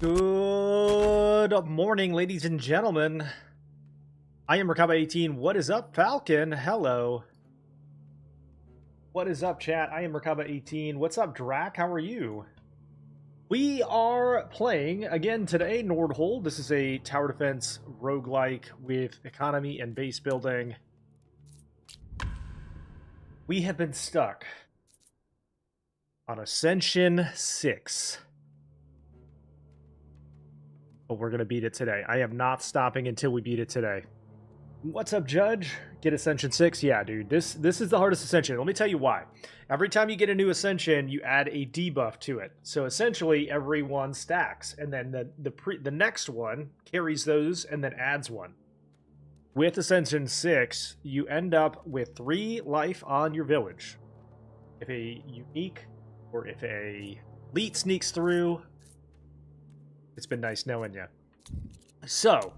Good morning, ladies and gentlemen. I am Merkaba18. What is up, Falcon? Hello. What is up, chat? I am Merkaba18. What's up, Drac? How are you? We are playing, again today, Nordhold. This is a tower defense roguelike with economy and base building. We have been stuck on Ascension 6. But we're going to beat it today. I am not stopping until we beat it today. What's up, Judge? Get Ascension 6? Yeah, dude. This is the hardest Ascension. Let me tell you why. Every time you get a new Ascension, you add a debuff to it. So essentially, every one stacks. And then the next one carries those and then adds one. With Ascension 6, you end up with 3 life on your village. If a unique or if a elite sneaks through, it's been nice knowing you. So,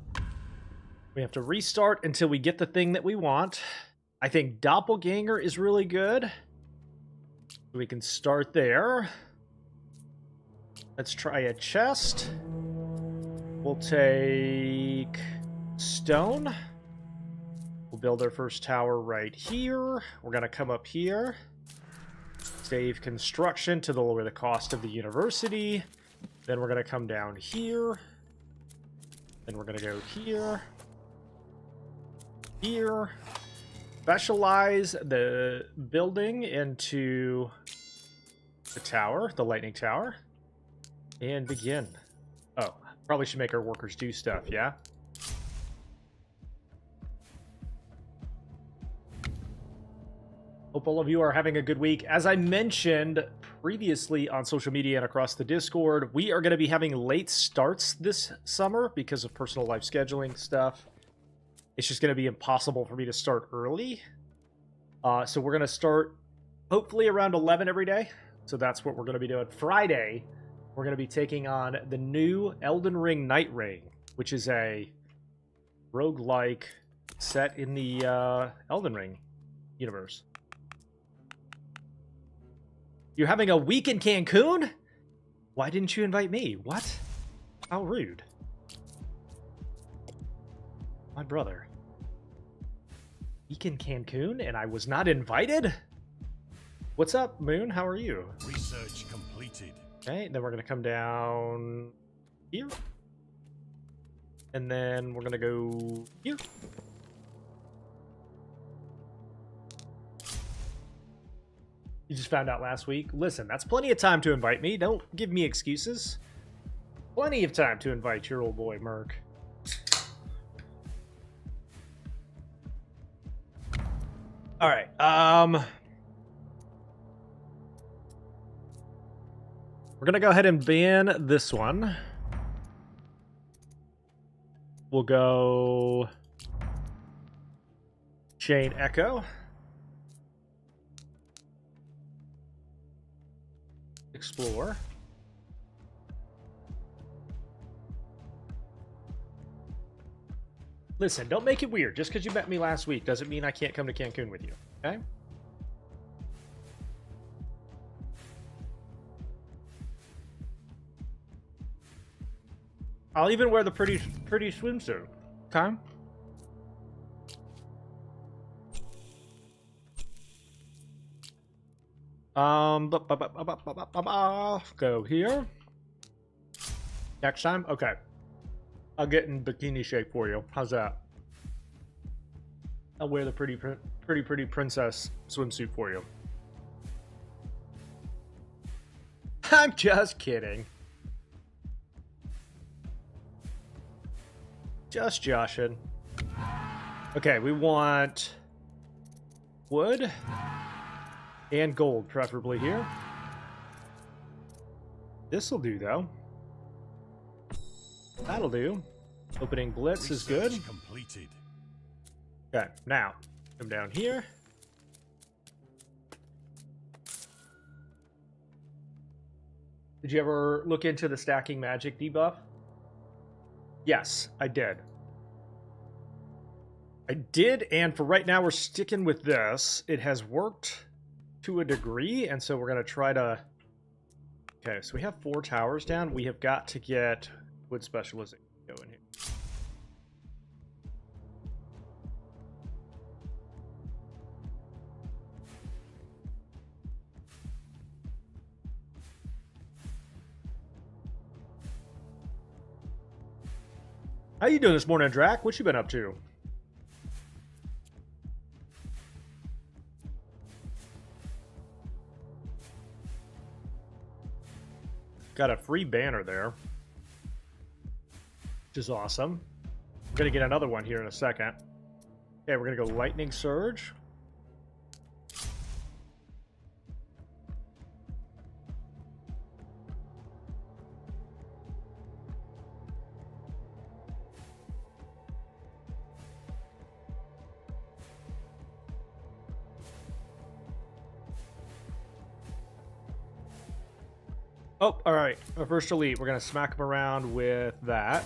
we have to restart until we get the thing that we want. I think Doppelganger is really good. We can start there. Let's try a chest. We'll take stone. We'll build our first tower right here. We're going to come up here. Save construction to lower the cost of the university. Then we're going to come down here. Then we're going to go here. Here. Specialize the building into the tower, the lightning tower. And begin. Oh, probably should make our workers do stuff, yeah? Hope all of you are having a good week. As I mentioned previously on social media and across the Discord, we are going to be having late starts this summer because of personal life scheduling stuff. It's just going to be impossible for me to start early. So we're going to start hopefully around 11 every day. So that's what we're going to be doing. Friday, we're going to be taking on the new Elden Ring Night Ring, which is a roguelike set in the Elden Ring universe. You're having a week in Cancun? Why didn't you invite me? What? How rude. My brother. Week in Cancun and I was not invited? What's up, Moon? How are you? Research completed. Okay, then we're going to come down here. And then we're going to go here. You just found out last week. Listen, that's plenty of time to invite me. Don't give me excuses. Plenty of time to invite your old boy, Merc. All right. We're going to go ahead and ban this one. We'll go Chain Echo. Explore. Listen, don't make it weird. Just because you met me last week doesn't mean I can't come to Cancun with you, okay? I'll even wear the pretty swimsuit, okay? Go here. Next time? Okay. I'll get in bikini shape for you. How's that? I'll wear the pretty princess swimsuit for you. I'm just kidding. Just joshing. Okay, we want wood and gold, preferably here. This'll do, though. That'll do. Opening blitz is good. Completed. Okay, now come down here. Did you ever look into the stacking magic debuff? Yes, I did. And for right now, we're sticking with this. It has worked to a degree, and so we're going to try to Okay, so we have 4 towers down. We have got to get wood specialization going here. How you doing this morning, Drac? What you been up to? Got a free banner there, which is awesome. We're gonna get another one here in a second. Okay, we're gonna go Lightning Surge. Oh, all right. Our first elite. We're gonna smack him around with that.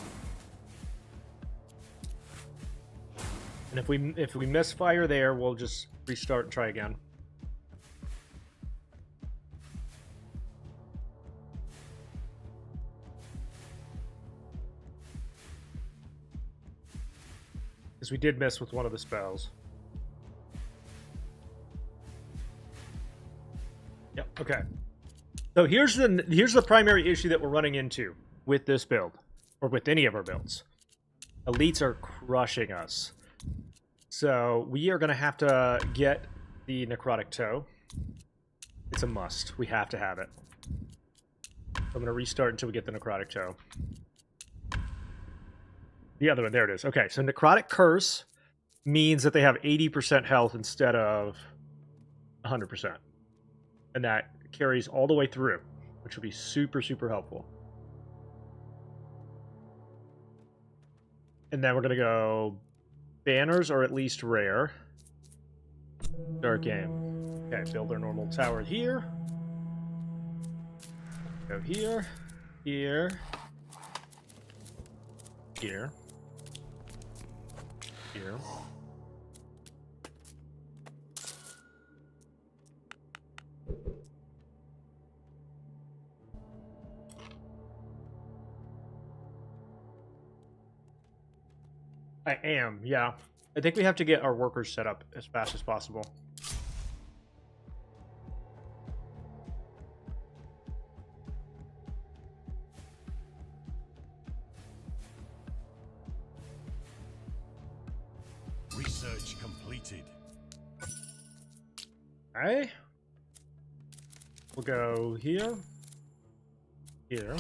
And if we misfire there, we'll just restart and try again. Because we did miss with one of the spells. Yep. Okay. So here's the primary issue that we're running into with this build, or with any of our builds. Elites are crushing us. So we are going to have to get the Necrotic Toe. It's a must. We have to have it. I'm going to restart until we get the Necrotic Toe. The other one, there it is. Okay, so Necrotic Curse means that they have 80% health instead of 100%. And that carries all the way through, which will be super, super helpful. And then we're going to go banners, or at least rare. Start game. Okay, build our normal tower here. Go here, here, here, here. I am, yeah. I think we have to get our workers set up as fast as possible. Research completed. Okay. We'll go here. Here.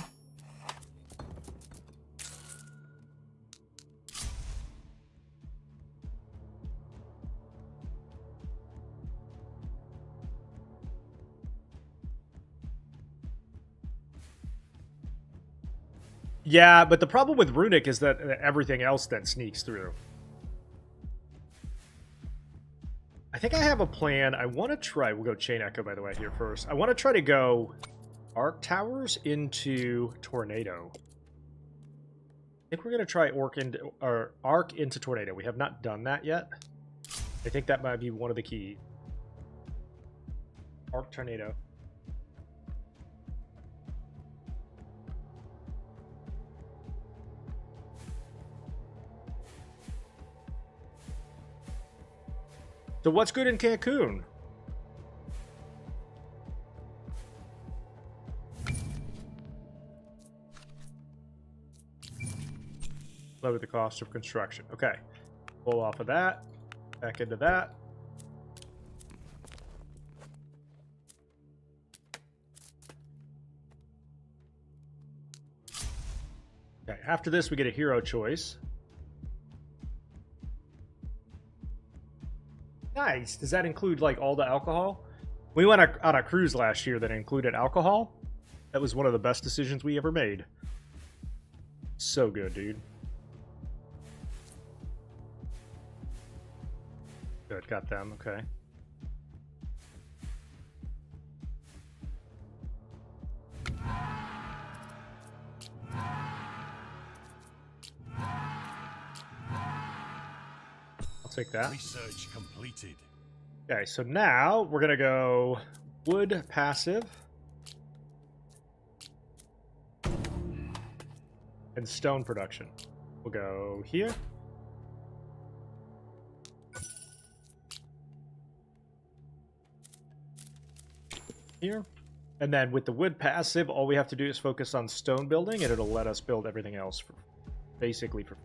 Yeah, but the problem with Runic is that everything else then sneaks through. I think I have a plan. I want to try... We'll go Chain Echo, by the way, here first. I want to try to go Arc Towers into Tornado. I think we're going to try Arc into Tornado. We have not done that yet. I think that might be one of the key. Arc Tornado. So what's good in Cancun? Lower the cost of construction. Okay. Pull off of that. Back into that. Okay. After this, we get a hero choice. Nice. Does that include, like, all the alcohol? We went on a cruise last year that included alcohol. That was one of the best decisions we ever made. So good, dude. Good, got them. Okay. Take that. Research completed. Okay, so now we're gonna go wood passive. and stone production. We'll go here. Here. And then with the wood passive, all we have to do is focus on stone building, and it'll let us build everything else for, basically for.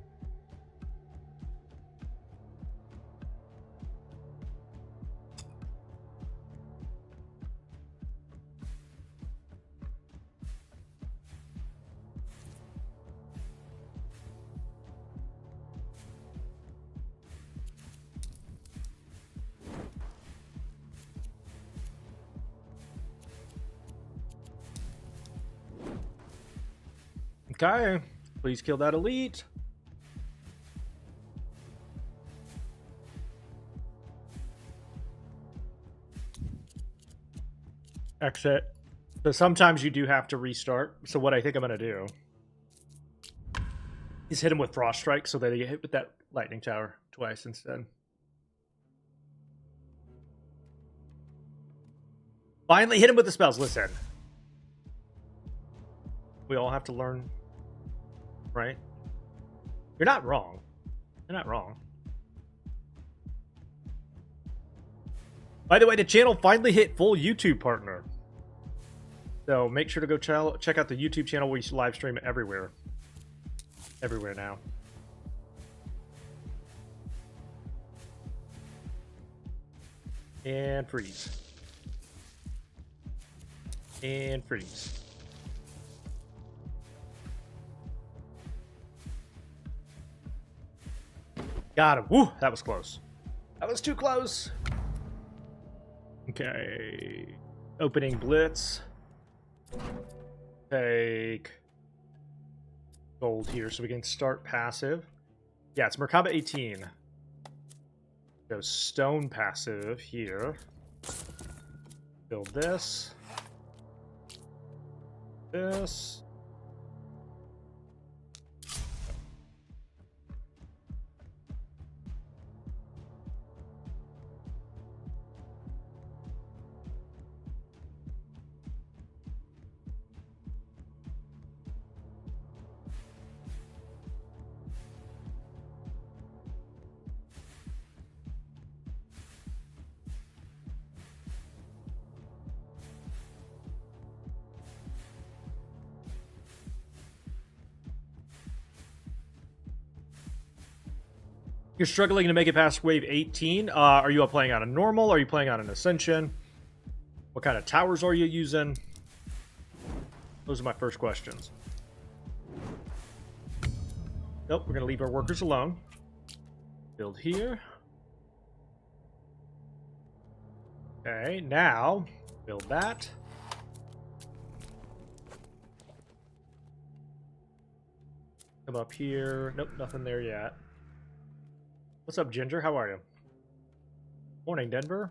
Okay, please kill that elite. Exit. So sometimes you do have to restart. So what I think I'm going to do is hit him with Frost Strike so that he get hit with that lightning tower twice instead. Finally hit him with the spells. Listen. We all have to learn, right? You're not wrong. You're not wrong. By the way, the channel finally hit full YouTube partner. So make sure to go check out the YouTube channel. We live stream everywhere. Everywhere now. And freeze. And freeze. Got him. Woo, that was close. That was too close. Okay. Opening blitz. Take gold here so we can start passive. Yeah, it's Merkaba 18. Go stone passive here. Build this. This. You're struggling to make it past wave 18. Are you playing on a normal? Are you playing on an Ascension? What kind of towers are you using? Those are my first questions. Nope, we're going to leave our workers alone. Build here. Okay, now build that. Come up here. Nope, nothing there yet. What's up, Ginger? How are you? Morning, Denver.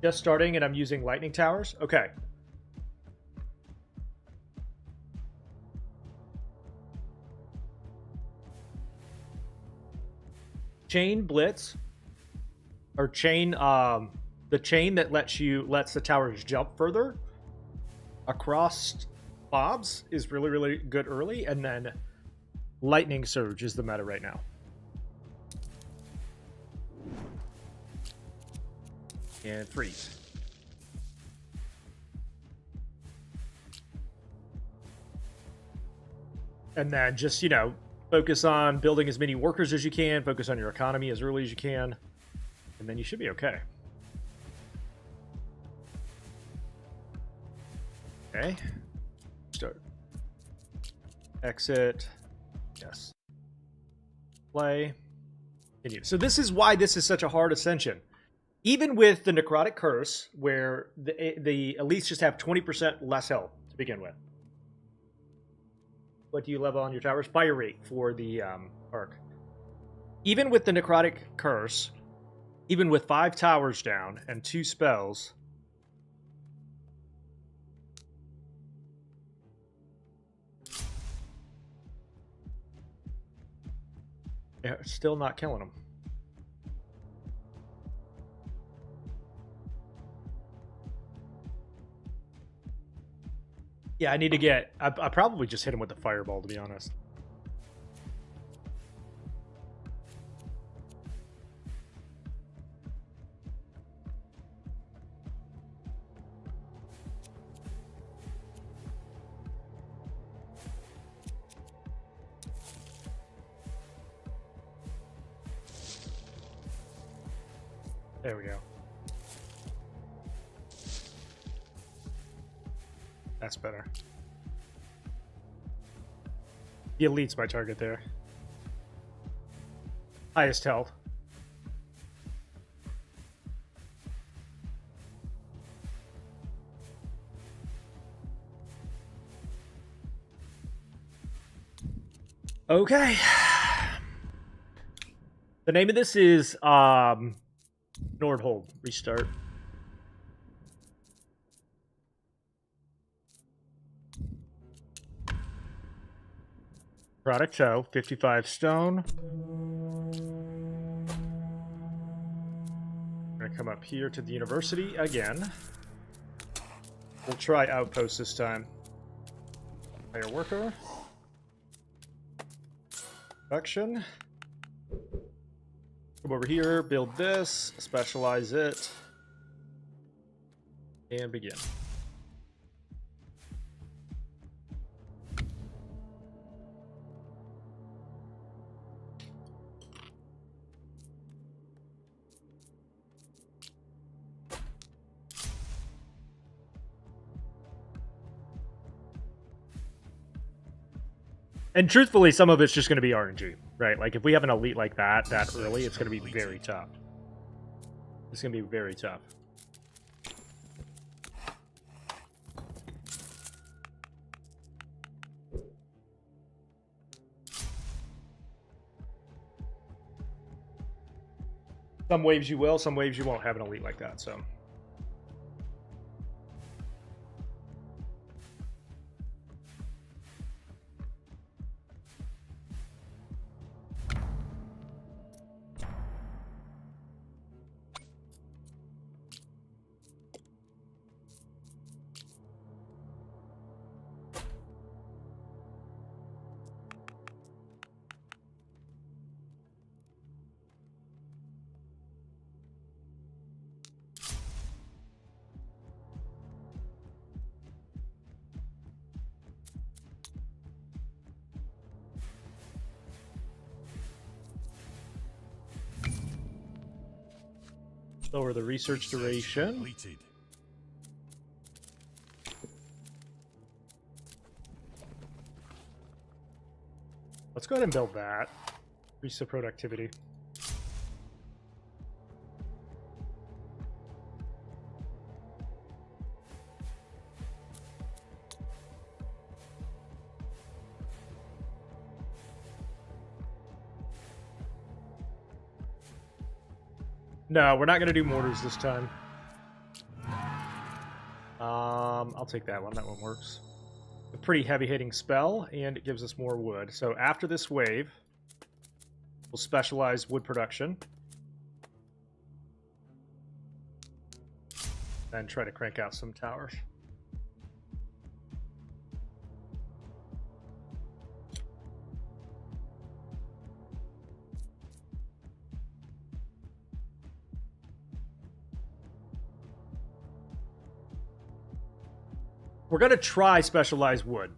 Just starting and I'm using lightning towers? Okay. Chain blitz. Or chain, the chain that lets the towers jump further across mobs is really, really good early, and then lightning surge is the meta right now. And freeze. And then just, you know, focus on building as many workers as you can, focus on your economy as early as you can, and then you should be okay. Okay. Start. Exit. Yes. Play. Continue. So this is why this is such a hard Ascension. Even with the Necrotic Curse, where the elites just have 20% less health to begin with. What do you level on your towers? Fire rate for the arc. Even with the Necrotic Curse, even with 5 towers down and 2 spells, yeah, still not killing them. Yeah, I need to get... I probably just hit him with the fireball, to be honest. There we go. That's better. The elite's my target there. Highest health. Okay. The name of this is Nordhold. Restart. Product toe, 55 stone. I'm gonna come up here to the university again. We'll try outpost this time. Hire worker. Production. Come over here, build this, specialize it, and begin. And truthfully, some of it's just going to be RNG, right? Like, if we have an elite like that early, it's going to be very tough. It's going to be very tough. Some waves you will, some waves you won't have an elite like that, so... Lower the research duration. Completed. Let's go ahead and build that. Increase the productivity. No, we're not going to do mortars this time. I'll take that one. That one works. A pretty heavy-hitting spell, and it gives us more wood. So after this wave, we'll specialize wood production. And try to crank out some towers. We're going to try specialized wood.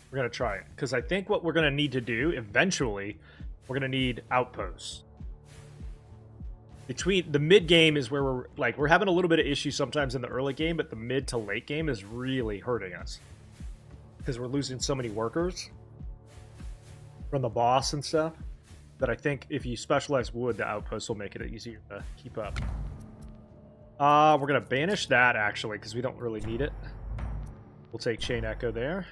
We're going to try it. Because I think what we're going to need to do, eventually, we're going to need outposts. Between the mid game is where we're having a little bit of issue sometimes in the early game, but the mid to late game is really hurting us. Because we're losing so many workers from the boss and stuff, that I think if you specialize wood, the outposts will make it easier to keep up. We're going to banish that, actually, because we don't really need it. We'll take Chain Echo there.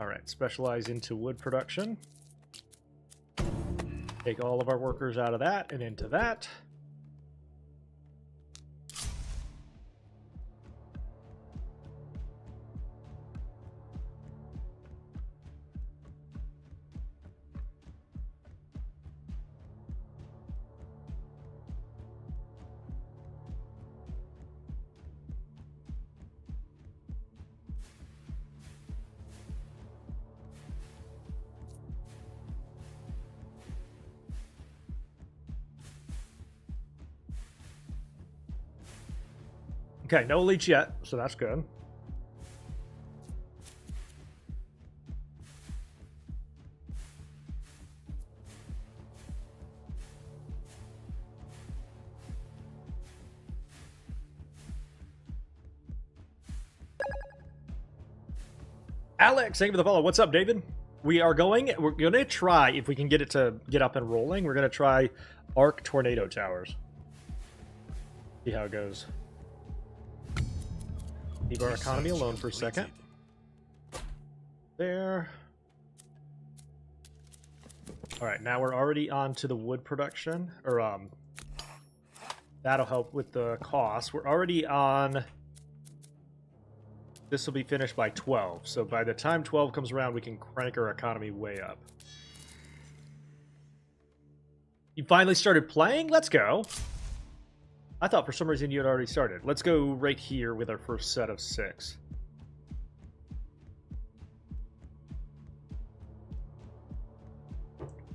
Alright, specialize into wood production. Take all of our workers out of that and into that. Okay, no elites yet, so that's good. Alex, thank you for the follow. What's up, David? We're gonna try, if we can get it to get up and rolling, we're gonna try Arc Tornado Towers. See how it goes. Leave our economy alone for a second. There. Alright, now we're already on to the wood production. Or, that'll help with the cost. We're already on... This will be finished by 12. So by the time 12 comes around, we can crank our economy way up. You finally started playing? Let's go. I thought for some reason you had already started. Let's go right here with our first set of 6.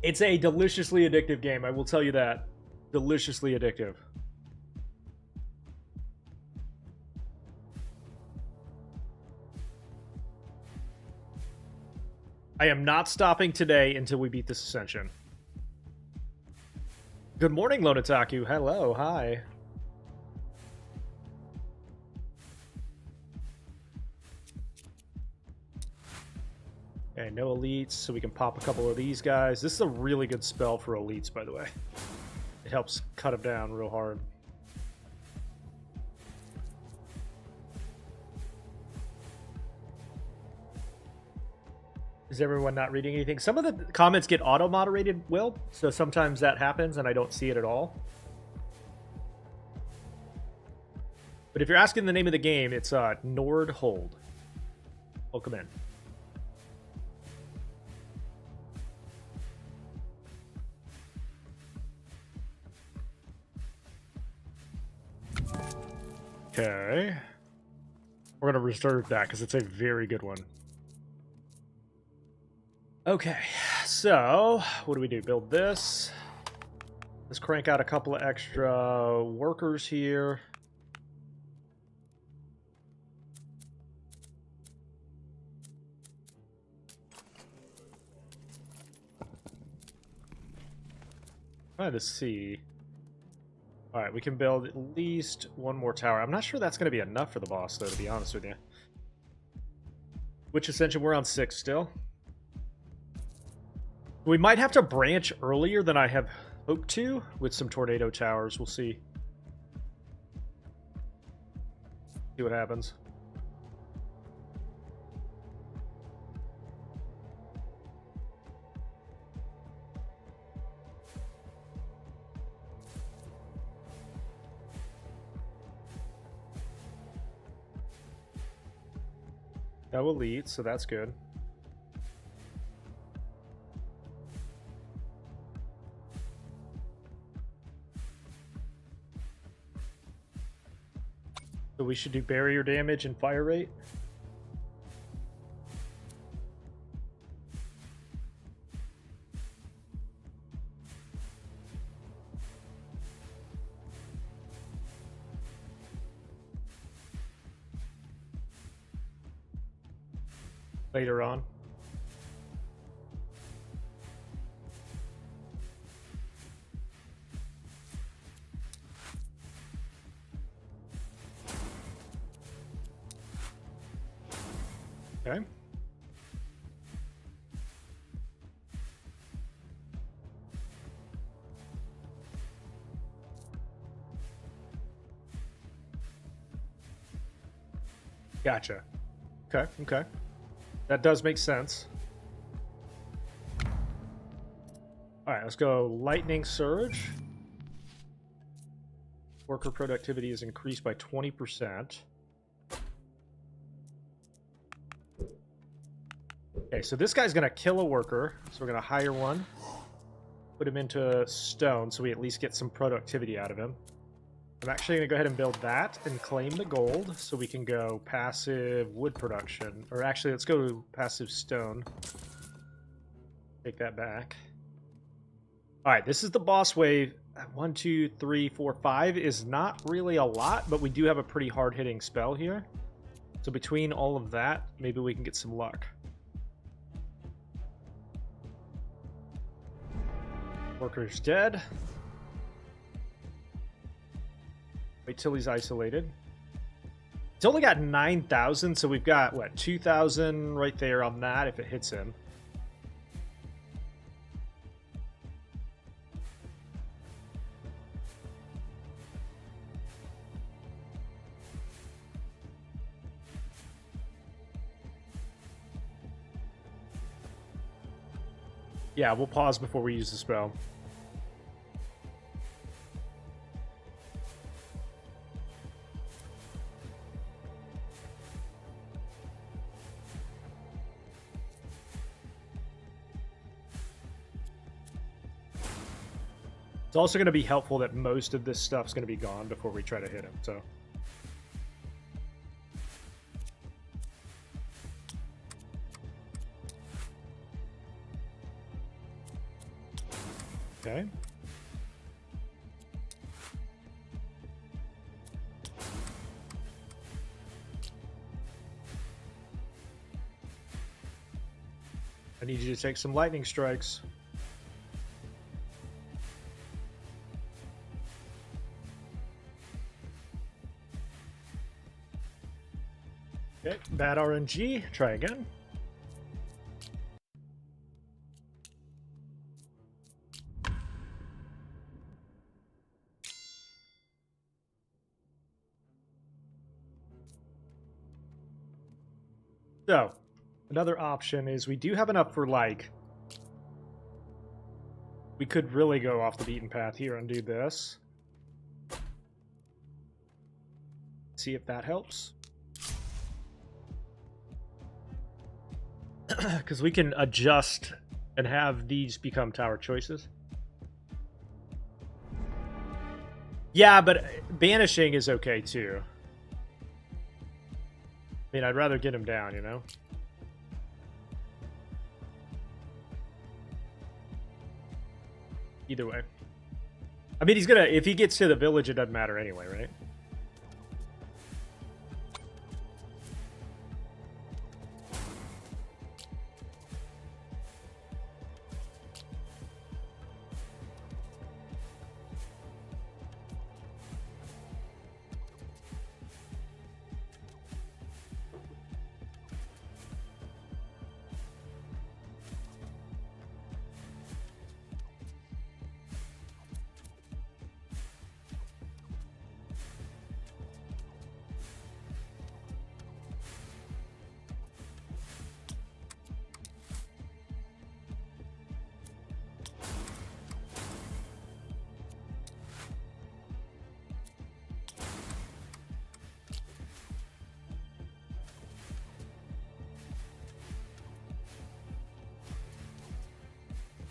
It's a deliciously addictive game, I will tell you that. Deliciously addictive. I am not stopping today until we beat this Ascension. Good morning, Lonataku. Hello, hi. Okay, no elites, so we can pop a couple of these guys. This is a really good spell for elites, by the way. It helps cut them down real hard. Is everyone not reading anything? Some of the comments get auto-moderated, Will, so sometimes that happens and I don't see it at all. But if you're asking the name of the game, it's Nordhold. Welcome in. Okay. We're going to reserve that because it's a very good one. Okay, so what do we do? Build this. Let's crank out a couple of extra workers here. Trying to see. All right, we can build at least one more tower. I'm not sure that's going to be enough for the boss, though, to be honest with you. Which Ascension? We're on 6 still. We might have to branch earlier than I have hoped to with some tornado towers. We'll see. See what happens. No elite, so that's good. So we should do barrier damage and fire rate. Later on. Okay. Gotcha. Okay, okay. That does make sense. Alright, let's go Lightning Surge. Worker productivity is increased by 20%. Okay, so this guy's gonna kill a worker, so we're gonna hire one, put him into stone so we at least get some productivity out of him. I'm actually gonna go ahead and build that and claim the gold so we can go passive wood production. Or actually, let's go passive stone. Take that back. All right, this is the boss wave. 1, 2, 3, 4, 5 is not really a lot, but we do have a pretty hard-hitting spell here. So between all of that, maybe we can get some luck. Worker's dead. Wait till he's isolated. It's only got 9,000, so we've got, what, 2,000 right there on that if it hits him. Yeah, we'll pause before we use the spell. It's also going to be helpful that most of this stuff's going to be gone before we try to hit him, so... Okay. I need you to take some lightning strikes. Okay, bad RNG. Try again. So, another option is we do have enough for, like... We could really go off the beaten path here and do this. See if that helps. Because we can adjust and have these become tower choices. Yeah, but banishing is okay too. I mean, I'd rather get him down, you know? Either way. I mean, he's gonna... If he gets to the village, it doesn't matter anyway, right?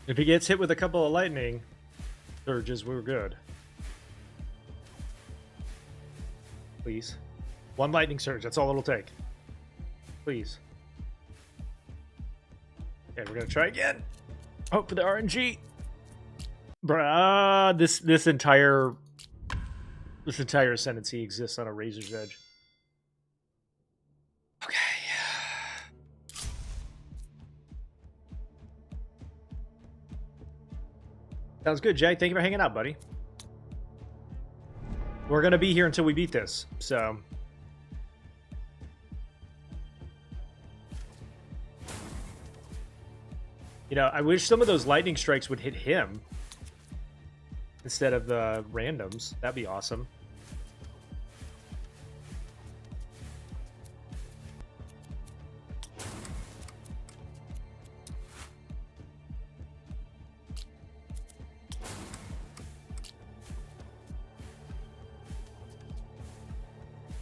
If he gets hit with a couple of lightning surges, we're good. Please. One lightning surge, that's all it'll take. Please. Okay, we're gonna try again. Hope for the RNG. Bruh, this entire ascendancy exists on a razor's edge. Okay. Sounds good, Jay. Thank you for hanging out, buddy. We're going to be here until we beat this, so... You know, I wish some of those lightning strikes would hit him instead of the randoms. That'd be awesome.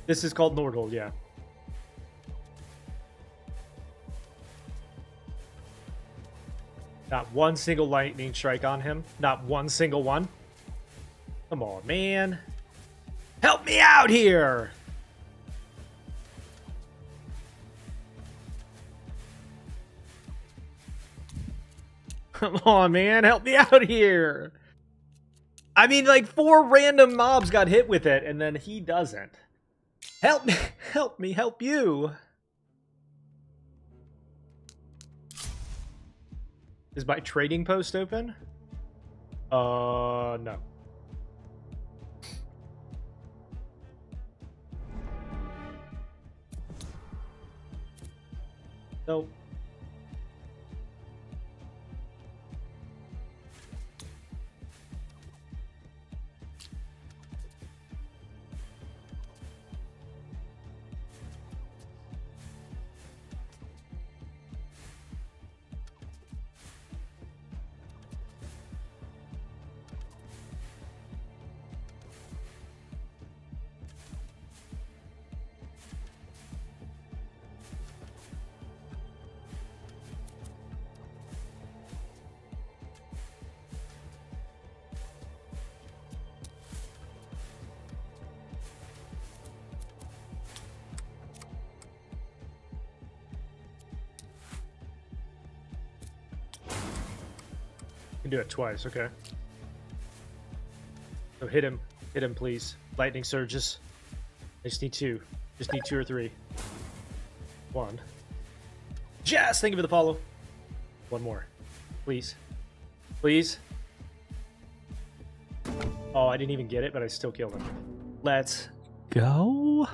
This is called Nordhold, yeah. Not one single lightning strike on him. Not one single one. Come on, man. Help me out here! Come on, man, help me out here. I mean, like 4 random mobs got hit with it, and then he doesn't. Help me, help me, help you. Is my trading post open? No. Nope. Can do it twice, okay. So hit him, please. Lightning surges. I just need 2. Just need 2 or 3. 1. Jess, thank you for the follow. 1 more, please, please. Oh, I didn't even get it, but I still killed him. Let's go.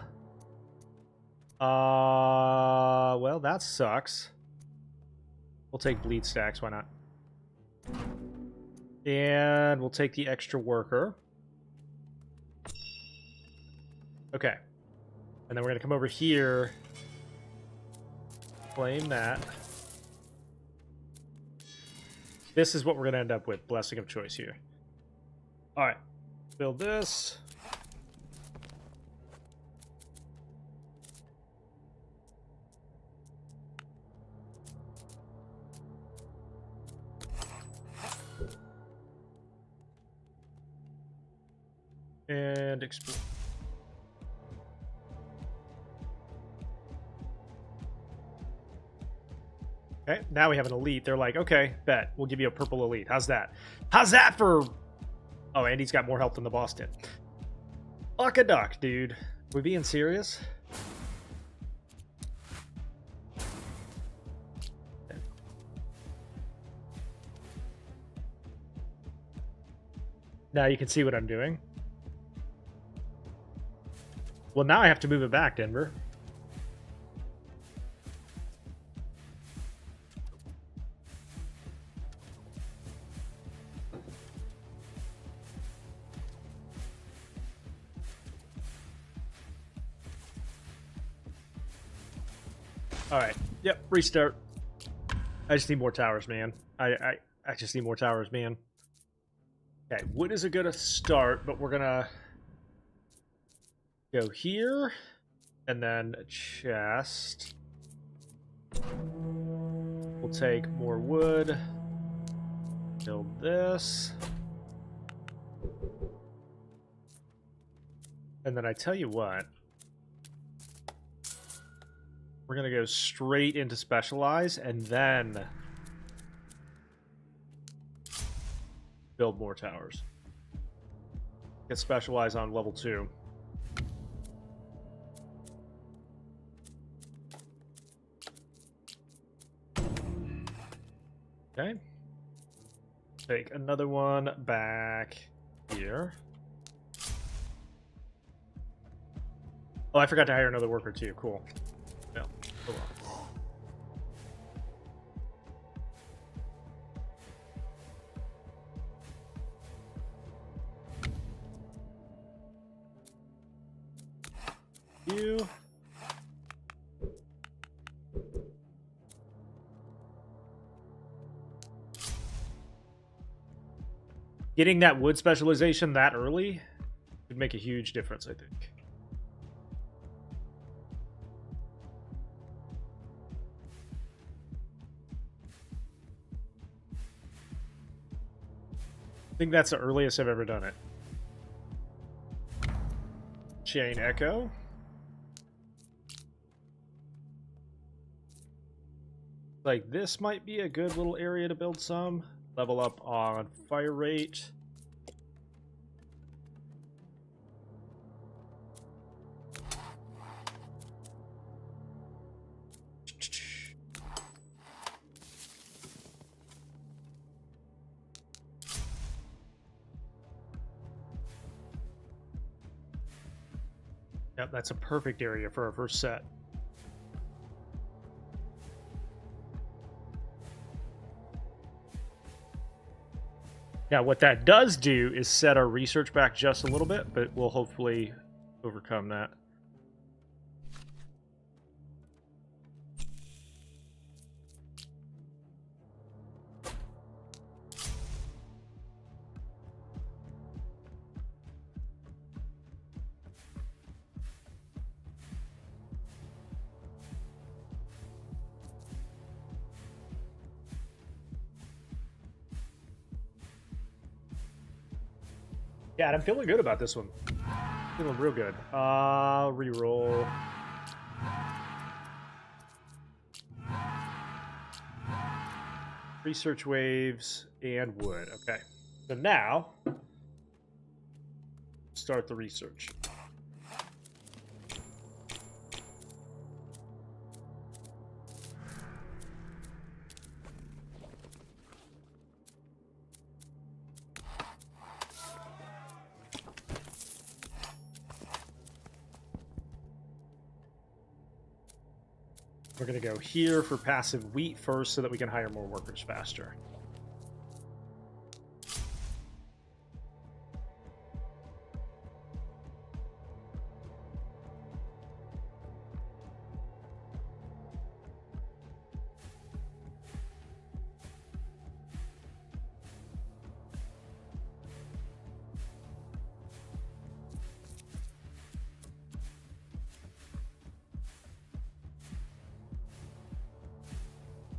Well, that sucks. We'll take bleed stacks, why not? And we'll take the extra worker. Okay. And then we're going to come over here. Claim that. This is what we're going to end up with. Blessing of choice here. Alright. Build this. And explore. Okay, now we have an elite. They're like, okay, bet. We'll give you a purple elite. How's that? How's that for... Oh, Andy's got more help than the boss did. Fuck a duck, dude. Are we being serious? Now you can see what I'm doing. Well, now I have to move it back, Denver. Alright. Yep, restart. I just need more towers, man. I just need more towers, man. Okay, wood is a good start, but we're gonna go here, and then a chest. We'll take more wood. Build this. And then I tell you what. We're going to go straight into specialize, and then build more towers. Get specialize on level 2. Okay. Take another one back here. Oh, I forgot to hire another worker too. Cool. No, hold on. You. Getting that wood specialization that early would make a huge difference, I think. I think that's the earliest I've ever done it. Chain Echo. like this might be a good little area to build some. Level up on fire rate. Yep, that's a perfect area for our first set. Now, what that does do is set our research back just a little bit, but we'll hopefully overcome that. Yeah, I'm feeling good about this one. Feeling real good. Reroll. Research waves and wood. Okay. So now, start the research. We're going to go here for passive wheat first so that we can hire more workers faster.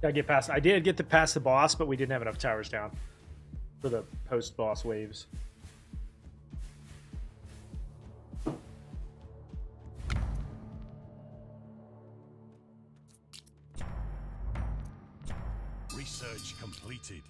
Gotta get past. I did get to pass the boss, but we didn't have enough towers down for the post-boss waves. Research completed.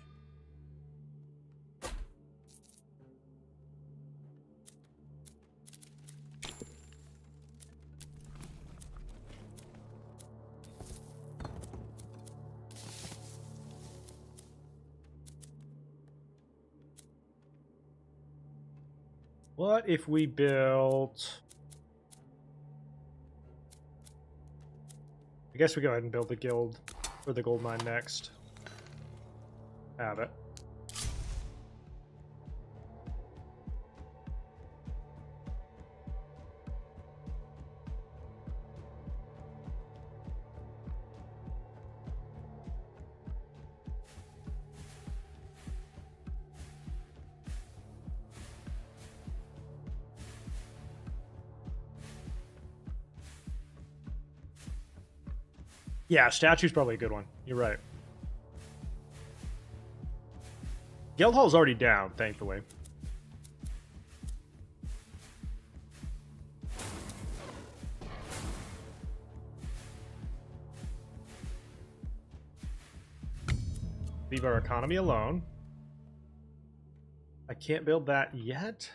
What if we built... I guess we go ahead and build the guild or the gold mine next. Have it. Yeah, statue's probably a good one. You're right. Guild Hall's already down, thankfully. Leave our economy alone. I can't build that yet.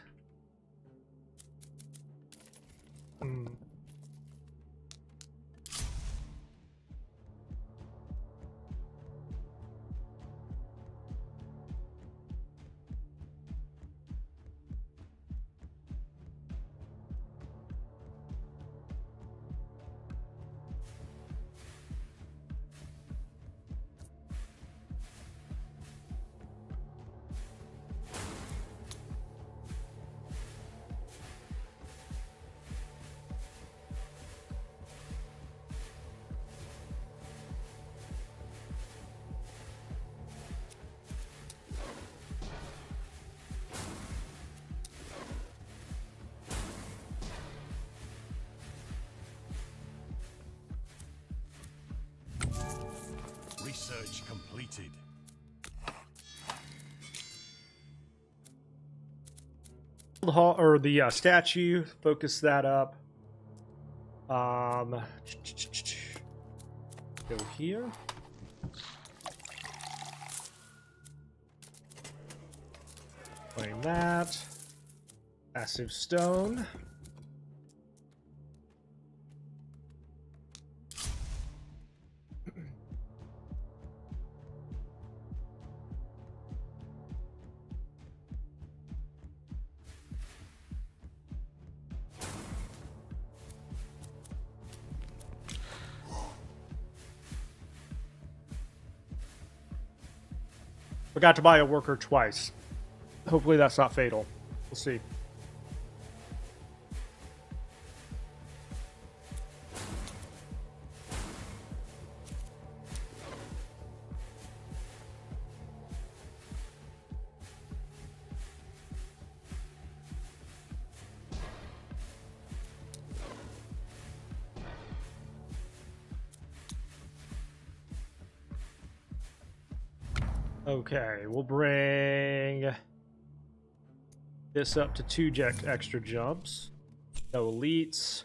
Research completed. Hall or the statue, focus that up. Go here. Claim that. Massive stone. Forgot to buy a worker twice. Hopefully that's not fatal. We'll see. Okay, we'll bring this up to 2 extra jumps. No elites.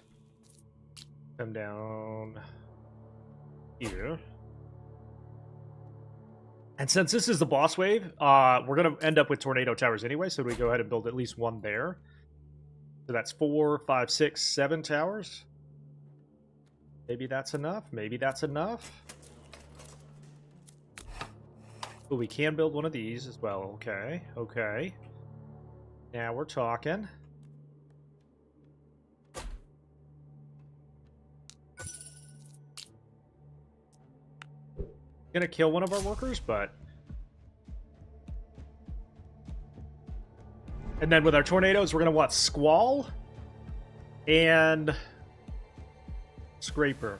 Come down here. And since this is the boss wave, we're going to end up with tornado towers anyway, so we go ahead and build at least one there. So that's 4, 5, 6, 7 towers. Maybe that's enough. Maybe that's enough. Oh, we can build one of these as well. Okay, okay. Now we're talking. Gonna kill one of our workers, but... And then with our tornadoes, we're gonna want Squall and Scraper.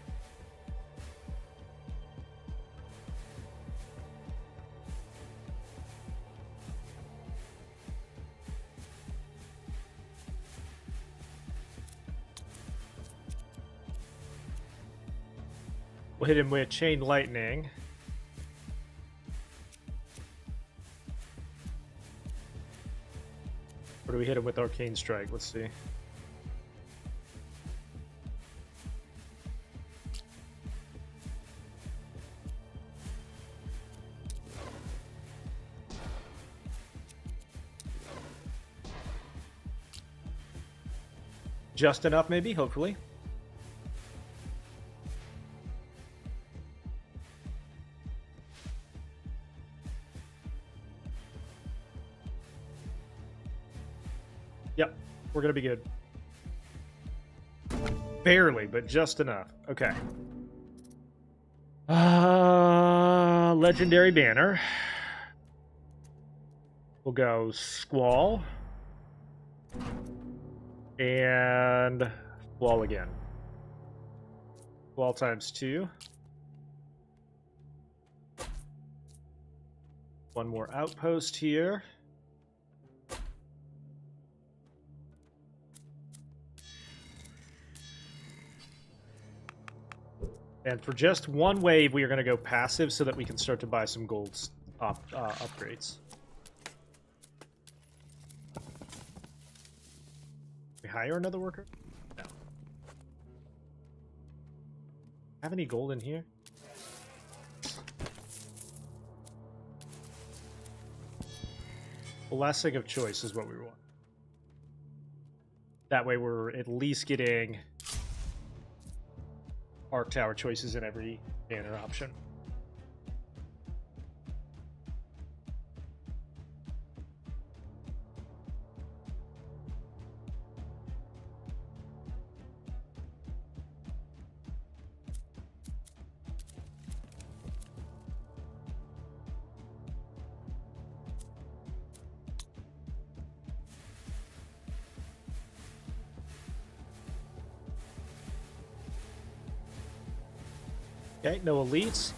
We'll hit him with Chain Lightning. Or do we hit him with Arcane Strike? Let's see. Just enough, maybe, hopefully. Yep, we're gonna be good. Barely, but just enough. Okay. Legendary banner. We'll go Squall. And Squall again. Squall times 2. One more outpost here. And for just one wave, we are going to go passive so that we can start to buy some gold upgrades. We hire another worker? No. Have any gold in here? Blessing of choice is what we want. That way we're at least getting Arc Tower choices in every banner option. Okay, no elites.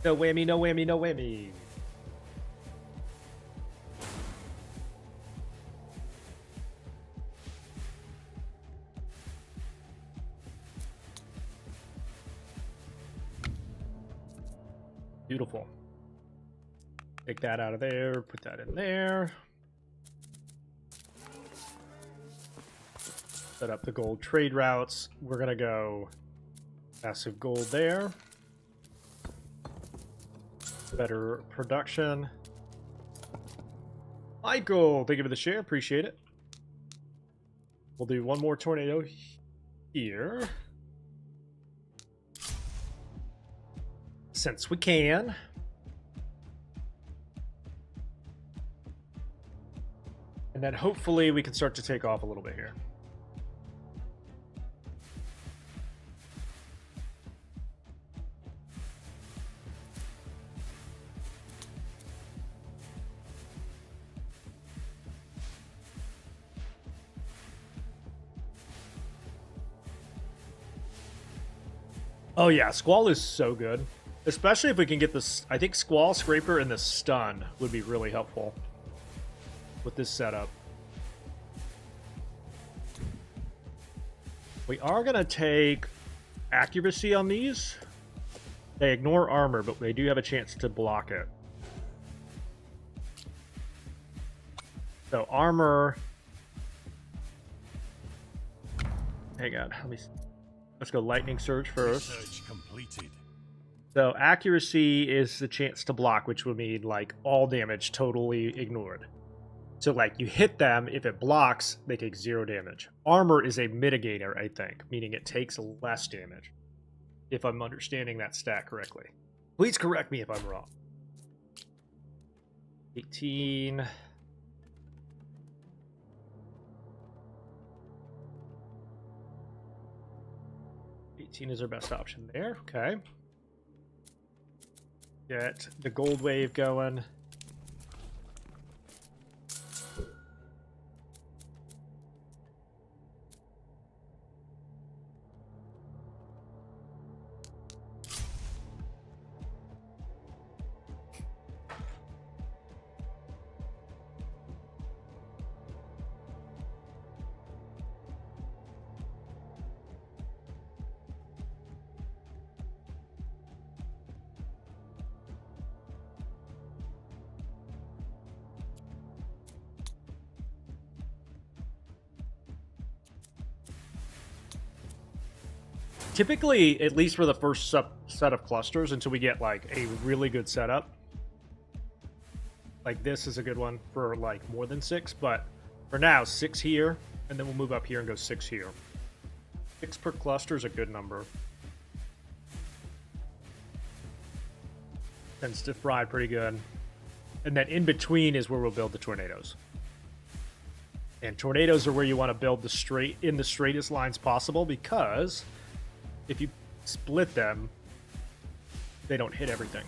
No whammy, no whammy, no whammy. Beautiful. Take that out of there, put that in there. Set up the gold trade routes. We're gonna go massive gold there. Better production. Michael, thank you for the share. Appreciate it. We'll do one more tornado here. Since we can. And then hopefully we can start to take off a little bit here. Oh yeah, Squall is so good. Especially if we can get this. I think Squall, Scraper, and the Stun would be really helpful with this setup. We are going to take accuracy on these. They ignore armor, but they do have a chance to block it. So armor... Hang on, let's go Lightning Surge first. Research completed. So accuracy is the chance to block, which would mean like all damage totally ignored. So like you hit them, if it blocks, they take 0 damage. Armor is a mitigator, I think, meaning it takes less damage. If I'm understanding that stat correctly. Please correct me if I'm wrong. 18. Is our best option there. Okay. Get the gold wave going. Typically, at least for the first set of clusters, until we get like a really good setup. Like this is a good one for like more than 6, but for now, 6 here, and then we'll move up here and go 6 here. 6 per cluster is a good number. Tends to fry pretty good. And then in between is where we'll build the tornadoes. And tornadoes are where you want to build the straightest lines possible, because if you split them, they don't hit everything.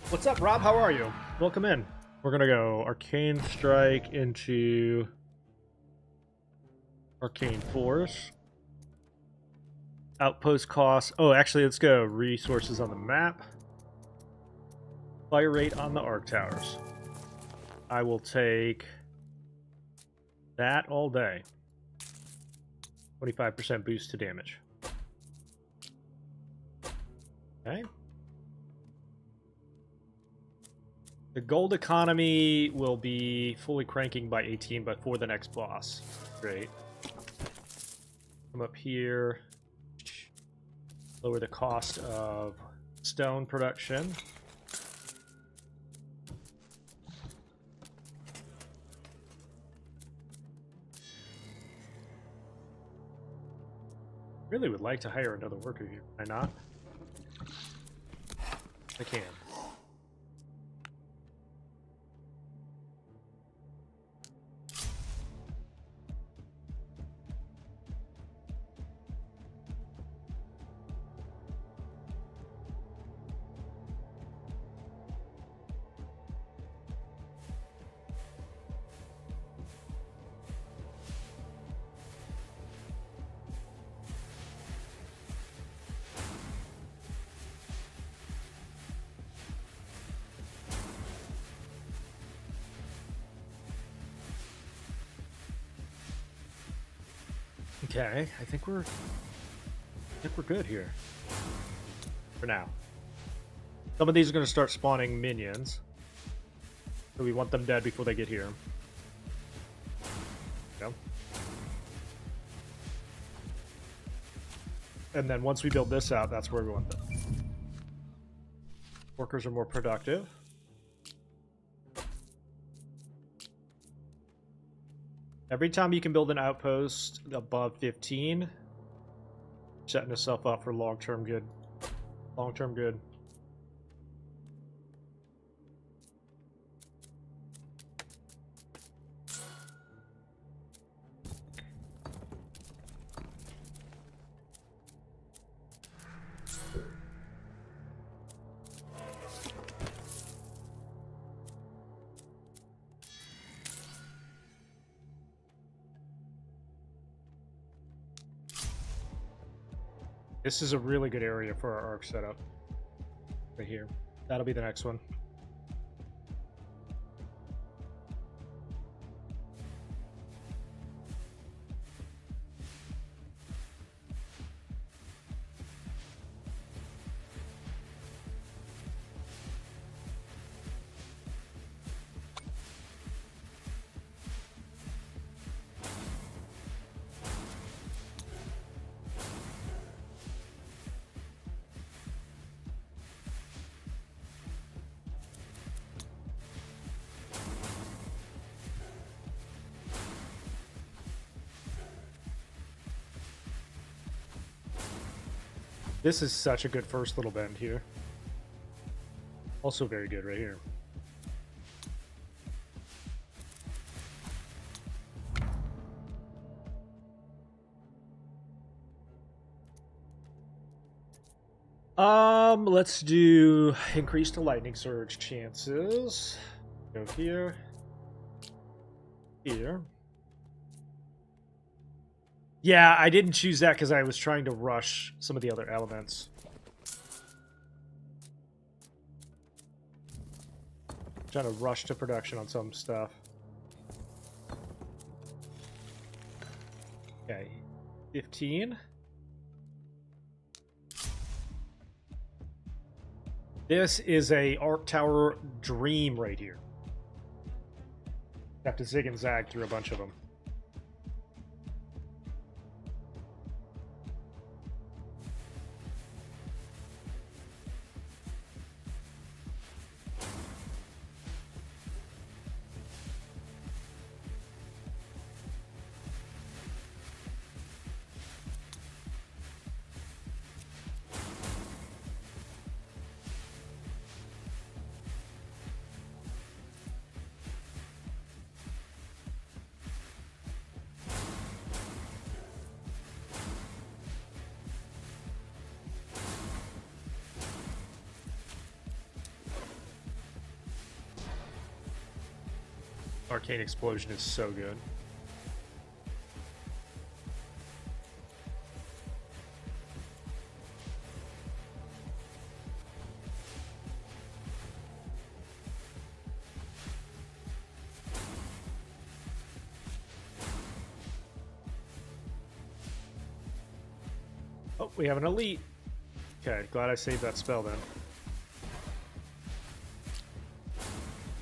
What's up, Rob? How are you? Welcome in. We're gonna go Arcane Strike into Arcane Force. Outpost costs. Oh, actually, let's go resources on the map. Fire rate on the arc towers. I will take that all day. 25% boost to damage. Okay. The gold economy will be fully cranking by 18, but for the next boss. Great. Come up here. Lower the cost of stone production. Really would like to hire another worker here. Can I not? I can. Okay, I think we're good here for now. Some of these are going to start spawning minions. So we want them dead before they get here. Go. And then once we build this out, that's where we want them. Workers are more productive. Every time you can build an outpost above 15, setting yourself up for long-term good. Long-term good. This is a really good area for our arc setup. Right here. That'll be the next one. This is such a good first little bend here. Also very good right here. Let's do increase the lightning surge chances. Go here. Here. Yeah, I didn't choose that because I was trying to rush some of the other elements. Trying to rush to production on some stuff. Okay, 15. This is a Arc Tower dream right here. Have to zig and zag through a bunch of them. Arcane Explosion is so good. Oh, we have an elite. Okay, glad I saved that spell then.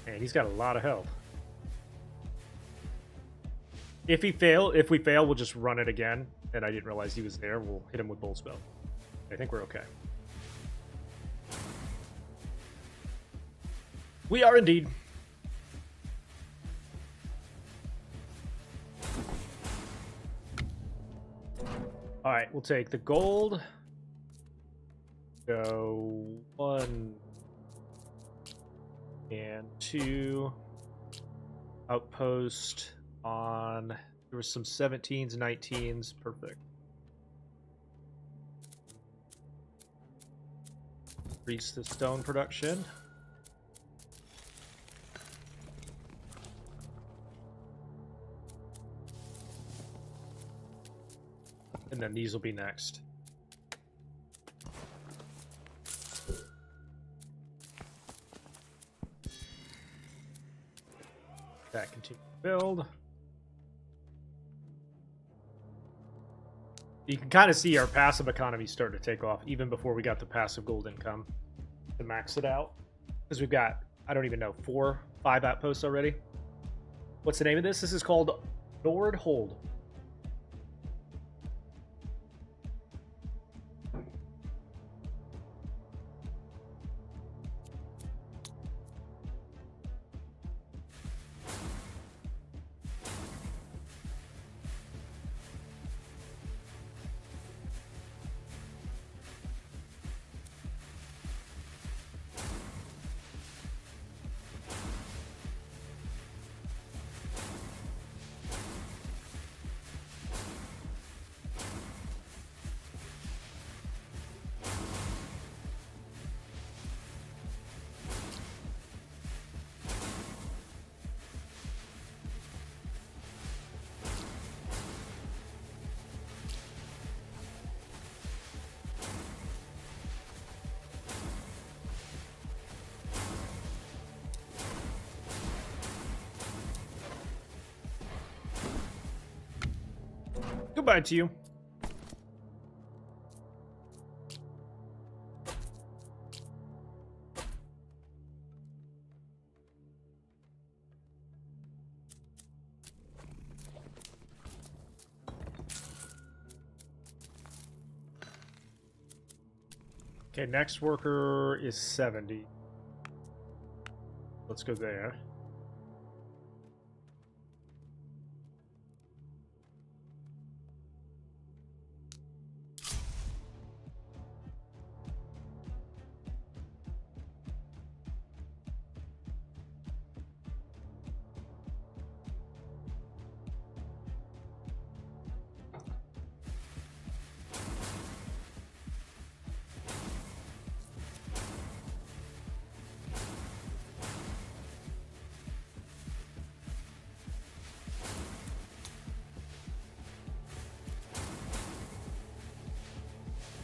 Man, he's got a lot of health. If we fail, we'll just run it again. And I didn't realize he was there. We'll hit him with Bolt Spell. I think we're okay. We are indeed. All right, we'll take the gold. Go 1 and 2. Outpost on, there was some 17s, 19s, perfect. Increase the stone production. And then these will be next. That continue to build. You can kind of see our passive economy start to take off even before we got the passive gold income. to max it out because we've got, I don't even know, 5 outposts already. What's the name of this? This is called Nordhold. Goodbye to you. Okay, next worker is 70. Let's go there.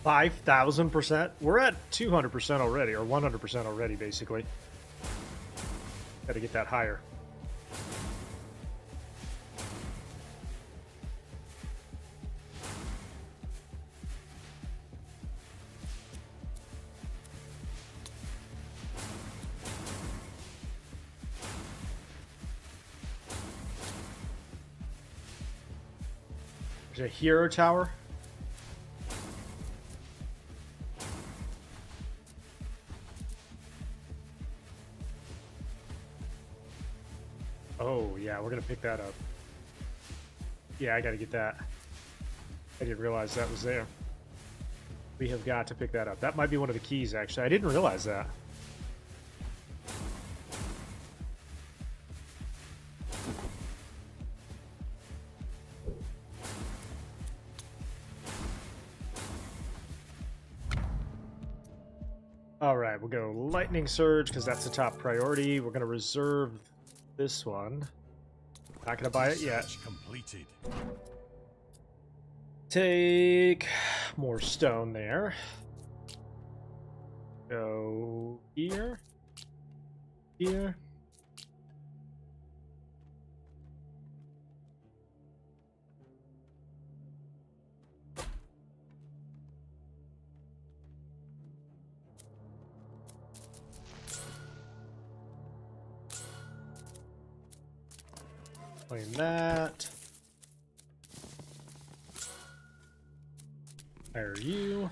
$5,000%. We're at 200% already, or 100% already, basically. Got to get that higher. There's a hero tower. Oh, yeah, we're going to pick that up. Yeah, I got to get that. I didn't realize that was there. We have got to pick that up. That might be one of the keys, actually. I didn't realize that. All right, we'll go Lightning Surge because that's the top priority. We're going to reserve this one. Not going to buy it yet. Research completed. Take more stone there. Go here. Here. Claim that. Hire you.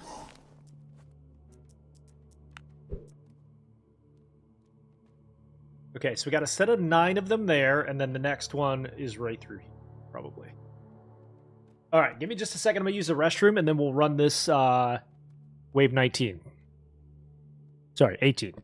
Okay, so we got a set of 9 of them there, and then the next one is right through here, probably. All right, give me just a second. I'm going to use the restroom, and then we'll run this wave 19. Sorry, 18.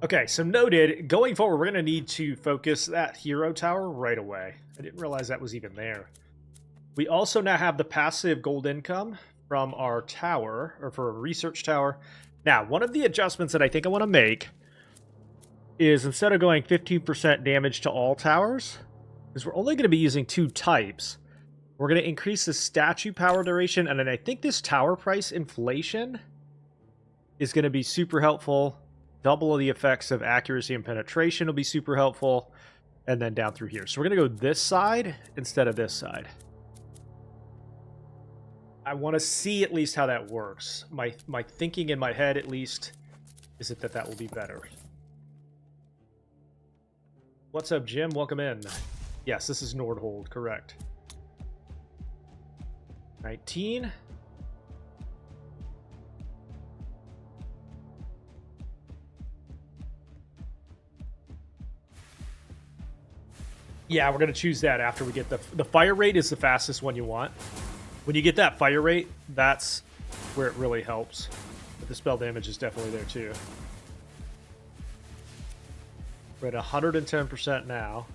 Okay, so noted. Going forward, we're going to need to focus that hero tower right away. I didn't realize that was even there. We also now have the passive gold income from our tower, or for a research tower. Now, one of the adjustments that I think I want to make is instead of going 15% damage to all towers, because we're only going to be using 2 types, we're going to increase the statue power duration, and then I think this tower price inflation is going to be super helpful. Double of the effects of accuracy and penetration will be super helpful, and then down through here. So we're going to go this side instead of this side. I want to see at least how that works. My thinking in my head, at least, is that will be better. What's up, Jim? Welcome in. Yes, this is Nordhold, correct. 19. Yeah, we're going to choose that after we get the fire rate is the fastest one you want. When you get that fire rate, that's where it really helps. But the spell damage is definitely there too. We're at 110% now.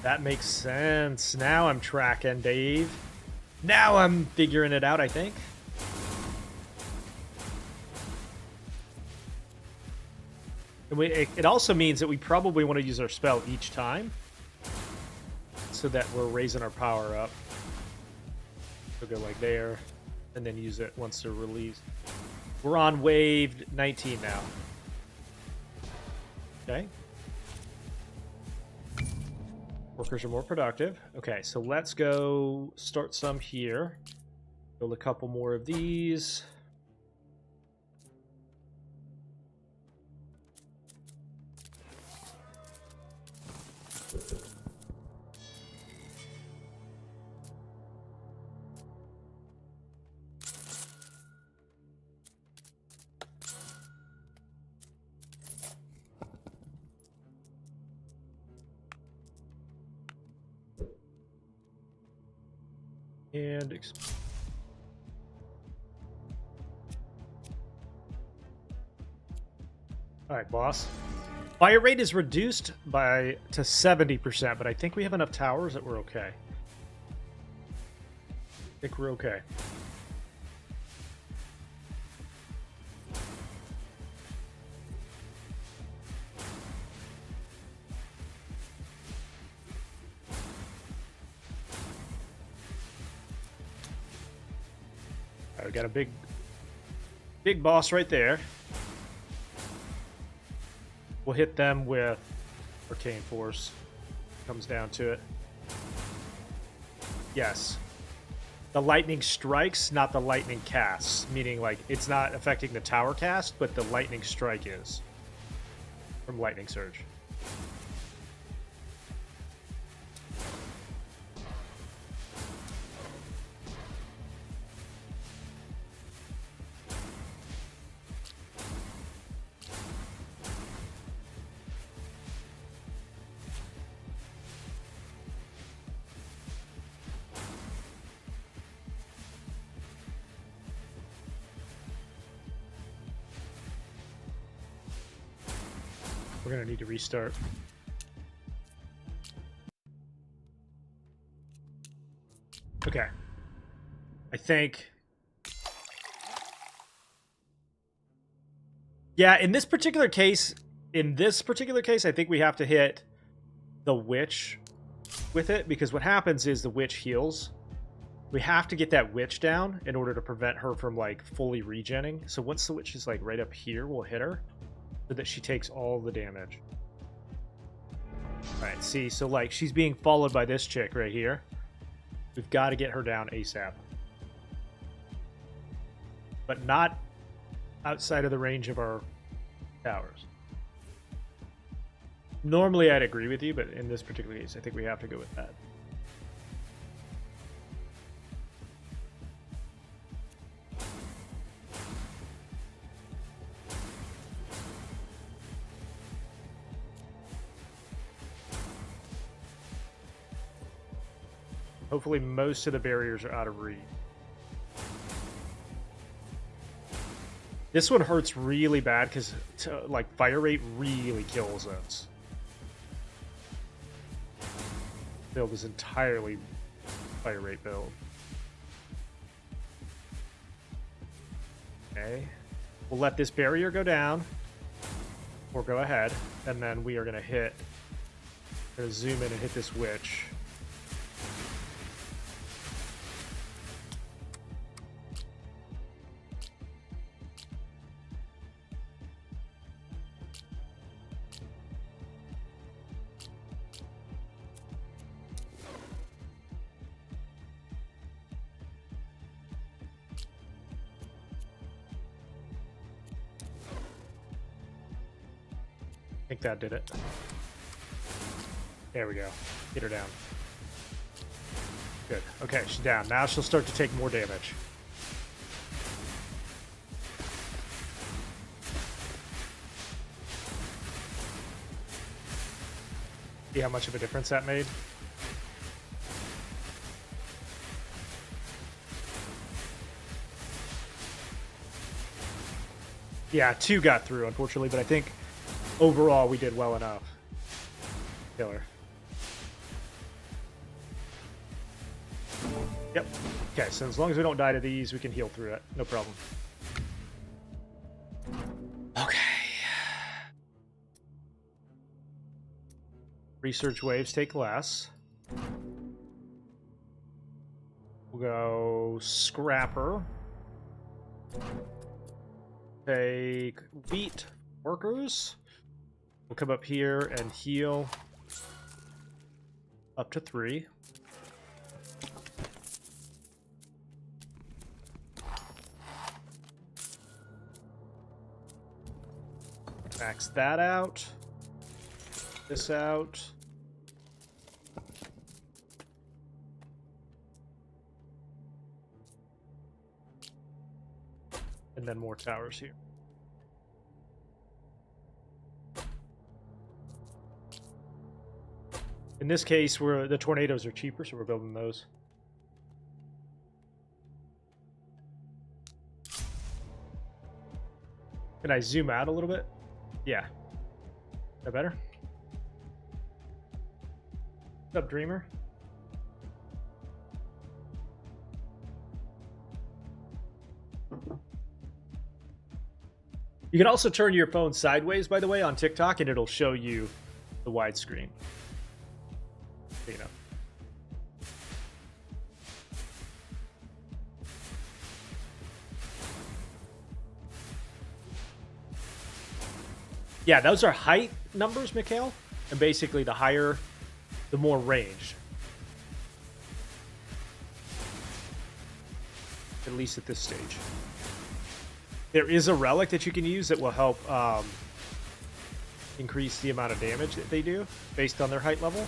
That makes sense. Now I'm tracking, Dave. Now I'm figuring it out, I think. And it also means that we probably want to use our spell each time so that we're raising our power up. We'll go like there and then use it once they're released. We're on wave 19 now. Okay. Workers are more productive. Okay, so let's go start some here. Build a couple more of these. And all right, boss. Fire rate is reduced to 70%, but I think we have enough towers that we're okay. I think we're okay. We got a big boss right there. We'll hit them with Arcane Force. Comes down to it. Yes. The lightning strikes, not the lightning casts. Meaning, like, it's not affecting the tower cast, but the lightning strike is. From Lightning Surge. We're going to need to restart. Okay. I think... Yeah, in this particular case, I think we have to hit the witch with it, because what happens is the witch heals. We have to get that witch down in order to prevent her from, like, fully regenning. So once the witch is, like, right up here, we'll hit her so that she takes all the damage. All right, see, so, like, she's being followed by this chick right here. We've got to get her down ASAP. But not outside of the range of our towers. Normally, I'd agree with you, but in this particular case, I think we have to go with that. Hopefully most of the barriers are out of reach. This one hurts really bad because like fire rate really kills us. Build is entirely fire rate build. Okay, we'll let this barrier go down, or go ahead, and then we are gonna hit. Gonna zoom in and hit this witch. I think that did it. There we go. Get her down. Good. Okay, she's down. Now she'll start to take more damage. See how much of a difference that made? Yeah, 2 got through, unfortunately, but I think overall we did well enough. Killer. Yep. Okay, so as long as we don't die to these, we can heal through it. No problem. Okay. Research waves take less. We'll go Scrapper. Take Wheat Workers. We'll come up here and heal up to 3. Max that out. This out. And then more towers here. In this case, the tornadoes are cheaper, so we're building those. Can I zoom out a little bit? Yeah. Is that better? What's up, Dreamer? You can also turn your phone sideways, by the way, on TikTok, and it'll show you the widescreen. You know. Yeah, those are height numbers, Mikhail. And basically, the higher, the more range. At least at this stage. There is a relic that you can use that will help increase the amount of damage that they do based on their height level.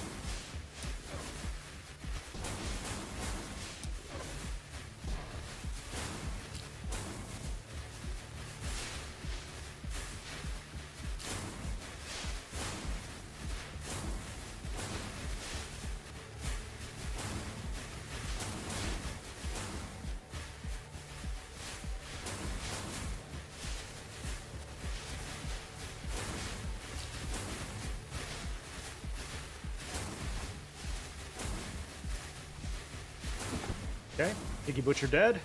Okay, Piggy Butcher dead.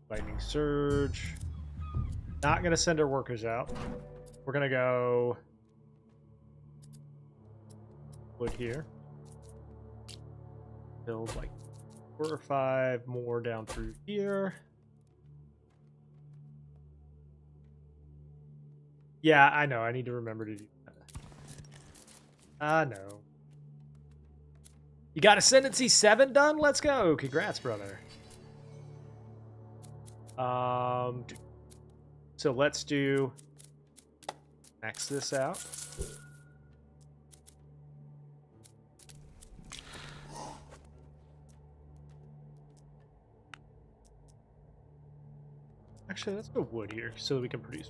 Lightning Surge. Not gonna send our workers out. We're gonna go wood here. Build like 4 or 5 more down through here. Yeah, I know. I need to remember to do that. I know. You got Ascendancy 7 done? Let's go. Congrats, brother. So let's do... Max this out. Actually, let's go wood here so that we can produce.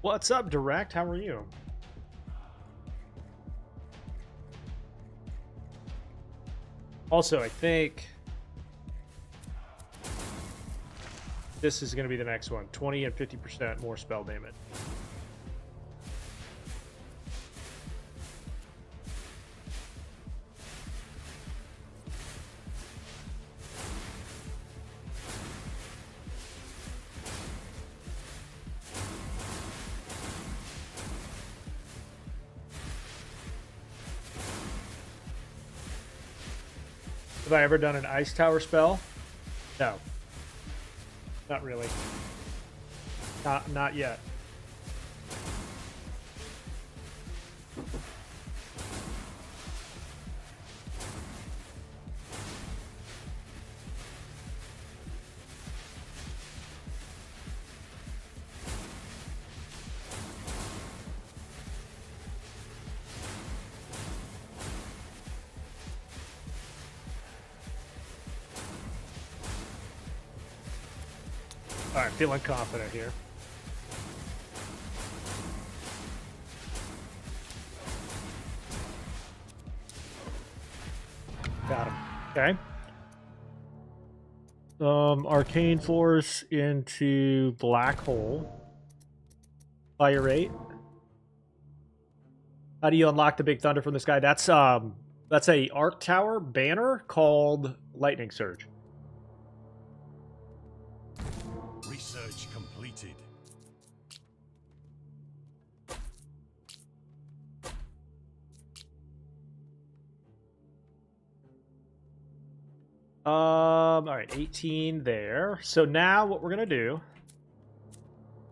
What's up, Direct? How are you? Also, I think this is going to be the next one. 20 and 50% more spell damage. Have I ever done an ice tower spell? No. Not really. Not yet. All right, feeling confident here. Got him. Okay. Arcane Force into Black Hole. Fire rate. How do you unlock the big thunder from the sky? That's a Arc Tower banner called Lightning Surge. Research completed. All right, 18 there. So now what we're gonna do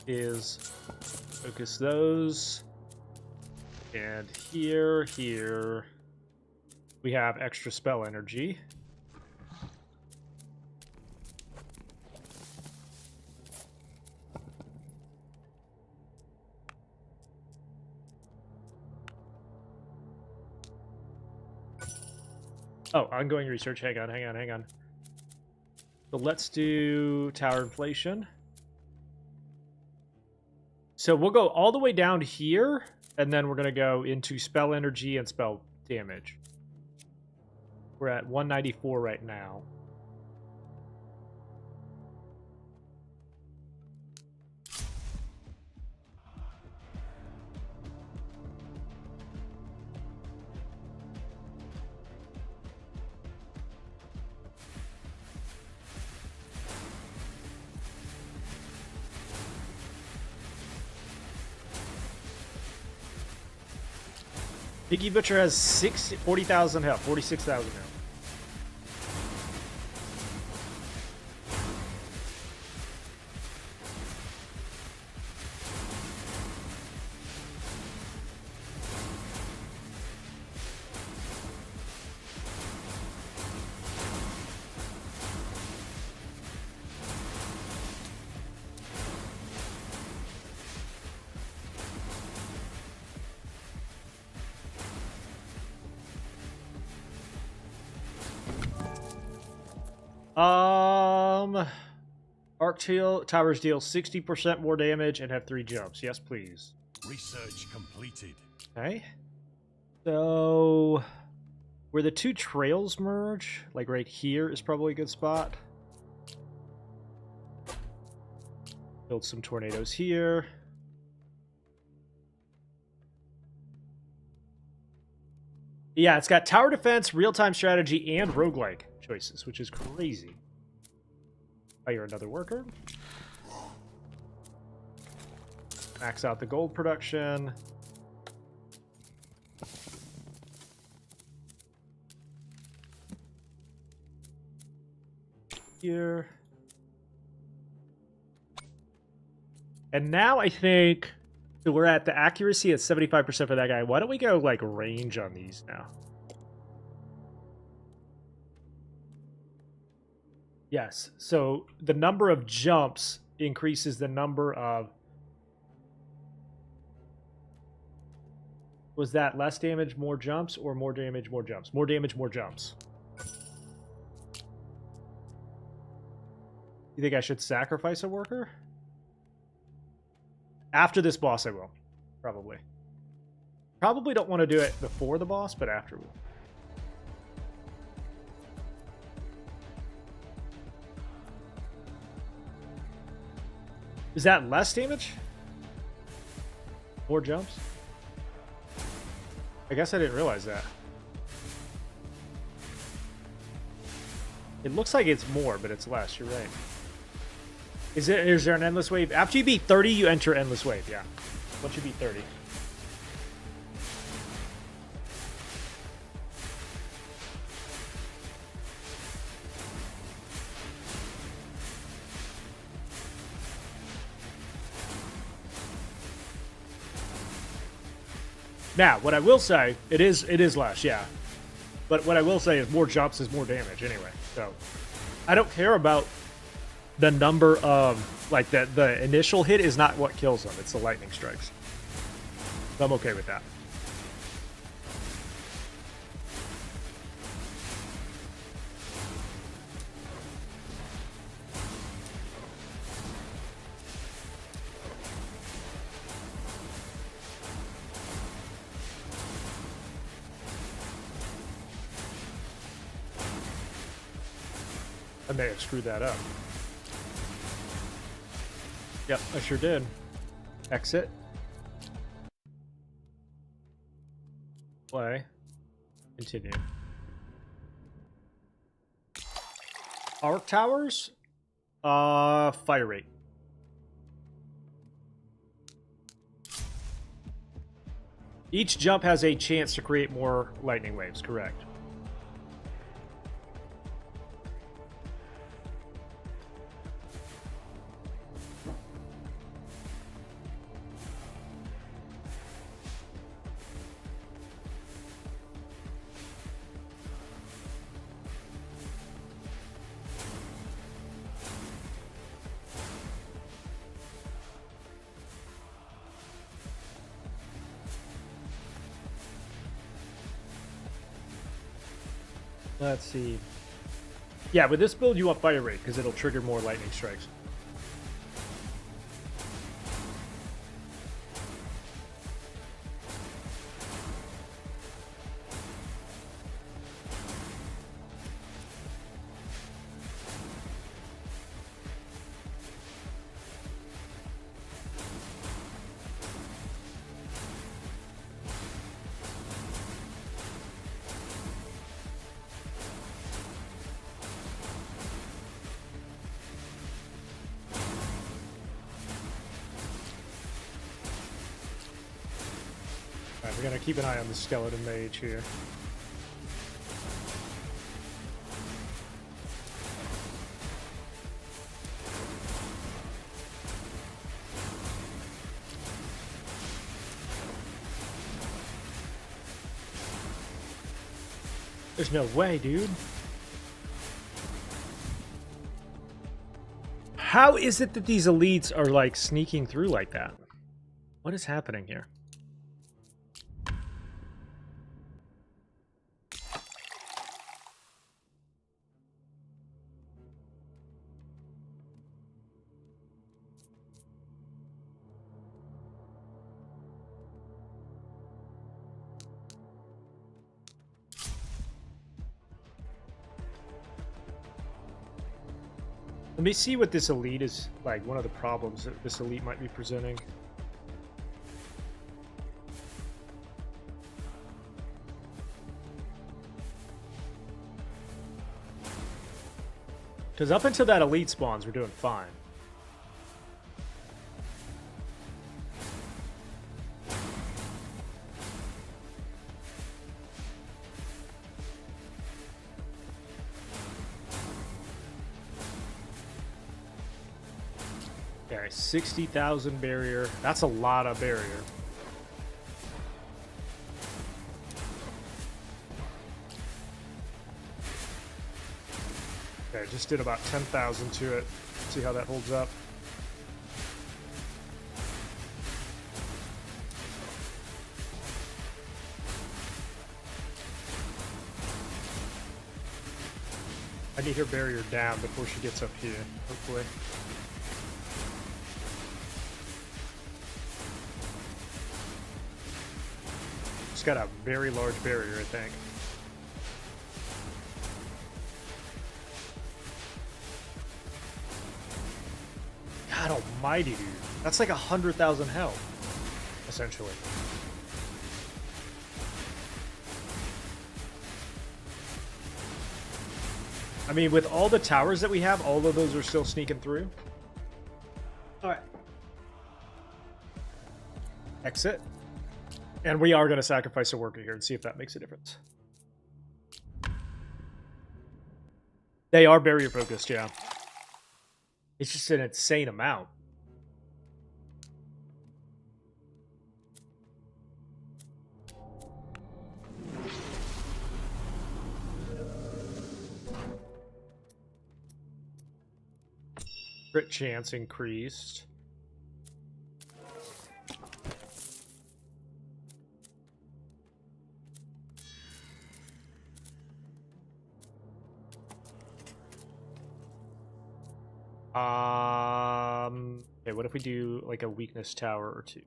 is focus those, and here we have extra spell energy. Oh, ongoing research. Hang on. So let's do tower inflation. So we'll go all the way down here, and then we're going to go into spell energy and spell damage. We're at 194 right now. Piggy Butcher has 40,000 health, 46,000 health. Arc Towers deal 60% more damage and have 3 jumps. Yes, please. Research completed. Okay. So where the 2 trails merge, like right here, is probably a good spot. Build some tornadoes here. Yeah, it's got tower defense, real-time strategy, and roguelike choices, which is crazy. Hire another worker. Max out the gold production. Here. And now I think so we're at the accuracy at 75% for that guy. Why don't we go like range on these now? Yes. So the number of jumps increases the number of... Was that less damage, more jumps, or more damage, more jumps? More damage, more jumps. You think I should sacrifice a worker? After this boss, I will. Probably. Probably don't want to do it before the boss, but after. Is that less damage? More jumps? I guess I didn't realize that. It looks like it's more, but it's less. You're right. Is there an endless wave? After you beat 30, you enter endless wave. Yeah. Once you beat 30. Now, what I will say, it is less, yeah. But what I will say is more jumps is more damage anyway. So I don't care about the number of, like, the initial hit is not what kills them. It's the lightning strikes. So I'm okay with that. I may have screwed that up. Yep, I sure did. Exit. Play. Continue. Arc towers? Fire rate. Each jump has a chance to create more lightning waves, correct. Let's see. Yeah, with this build, you want fire rate because it'll trigger more lightning strikes. We're gonna keep an eye on the skeleton mage here. There's no way, dude. How is it that these elites are like sneaking through like that? What is happening here? Let me see what this elite is like. One of the problems that this elite might be presenting. Because up until that elite spawns, we're doing fine. Okay, 60,000 barrier. That's a lot of barrier. Okay, just did about 10,000 to it. See how that holds up. I need her barrier down before she gets up here, hopefully. got a very large barrier, I think. God almighty, dude. That's like 100,000 health, essentially. I mean, with all the towers that we have, all of those are still sneaking through. All right. Exit. And we are going to sacrifice a worker here and see if that makes a difference. They are barrier focused, yeah. It's just an insane amount. Crit chance increased. Okay, what if we do like a weakness tower or two?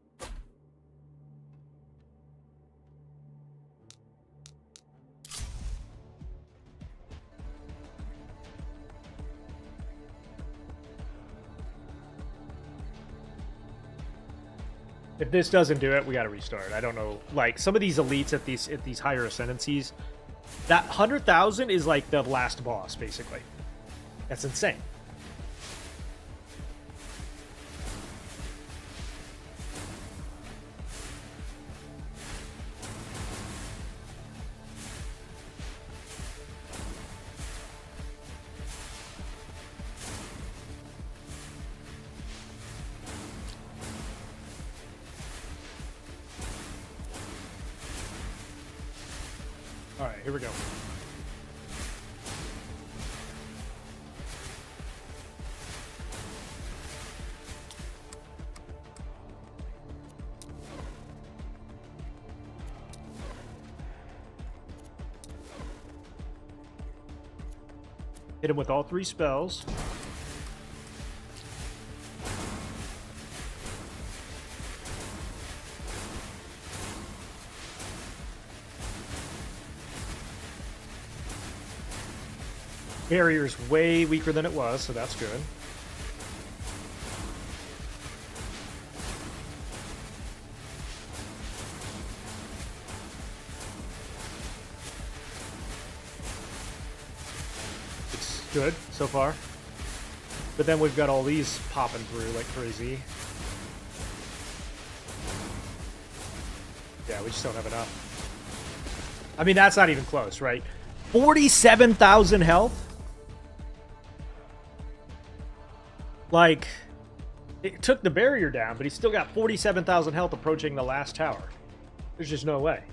If this doesn't do it, we got to restart. I don't know. Like some of these elites at these higher ascendancies, that 100,000 is like the last boss, basically. That's insane. All right, here we go. Hit him with all 3 spells. Barrier's way weaker than it was, so that's good. It's good so far. But then we've got all these popping through like crazy. Yeah, we just don't have enough. I mean, that's not even close, right? 47,000 health? Like, it took the barrier down, but he's still got 47,000 health approaching the last tower. There's just no way.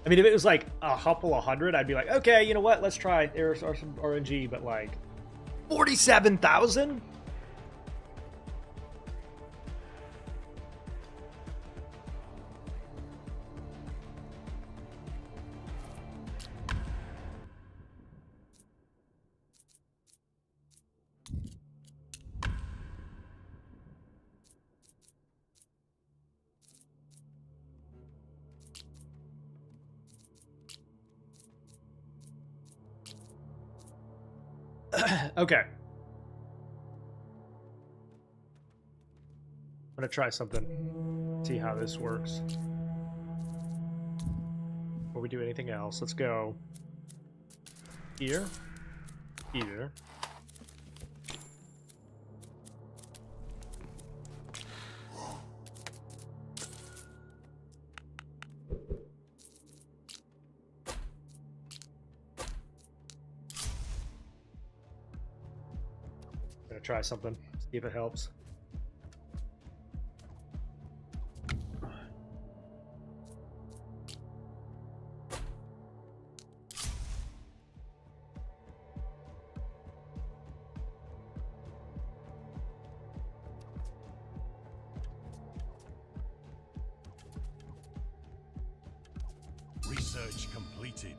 I mean, if it was like a couple of hundred, I'd be like, okay, you know what? Let's try. There's some RNG, but like 47,000? Okay. I'm gonna try something. See how this works. Before we do anything else, let's go here, here. Try something, see if it helps. Research completed.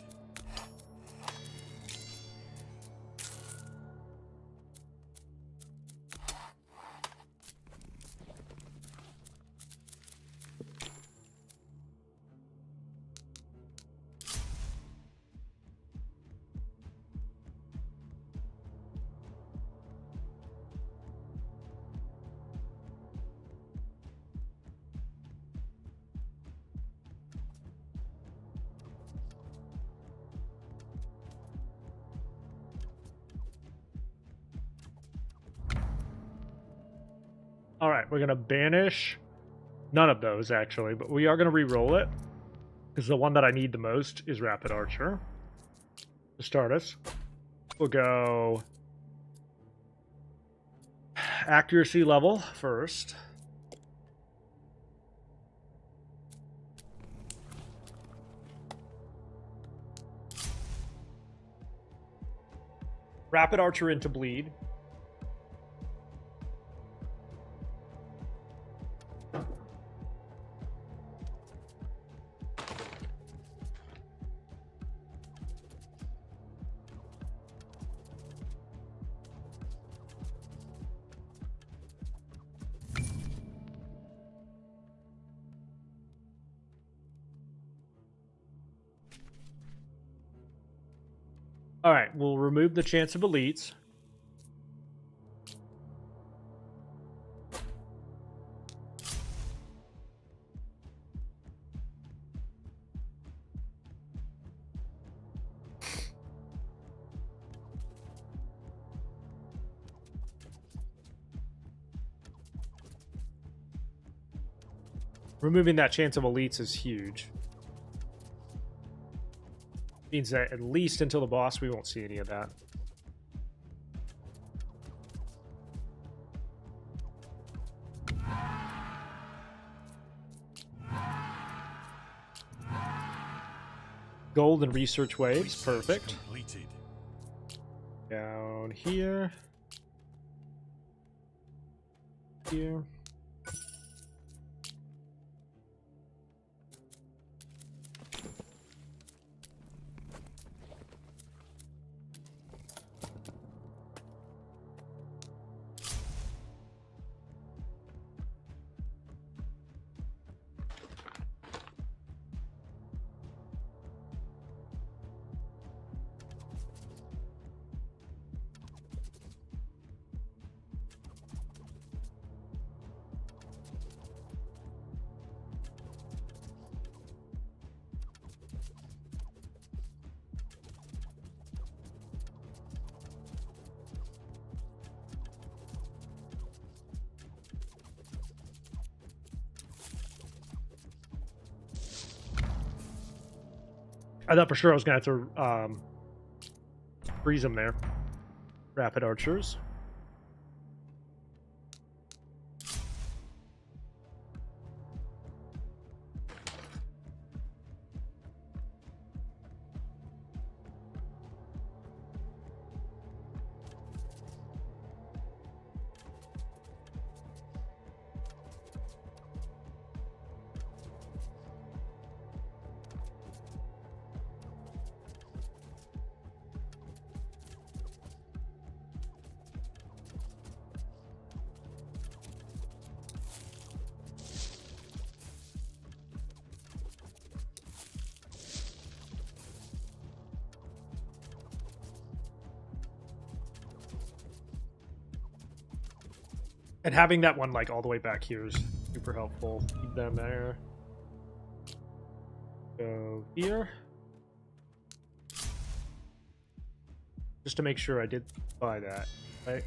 All right, we're gonna banish none of those actually, but we are gonna re-roll it because the one that I need the most is Rapid Archer. To start us, we'll go accuracy level first. Rapid Archer into bleed. All right, we'll remove the chance of elites. Removing that chance of elites is huge. Means that at least until the boss, we won't see any of that. Gold and research waves, perfect. Completed. Down here. Here. I thought for sure I was going to have to freeze them there. Rapid archers. And having that one like all the way back here is super helpful. Keep them there. Go here. Just to make sure I did buy that, right?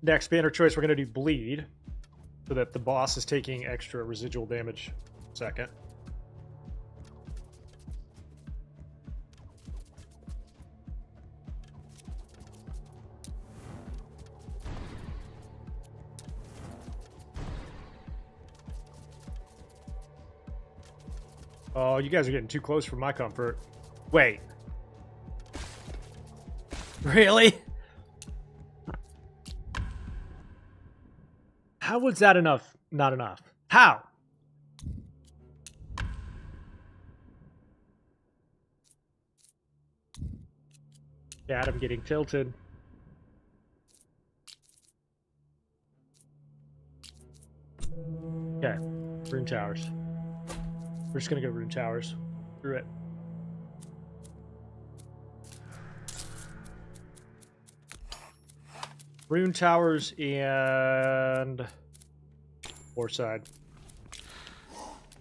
Next banner choice, we're going to do bleed so that the boss is taking extra residual damage. Second. Oh, you guys are getting too close for my comfort. Wait. Really? How was that enough? Not enough. How? Yeah, I'm getting tilted. Okay, rune towers. We're just gonna go rune towers. Screw it. Rune towers and Four side.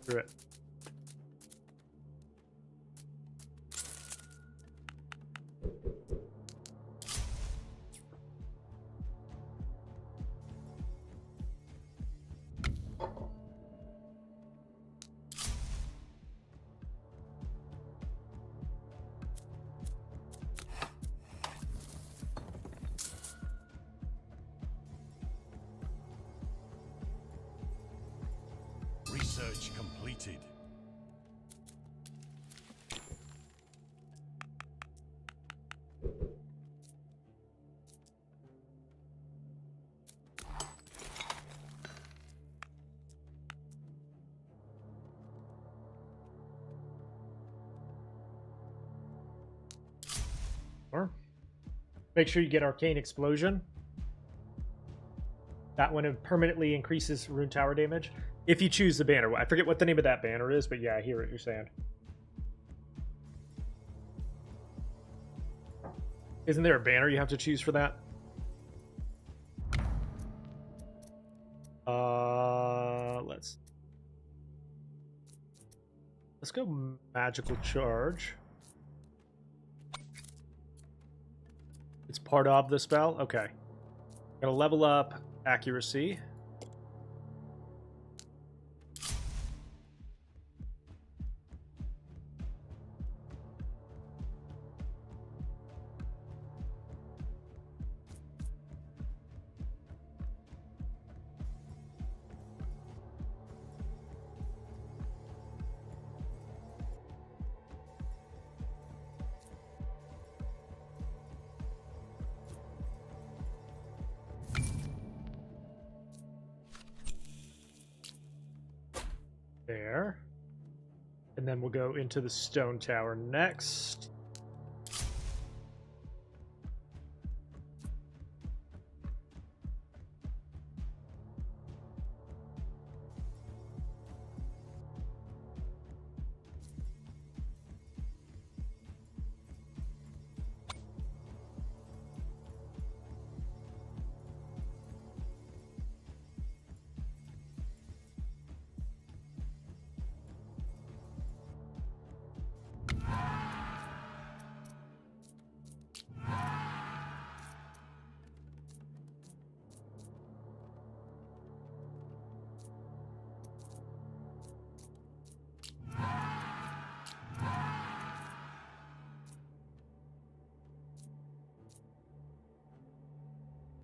Screw it. Research completed. Or make sure you get Arcane Explosion. That one permanently increases rune tower damage. If you choose the banner. I forget what the name of that banner is, but yeah, I hear what you're saying. Isn't there a banner you have to choose for that? Let's go magical charge. It's part of the spell? Okay. Gonna level up accuracy. There. And then we'll go into the stone tower next.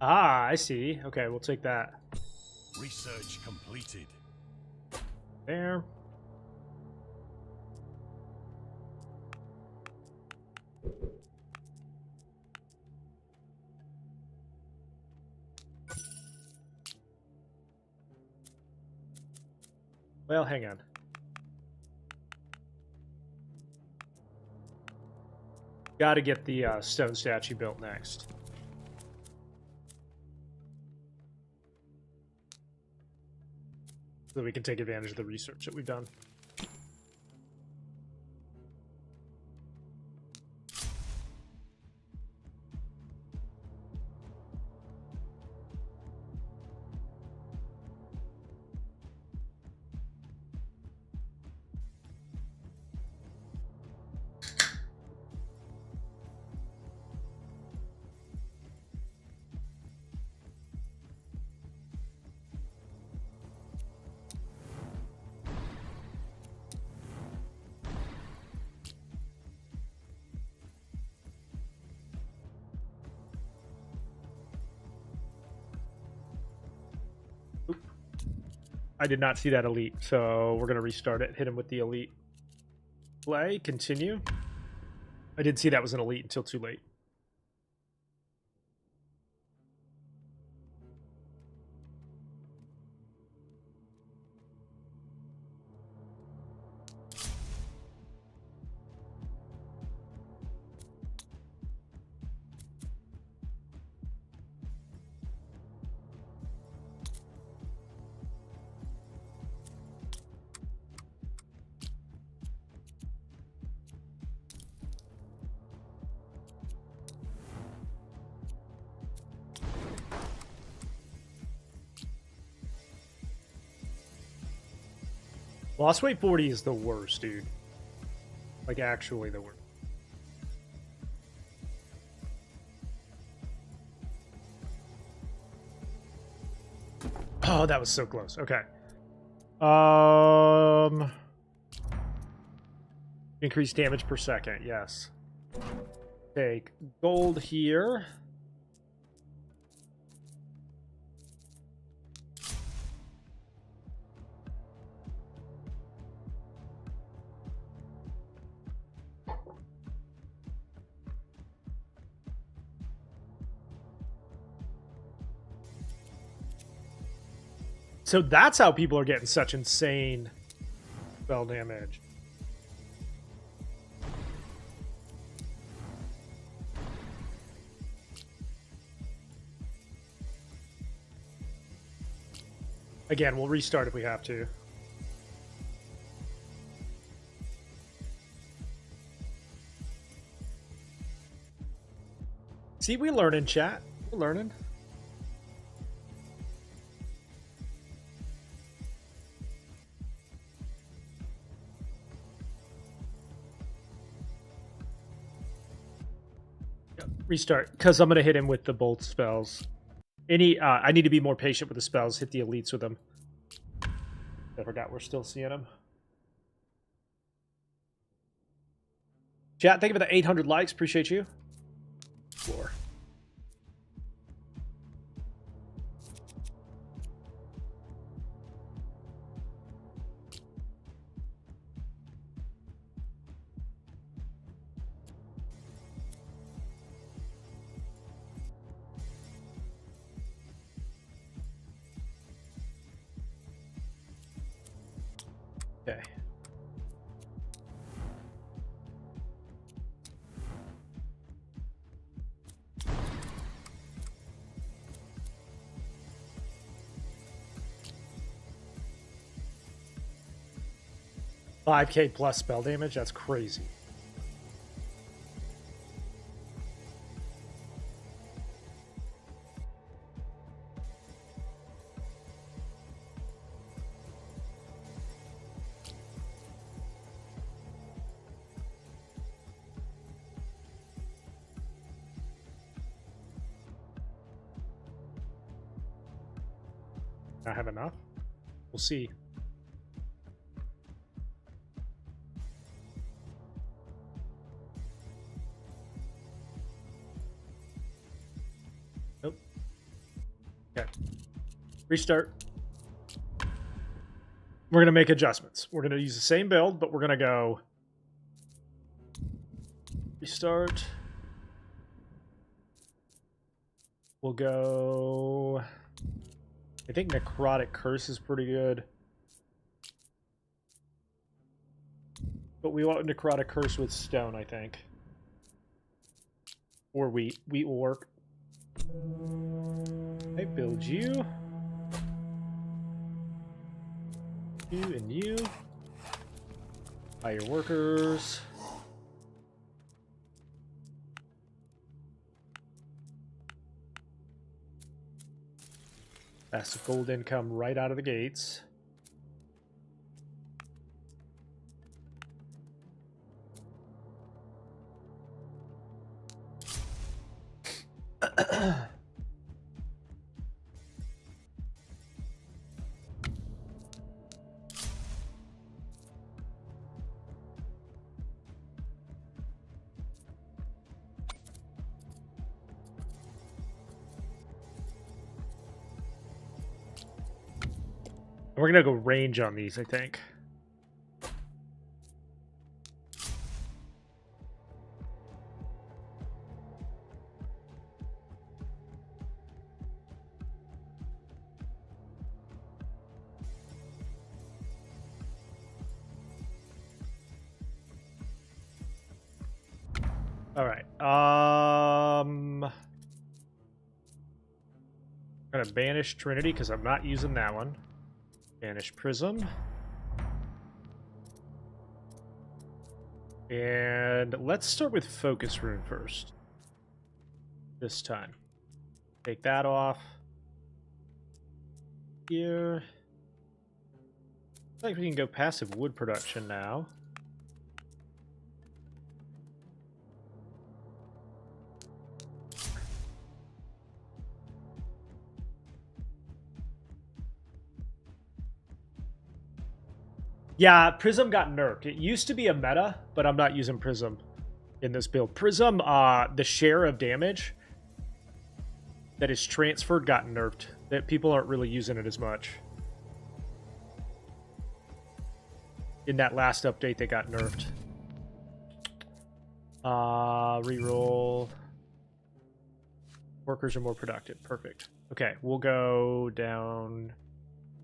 Ah, I see. Okay, we'll take that. Research completed. There. Well, hang on. Got to get the stone statue built next. So that we can take advantage of the research that we've done. I did not see that elite, so we're going to restart it. Hit him with the elite. Play, continue. I didn't see that was an elite until too late. Lost weight 40 is the worst, dude. Like, actually the worst. Oh, that was so close. Okay. Increase damage per second, yes. Take gold here. So that's how people are getting such insane spell damage. Again, we'll restart if we have to. See, we learning, chat. We're learning. Restart, because I'm going to hit him with the bolt spells. I need to be more patient with the spells. Hit the elites with them. I forgot we're still seeing them. Chat, thank you for the 800 likes. Appreciate you. Floor. Okay. $5K plus spell damage? That's crazy. I have enough? We'll see. Nope. Okay. Restart. We're going to make adjustments. We're going to use the same build, but we're going to go restart. We'll go... I think Necrotic Curse is pretty good. But we want Necrotic Curse with stone, I think. Or wheat. Wheat will work. I build you. You and you. Buy your workers. That's gold income right out of the gates. We're gonna go range on these, I think. All right. I'm gonna banish Trinity because I'm not using that one. Banish Prism. And let's start with Focus Rune first. This time. Take that off. Here. Like we can go passive wood production now. Yeah, Prism got nerfed. It used to be a meta, but I'm not using Prism in this build. Prism, the share of damage that is transferred got nerfed. That people aren't really using it as much. In that last update, they got nerfed. Reroll. Workers are more productive. Perfect. Okay, we'll go down.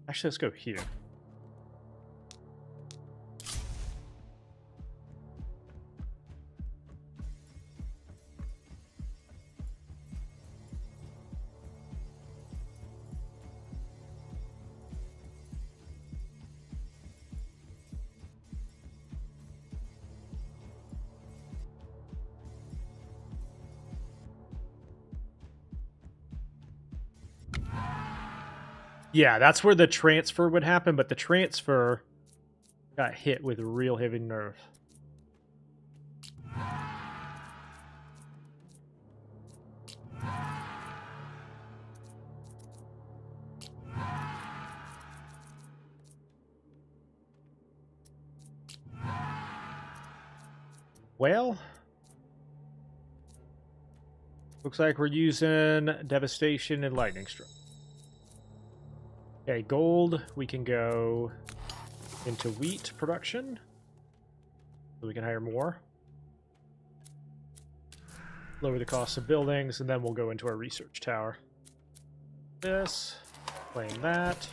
Actually, let's go here. Yeah, that's where the transfer would happen, but the transfer got hit with a real heavy nerf. Well, looks like we're using Devastation and Lightning Strike. Okay, gold, we can go into wheat production, so we can hire more. Lower the cost of buildings, and then we'll go into our research tower. This, claim that.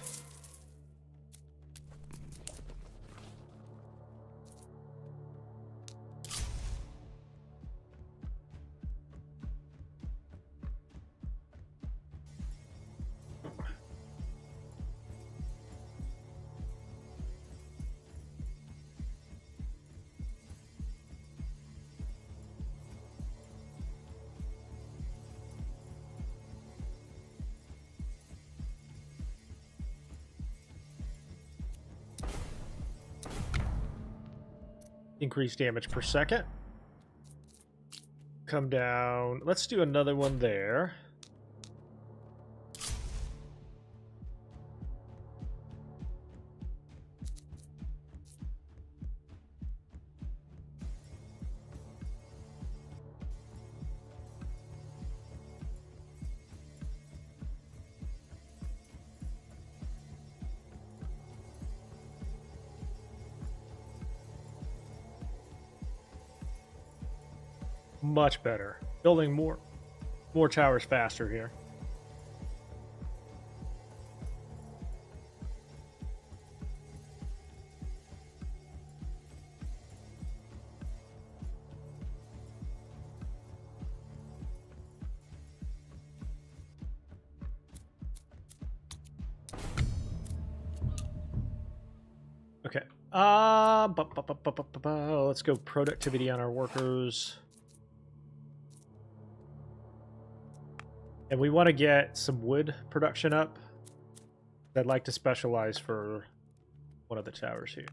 Increase damage per second. Come down. Let's do another one there. Much better. Building more towers faster here. Okay. Let's go productivity on our workers. And we want to get some wood production up. I'd like to specialize for one of the towers here.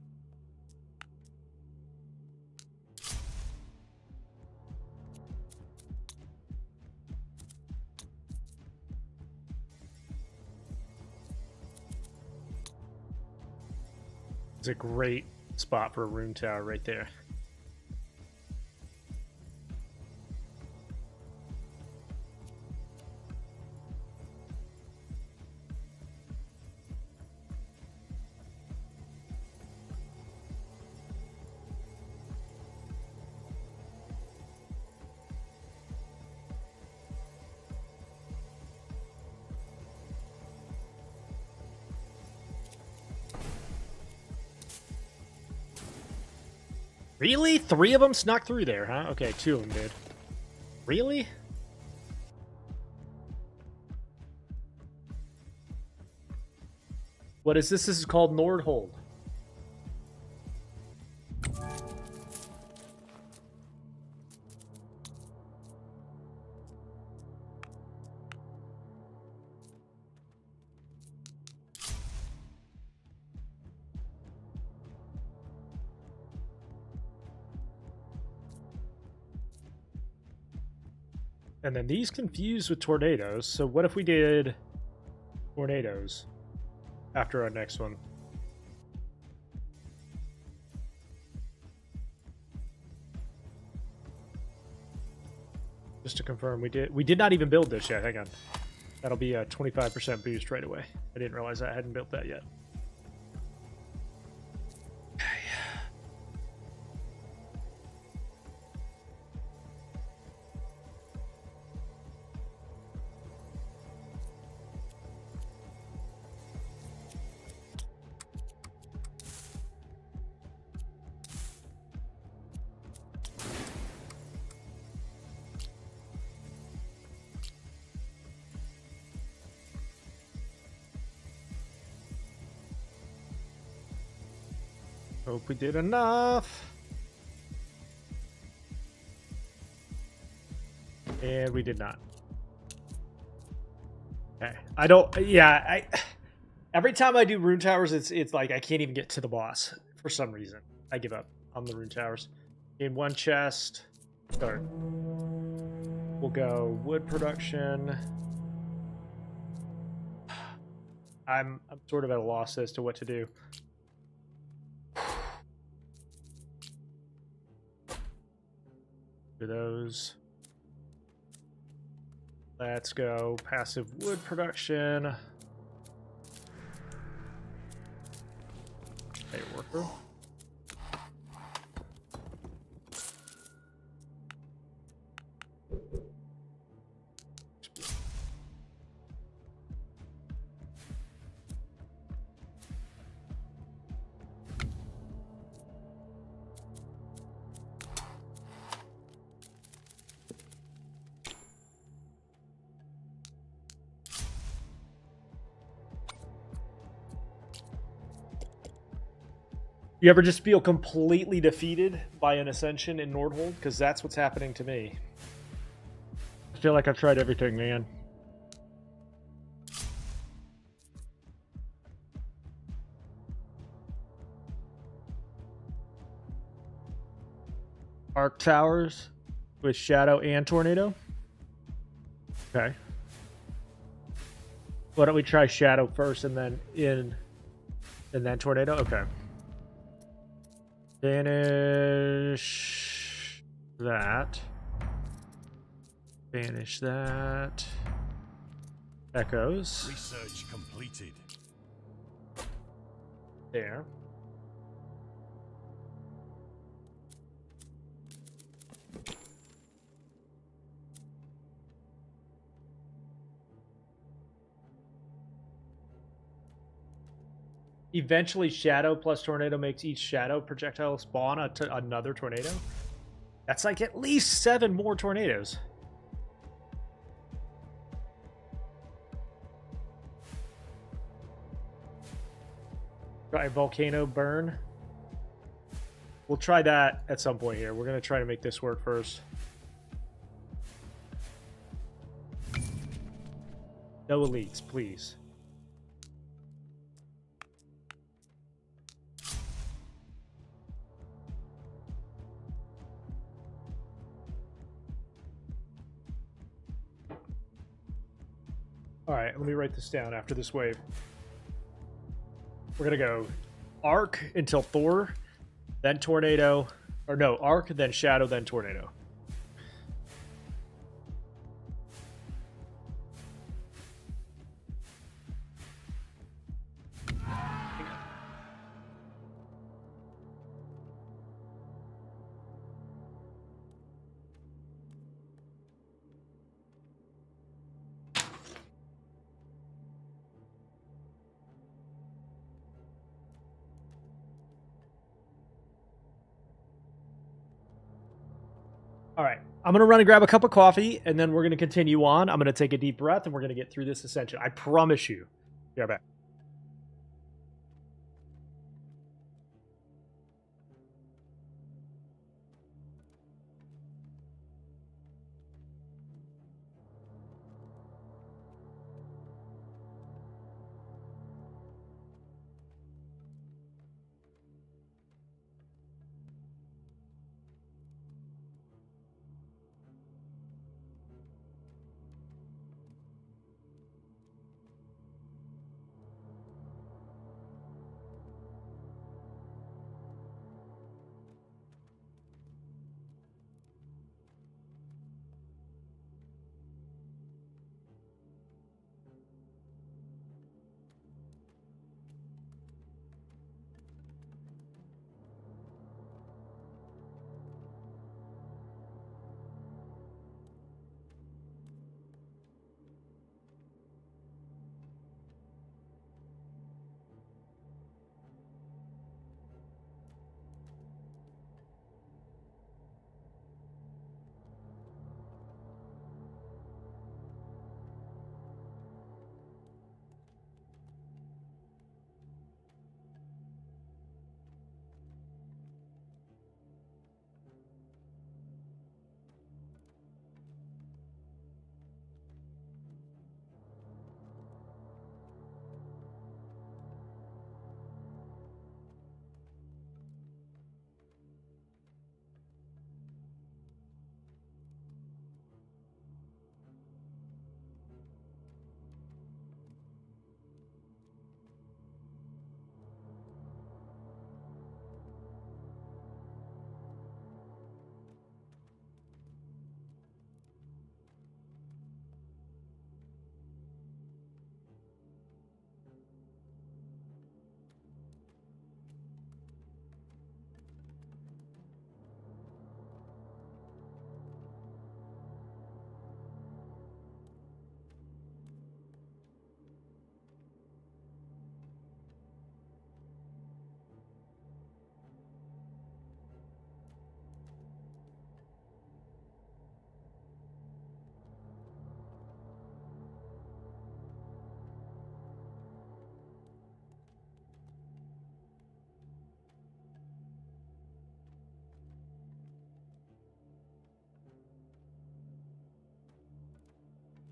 It's a great spot for a rune tower right there. Really? 3 of them snuck through there, huh? Okay, 2 of them did. Really? What is this? This is called Nordhold. And then these confused with tornadoes. So what if we did tornadoes after our next one? Just to confirm, we did not even build this yet. Hang on. That'll be a 25% boost right away. I didn't realize I hadn't built that yet. Hope we did enough. And we did not. Okay. I don't, yeah, every time I do rune towers, it's like I can't even get to the boss for some reason. I give up on the rune towers. In one chest, start. We'll go wood production. I'm sort of at a loss as to what to do. Do those. Let's go passive wood production. Hey, worker. You ever just feel completely defeated by an Ascension in Nordhold? Because that's what's happening to me. I feel like I've tried everything, man. Arc towers with shadow and tornado. Okay. Why don't we try shadow first and then and then tornado? Okay. Banish that. Banish that. Echoes. Research completed. There. Eventually, shadow plus tornado makes each shadow projectile spawn another tornado. That's like at least 7 more tornadoes. Try volcano burn. We'll try that at some point here. We're going to try to make this work first. No elites, please. All right, let me write this down after this wave. We're going to go arc until Thor, then tornado, or no, arc, then shadow, then tornado. All right, I'm going to run and grab a cup of coffee, and then we're going to continue on. I'm going to take a deep breath, and we're going to get through this Ascension. I promise you. Be right back.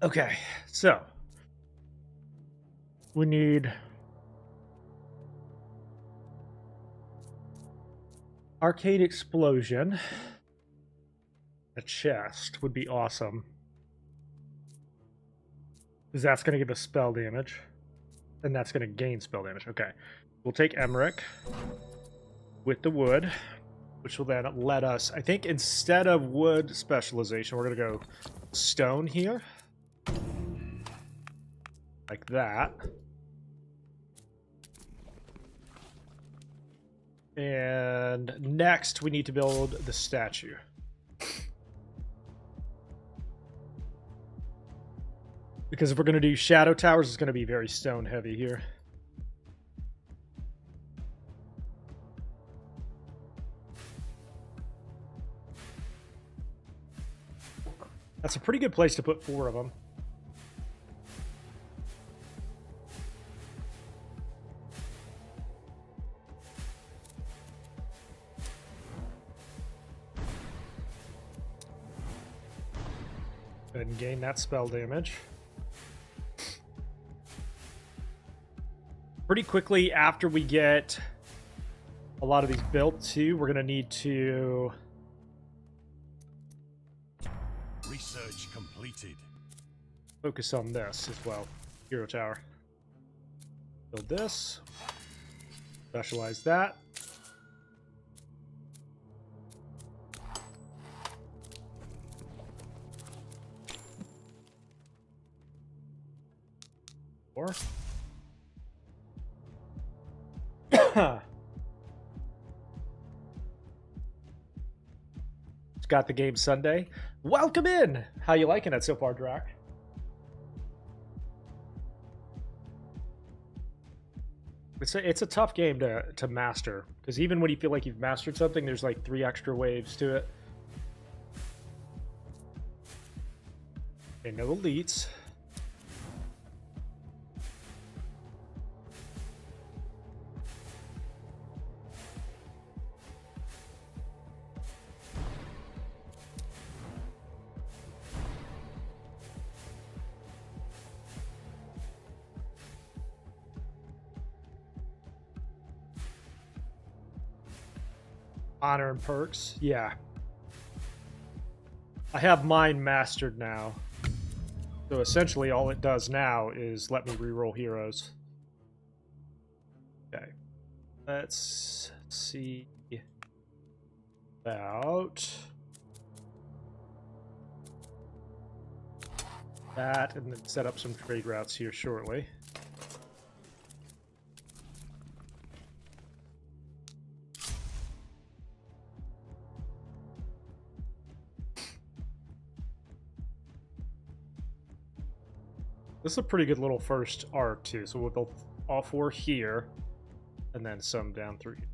Okay, so we need arcade explosion. A chest would be awesome, because that's going to give us spell damage, and that's going to gain spell damage. Okay, we'll take Emmerich with the wood, which will then let us, I think instead of wood specialization, we're going to go stone here. Like that. And next, we need to build the statue. Because if we're going to do shadow towers, it's going to be very stone heavy here. That's a pretty good place to put 4 of them. Go ahead and gain that spell damage. Pretty quickly after we get a lot of these built too, we're going to need to Research completed. focus on this as well. Hero tower. Build this. Specialize that. Or it's got the game Sunday. Welcome in. How you liking it so far, Drac? It's a tough game to master, because even when you feel like you've mastered something, there's like 3 extra waves to it. Okay, no elites. Honor and perks, yeah. I have mine mastered now. So essentially all it does now is let me reroll heroes. Okay. Let's see about that, and then set up some trade routes here shortly. This is a pretty good little first arc too. So we'll build all 4 here, and then some down through here.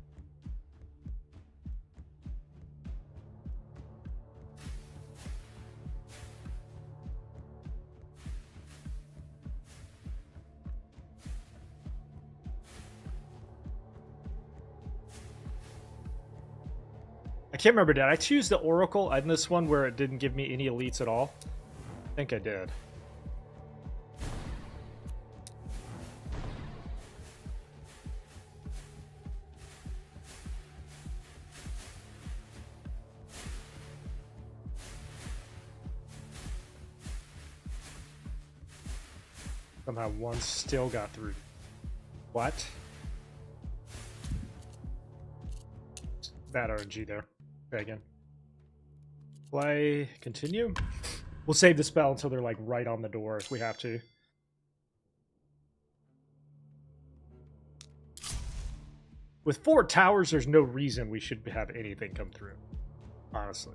I can't remember, did I choose the Oracle in this one where it didn't give me any elites at all? I think I did. Somehow one still got through. What? Bad RNG there. Okay, again. Play, continue. We'll save the spell until they're like right on the door if we have to. With 4 towers, there's no reason we should have anything come through. Honestly.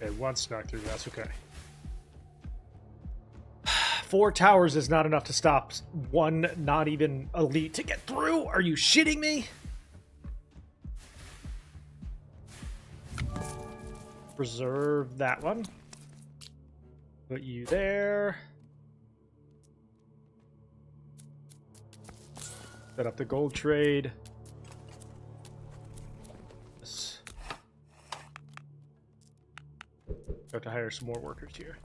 Okay, one snuck through. That's okay. 4 towers is not enough to stop one not even elite to get through. Are you shitting me? Reserve that one. Put you there. Set up the gold trade. Have to hire some more workers here.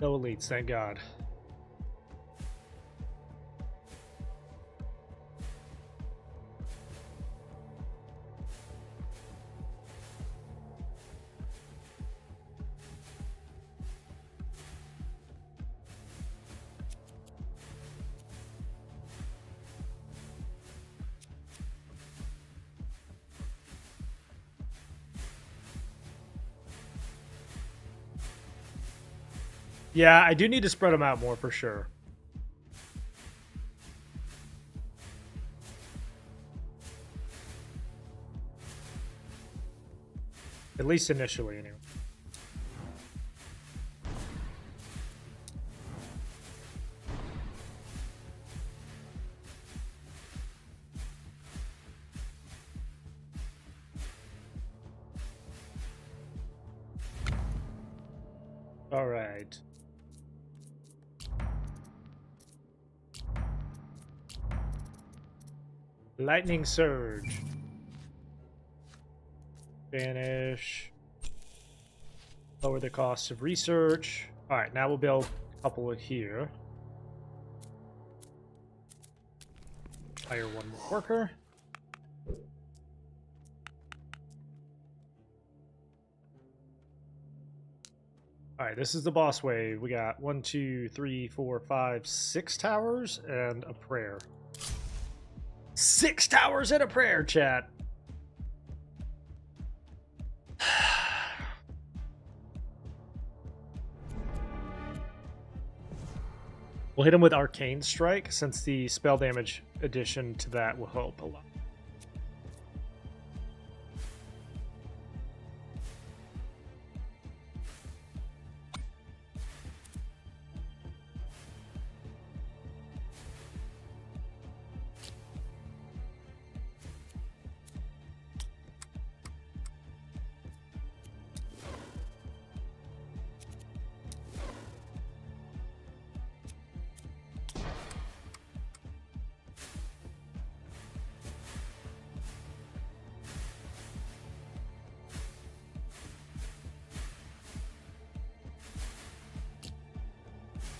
No elites, thank God. Yeah, I do need to spread them out more for sure. At least initially, anyway. All right. Lightning Surge. Banish. Lower the cost of research. Alright, now we'll build a couple of here. Hire one more worker. Alright, this is the boss wave. We got 1, 2, 3, 4, 5, 6 towers and a prayer. 6 towers and a prayer, chat. We'll hit him with Arcane Strike, since the spell damage addition to that will help a lot.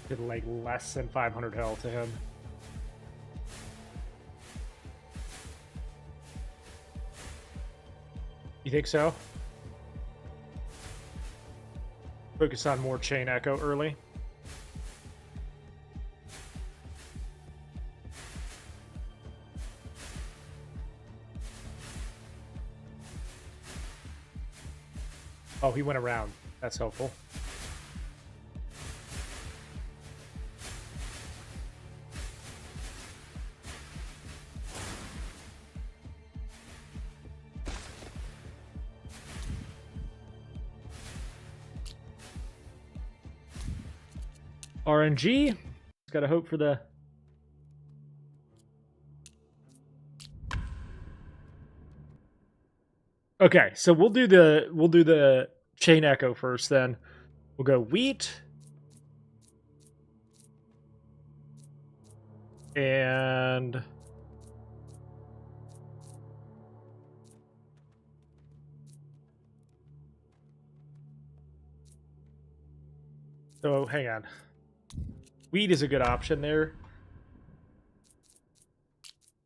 Did like less than 500 health to him. You think so? Focus on more chain echo early. Oh, he went around. That's helpful. RNG. Just gotta hope for the... Okay, so we'll do the chain echo first then. We'll go wheat. And so hang on. Wheat is a good option there.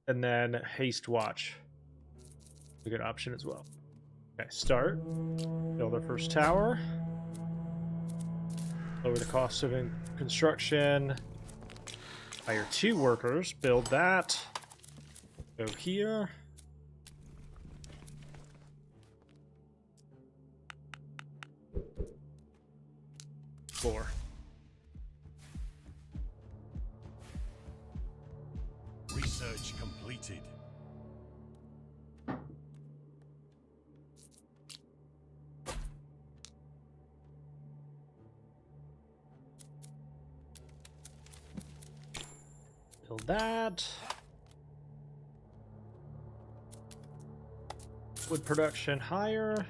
And then Haste Watch is a good option as well. Okay, start. Build our first tower. Lower the cost of construction. Hire 2 workers. Build that. Go here. Floor. Research completed. Build that. Wood production higher.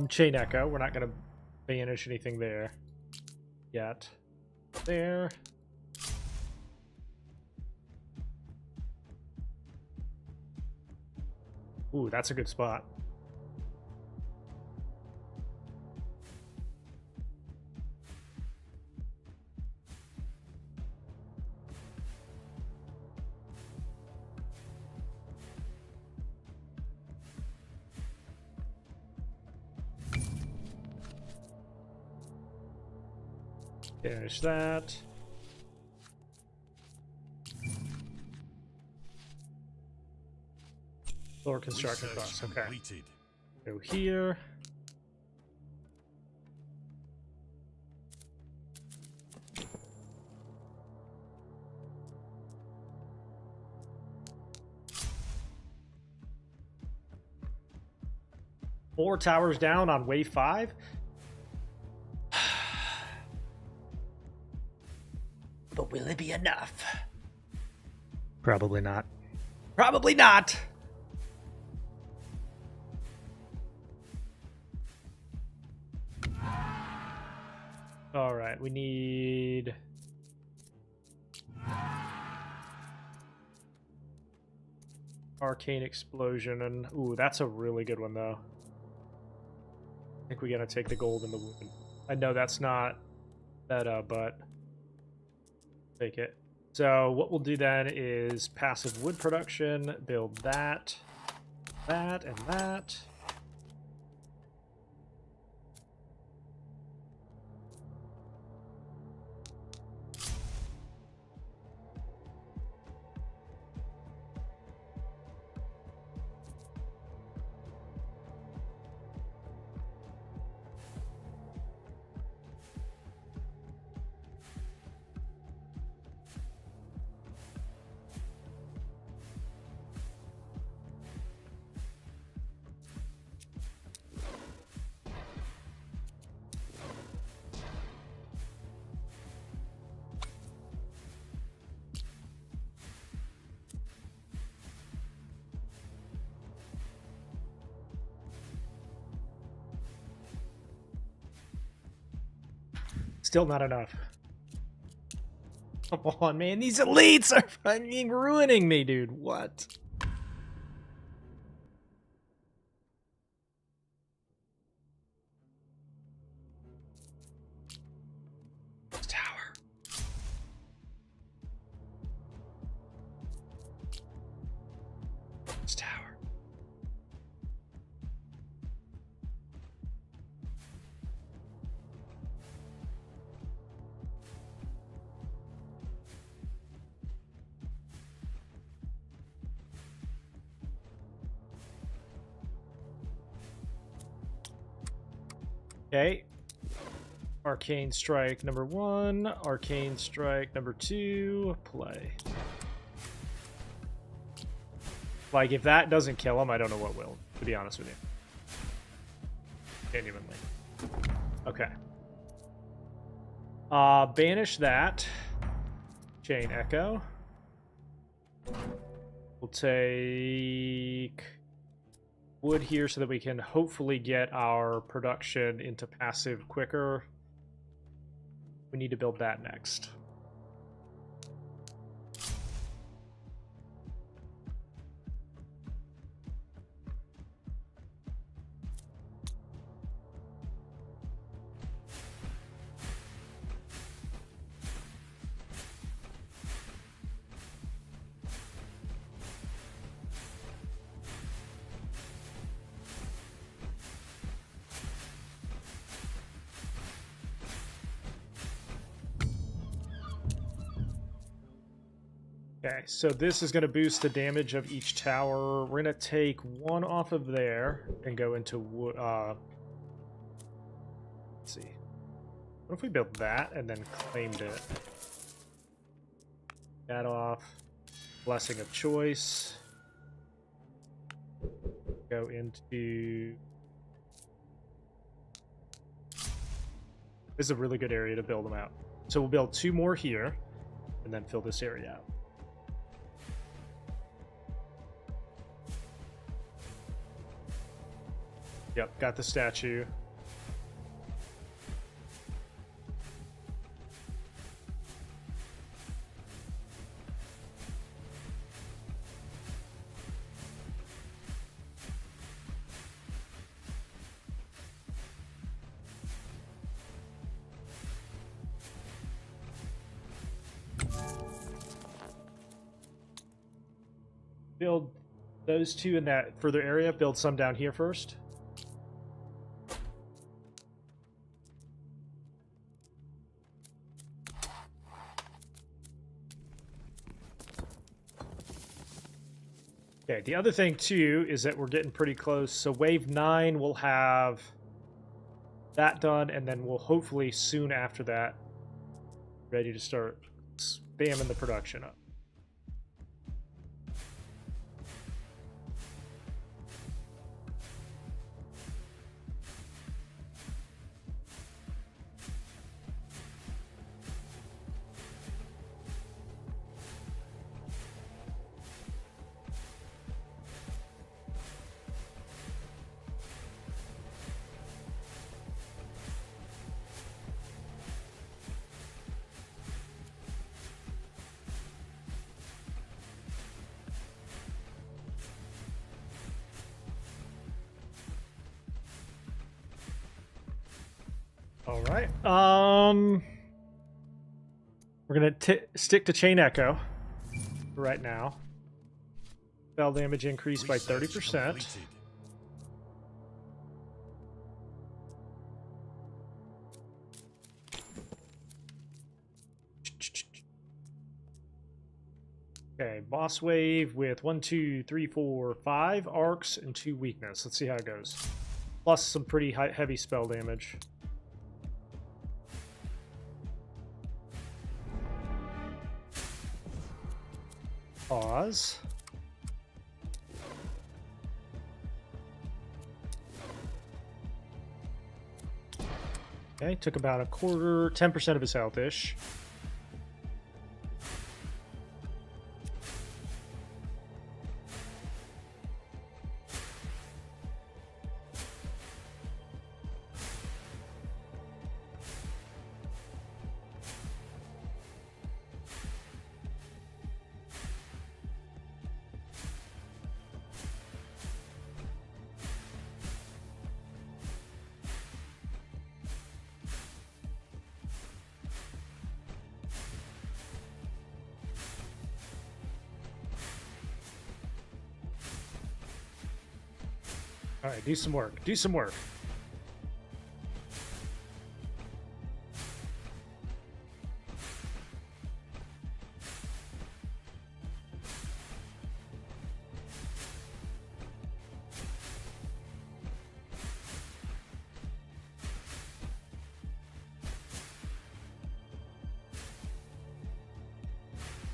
Chain echo. We're not gonna banish anything there yet. There. Ooh, that's a good spot. Finish that. Lower construction costs. Okay. Completed. Go here. Four towers down on wave 5. But will it be enough? Probably not. Probably not. All right, we need arcane explosion, and ooh, that's a really good one though. I think we gotta take the gold in the wound. I know that's not meta, but take it. So what we'll do then is passive wood production, build that, that, and that. Still not enough. Come on, man. These elites are fucking ruining me, dude. What? This tower. This tower. Okay. Arcane Strike number 1, Arcane Strike number 2, play. Like, if that doesn't kill him, I don't know what will, to be honest with you. Genuinely. Okay. Banish that. Chain Echo. We'll take wood here so that we can hopefully get our production into passive quicker. We need to build that next. Okay, so this is going to boost the damage of each tower. We're going to take one off of there and go into wood. Let's see. What if we built that and then claimed it? That off. Blessing of Choice. Go into... This is a really good area to build them out. So we'll build 2 more here and then fill this area out. Yep, got the statue. Build those 2 in that further area. Build some down here first. Okay, the other thing too is that we're getting pretty close. So wave 9 will have that done, and then we'll hopefully soon after that ready to start spamming the production up. All right. We're gonna stick to Chain Echo right now. Spell damage increased by 30%. Okay, boss wave with 1, 2, 3, 4, 5 arcs and 2 weakness. Let's see how it goes. Plus some pretty heavy spell damage. Pause. Okay, took about a quarter, 10% of his health-ish. All right, do some work. Do some work.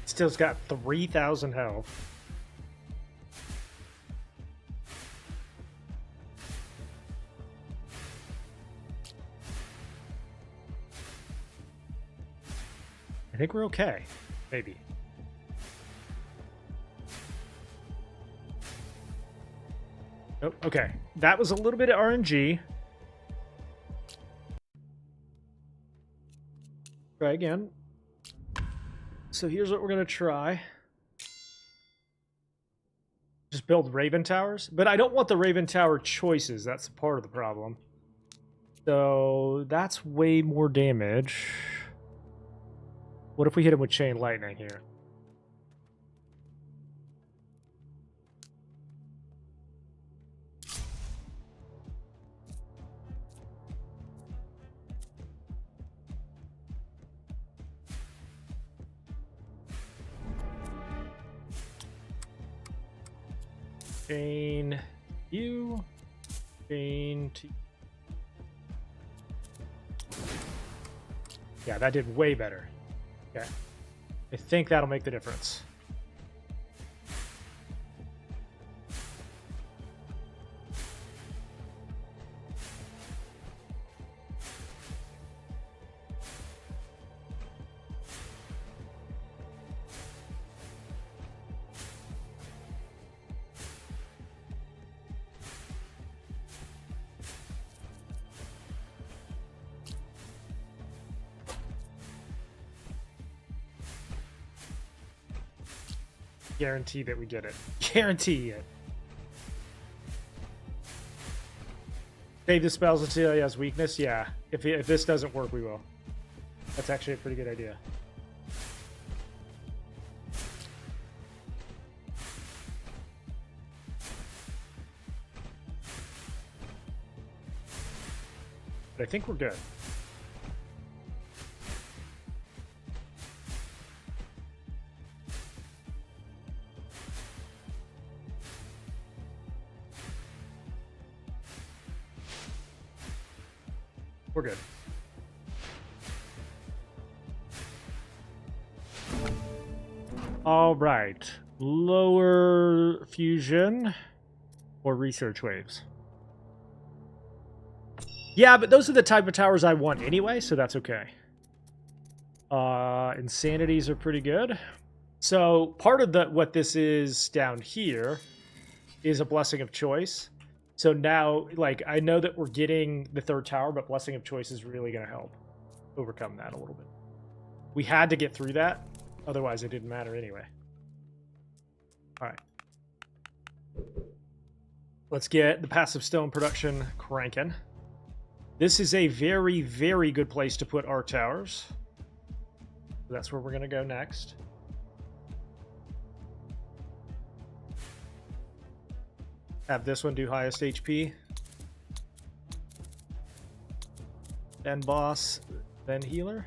Still's got 3,000 health. I think we're okay. Maybe. Oh, okay. That was a little bit of RNG. Try again. So here's what we're going to try. Just build Raven Towers. But I don't want the Raven Tower choices. That's part of the problem. So that's way more damage. What if we hit him with Chain Lightning here? Chain you. Chain to... Yeah, that did way better. Okay. I think that'll make the difference. Guarantee that we get it. Guarantee it. Save the spells until he has weakness? Yeah. If this doesn't work, we will. That's actually a pretty good idea. But I think we're good. We're good. All right. Lower fusion or research waves. Yeah, but those are the type of towers I want anyway, so that's okay. Insanities are pretty good. So part of what this is down here is a blessing of choice. So now, like, I know that we're getting the third tower, but Blessing of Choice is really going to help overcome that a little bit. We had to get through that. Otherwise, it didn't matter anyway. All right. Let's get the passive stone production cranking. This is a very, very good place to put our towers. That's where we're going to go next. Have this one do highest HP. Then boss, then healer.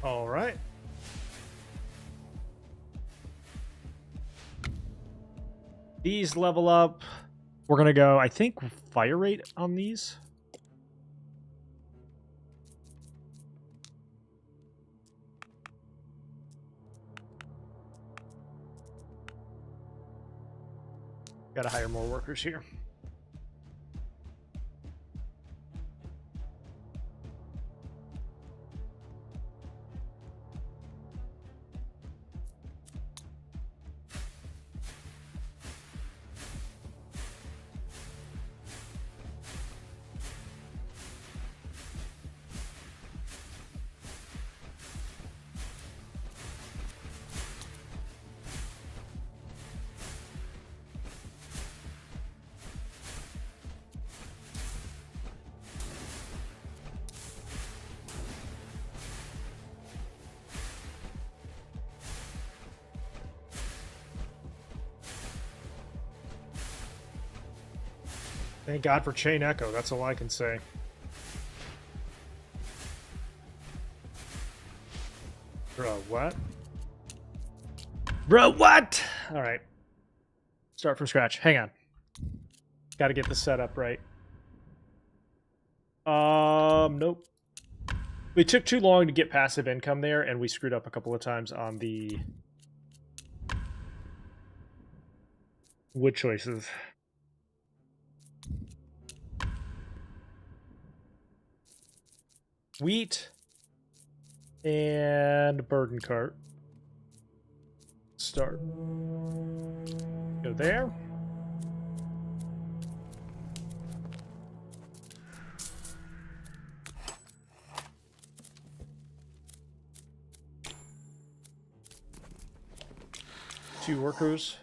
All right. These level up. We're going to go, I think, fire rate on these. Got to hire more workers here. Thank God for Chain Echo. That's all I can say. Bro, what? Bro, what? All right. Start from scratch. Hang on. Got to get the setup right. Nope. We took too long to get passive income there, and we screwed up a couple of times on the wood choices. Wheat and burden cart. Start. Go there. Two workers.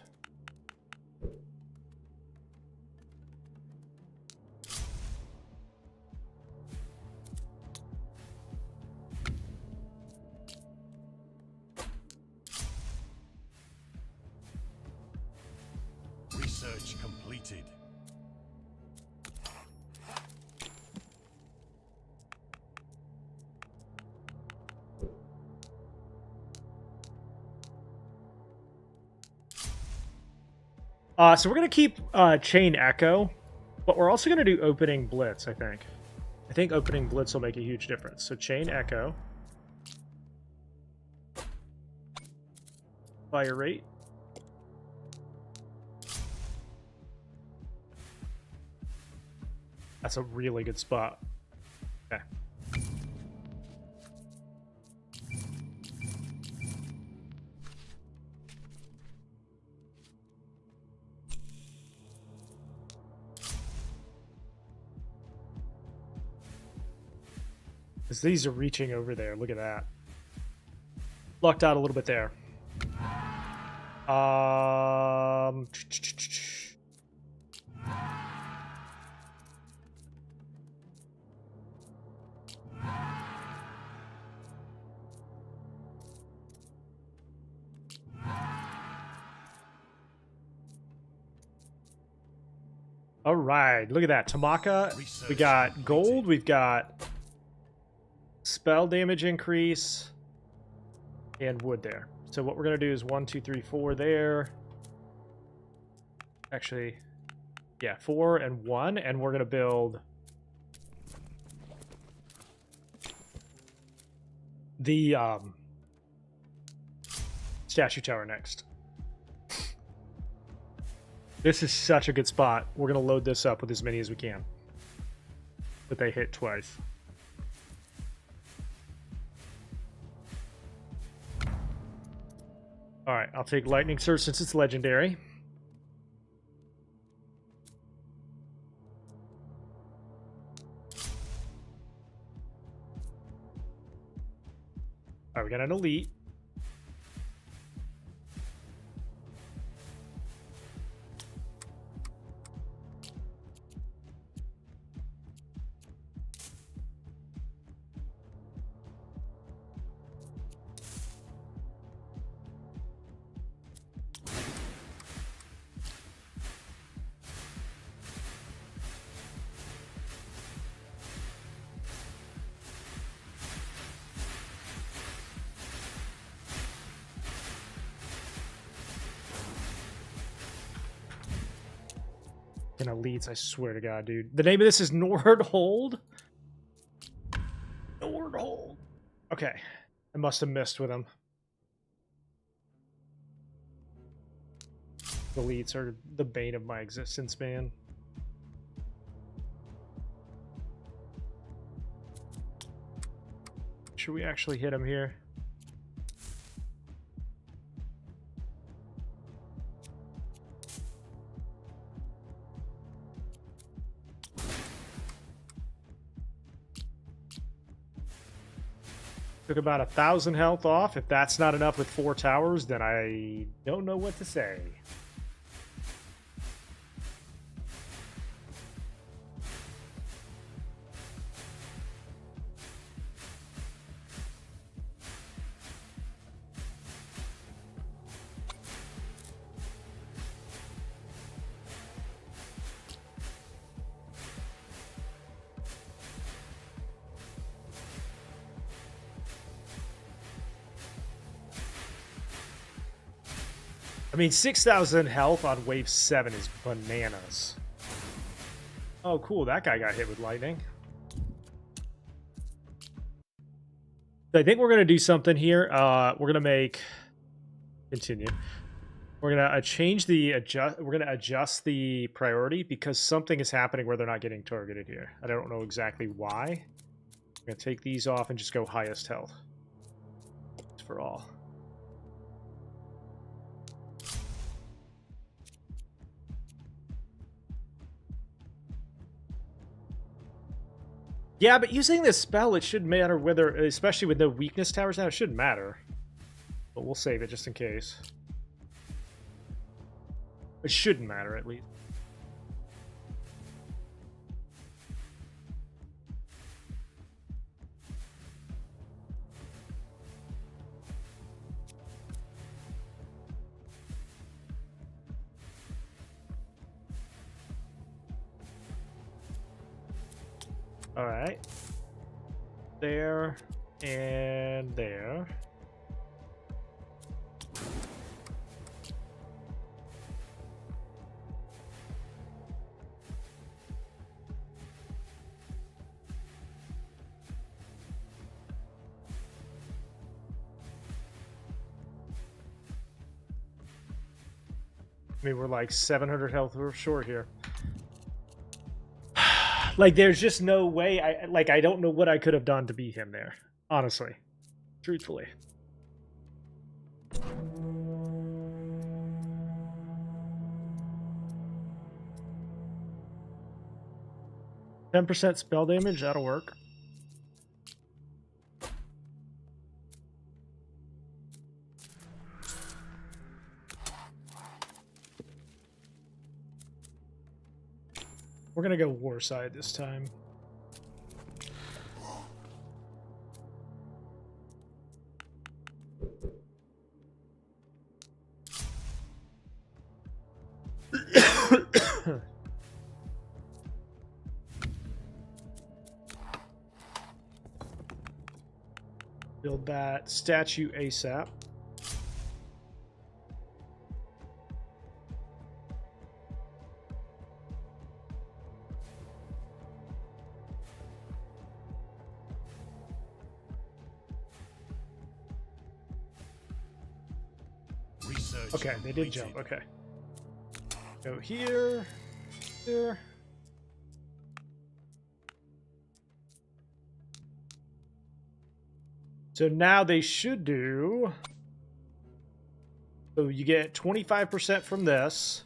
Research completed. So we're going to keep Chain Echo, but we're also going to do Opening Blitz, I think. I think Opening Blitz will make a huge difference. So Chain Echo. Fire rate. That's a really good spot. Okay. Because these are reaching over there. Look at that. Lucked out a little bit there. All right, look at that. Tamaka, we got gold, we've got spell damage increase, and wood there. So what we're going to do is 1, 2, 3, 4 there. Actually, yeah, 4 and 1, and we're going to build the statue tower next. This is such a good spot. We're going to load this up with as many as we can. But they hit twice. Alright, I'll take Lightning Surge since it's legendary. Alright, we got an Elite. And Elites, I swear to God, dude. The name of this is Nordhold? Nordhold. Okay. I must have missed with him. Elites are the bane of my existence, man. Should we actually hit him here? Took about 1,000 health off. If that's not enough with 4 towers, then I don't know what to say. I mean, 6,000 health on wave 7 is bananas. Oh, cool. That guy got hit with lightning. I think we're going to do something here. We're going to make... Continue. We're going to We're going to adjust the priority because something is happening where they're not getting targeted here. I don't know exactly why. I'm going to take these off and just go highest health. For all. Yeah, but using this spell, it shouldn't matter whether, especially with no weakness towers now, it shouldn't matter. But we'll save it just in case. It shouldn't matter, at least. All right. There and there. I mean, we're like 700 health short here. Like, there's just no way. I don't know what I could have done to beat him there. Honestly. Truthfully. %10 spell damage, that'll work. We're gonna go war side this time. Build that statue ASAP. Okay, they did jump. Okay. Go here. Here. So now they should do... So you get 25% from this.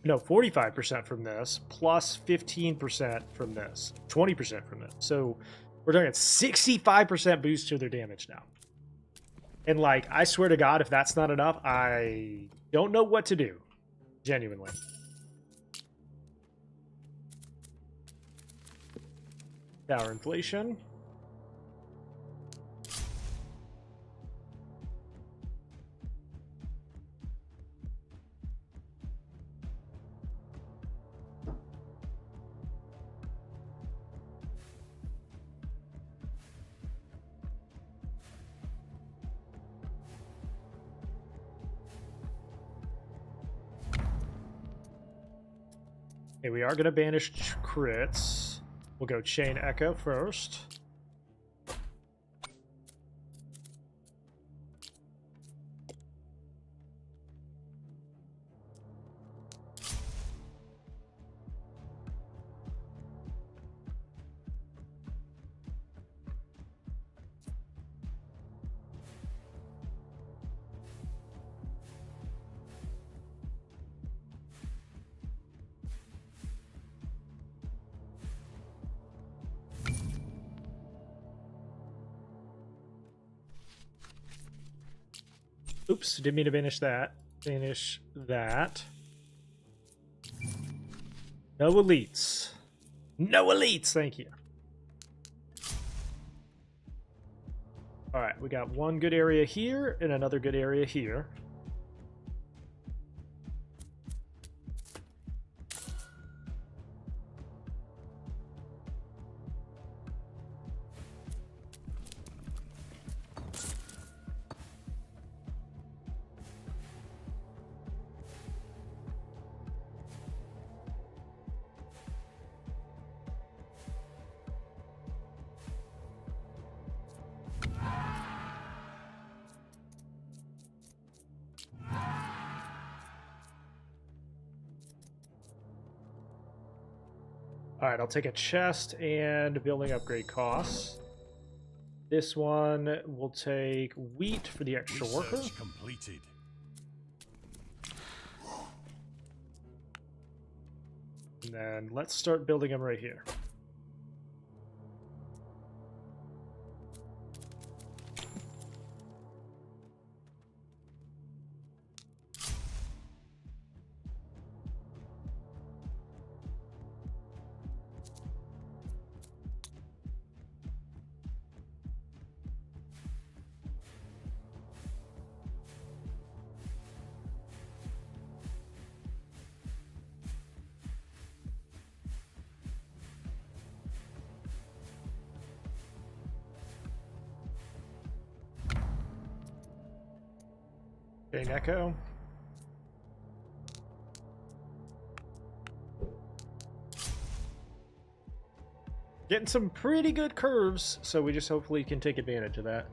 No, 45% from this. Plus 15% from this. 20% from this. So we're talking 65% boost to their damage now. And, like, I swear to God, if that's not enough, I don't know what to do. Genuinely. Tower inflation. Okay, we are going to banish crits. We'll go Chain Echo first. Oops, didn't mean to banish that. Banish that. No elites. No elites, thank you. Alright, we got one good area here and another good area here. All right, I'll take a chest and building upgrade costs. This one will take wheat for the extra worker. Research completed. And then let's start building them right here. Okay, Neko. Getting some pretty good curves, so we just hopefully can take advantage of that.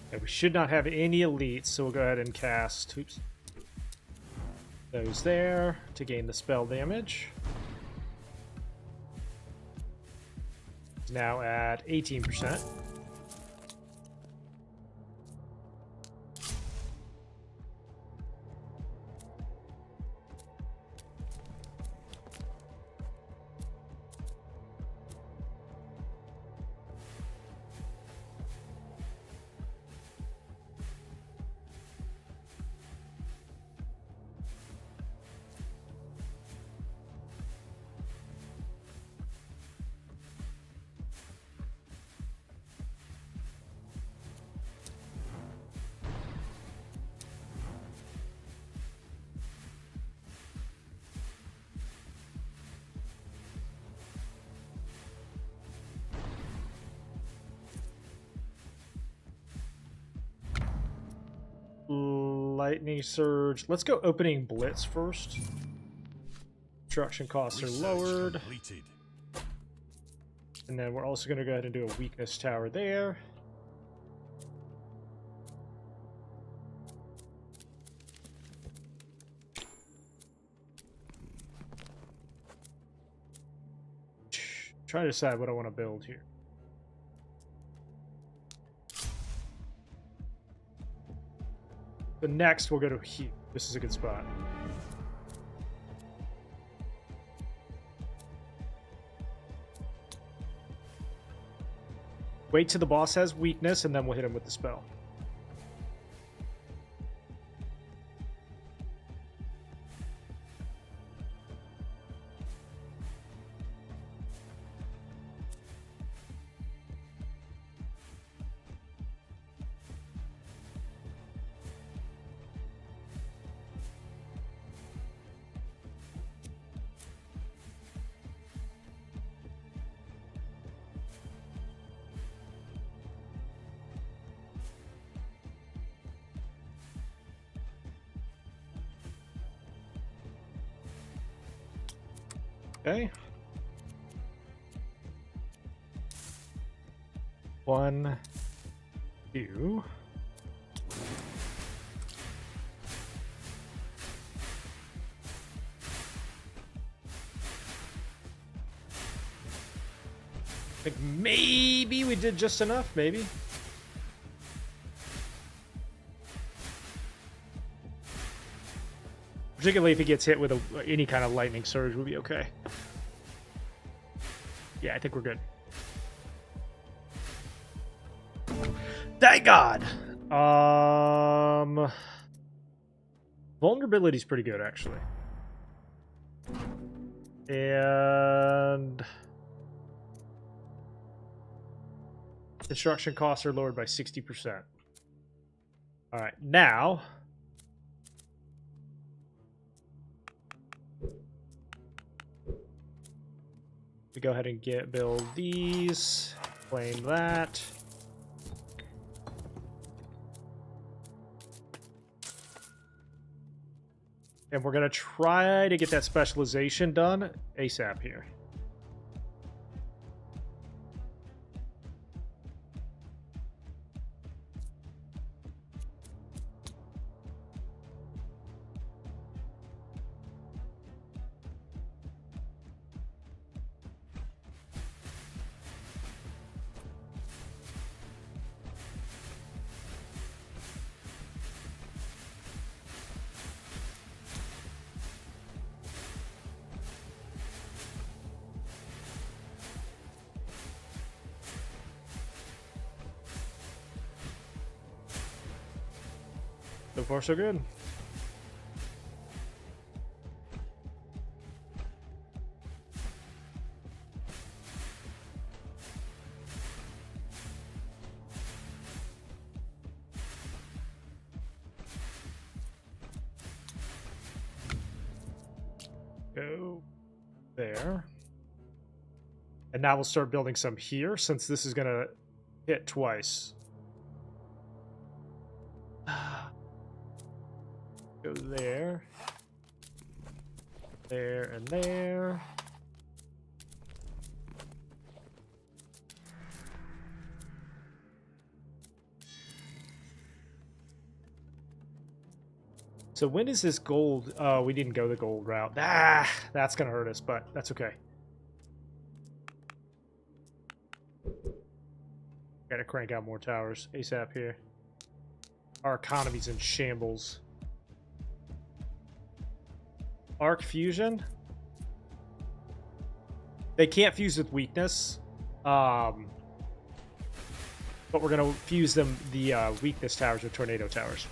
Okay, we should not have any elites, so we'll go ahead and cast those there to gain the spell damage. It's now at 18%. Lightning Surge. Let's go opening Blitz first. Construction costs are lowered. Completed. And then we're also going to go ahead and do a weakness tower there. Try to decide what I want to build here. But next, we'll go to here. This is a good spot. Wait till the boss has weakness, and then we'll hit him with the spell. Okay. 1, 2. I think maybe we did just enough, maybe. Particularly if he gets hit with any kind of lightning surge, we'll be okay. Yeah, I think we're good. Thank God! Vulnerability's pretty good, actually. And construction costs are lowered by 60%. All right, now we go ahead and build these, claim that. And we're going to try to get that specialization done ASAP here. So far, so good. Go there. And now we'll start building some here, since this is going to hit twice. Go there. There and there. So when is this gold? Oh, we didn't go the gold route. Ah, that's going to hurt us, but that's okay. Gotta crank out more towers ASAP here. Our economy's in shambles. Arc fusion. They can't fuse with weakness. But we're gonna fuse them, the weakness towers, with tornado towers.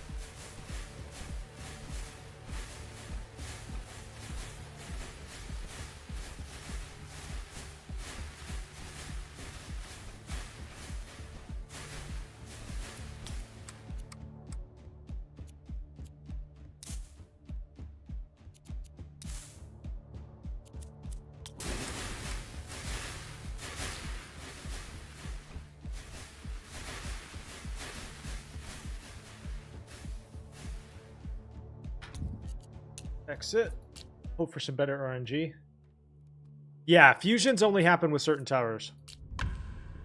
Exit. Hope for some better RNG. Yeah, fusions only happen with certain towers.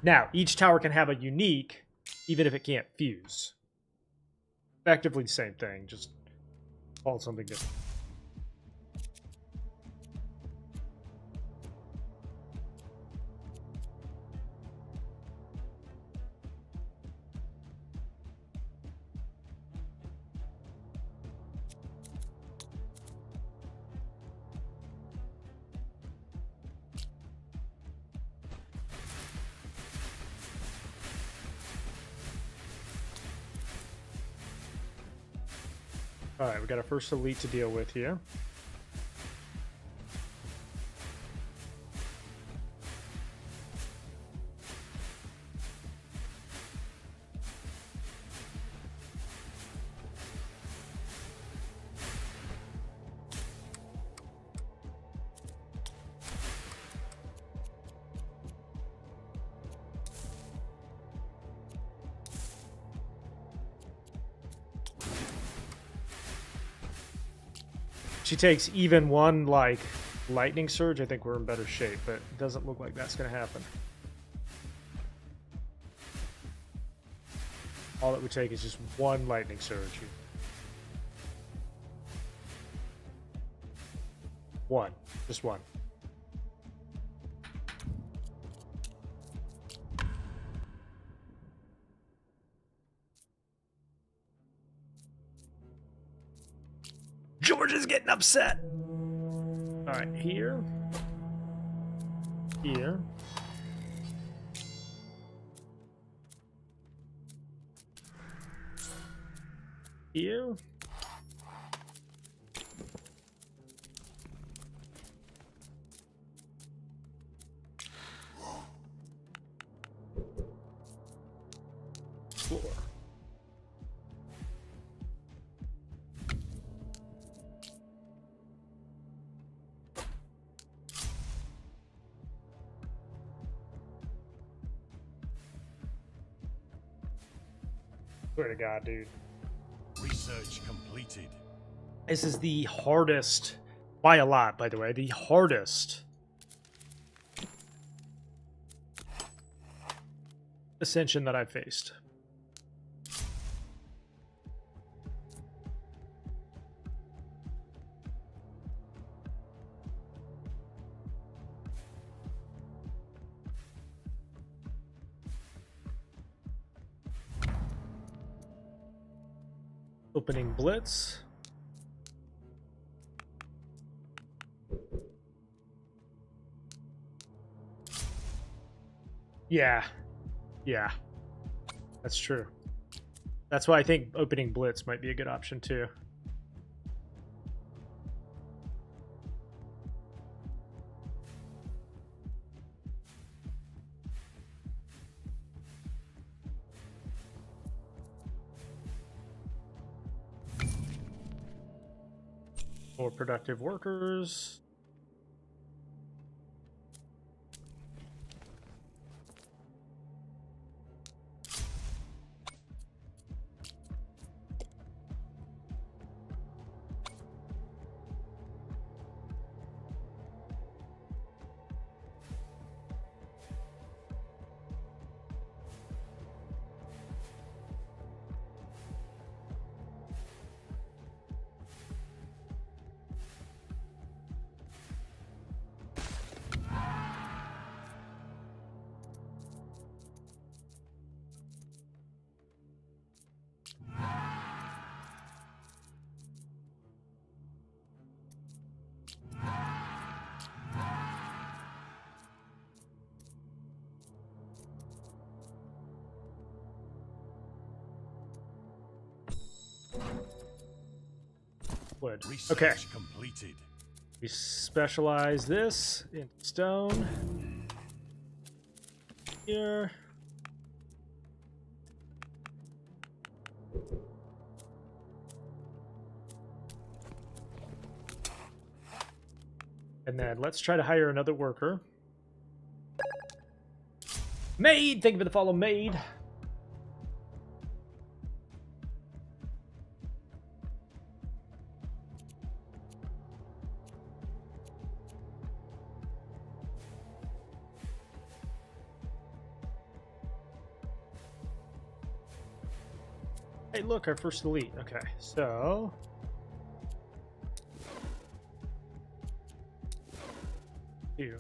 Now, each tower can have a unique, even if it can't fuse. Effectively the same thing, just called something different. Alright, we got our first elite to deal with here. She takes even one, like, lightning surge, I think we're in better shape, but it doesn't look like that's going to happen. All it would take is just one lightning surge. One. Just one. George is getting upset. All right, here. Here. Here. floor. Swear to God, dude. Research completed. This is the hardest, by a lot, by the way, the hardest Ascension that I've faced. Opening Blitz. Yeah. Yeah. That's true. That's why I think opening Blitz might be a good option too. More productive workers. Wood. Research Okay. completed. We specialize this in stone. Here. And then let's try to hire another worker. Maid! Thank you for the follow, Maid. Hey, look, our first elite. Okay, so... Here.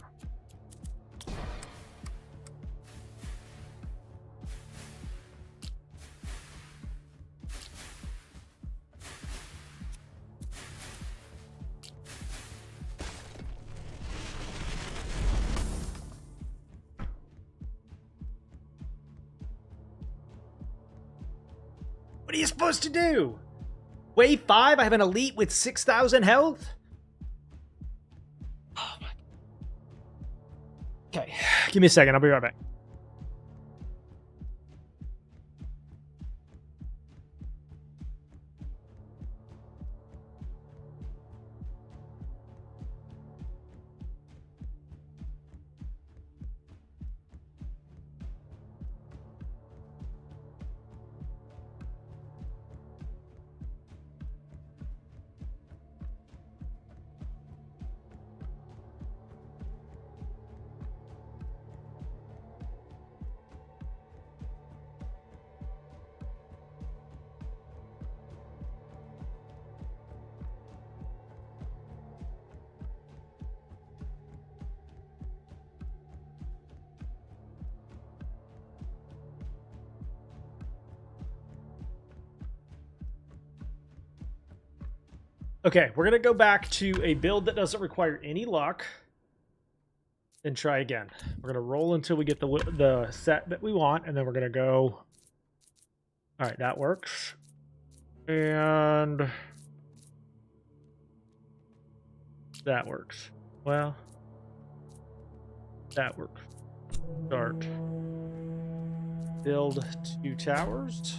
What are you supposed to do? Wave 5? I have an elite with 6,000 health? Oh my. Okay, give me a second. I'll be right back. Okay, we're going to go back to a build that doesn't require any luck and try again. We're going to roll until we get the set that we want, and then we're going to go... All right, that works. And... that works. Well... that works. Start. Build 2 towers.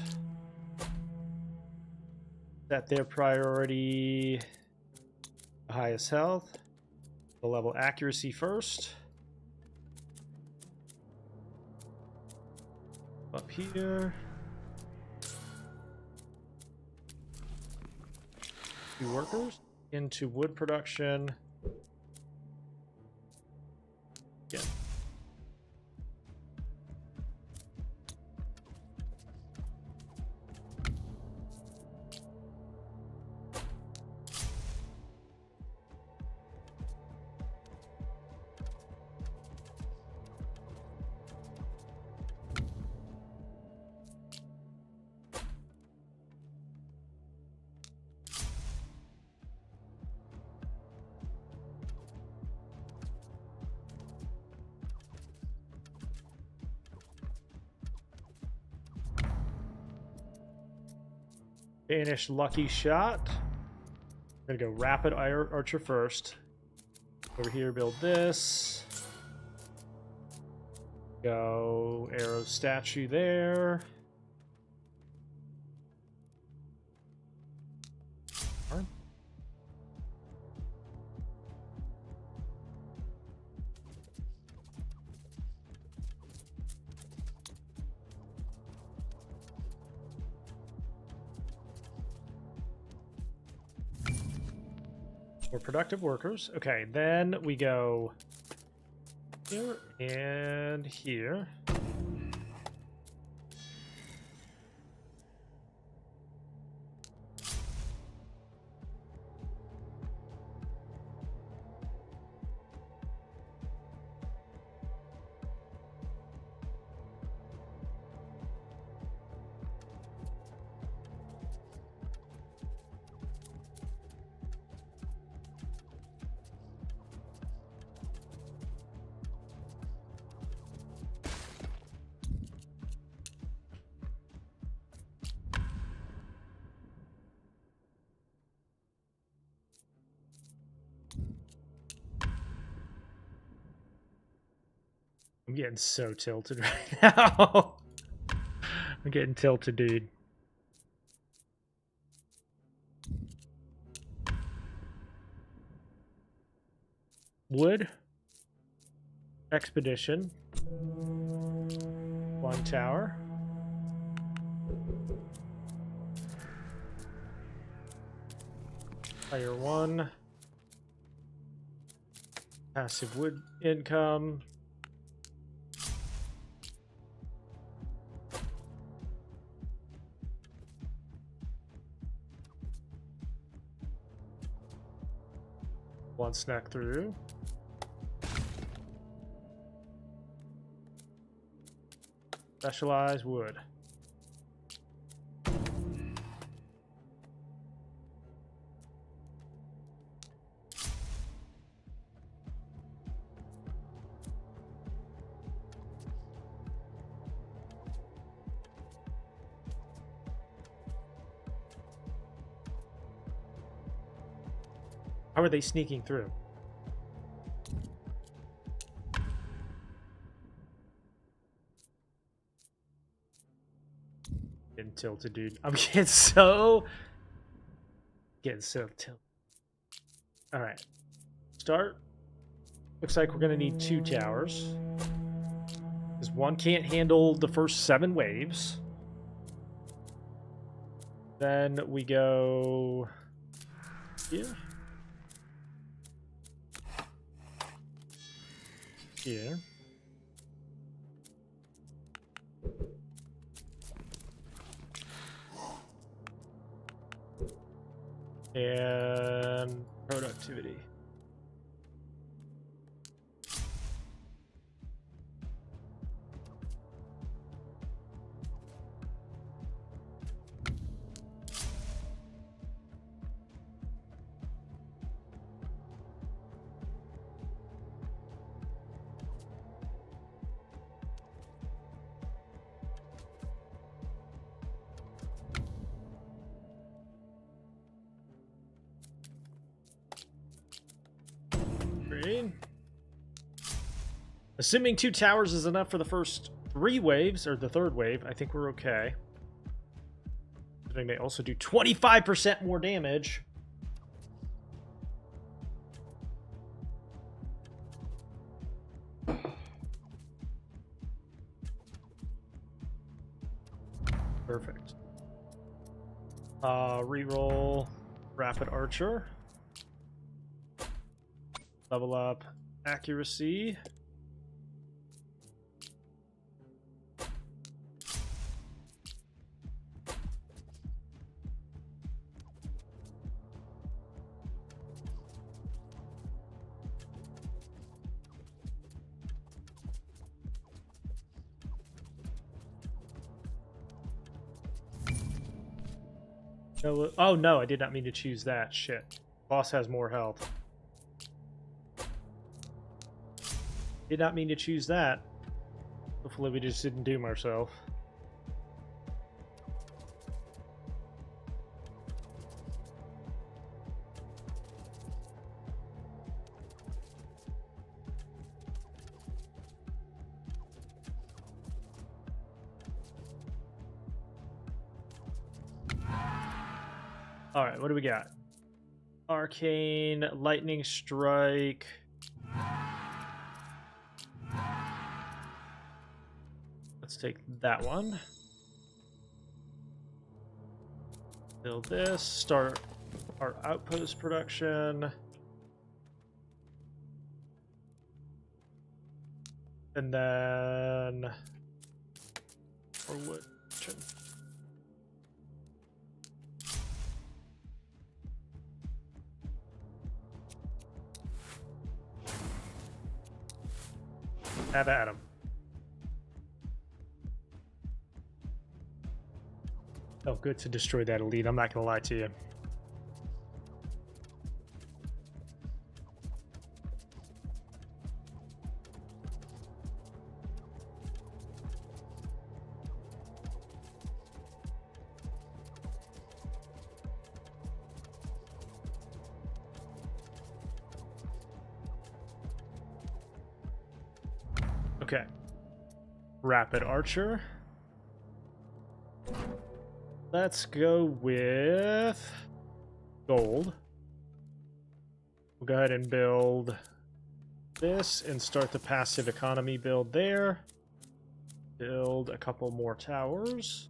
Set their priority highest health. The level accuracy first. Up here. 2 workers into wood production. Again. Danish lucky shot. I'm gonna go rapid archer first. Over here, build this. Go arrow statue there. We're productive workers. Okay, then we go here and here. I'm getting so tilted right now. I'm getting tilted, dude. Wood. Expedition. 1 tower. Fire 1. Passive wood income. One snack through. Specialized wood. How are they sneaking through? Getting tilted, dude. I'm getting so tilted. All right. Start. Looks like we're gonna need 2 towers. Because 1 can't handle the first 7 waves. Then we go here. Here. And productivity. Assuming 2 towers is enough for the first 3 waves, or the 3rd wave, I think we're okay. I think they also do 25% more damage. Perfect. Reroll Rapid Archer. Level up accuracy. No, oh no, I did not mean to choose that. Shit. Boss has more health. Did not mean to choose that. Hopefully we just didn't doom ourselves. Alright, what do we got? Arcane, Lightning Strike. Let's take that one. Build this, start our outpost production. And then... or what? Have at him. Felt good to destroy that elite, I'm not gonna lie to you. Okay. Rapid Archer. Let's go with gold. We'll go ahead and build this and start the passive economy build there. Build a couple more towers.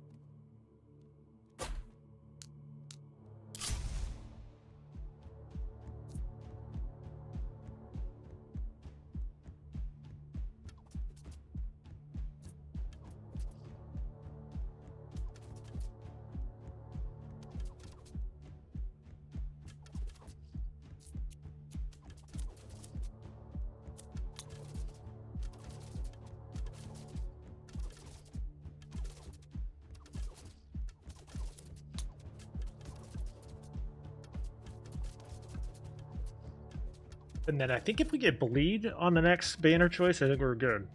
And then I think if we get bleed on the next banner choice, I think we're good.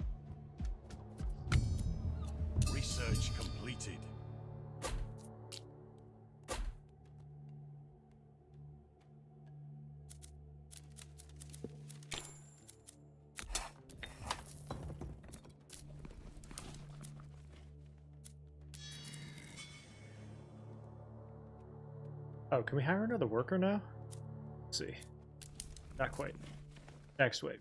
Research completed. Oh, can we hire another worker now? Let's see. Not quite. Next wave.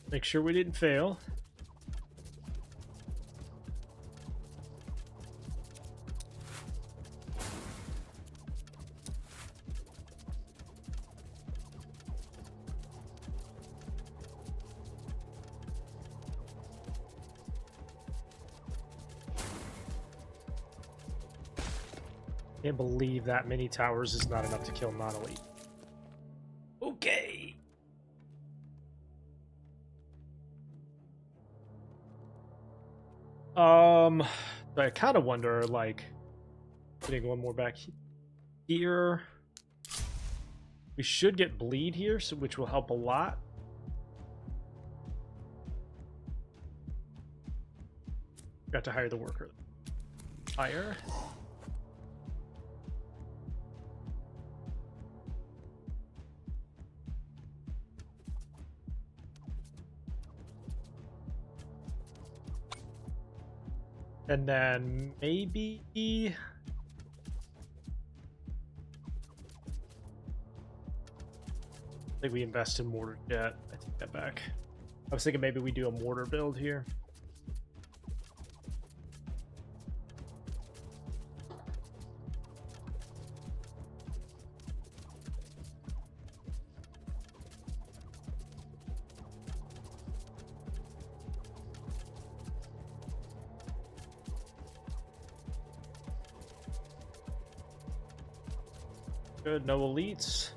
Make sure we didn't fail. Can't believe that many towers is not enough to kill non-elite. So I kind of wonder, like, putting one more back here. We should get bleed here, so which will help a lot. Got to hire the worker. Hire. And then maybe I think we invest in mortar jet. I take that back. I was thinking maybe we do a mortar build here. Good, no elites.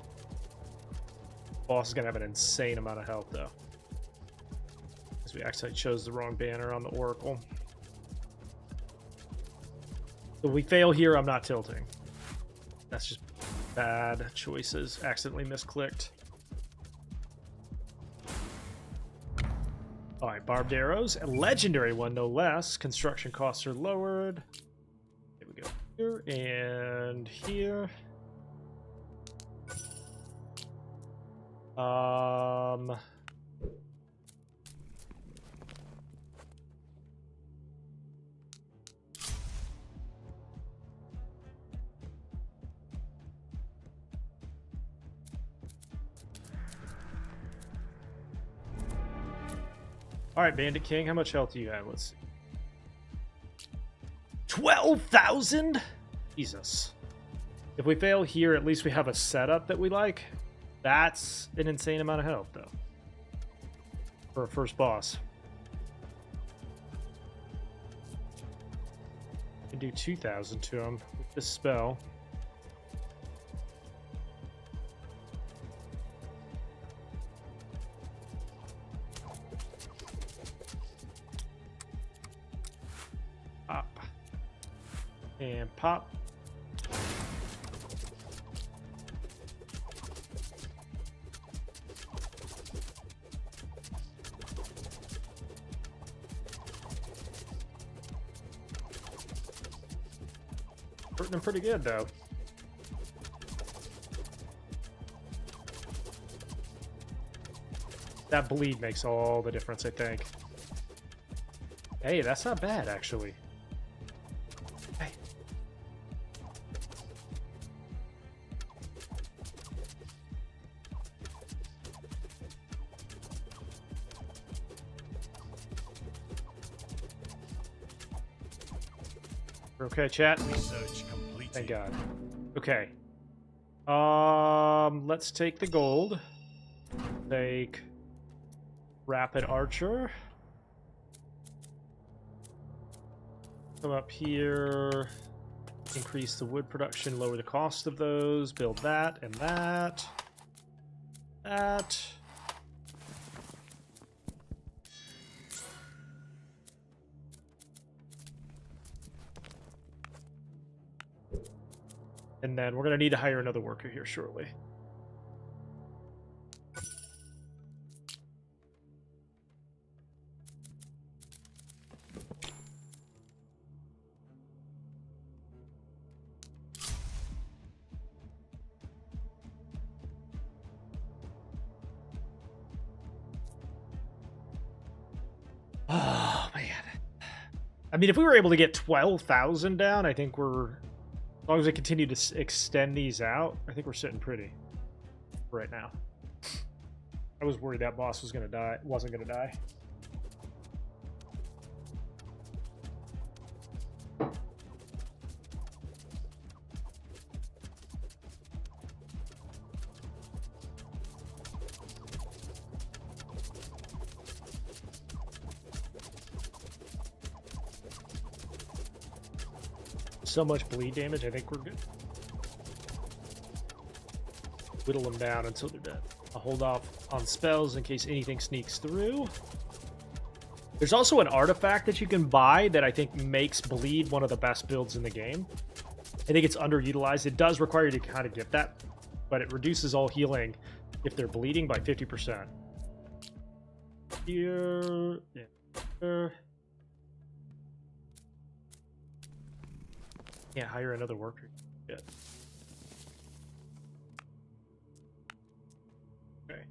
Boss is gonna have an insane amount of health though, because we actually chose the wrong banner on the Oracle. If we fail here, I'm not tilting. That's just bad choices. Accidentally misclicked. All right, barbed arrows, a legendary one no less. Construction costs are lowered. Here we go. Here and here. All right, Bandit King, how much health do you have? Let's see. 12,000? Jesus. If we fail here, at least we have a setup that we like. That's an insane amount of health, though, for a first boss. Can do 2,000 to him with this spell. Pop. And pop. Hurting them pretty good, though. That bleed makes all the difference, I think. Hey, that's not bad, actually. Hey. Okay, chat. Research completed. Thank God. Okay. Let's take the gold. Take Rapid Archer. Come up here. Increase the wood production, lower the cost of those. Build that and that. That. And then we're going to need to hire another worker here shortly. Oh, man. I mean, if we were able to get 12,000 down, I think we're... As long as we continue to extend these out, I think we're sitting pretty right now. I was worried that boss was going to die. Wasn't going to die. So much bleed damage, I think we're good. Whittle them down until they're dead. I'll hold off on spells in case anything sneaks through. There's also an artifact that you can buy that I think makes bleed one of the best builds in the game. I think it's underutilized. It does require you to kind of get that, but it reduces all healing if they're bleeding by 50%. Here, here. Can't hire another worker yet. Okay.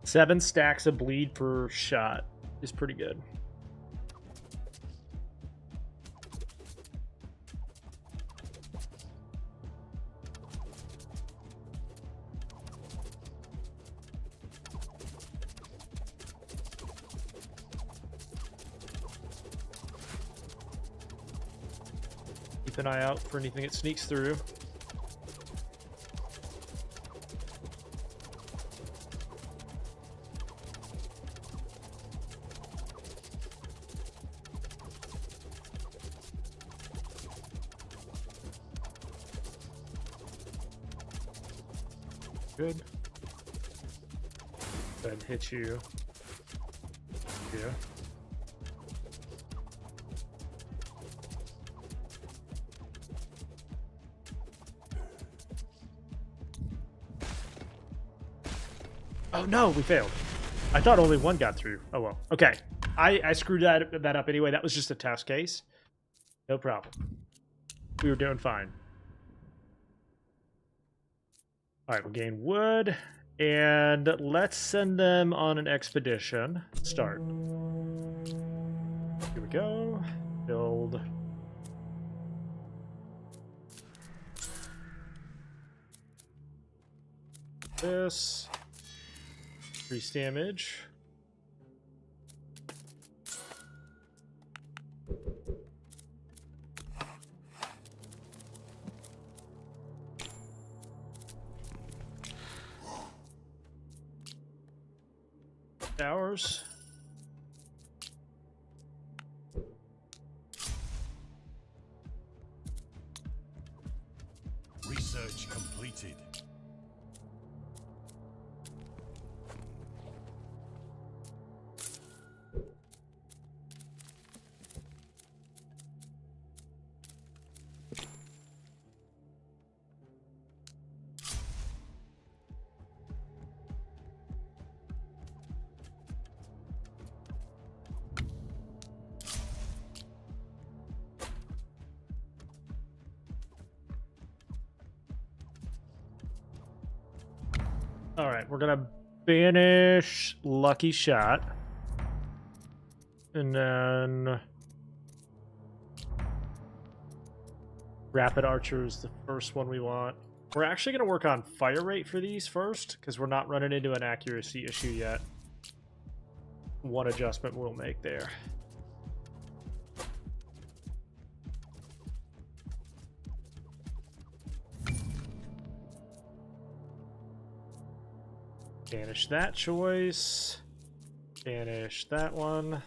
Seven stacks of bleed per shot is pretty good. Keep an eye out for anything that sneaks through. Good. Go ahead and hit you. Yeah. Oh no, we failed. I thought only one got through. Oh well. Okay. I screwed that up anyway. That was just a test case. No problem. We were doing fine. Alright, we'll gain wood. And let's send them on an expedition. Start. Here we go. Build. This. Increase damage. Towers. Research completed. All right, we're gonna banish Lucky Shot, and then Rapid Archer is the first one we want. We're actually gonna work on fire rate for these first because we're not running into an accuracy issue yet. One adjustment we'll make there. Banish that choice. Banish that one.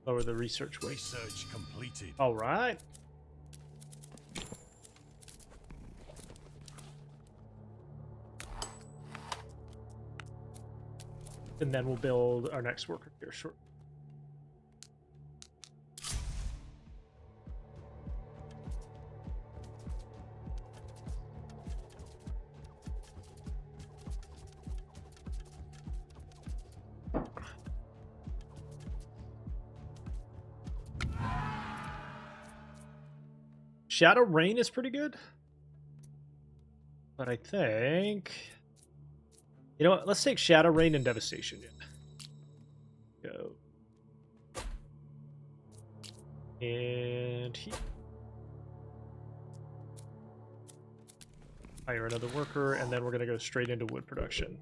Lower the research weight. Research completed. All right. And then we'll build our next worker here shortly. Shadow Rain is pretty good. But I think... You know what? Let's take Shadow Rain and Devastation. Yeah. Go. And hire another worker, and then we're going to go straight into wood production.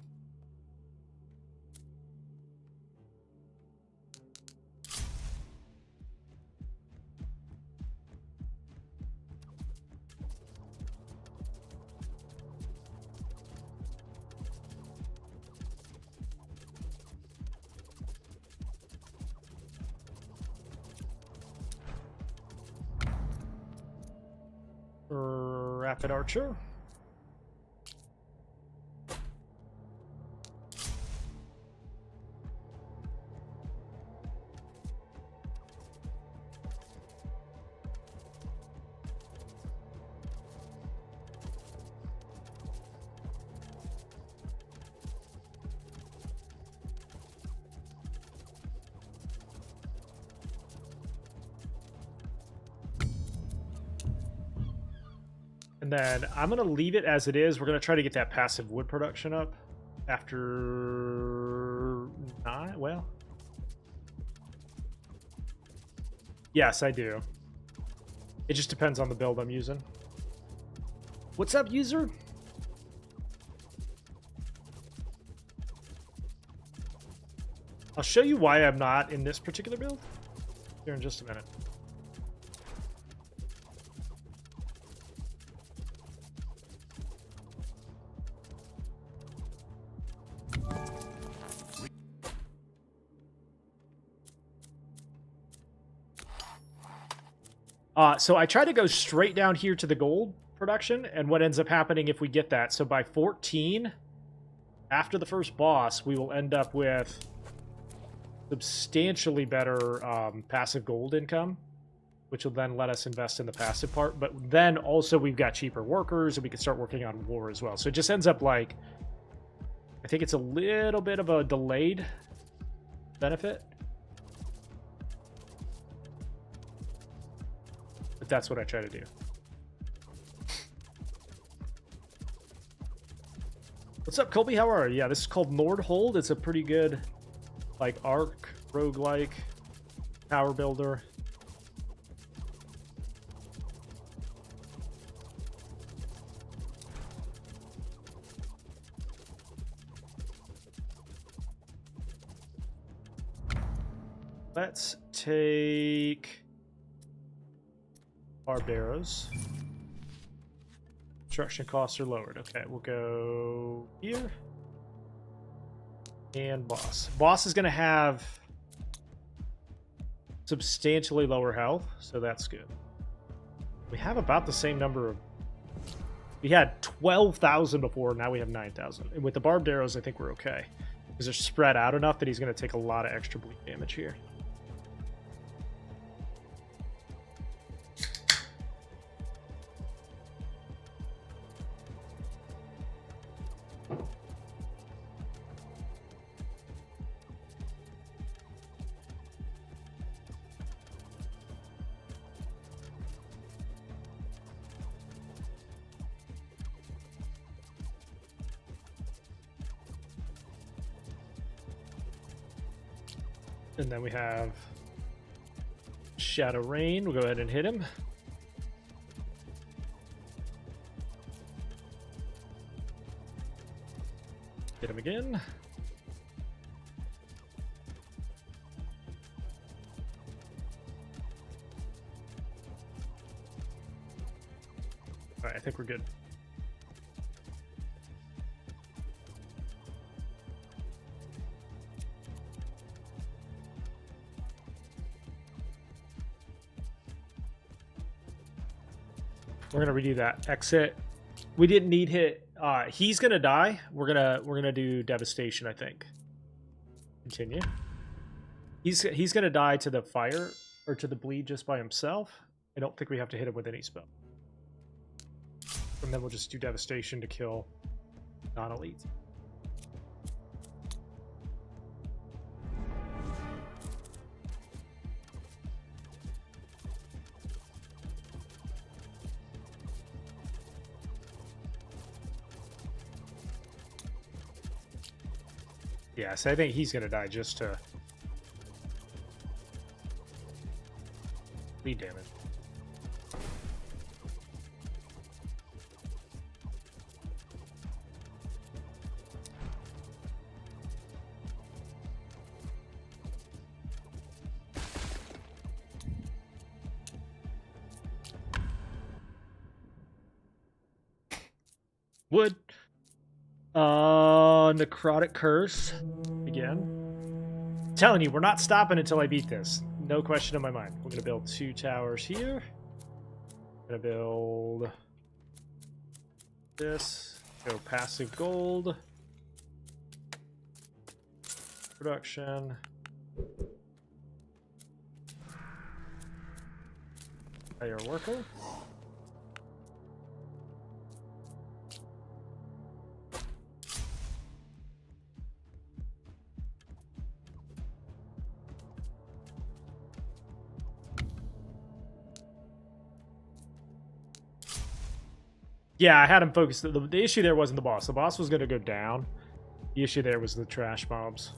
Rapid Archer. And then I'm going to leave it as it is. We're going to try to get that passive wood production up after 9. Well, yes, I do. It just depends on the build I'm using. What's up, user? I'll show you why I'm not in this particular build here in just a minute. So I try to go straight down here to the gold production, and what ends up happening if we get that. So by 14, after the first boss, we will end up with substantially better passive gold income, which will then let us invest in the passive part. But then also we've got cheaper workers, and we can start working on war as well. So it just ends up like, I think it's a little bit of a delayed benefit. But that's what I try to do. What's up, Colby? How are you? Yeah, this is called Nordhold. It's a pretty good, like, arc, roguelike, tower builder. Let's take Barbaros. Construction costs are lowered. Okay, we'll go here. And boss. Boss is going to have substantially lower health, so that's good. We have about the same number of... We had 12,000 before, now we have 9,000. And with the barbed arrows, I think we're okay. Because they're spread out enough that he's going to take a lot of extra bleed damage here. And then we have Shadow Rain. We'll go ahead and hit him. Hit him again. All right, I think we're good. We're gonna redo that. Exit. We didn't need hit. He's gonna die. We're gonna do devastation, I think. Continue. He's gonna die to the fire or to the bleed just by himself. I don't think we have to hit him with any spell. And then we'll just do devastation to kill non-elite. Yeah, so I think he's gonna die just to bleed damage. Wood. Necrotic Curse. Again. Telling you, we're not stopping until I beat this. No question in my mind. We're going to build 2 towers here. Going to build This. Go passive gold. Production. Player worker. Yeah, I had him focused. The issue there wasn't the boss. The boss was going to go down. The issue there was the trash mobs.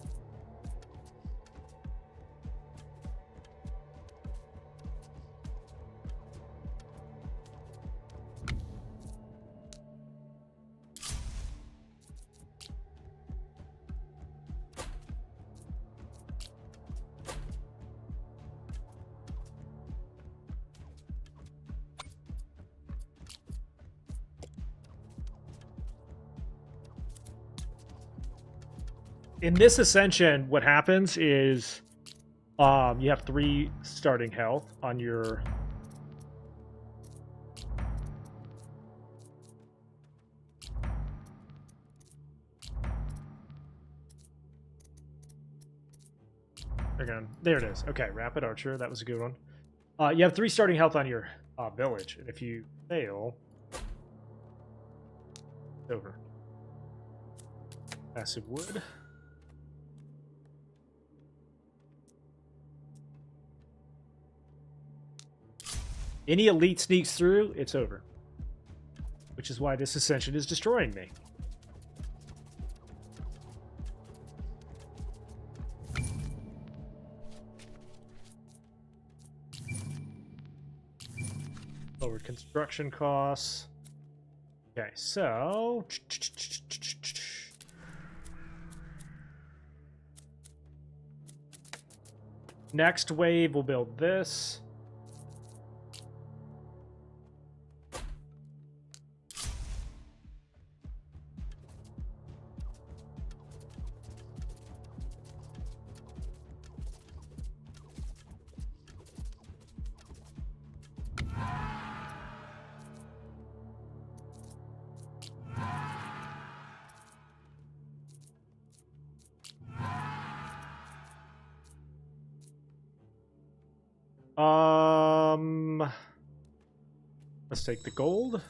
In this Ascension, what happens is you have 3 starting health on your... Again, there it is. Okay, Rapid Archer, that was a good one. You have 3 starting health on your village, and if you fail... It's over. Passive wood. Any elite sneaks through, it's over. Which is why this Ascension is destroying me. Lowered construction costs. Okay, so... Next wave, we'll build this. Let's take the gold.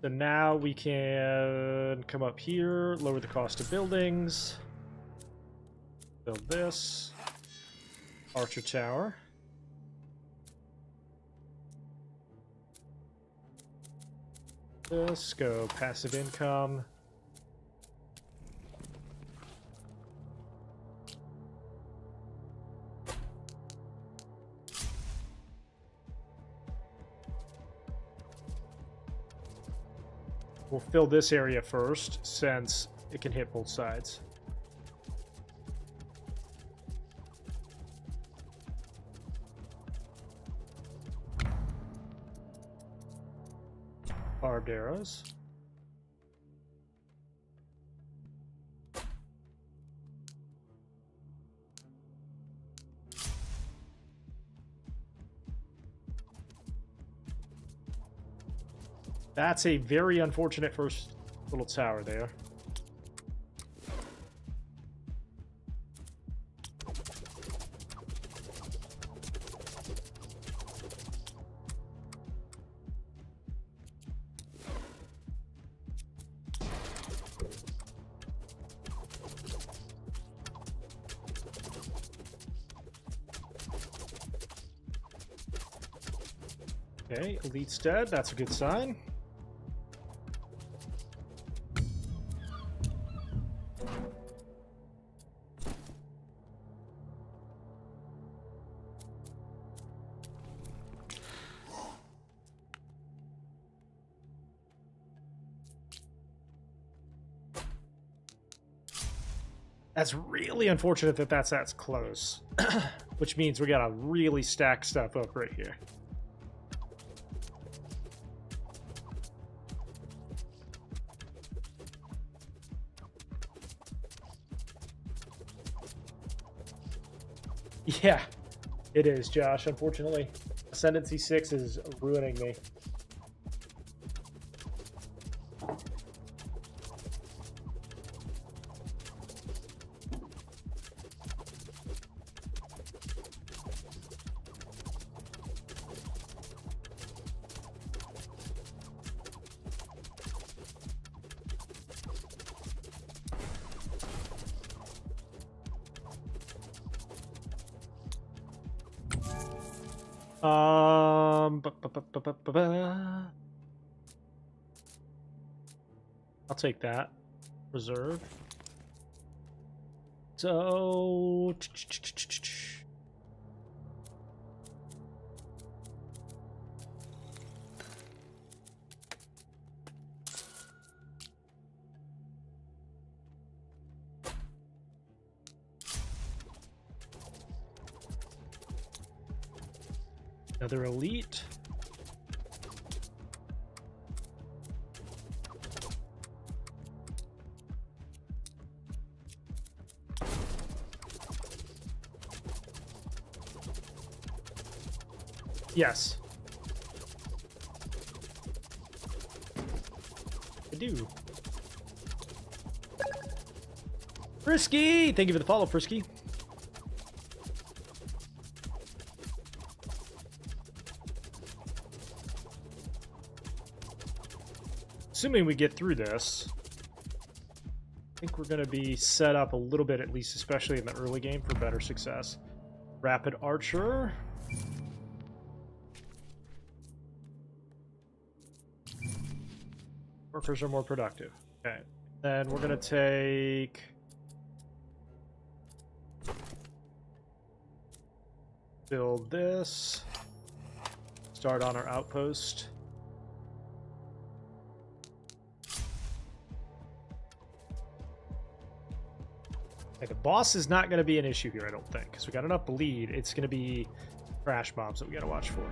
So now we can come up here, lower the cost of buildings. Build this. Archer Tower. This, go passive income. We'll fill this area first, since it can hit both sides. Barbed arrows. That's a very unfortunate first little tower there. Okay, elite's dead. That's a good sign. That's really unfortunate that that's close. Which means we gotta really stack stuff up right here. Yeah, it is, Josh. Unfortunately, Ascendancy 6 is ruining me. I'll take that. Reserve. So... Another elite. Yes. I do. Frisky! Thank you for the follow, Frisky. Assuming we get through this, I think we're going to be set up a little bit, at least especially in the early game, for better success. Rapid Archer. Workers are more productive. Okay. Then we're going to take... Build this. Start on our outpost. Okay, the boss is not going to be an issue here, I don't think, because we got enough bleed. It's going to be crash bombs that we got to watch for.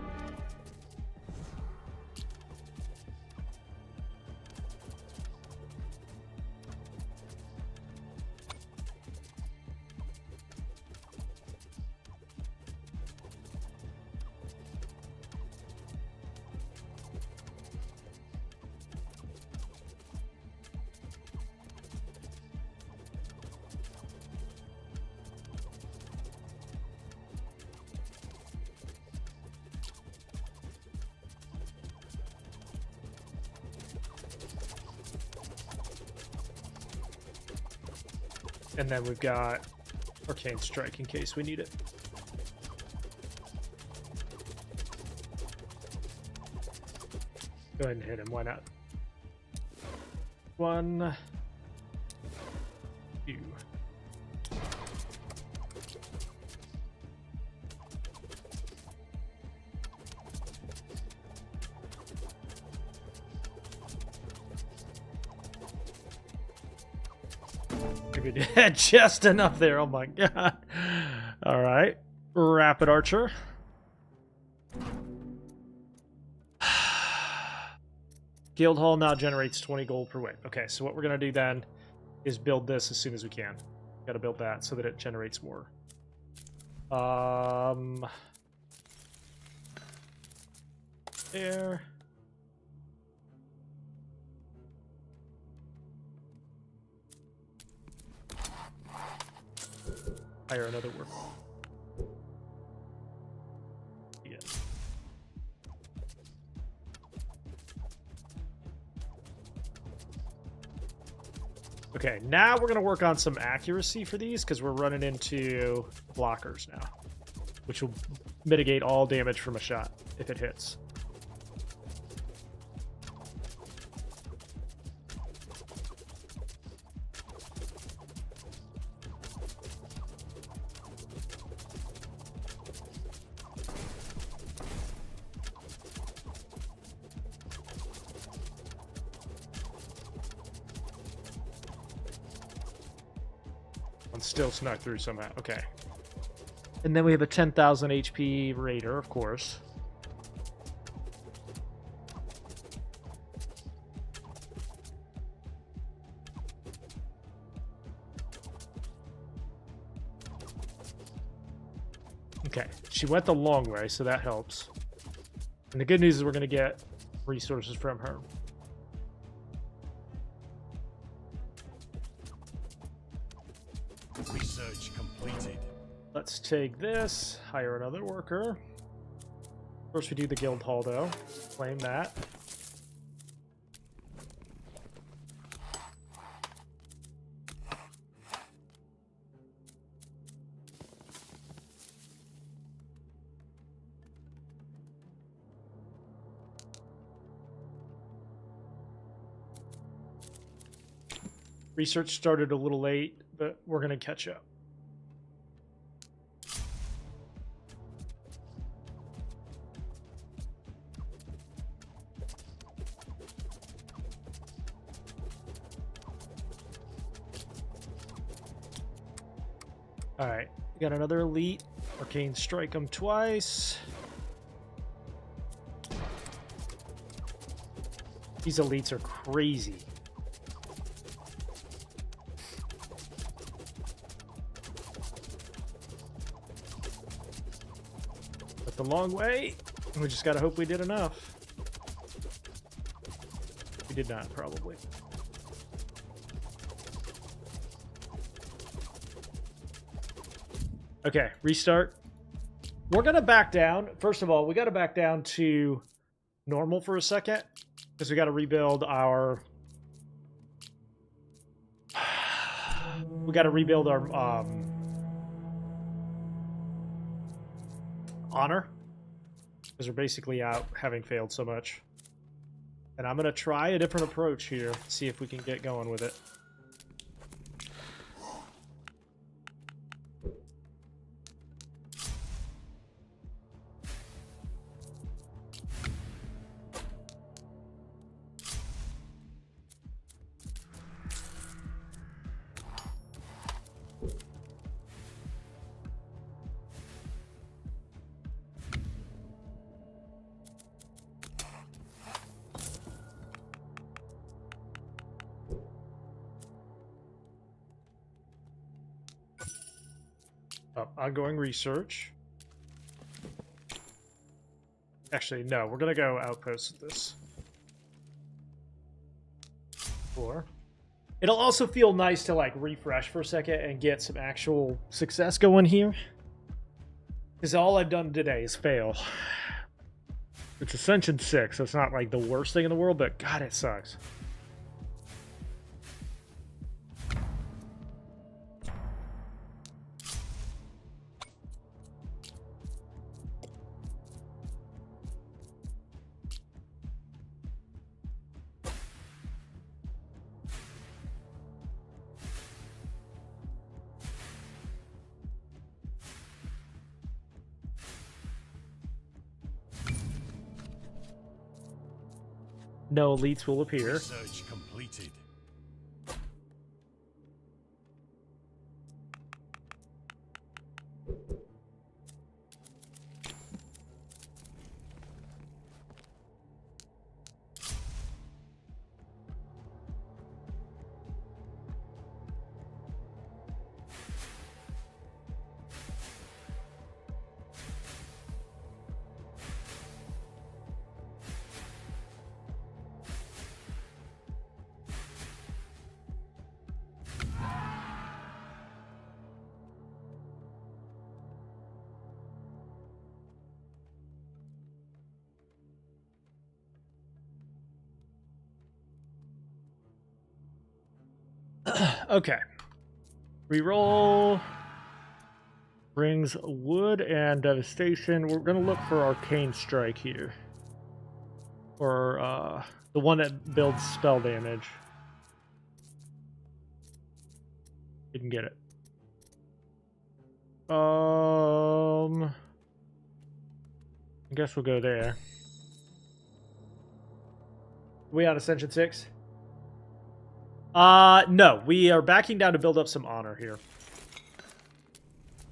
And then we've got Arcane Strike in case we need it. Go ahead and hit him, why not? 1, 2. Just enough there. Oh my god. All right. Rapid Archer. Guild Hall now generates 20 gold per win. Okay, so what we're going to do then is build this as soon as we can. Got to build that so that it generates more. There. Hire another worker. Yeah. Okay, now we're going to work on some accuracy for these because we're running into blockers now, which will mitigate all damage from a shot if it hits. Still snuck through somehow. Okay. And then we have a 10,000 HP raider, of course. Okay. She went the long way, so that helps. And the good news is we're going to get resources from her. Research completed. Let's take this, hire another worker. First we do the guild hall though. Claim that. Research started a little late, but we're going to catch up. Alright, we got another elite. Arcane strike them twice. These elites are crazy. But the long way, we just gotta hope we did enough. We did not, probably. Okay, restart. We're gonna back down. First of all, we gotta back down to normal for a second, because we gotta rebuild our... We gotta rebuild our honor, because we're basically out having failed so much. And I'm gonna try a different approach here, see if we can get going with it. Ongoing research. Actually, no, we're gonna go outpost this. 4. It'll also feel nice to like refresh for a second and get some actual success going here. Because all I've done today is fail. It's Ascension 6, so it's not like the worst thing in the world, but God, it sucks. No elites will appear. Research completed. Okay. Reroll. Brings wood and devastation. We're going to look for arcane strike here. Or the one that builds spell damage. Didn't get it. I guess we'll go there. We on Ascension 6? No, we are backing down to build up some honor here.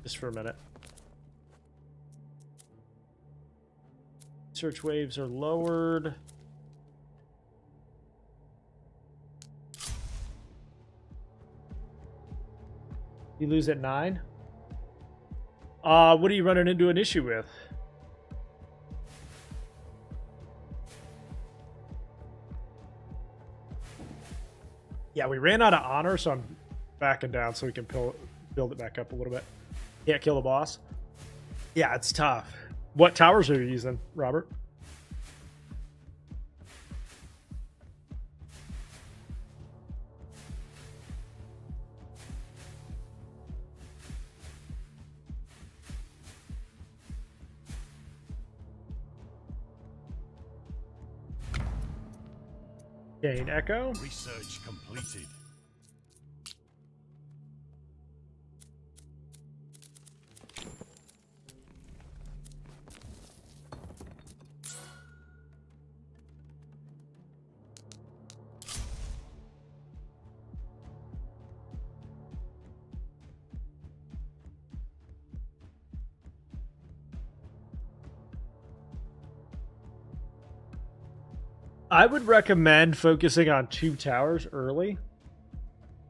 Just for a minute. Search waves are lowered. You lose at 9? What are you running into an issue with? Yeah, we ran out of honor, so I'm backing down so we can build it back up a little bit. Can't kill the boss. Yeah, it's tough. What towers are you using, Robert? Gain Echo. Research completed. I would recommend focusing on 2 towers early.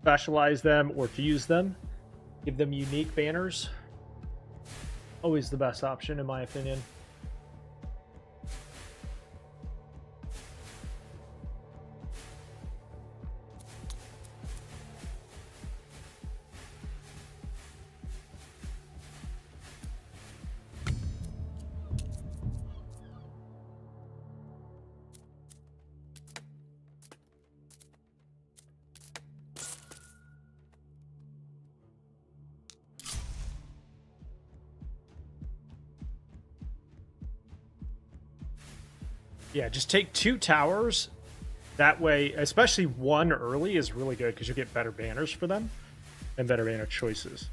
Specialize them or fuse them. Give them unique banners. Always the best option, in my opinion. Yeah, just take 2 towers. That way, especially 1 early is really good because you'll get better banners for them and better banner choices.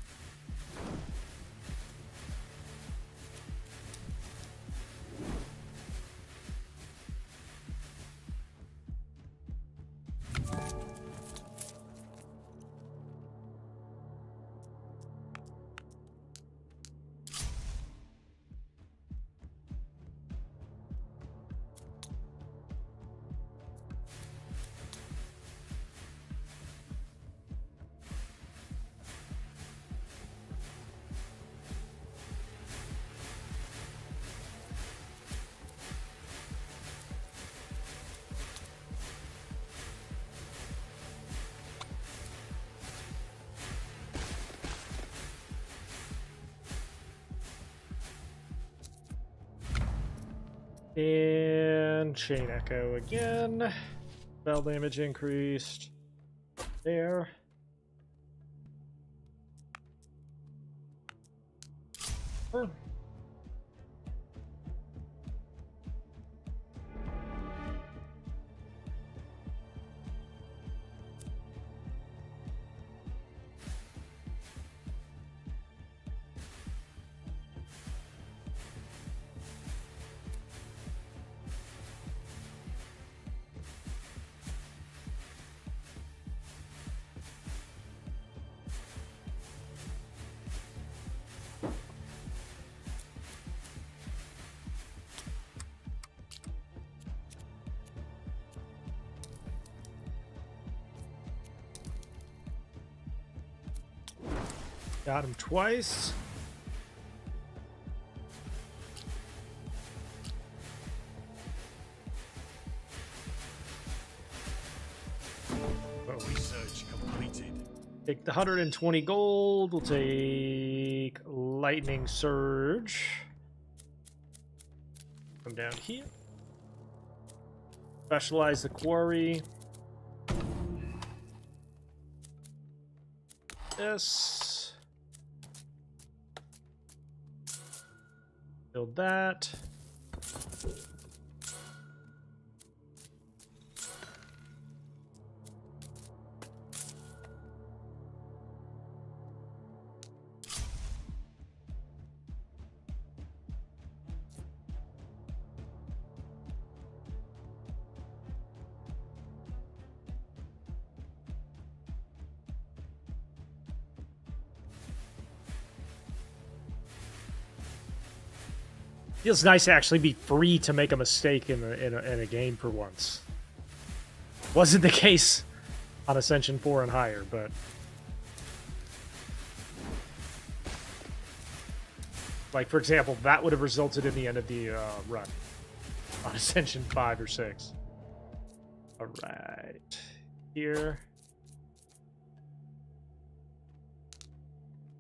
And chain echo again. Spell damage increased. There. Oh. Got him twice. Research completed. Take the 120 gold. We'll take lightning surge. Come down here. Specialize the quarry. This. Build that. Feels nice to actually be free to make a mistake in a game for once. Wasn't the case on Ascension 4 and higher, but... Like, for example, that would have resulted in the end of the run on Ascension 5 or 6. Alright. Here.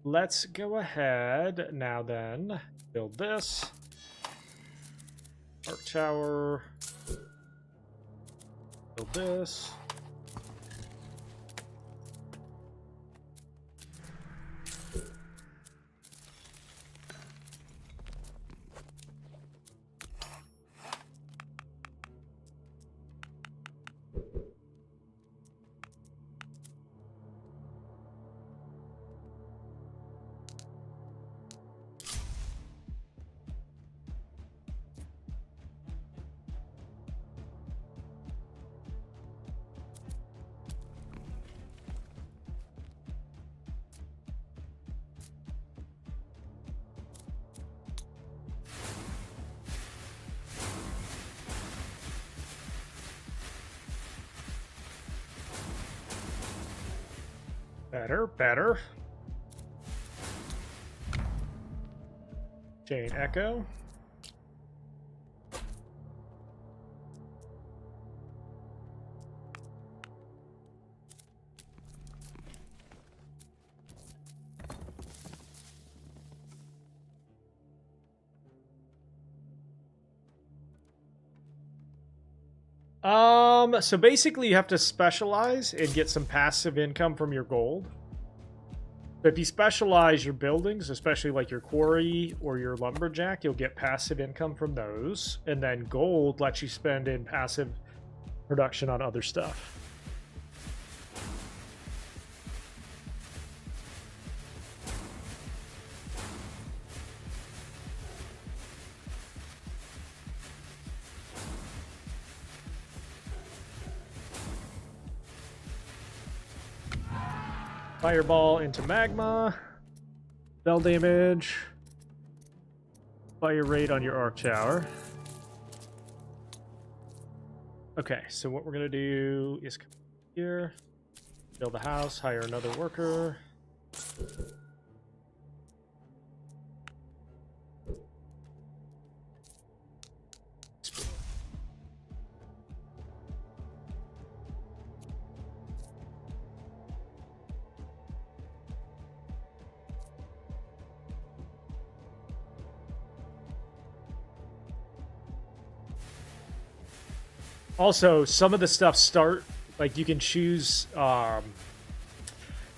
Let's go ahead now then. Build this. Arc tower. Build this. Better, better. Chain echo. So basically you have to specialize and get some passive income from your gold. If you specialize your buildings, especially like your quarry or your lumberjack, you'll get passive income from those. And then gold lets you spend in passive production on other stuff. Fireball into magma. Spell damage. Fire rate on your arc tower. Okay, so what we're going to do is come here, build a house, hire another worker. Also, some of the stuff start, like you can choose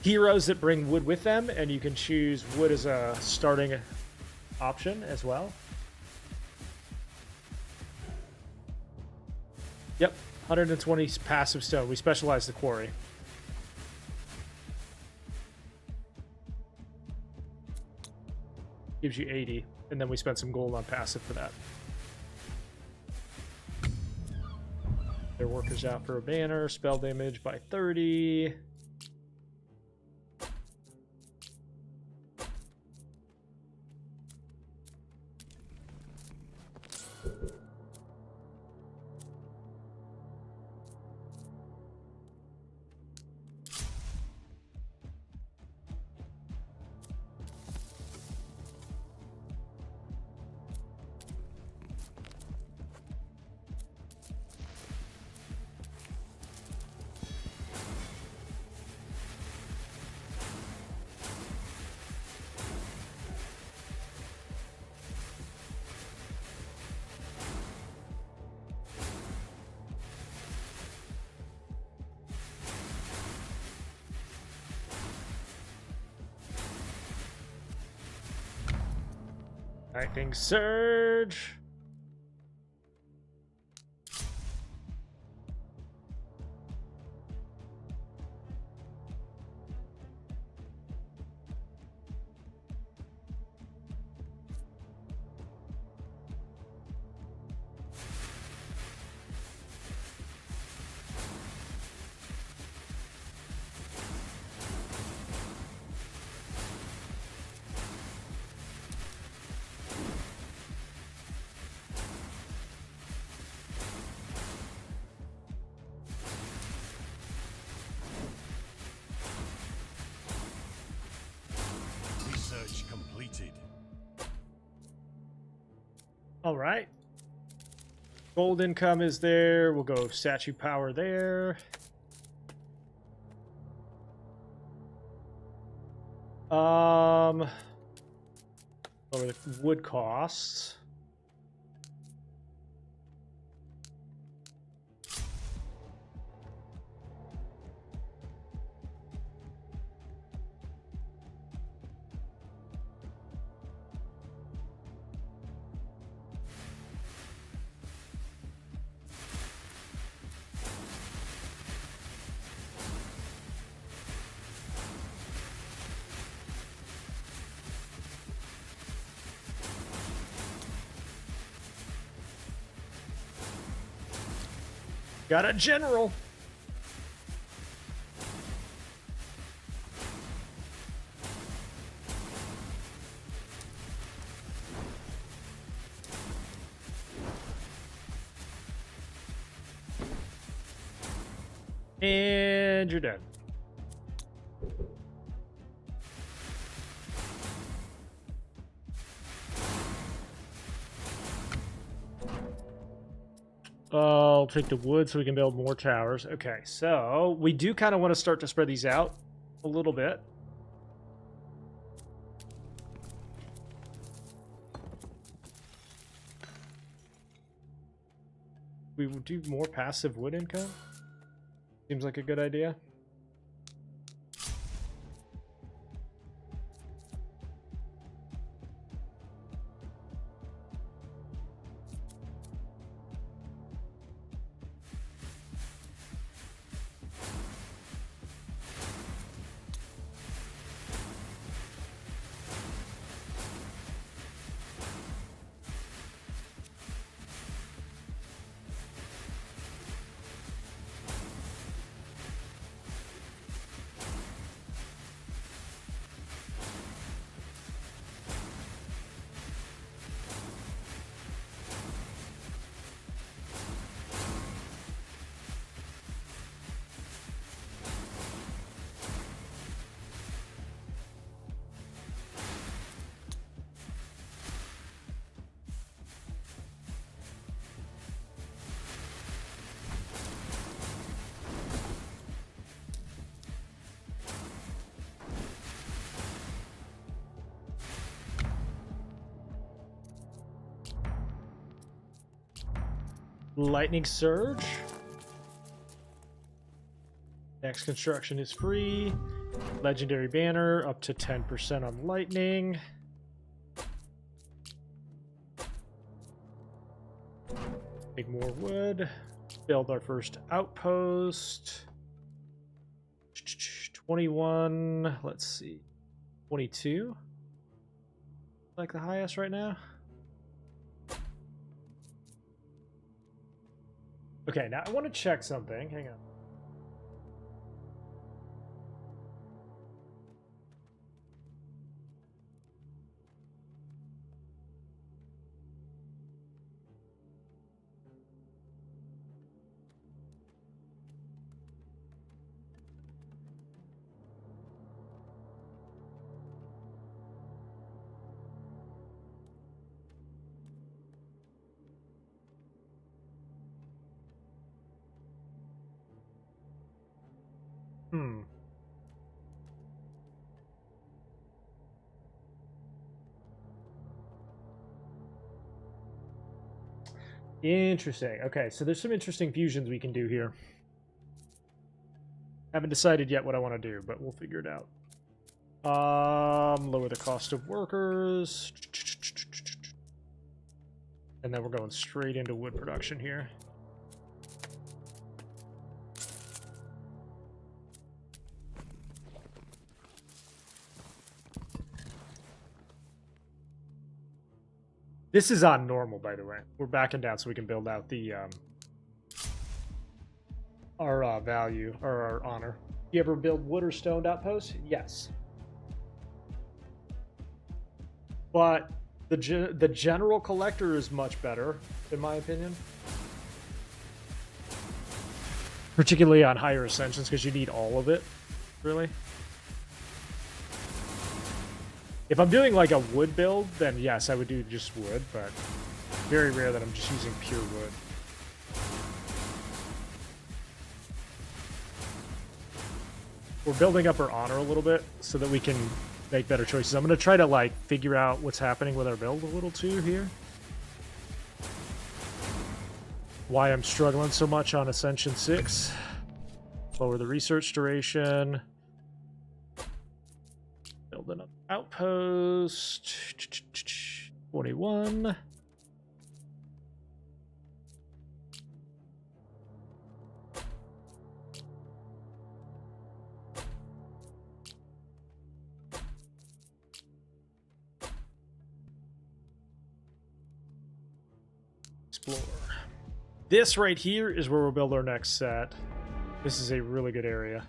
heroes that bring wood with them, and you can choose wood as a starting option as well. Yep, 120 passive stone. We specialize the quarry. Gives you 80, and then we spent some gold on passive for that. Their workers out for a banner, spell damage by 30. Lightning Surge. Research completed. All right. Gold income is there. We'll go statue power there. Lower the wood costs. Got a general. And you're dead. I'll take the wood so we can build more towers. Okay, so we do kind of want to start to spread these out a little bit. We will do more passive wood income. Seems like a good idea. Lightning Surge. Next construction is free. Legendary Banner up to 10% on lightning. Make more wood. Build our first outpost. 21. Let's see. 22. Like the highest right now. Okay, now I want to check something. Hang on. Interesting. Okay, so there's some interesting fusions we can do here. Haven't decided yet what I want to do, but we'll figure it out. Lower the cost of workers. And then we're going straight into wood production here. This is on normal, by the way. We're backing down so we can build out the our value or our honor. You ever build wood or stoned outposts? Yes. But the general collector is much better, in my opinion. Particularly on higher ascensions, because you need all of it, really. If I'm doing like a wood build, then yes, I would do just wood, but very rare that I'm just using pure wood. We're building up our honor a little bit so that we can make better choices. I'm going to try to like figure out what's happening with our build a little too here. Why I'm struggling so much on Ascension 6. Lower the research duration. Build an outpost. 21. Explore. This right here is where we'll build our next set. This is a really good area.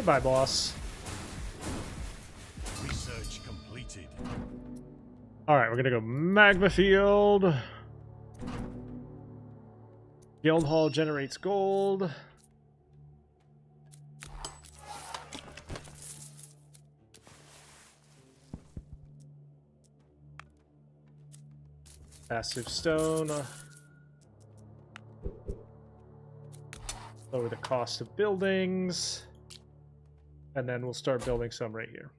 Goodbye, boss. Research completed. Alright, we're gonna go magma field. Guild hall generates gold. Passive stone. Lower the cost of buildings. And then we'll start building some right here.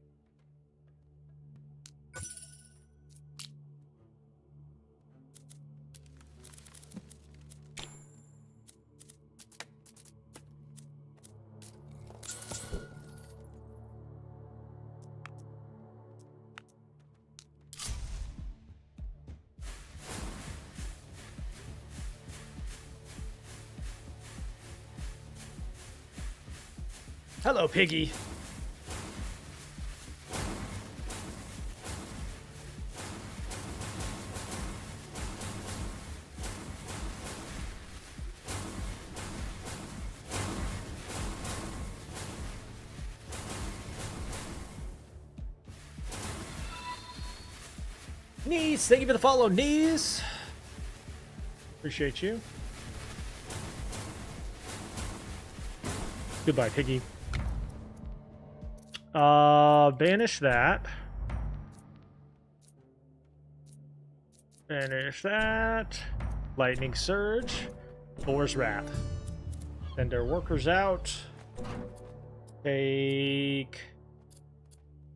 Hello, Piggy. Knees, thank you for the follow, Knees. Appreciate you. Goodbye, Piggy. Banish that. Banish that. Lightning Surge. Boar's Wrath. Send our workers out. Take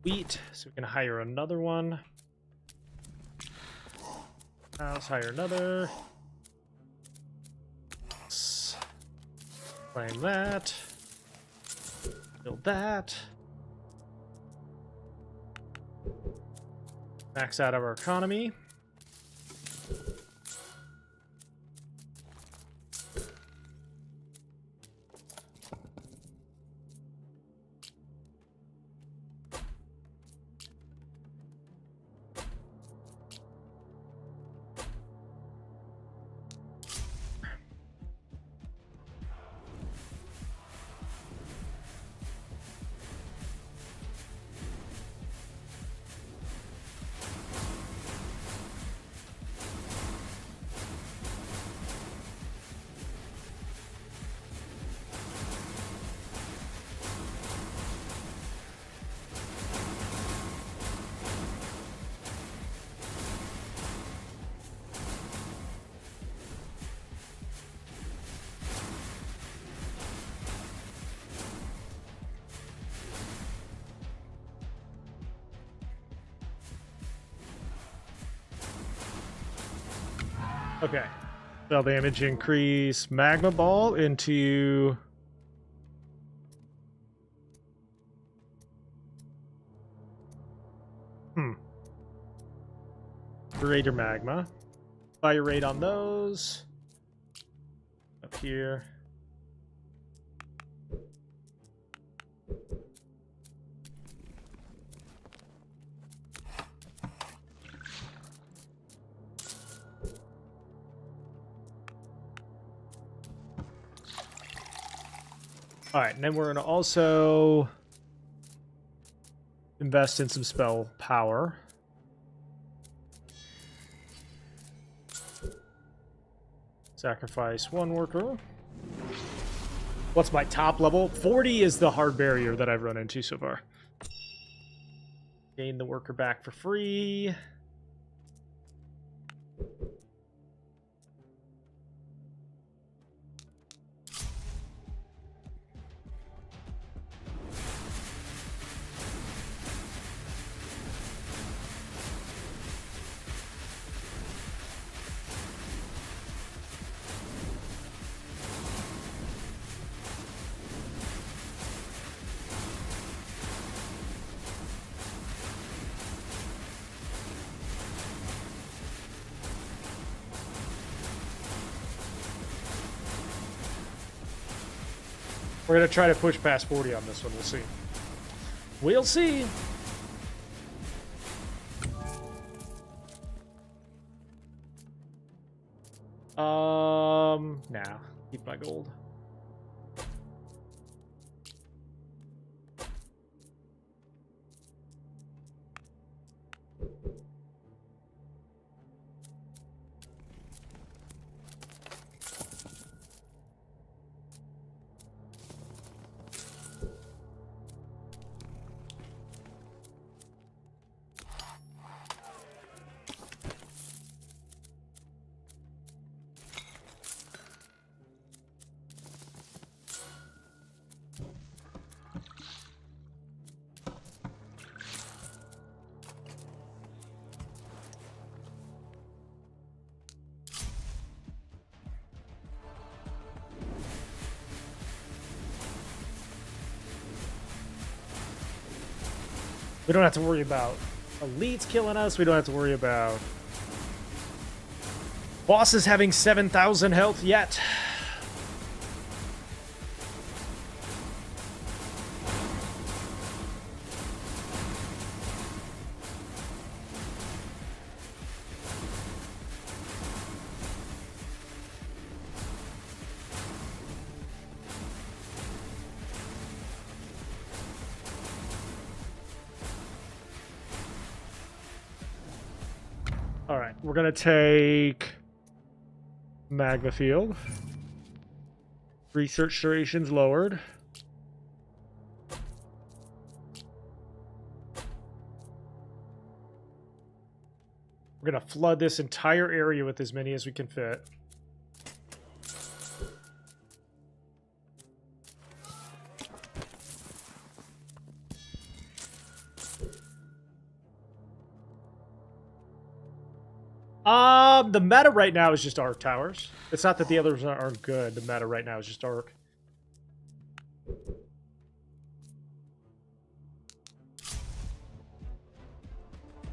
wheat, so we can hire another one. Let's hire another. Let's claim that. Build that. Max out our economy. Okay. Spell damage increase magma ball into greater magma. Fire rate on those. Up here. All right, and then we're going to also invest in some spell power. Sacrifice one worker. What's my top level? 40 is the hard barrier that I've run into so far. Gain the worker back for free. We're going to try to push past 40 on this one. We'll see. We'll see. Nah. Keep my gold. We don't have to worry about elites killing us. We don't have to worry about bosses having 7,000 health yet. All right, we're gonna take magma field. Research durations lowered. We're gonna flood this entire area with as many as we can fit. The meta right now is just Arc Towers. It's not that the others aren't good. The meta right now is just Arc.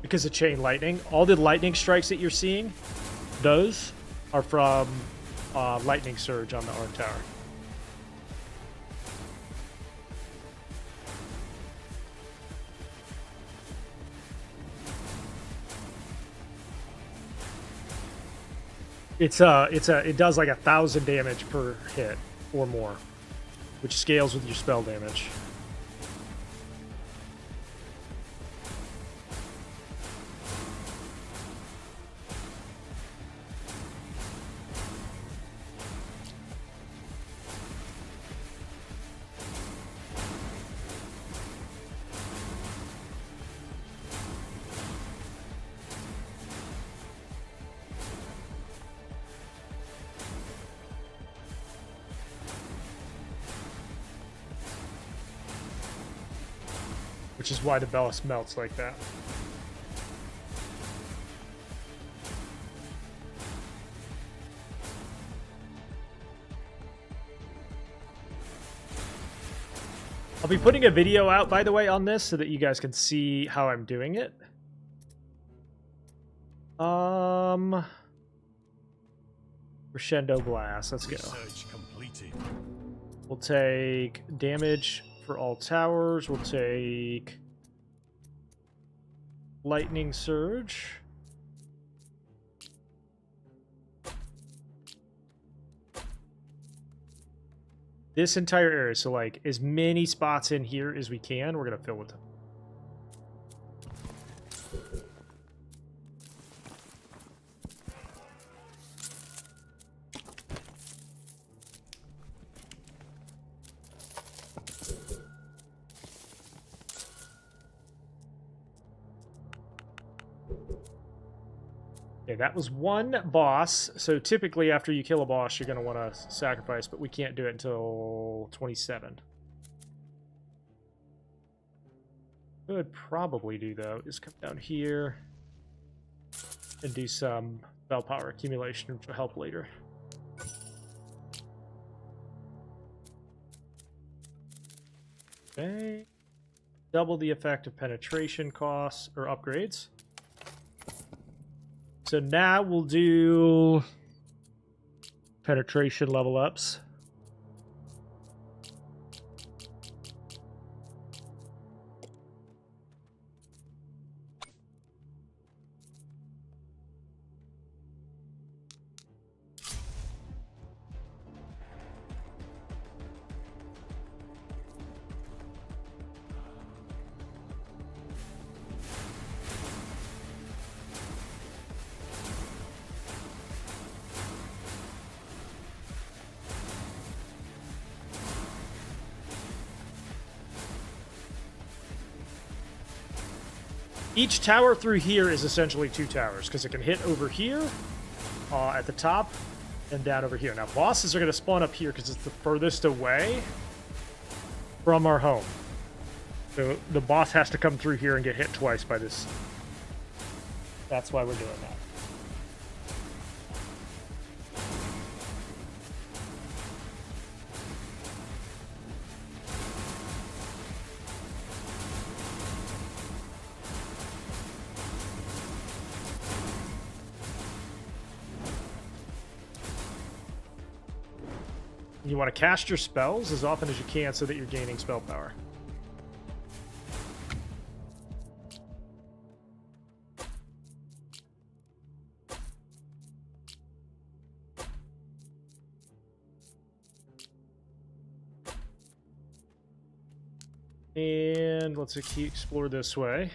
Because of Chain Lightning. All the lightning strikes that you're seeing, those are from Lightning Surge on the Arc Tower. It does like 1,000 damage per hit or more, which scales with your spell damage. Which is why the Bellis melts like that. I'll be putting a video out, by the way, on this so that you guys can see how I'm doing it. Crescendo Blast. Let's go. Research completed. We'll take damage for all towers. We'll take Lightning Surge. This entire area, so like as many spots in here as we can, we're gonna fill with them. Okay, that was one boss. So typically after you kill a boss, you're going to want to sacrifice, but we can't do it until 27. Could probably do, though, is come down here and do some spell power accumulation to help later. Okay. Double the effect of penetration costs or upgrades. So now we'll do penetration level ups. Each tower through here is essentially 2 towers, because it can hit over here at the top and down over here. Now, bosses are going to spawn up here because it's the furthest away from our home. So the boss has to come through here and get hit twice by this. That's why we're doing that. You want to cast your spells as often as you can so that you're gaining spell power. And let's explore this way.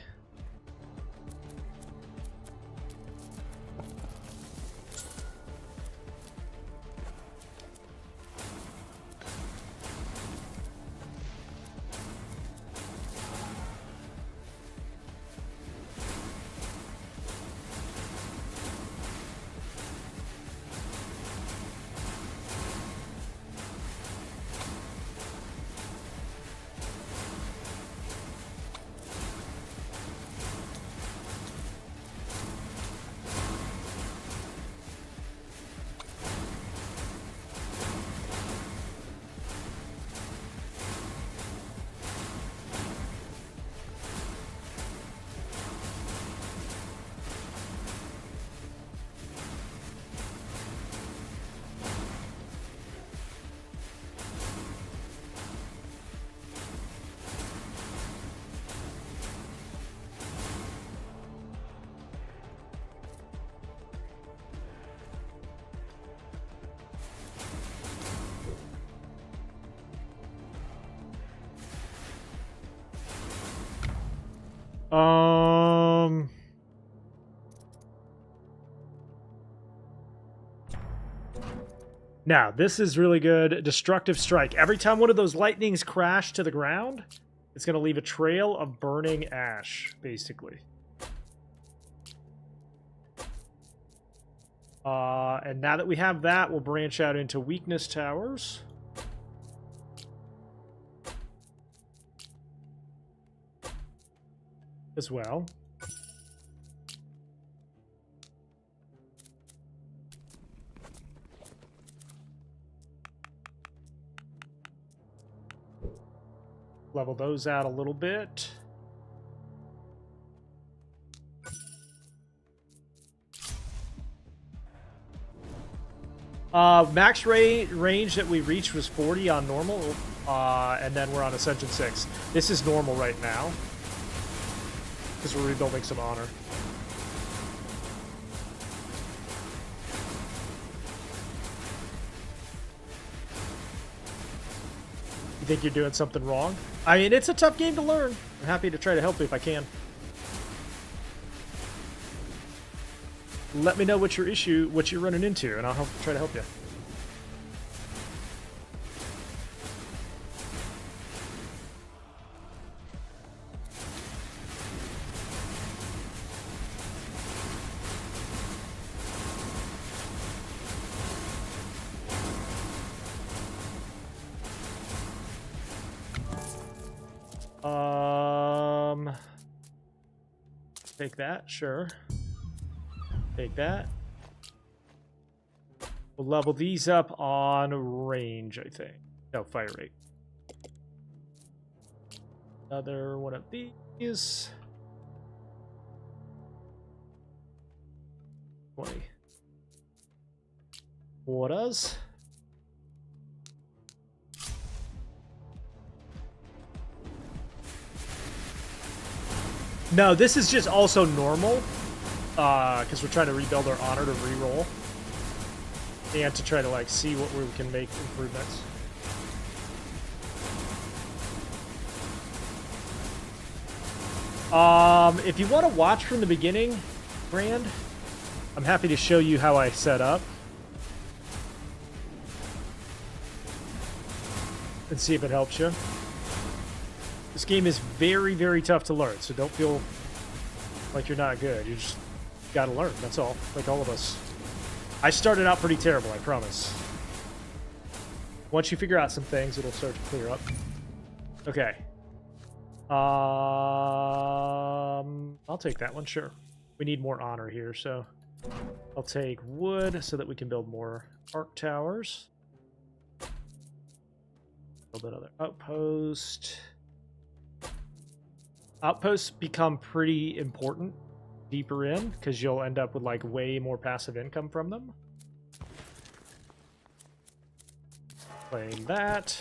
Now, this is really good. Destructive Strike. Every time one of those lightnings crash to the ground, it's going to leave a trail of burning ash, basically. And now that we have that, we'll branch out into weakness towers. As well. Level those out a little bit. Max range that we reached was 40 on normal, and then we're on Ascension 6. This is normal right now, because we're rebuilding some honor. You think you're doing something wrong? I mean, it's a tough game to learn. I'm happy to try to help you if I can. Let me know what your issue, what you're running into, and I'll try to help you. Take that, sure. Take that. We'll level these up on range, I think. No, fire rate. Another one of these. 20. What does? No, this is just also normal, because we're trying to rebuild our honor to reroll, and to try to like see what we can make improvements. If you want to watch from the beginning, Brand, I'm happy to show you how I set up and see if it helps you. This game is very, very tough to learn, so don't feel like you're not good. You just gotta learn, that's all. Like all of us. I started out pretty terrible, I promise. Once you figure out some things, it'll start to clear up. Okay. I'll take that one, sure. We need more honor here, so I'll take wood so that we can build more arc towers. Build another outpost. Outposts become pretty important deeper in, because you'll end up with like way more passive income from them. Claim that.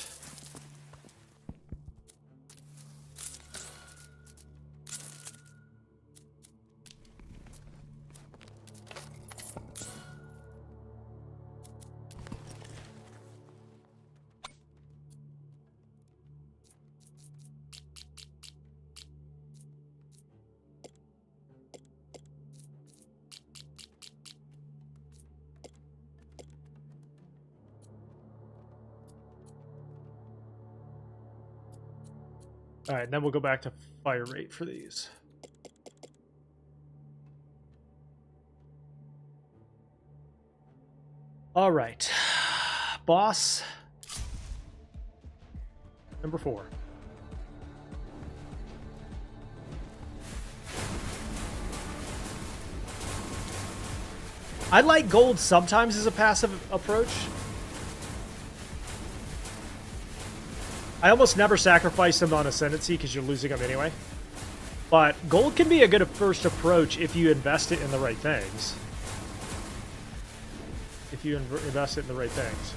All right, then we'll go back to fire rate for these. All right, boss number 4. I like gold sometimes as a passive approach. I almost never sacrifice them on Ascendancy because you're losing them anyway. But gold can be a good first approach if you invest it in the right things. If you invest it in the right things.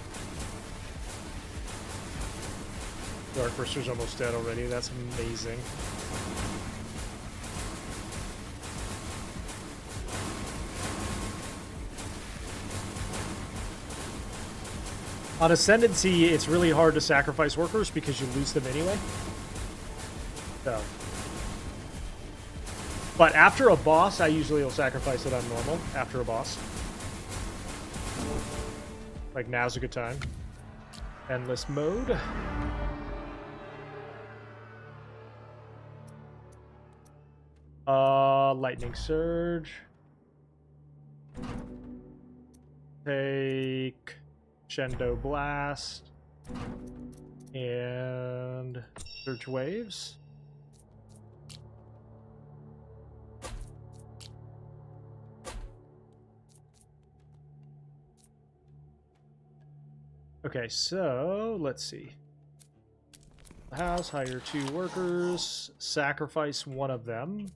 Dark Burster's almost dead already. That's amazing. On Ascendancy, it's really hard to sacrifice workers because you lose them anyway. So. But after a boss, I usually will sacrifice it on normal after a boss. Like, now's a good time. Endless mode. Lightning Surge. Take Shendo Blast. And Surge Waves. Okay, so let's see. House, hire 2 workers, sacrifice one of them.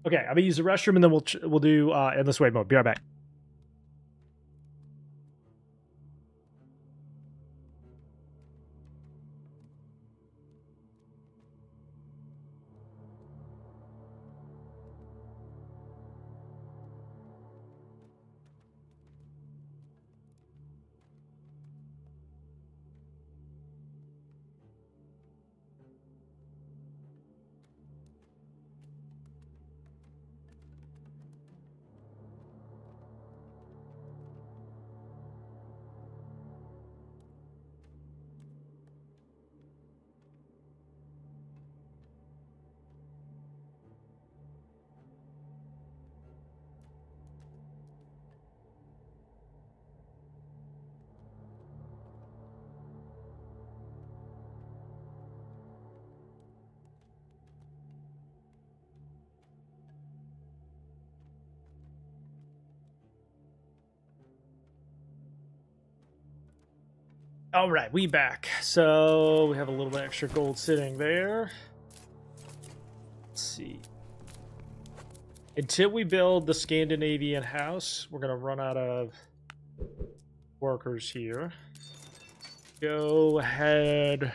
Okay, I'm gonna use the restroom and then we'll do endless wave mode. Be right back. All right, we back. So we have a little bit extra gold sitting there. Let's see. Until we build the Scandinavian house, we're gonna run out of workers here. Go ahead.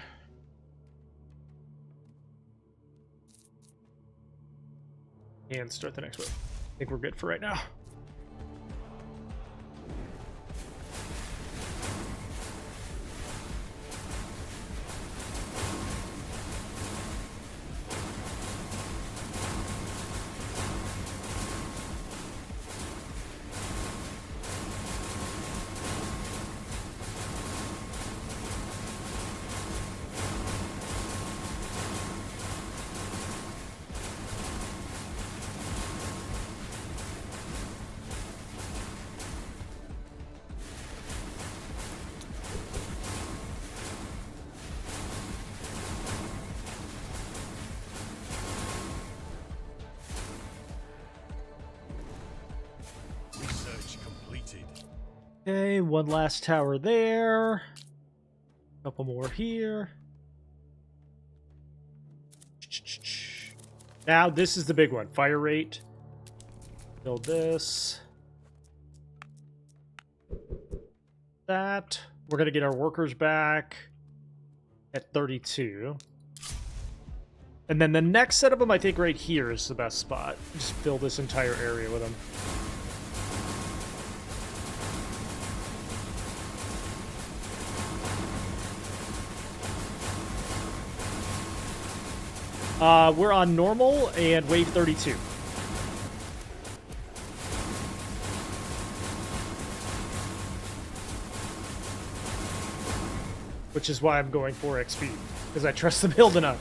And start the next one. I think we're good for right now. Okay, one last tower there. Couple more here. Now, this is the big one. Fire rate. Build this. That. We're going to get our workers back at 32. And then the next set of them, I think right here is the best spot. Just fill this entire area with them. We're on normal and wave 32. Which is why I'm going 4x speed, because I trust the build enough.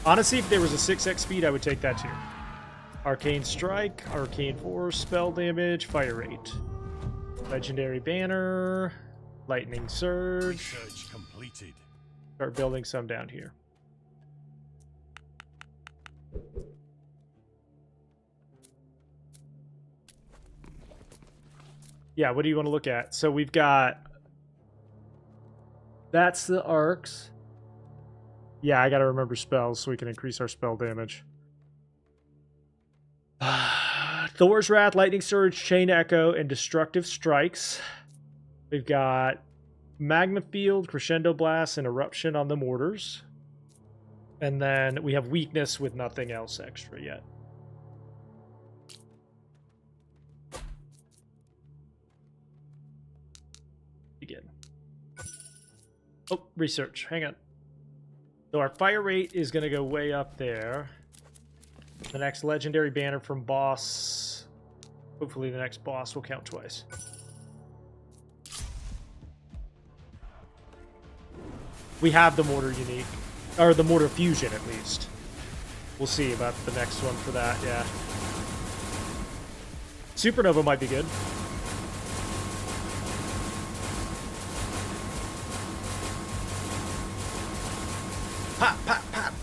Honestly, if there was a 6x speed, I would take that too. Arcane Strike, Arcane Force, Spell Damage, Fire Rate. Legendary Banner, Lightning Surge. Research completed. Start building some down here. Yeah, what do you want to look at? So we've got... That's the arcs. Yeah, I gotta remember spells so we can increase our spell damage. Thor's Wrath, Lightning Surge, Chain Echo, and Destructive Strikes. We've got Magma Field, Crescendo Blast, and Eruption on the mortars. And then we have Weakness with nothing else extra yet. Begin. Oh, research. Hang on. So our fire rate is going to go way up there. The next legendary banner from boss. Hopefully the next boss will count twice. We have the mortar unique. Or the mortar fusion at least. We'll see about the next one for that, yeah. Supernova might be good. Pop, pop, pop.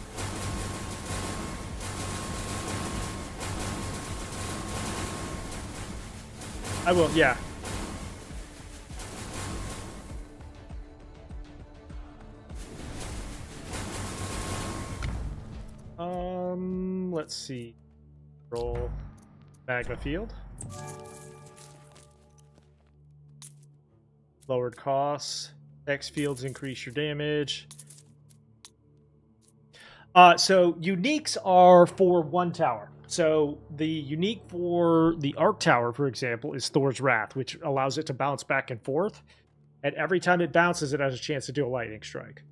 I will, yeah. Let's see. Roll Magma Field. Lowered costs. X fields increase your damage. So uniques are for one tower. So the unique for the Arc Tower, for example, is Thor's Wrath, which allows it to bounce back and forth. And every time it bounces, it has a chance to do a lightning strike.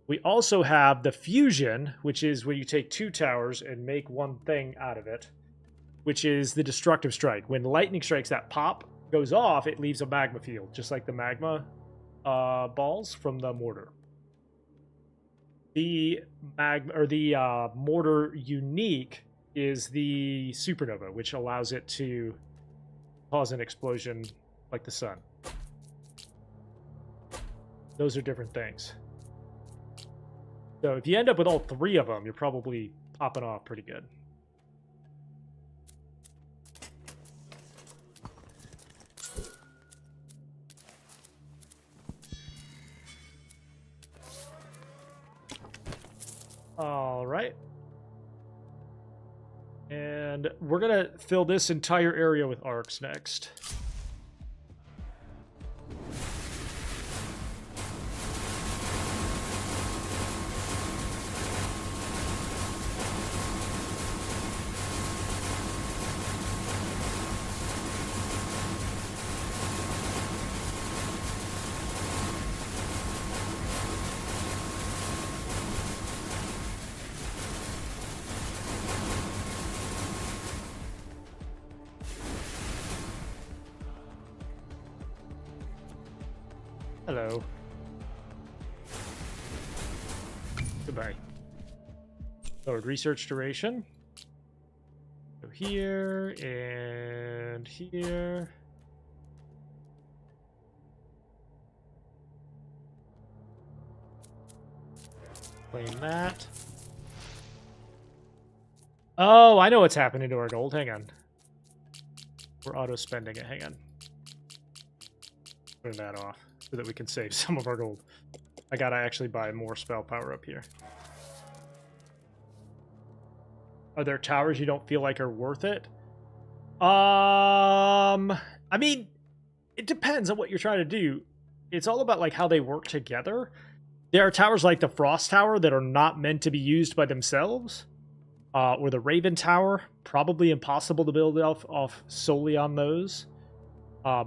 We also have the Fusion, which is when you take two towers and make one thing out of it, which is the Destructive Strike. When lightning strikes, that pop goes off, it leaves a magma field, just like the magma balls from the mortar. The mortar unique is the supernova, which allows it to cause an explosion like the sun. Those are different things. So if you end up with all three of them, you're probably popping off pretty good. All right. And we're going to fill this entire area with arcs next. Hello. Goodbye. Lowered research duration. Go here and here. Claim that. Oh, I know what's happening to our gold. Hang on. We're auto-spending it. Hang on. Turn that off so that we can save some of our gold. I gotta actually buy more spell power up here. Are there towers you don't feel like are worth it? I mean, it depends on what you're trying to do. It's all about like how they work together. There are towers like the Frost Tower that are not meant to be used by themselves. Or the Raven Tower, probably impossible to build off solely on those.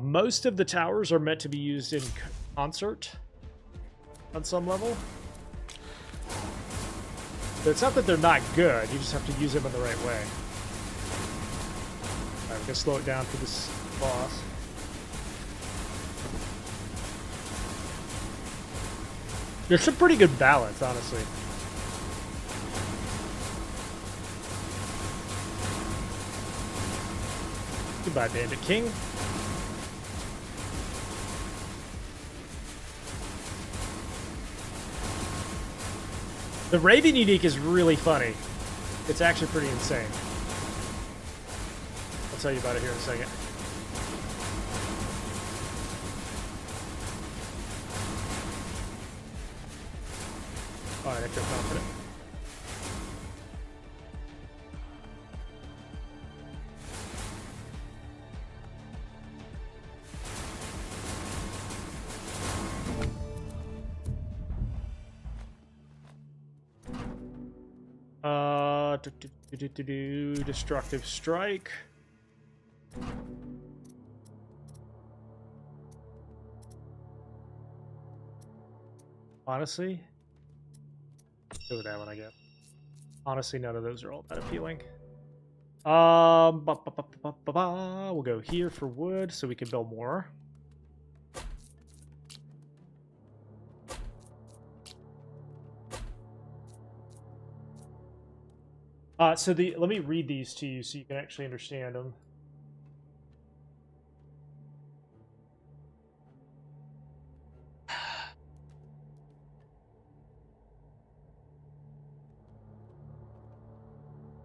Most of the towers are meant to be used in concert on some level. So it's not that they're not good, you just have to use them in the right way. Alright, we're gonna slow it down for this boss. There's some pretty good balance, honestly. Goodbye, Bandit King. The Raven unique is really funny. It's actually pretty insane. I'll tell you about it here in a second. Alright, I feel confident. Destructive strike. Honestly, go with that one, I guess. Honestly, none of those are all that appealing. We'll go here for wood so we can build more. Let me read these to you so you can actually understand them.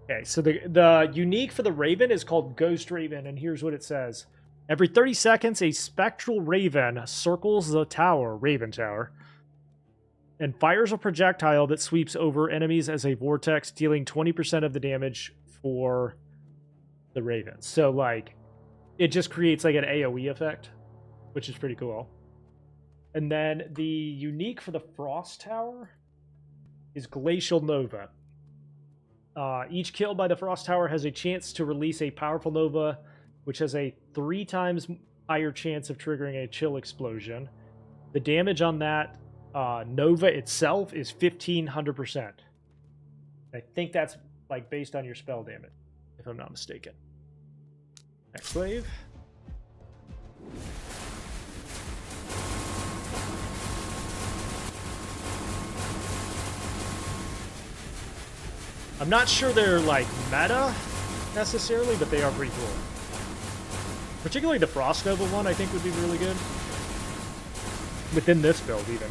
Okay, so the unique for the Raven is called Ghost Raven, and here's what it says. Every 30 seconds, a spectral raven circles the tower, Raven Tower, and fires a projectile that sweeps over enemies as a vortex, dealing 20% of the damage for the Raven. So, like, it just creates, like, an AoE effect, which is pretty cool. And then the unique for the Frost Tower is Glacial Nova. Each kill by the Frost Tower has a chance to release a powerful Nova, which has a 3 times higher chance of triggering a chill explosion. The damage on that Nova itself is 1,500%. I think that's like based on your spell damage, if I'm not mistaken. Next wave. I'm not sure they're like meta necessarily, but they are pretty cool. Particularly the Frost Nova one, I think would be really good. Within this build, even.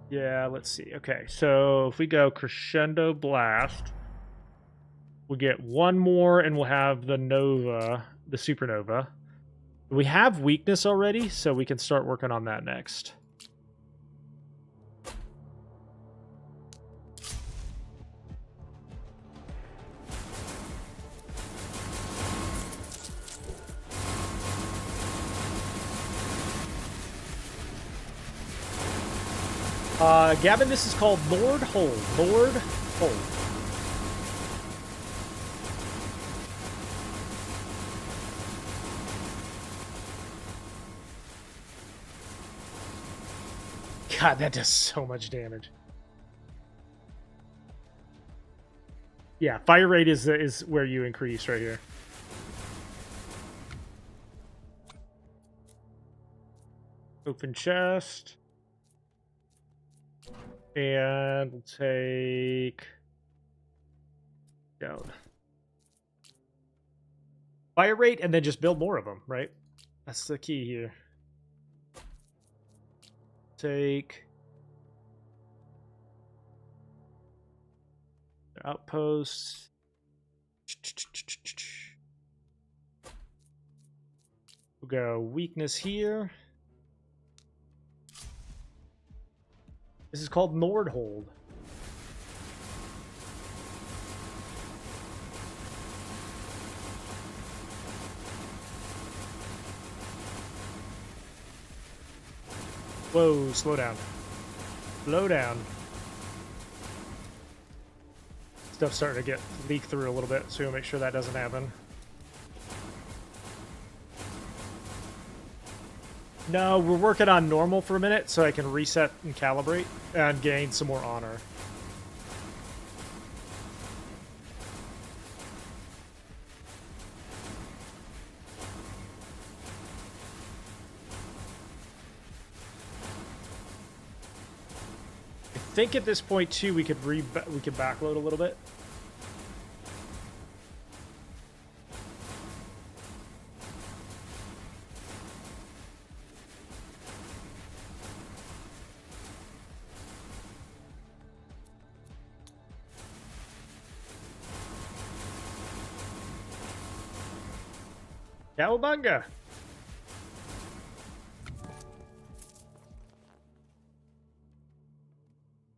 Yeah, let's see. Okay, so if we go Crescendo Blast, we'll get one more and we'll have the Nova, the Supernova. We have weakness already, so we can start working on that next. Gavin, this is called Nordhold. Nordhold. God, that does so much damage. Yeah, fire rate is where you increase right here. Open chest. And we'll take down fire rate and then just build more of them, right? That's the key here. Take outposts. We'll go weakness here. This is called Nordhold. Whoa, slow down. Slow down. Stuff's starting to get leaked through a little bit, so we'll make sure that doesn't happen. No, we're working on normal for a minute so I can reset and calibrate and gain some more honor. I think at this point too we could backload a little bit. Cowabunga!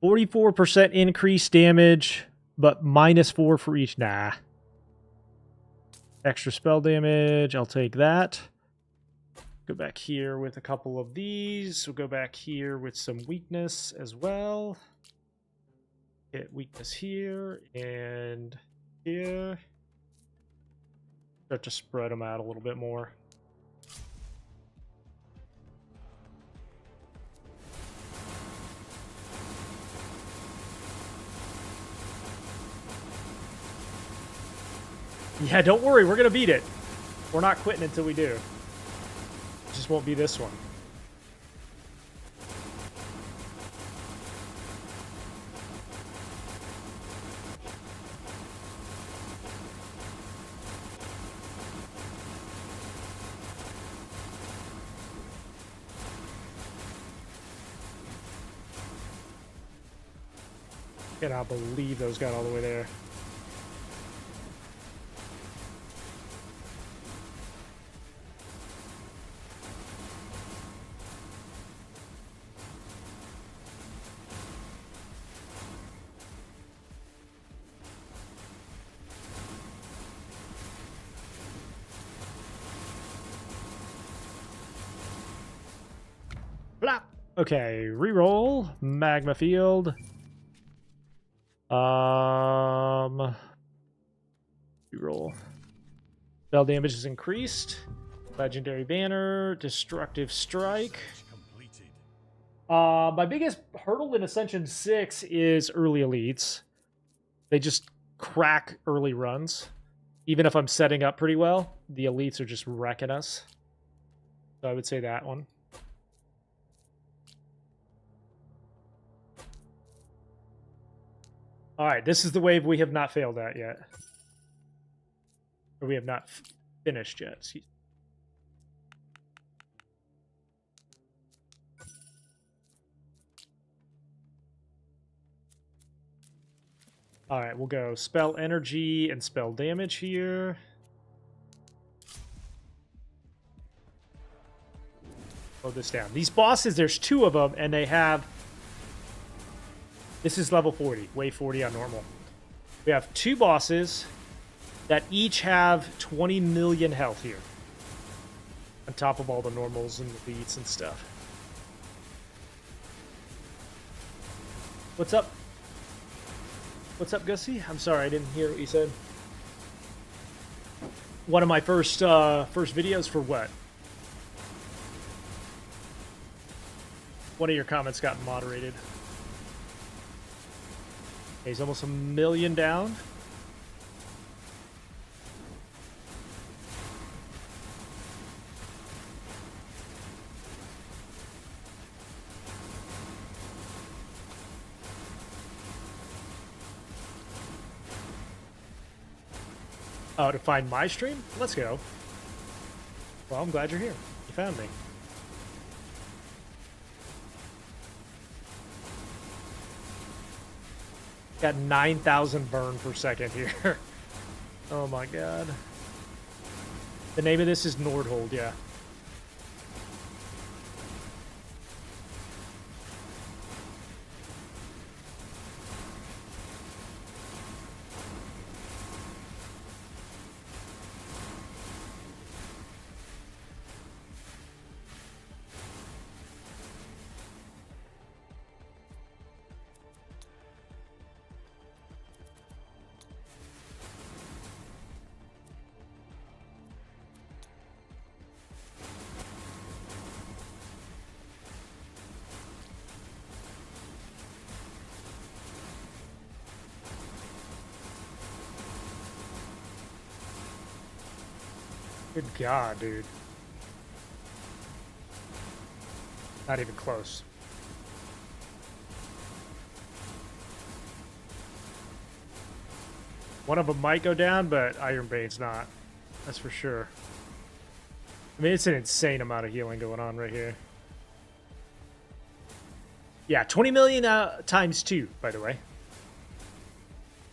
%44 increase damage, but -4 for each. Nah. Extra spell damage. I'll take that. Go back here with a couple of these. We'll go back here with some weakness as well. Hit weakness here and here. Start to spread them out a little bit more. Yeah, don't worry, we're gonna beat it. We're not quitting until we do. It just won't be this one. I cannot believe those got all the way there. Blah. Okay, reroll, magma field. Reroll. Spell damage is increased. Legendary banner, destructive strike. My biggest hurdle in Ascension 6 is early elites. They just crack early runs. Even if I'm setting up pretty well, the elites are just wrecking us. So I would say that one. All right, this is the wave we have not failed at yet. Or we have not finished yet. Excuse me. All right, we'll go spell energy and spell damage here. Slow this down. These bosses, there's 2 of them, and they have... This is level 40, wave 40 on normal. We have 2 bosses that each have 20 million health here. On top of all the normals and the elites and stuff. What's up? What's up, Gussie? I'm sorry, I didn't hear what you said. One of my first videos for what? One of your comments got moderated. Okay, he's almost 1 million down. Oh, to find my stream? Let's go. Well, I'm glad you're here. You found me. Got 9,000 burn per second here. Oh my god. The name of this is Nordhold, yeah. Good god, dude. Not even close. One of them might go down, but Ironbane's not. That's for sure. I mean, it's an insane amount of healing going on right here. Yeah, 20 million times 2, by the way.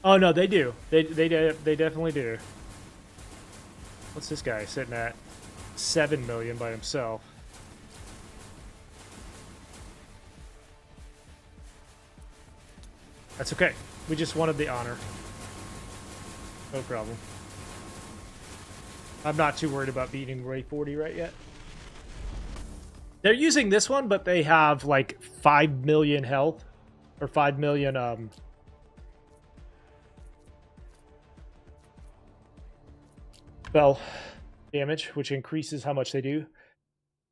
Oh, no, they do. They definitely do. What's this guy sitting at? 7 million by himself. That's okay. We just wanted the honor. No problem. I'm not too worried about beating Ray 40 right yet. They're using this one, but they have like 5 million health. Or 5 million, spell damage, which increases how much they do.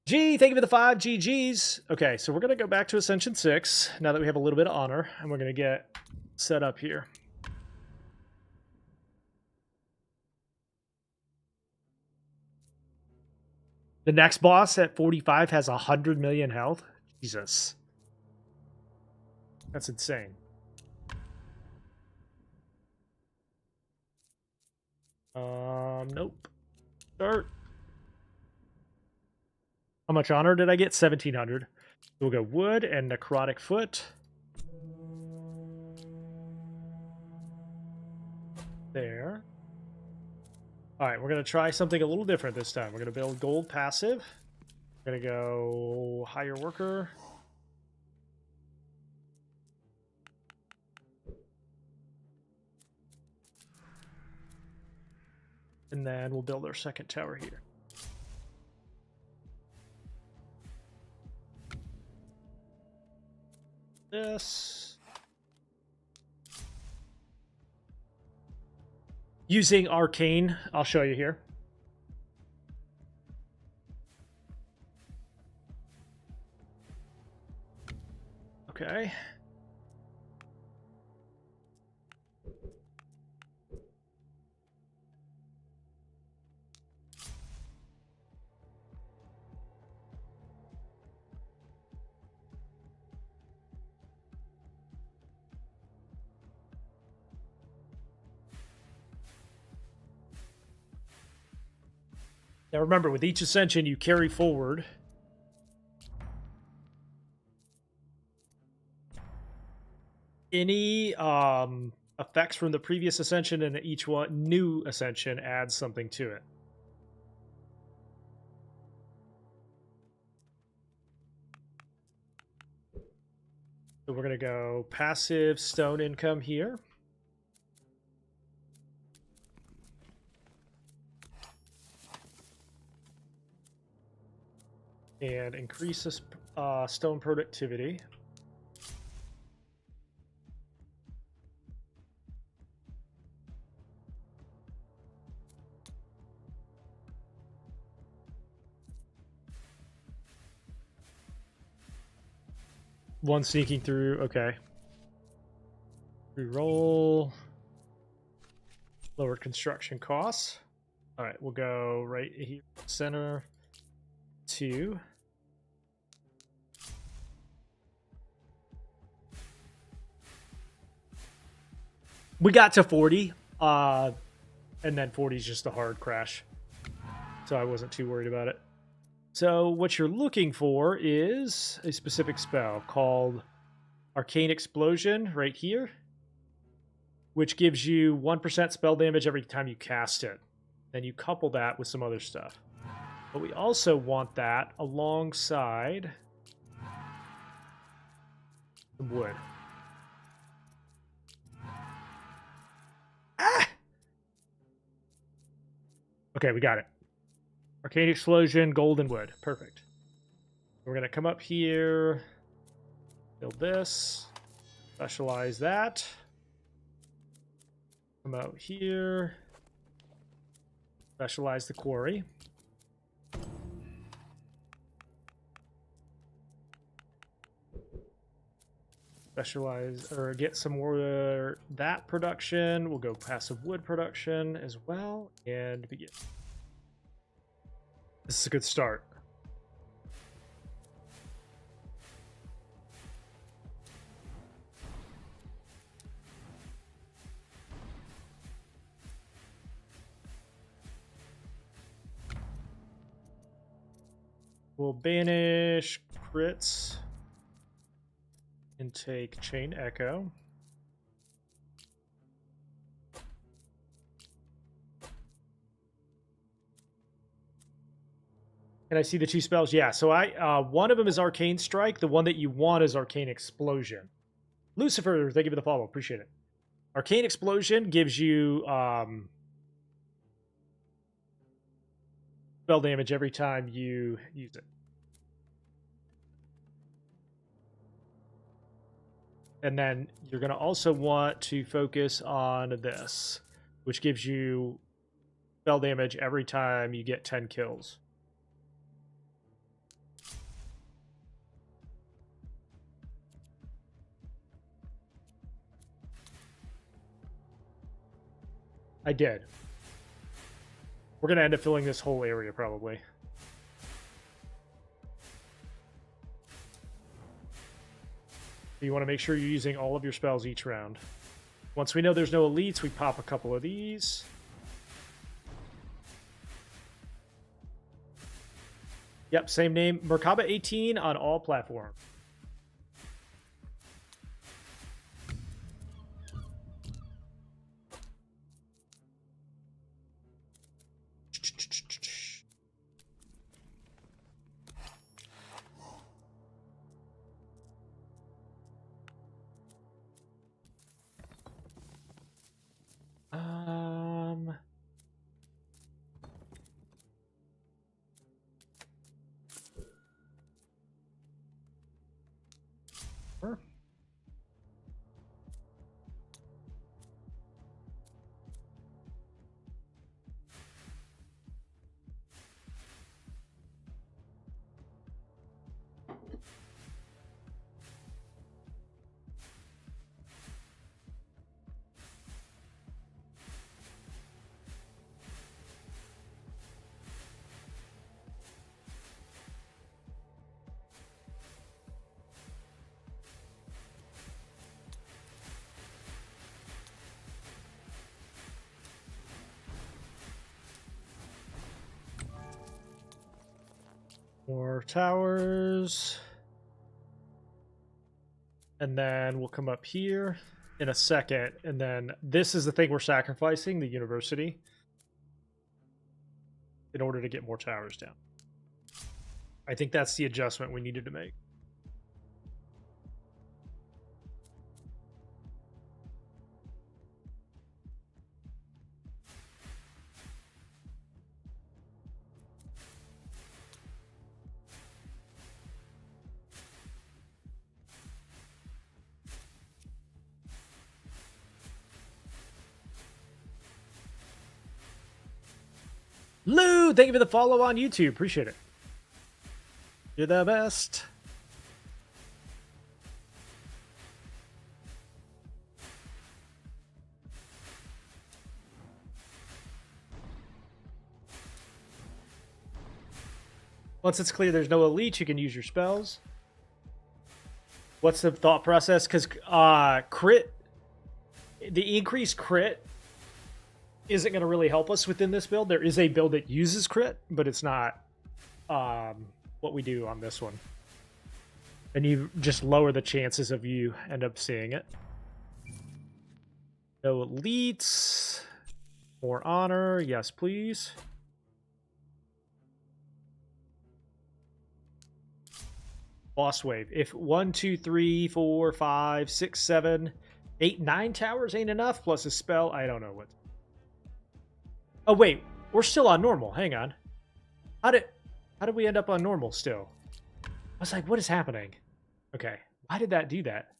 G, thank you for the 5 GGs. Okay, so we're going to go back to Ascension 6 now that we have a little bit of honor, and we're going to get set up here. The next boss at 45 has 100 million health. Jesus. That's insane. Nope. Start. How much honor did I get? 1,700. We'll go wood and necrotic foot. There. Alright, we're going to try something a little different this time. We're going to build gold passive. We're going to go hire worker. And then we'll build our second tower here. This. Using arcane, I'll show you here. Okay. Now remember, with each ascension, you carry forward any effects from the previous ascension, and each new ascension adds something to it. So we're going to go passive stone income here. And increase this stone productivity. One sneaking through, okay. Reroll. Lowered construction costs. All right, we'll go right here, center, 2. We got to 40. And then 40 is just a hard crash. So I wasn't too worried about it. So what you're looking for is a specific spell called Arcane Explosion right here, which gives you 1% spell damage every time you cast it. Then you couple that with some other stuff. But we also want that alongside some wood. Ah! Okay, we got it. Arcane Explosion, Golden Wood. Perfect. We're going to come up here, build this, specialize that. Come out here, specialize the quarry. Specialize, or get some more that production. We'll go passive wood production as well, and begin. This is a good start. We'll banish crits and take Chain Echo. Can I see the two spells? Yeah, so one of them is Arcane Strike. The one that you want is Arcane Explosion. Lucifer, thank you for the follow. Appreciate it. Arcane Explosion gives you spell damage every time you use it. And then you're going to also want to focus on this, which gives you spell damage every time you get 10 kills. I did. We're going to end up filling this whole area, probably. You want to make sure you're using all of your spells each round. Once we know there's no elites, we pop a couple of these. Yep, same name. Merkaba 18 on all platforms. Sure. More towers. And then we'll come up here in a second. And then this is the thing we're sacrificing, the university, in order to get more towers down. I think that's the adjustment we needed to make. Lou, thank you for the follow on YouTube. Appreciate it. You're the best. Once it's clear there's no elite, you can use your spells. What's the thought process? Because crit, the increased crit isn't going to really help us within this build. There is a build that uses crit, but it's not what we do on this one. And you just lower the chances of you end up seeing it. No elites. More honor. Yes, please. Boss wave. If 1, 2, 3, 4, 5, 6, 7, 8, 9 towers ain't enough, plus a spell, I don't know what. Oh, wait. We're still on normal. Hang on. How did we end up on normal still? I was like, what is happening? Okay. Why did that do that?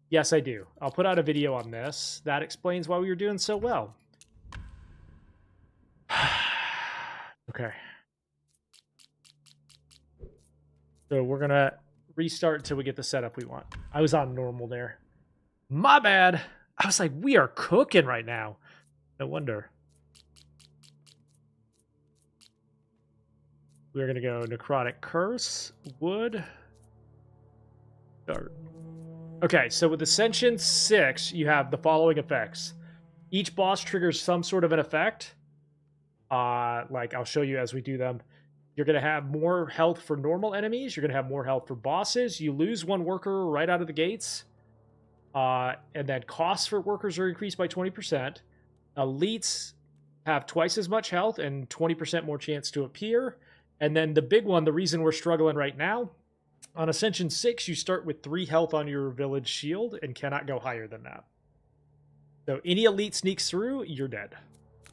Yes, I do. I'll put out a video on this. That explains why we were doing so well. Okay. So we're going to restart until we get the setup we want. I was on normal there. My bad. I was like, we are cooking right now. No wonder. We're going to go Necrotic Curse, Wood. Start. Okay, so with Ascension 6, you have the following effects. Each boss triggers some sort of an effect. Like, I'll show you as we do them. You're going to have more health for normal enemies. You're going to have more health for bosses. You lose 1 worker right out of the gates. And then costs for workers are increased by 20%. Elites have twice as much health and 20% more chance to appear. And then the big one, the reason we're struggling right now, on Ascension 6, you start with 3 health on your village shield and cannot go higher than that. So any elite sneaks through, you're dead.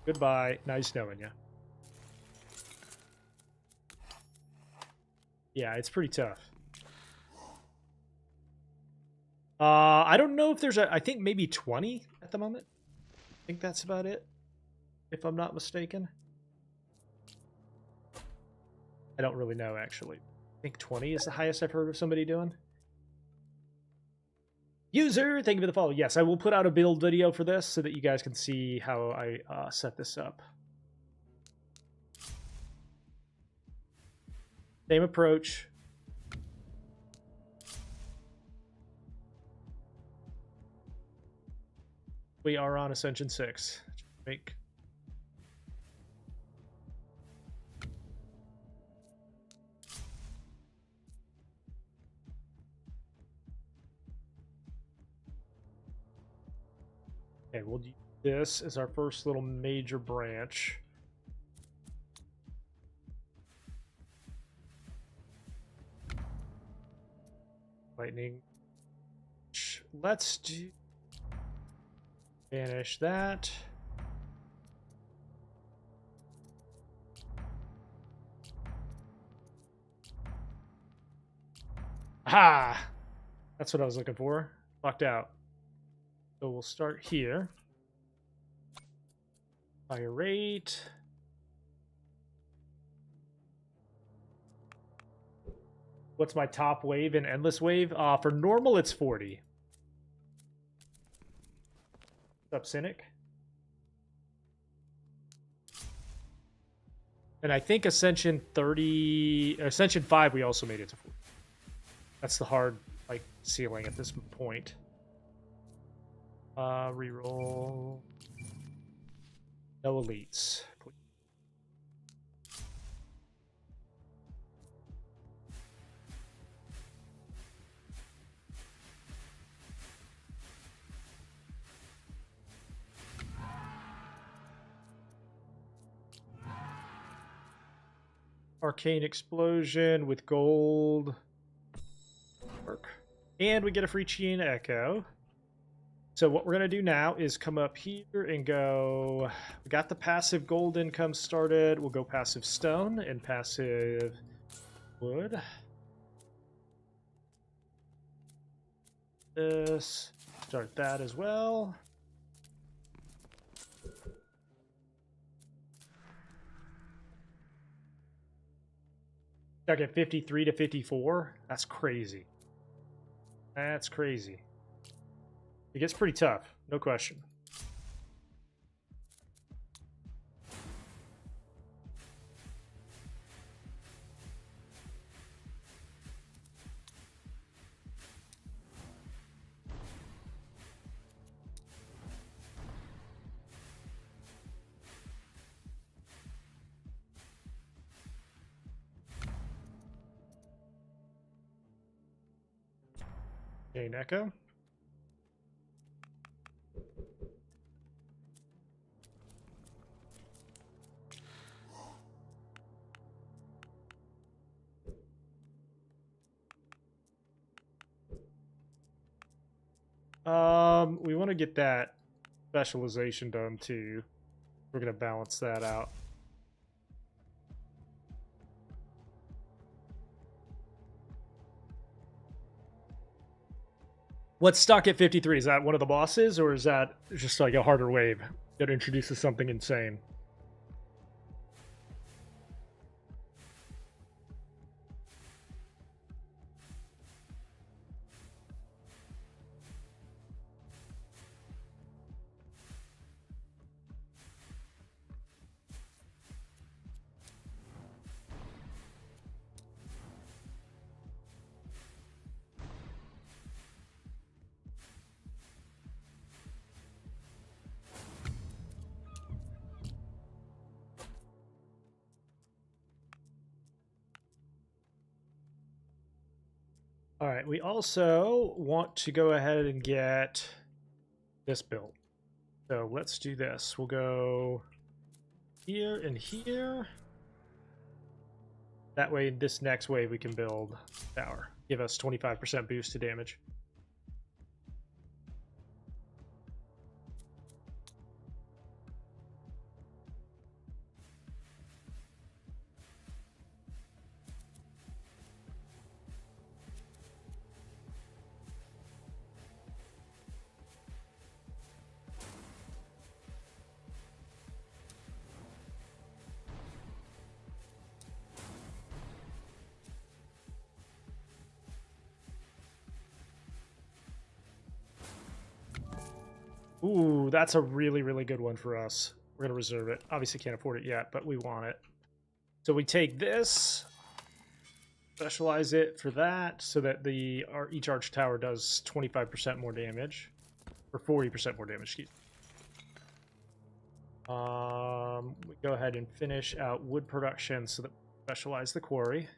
Goodbye. Nice knowing you. Yeah, it's pretty tough. I don't know if there's I think maybe 20 at the moment. I think that's about it, if I'm not mistaken. I don't really know, actually. I think 20 is the highest I've heard of somebody doing. User, thank you for the follow. Yes, I will put out a build video for this so that you guys can see how I set this up. Same approach. We are on Ascension 6. Make. Okay, we'll do this as our first little major branch. Lightning. Let's do. Banish that. Aha! That's what I was looking for. Locked out. So we'll start here. Fire rate. What's my top wave in Endless Wave? For normal, it's 40. What's up, Cynic? And I think Ascension 5, we also made it to 40. That's the hard, like, ceiling at this point. Reroll. No elites. Please. Arcane Explosion with gold. Work. And we get a free Chain Echo. So what we're going to do now is come up here and go... We got the passive gold income started. We'll go passive stone and passive wood. This. Start that as well. Stuck at 53 to 54. That's crazy. That's crazy. It gets pretty tough, no question. Chain Echo. We want to get that specialization done too. We're going to balance that out. What's stuck at 53? Is that one of the bosses, or is that just like a harder wave that introduces something insane? All right, we also want to go ahead and get this built. So let's do this. We'll go here and here. That way, this next wave we can build tower. Give us 25% boost to damage. Ooh, that's a really, really good one for us. We're going to reserve it. Obviously can't afford it yet, but we want it. So we take this, specialize it for that, so that each arch tower does 25% more damage. Or 40% more damage, excuse me. We go ahead and finish out wood production so that we specialize the quarry.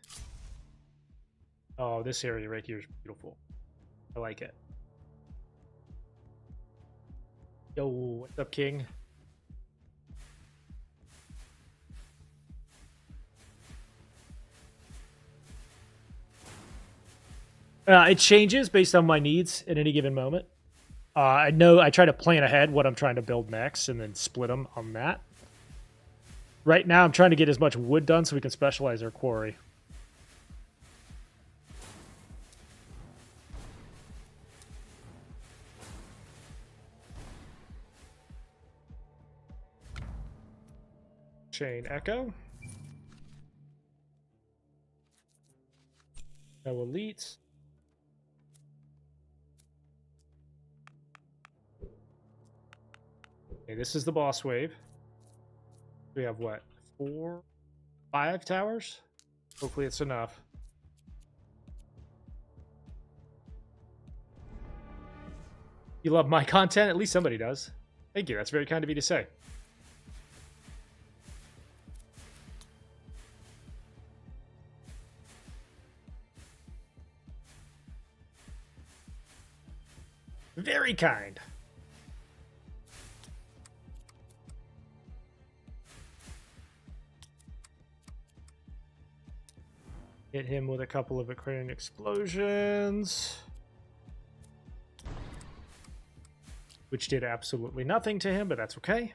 Oh, this area right here is beautiful. I like it. Yo, what's up, King? It changes based on my needs at any given moment. I know I try to plan ahead what I'm trying to build next and then split them on that. Right now, I'm trying to get as much wood done so we can specialize our quarry. Chain Echo. No elites. Okay, this is the boss wave. We have what? 4, 5 towers? Hopefully it's enough. You love my content? At least somebody does. Thank you. That's very kind of you to say. Very kind. Hit him with a couple of Aquarian explosions, which did absolutely nothing to him, but that's okay.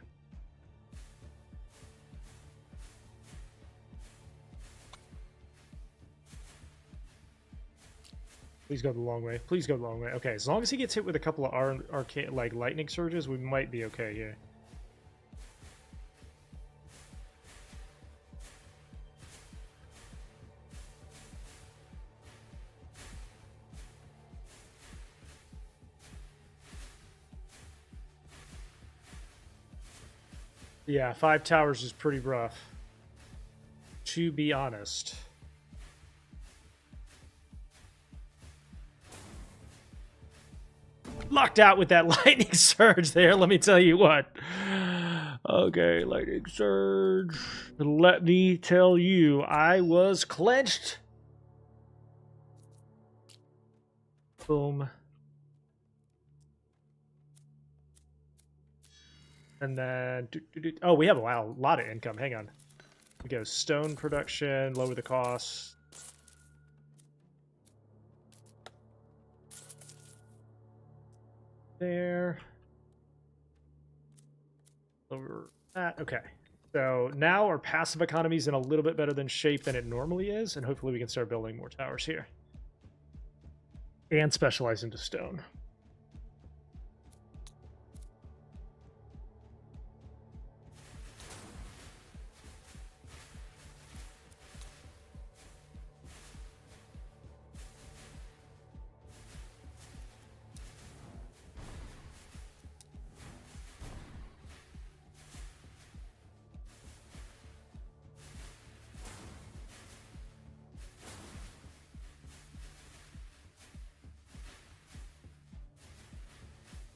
Please go the long way. Please go the long way. Okay, as long as he gets hit with a couple of arcane, like lightning surges, we might be okay here. Yeah, 5 towers is pretty rough, to be honest. Locked out with that lightning surge there, let me tell you what. Okay, lightning surge. Let me tell you, I was clenched. Boom, And then, oh, we have a lot of income. Hang on. We go stone production, lower the costs. There. Over that. Okay. So now our passive economy is in a little bit better than shape than it normally is, and hopefully we can start building more towers here. And specialize into stone.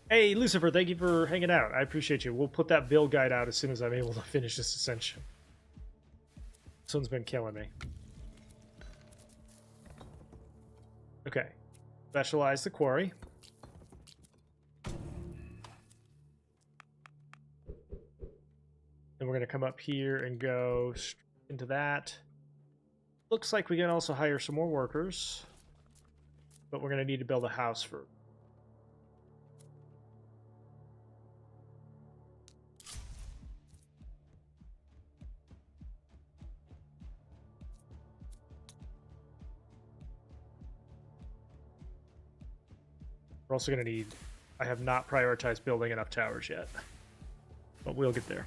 Hey, Lucifer, thank you for hanging out. I appreciate you. We'll put that build guide out as soon as I'm able to finish this Ascension. This one's been killing me. Okay. Specialize the quarry. Then we're going to come up here and go into that. Looks like we can also hire some more workers. But we're going to need to build a house first. We're also going to need... I have not prioritized building enough towers yet. But we'll get there.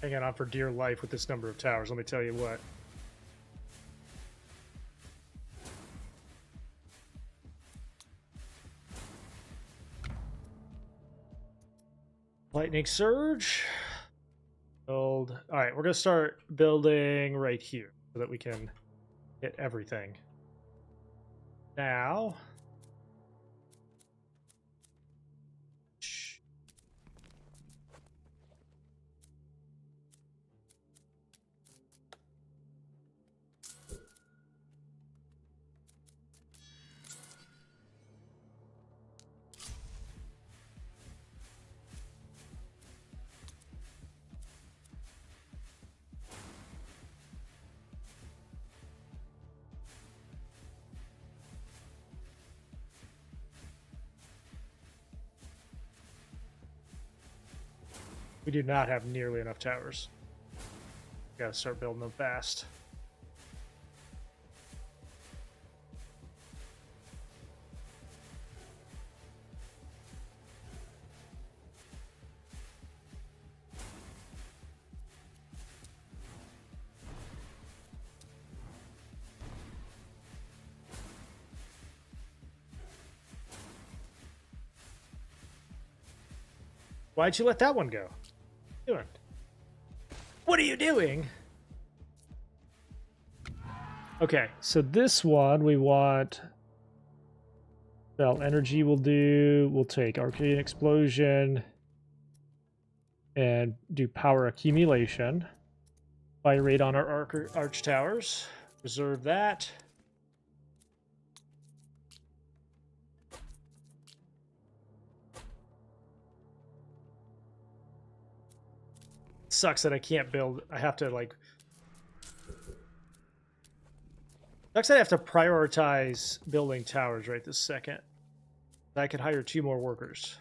Hanging on for dear life with this number of towers, let me tell you what. Lightning Surge. Build. Alright, we're going to start building right here so that we can hit everything. Now... we do not have nearly enough towers. Gotta start building them fast. Why'd you let that one go? Doing? What are you doing? Okay, so this one we want. Well, energy will do. We'll take arcane explosion and do power accumulation. Fire rate on our arch towers. Reserve that. Sucks that I can't build. I have to like. Sucks that I have to prioritize building towers right this second. I could hire 2 more workers.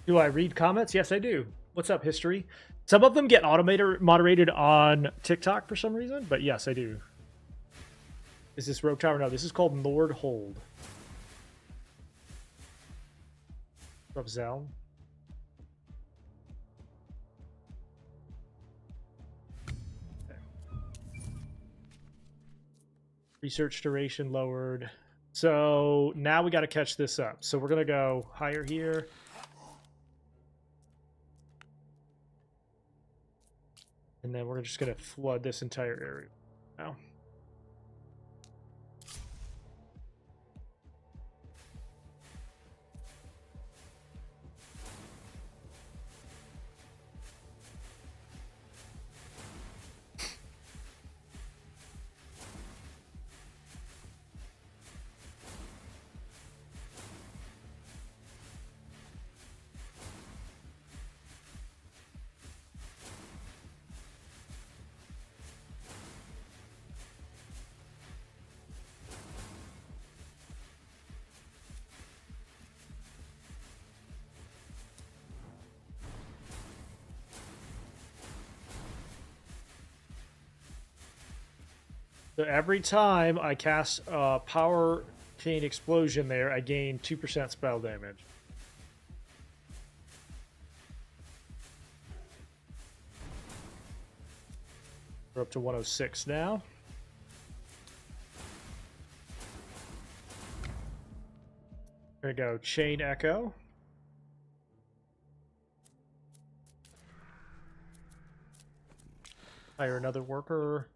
Do I read comments? Yes, I do. What's up, history? Some of them get moderated on TikTok for some reason, but yes, I do. Is this Rogue Tower? No, this is called Nordhold. What's up, Zel? Okay. Research duration lowered. So now we got to catch this up. So we're going to go higher here. And then we're just going to flood this entire area now. So every time I cast a power chain explosion there, I gain 2% spell damage. We're up to 106 now. There we go. Chain Echo. Hire another worker.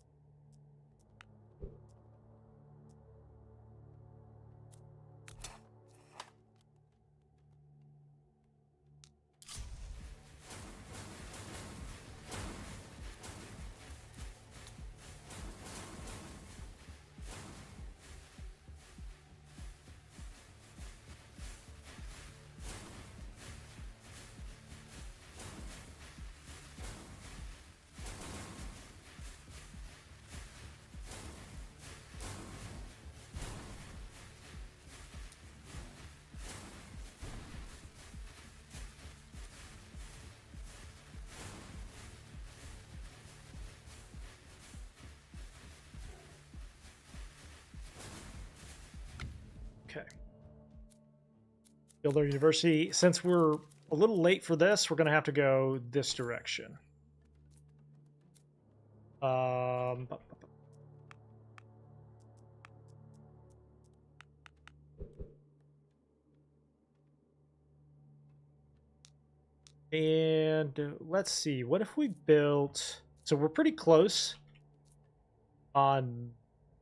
Okay. Builder University. Since we're a little late for this, we're going to have to go this direction. And let's see. What if we built... So we're pretty close on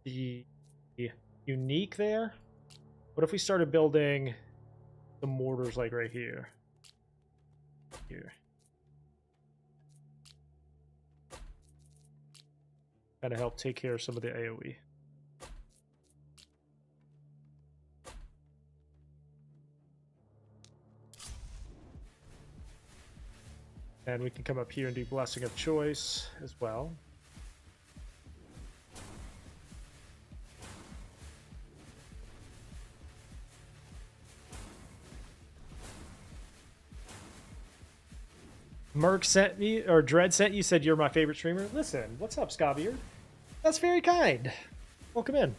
the unique there. What if we started building the mortars like right here? Here. Kind of help take care of some of the AoE. And we can come up here and do Blessing of Choice as well. Merc sent me, or Dread sent you, said you're my favorite streamer. Listen, what's up, Scavier? That's very kind. Welcome in.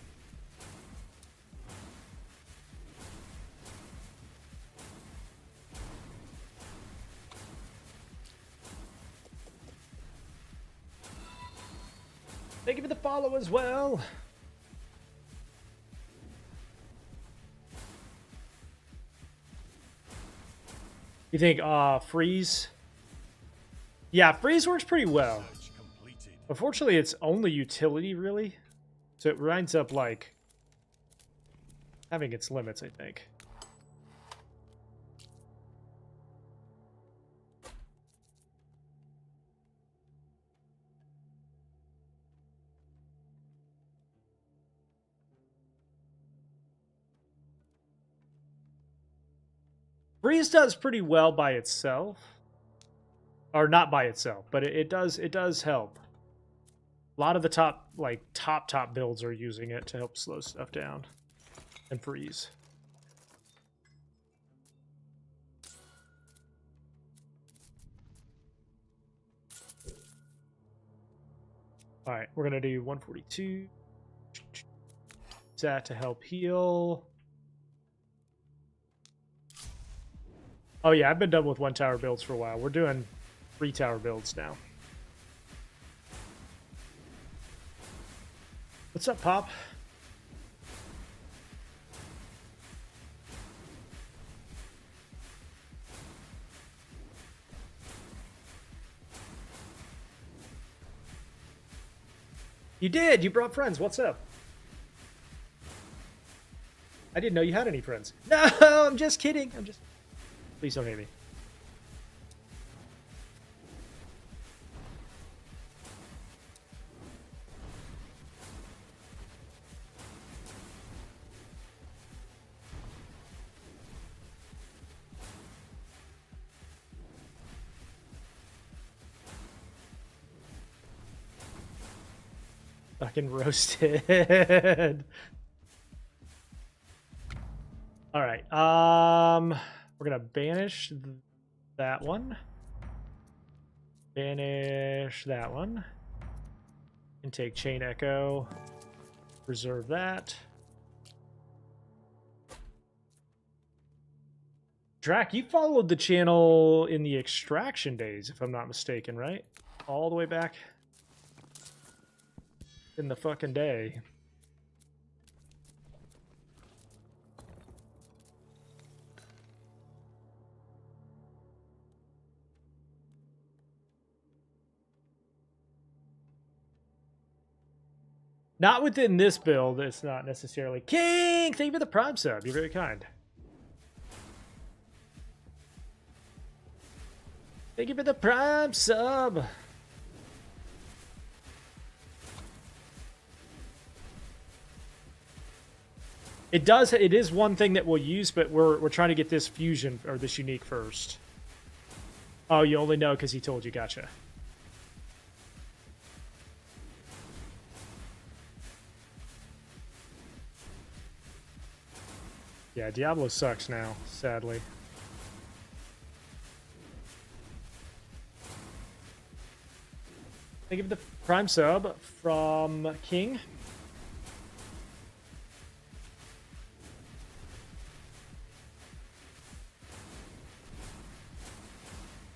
Thank you for the follow as well. You think, freeze? Yeah, freeze works pretty well. Unfortunately, it's only utility, really. So it winds up, like, having its limits, I think. Freeze does pretty well by itself. Or not by itself, but it does help. A lot of the top builds are using it to help slow stuff down and freeze. All right, we're gonna do 142. Use that to help heal. Oh yeah, I've been done with 1 tower builds for a while. We're doing 3 tower builds now. What's up, Pop? You did. You brought friends. What's up? I didn't know you had any friends. No, I'm just kidding. Please don't hate me. Fucking roasted. All right. We're gonna banish that one. Banish that one. And take chain echo. Reserve that. Drac, you followed the channel in the extraction days, if I'm not mistaken, right? All the way back in the fucking day. Not within this build, it's not necessarily. King, thank you for the Prime sub. You're very kind. Thank you for the Prime sub. It is one thing that we'll use, but we're trying to get this fusion or this unique first. Oh, you only know because he told you. Gotcha. Yeah, Diablo sucks now, sadly. Thank you for the Prime sub from King.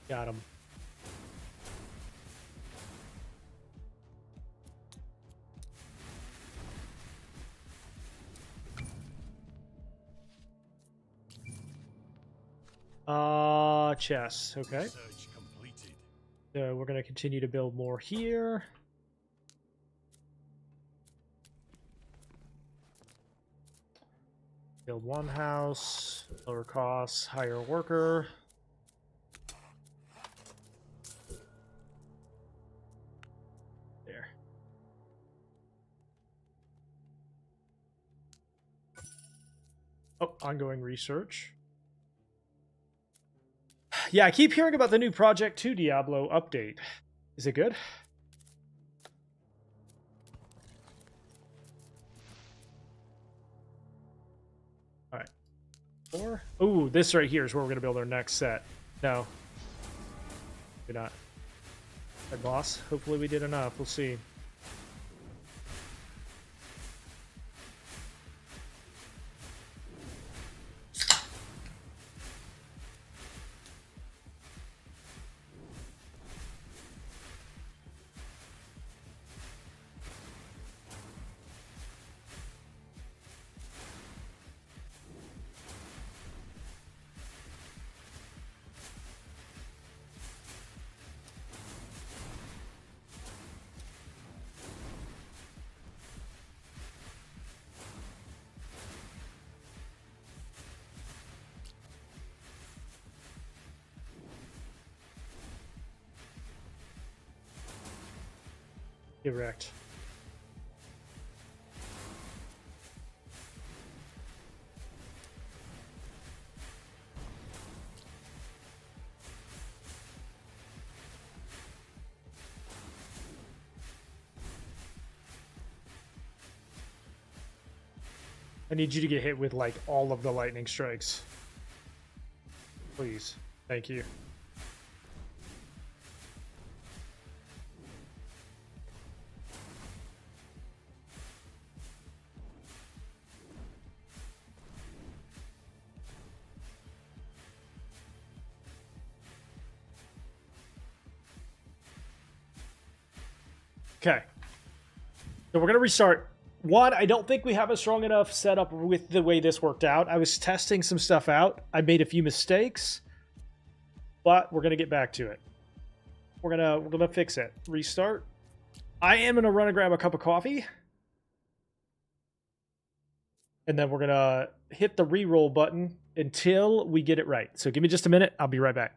Got him. Chess. Okay. Research completed. So we're going to continue to build more here. Build one house, lower costs, hire worker. There. Oh, ongoing research. Yeah, I keep hearing about the new Project 2 Diablo update. Is it good? All right. Four. Ooh, this right here is where we're going to build our next set. No. Maybe not. Right, boss. Hopefully we did enough. We'll see. Get wrecked. I need you to get hit with, like, all of the lightning strikes. Please. Thank you. Okay. So we're going to restart. One, I don't think we have a strong enough setup with the way this worked out. I was testing some stuff out. I made a few mistakes, but we're going to get back to it. We're gonna fix it. Restart. I am going to run and grab a cup of coffee. And then we're going to hit the re-roll button until we get it right. So give me just a minute. I'll be right back.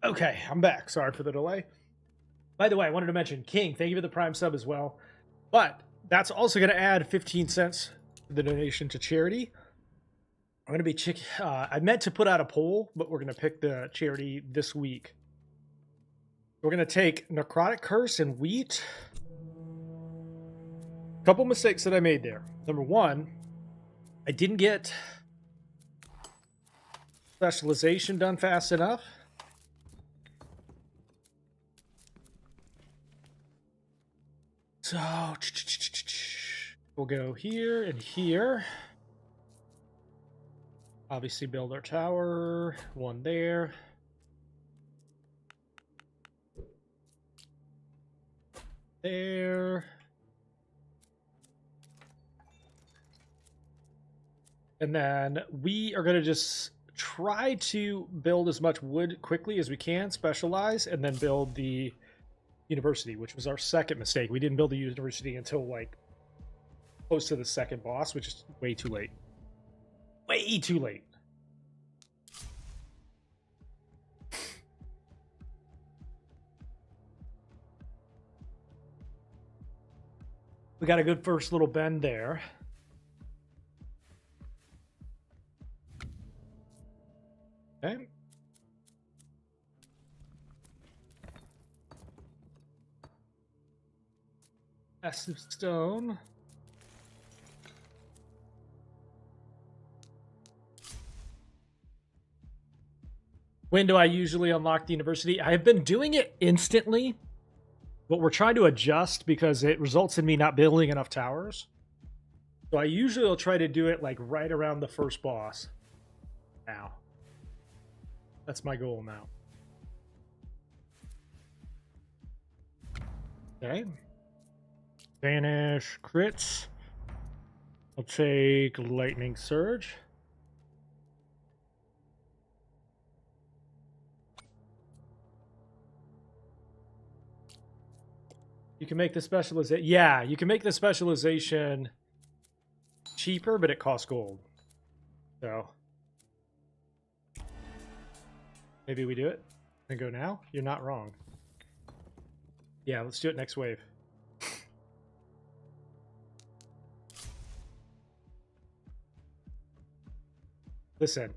Okay, I'm back. Sorry for the delay. By the way, I wanted to mention King, thank you for the Prime sub as well. But that's also going to add 15 cents to the donation to charity. I'm going to be I meant to put out a poll, but we're going to pick the charity this week. We're going to take Necrotic Curse and Wheat. A couple mistakes that I made there. Number one, I didn't get specialization done fast enough. So we'll go here and here. Obviously build our tower. One there. There. And then we are going to just try to build as much wood quickly as we can, specialize, and then build the university, which was our second mistake. We didn't build the university until like close to the second boss, which is way too late. Way too late. We got a good first little bend there. Okay. Massive stone. When do I usually unlock the university? I have been doing it instantly, but we're trying to adjust because it results in me not building enough towers. So I usually will try to do it like right around the first boss. Now. That's my goal now. Okay. Vanish crits. I'll take Lightning Surge. You can make the specialization. Yeah, you can make the specialization cheaper, but it costs gold. So maybe we do it and go now. You're not wrong. Yeah, let's do it next wave. Listen.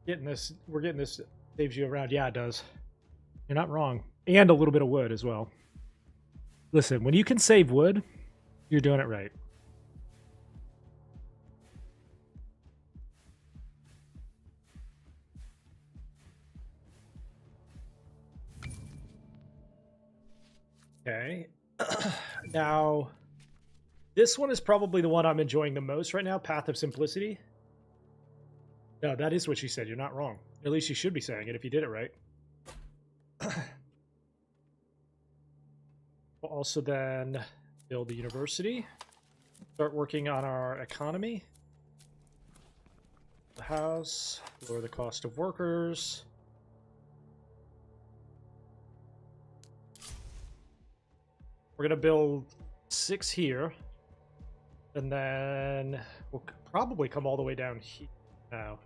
We're getting this saves you around. Yeah, it does. You're not wrong. And a little bit of wood as well. Listen, when you can save wood, you're doing it right. Okay. Now, this one is probably the one I'm enjoying the most right now, Path of Simplicity. No, that is what she said. You're not wrong. At least you should be saying it if you did it right. We'll also then build the university. Start working on our economy. The house. Lower the cost of workers. We're going to build 6 here. And then we'll probably come all the way down here now.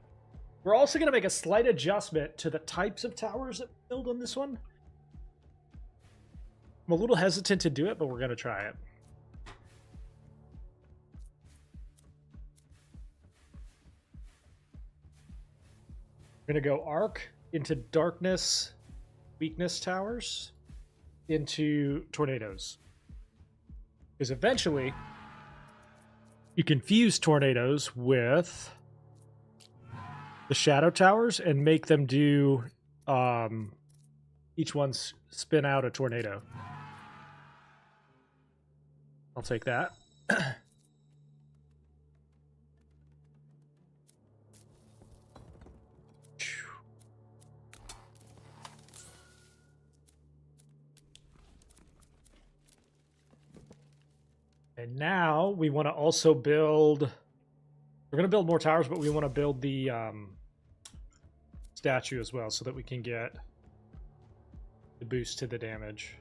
We're also going to make a slight adjustment to the types of towers that we build on this one. I'm a little hesitant to do it, but we're going to try it. We're going to go arc into darkness, weakness towers, into tornadoes. Because eventually, you can fuse tornadoes with the shadow towers and make them do each one spin out a tornado. I'll take that. And now we want to also build... We're going to build more towers, but we want to build the statue as well so that we can get the boost to the damage.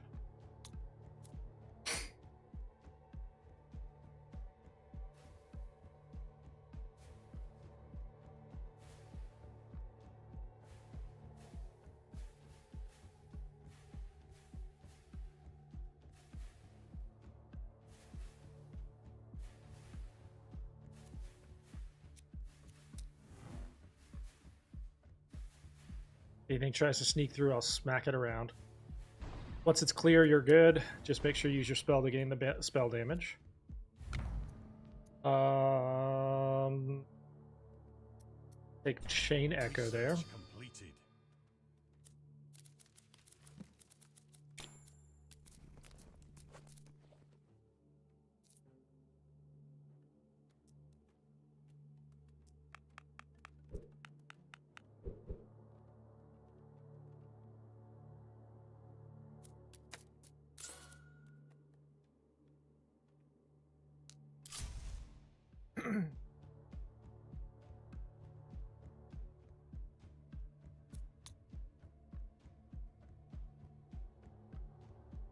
Anything tries to sneak through, I'll smack it around. Once it's clear, you're good. Just make sure you use your spell to gain the spell damage. Take Chain Echo there. Completed.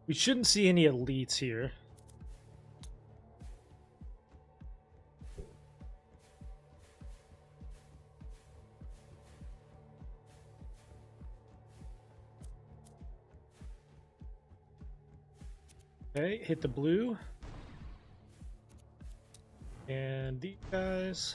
We shouldn't see any elites here. Okay, hit the blue. And these guys.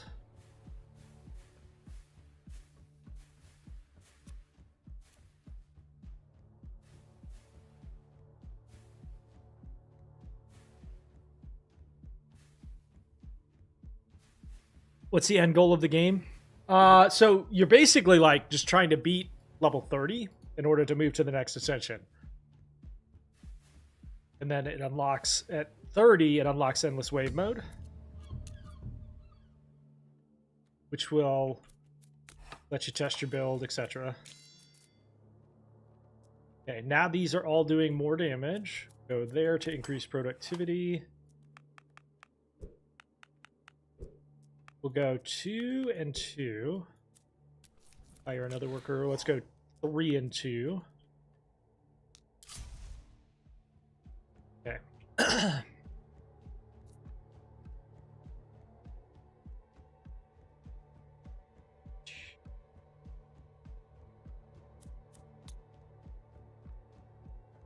What's the end goal of the game? So you're basically like just trying to beat level 30 in order to move to the next ascension. And then it unlocks at 30, it unlocks endless wave mode, which will let you test your build, etc. Okay, now these are all doing more damage. Go there to increase productivity. We'll go 2 and 2. Hire another worker. Let's go 3 and 2. Okay.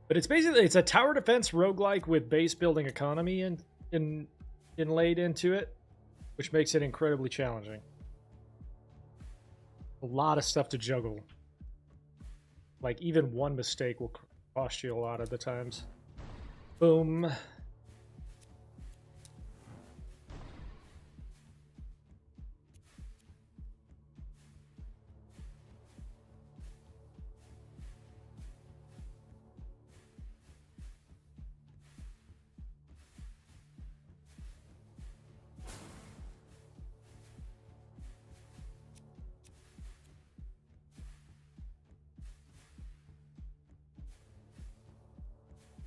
But it's basically, it's a tower defense roguelike with base building economy inlaid into it, which makes it incredibly challenging. A lot of stuff to juggle. Like, even one mistake will cost you a lot of the times. Boom.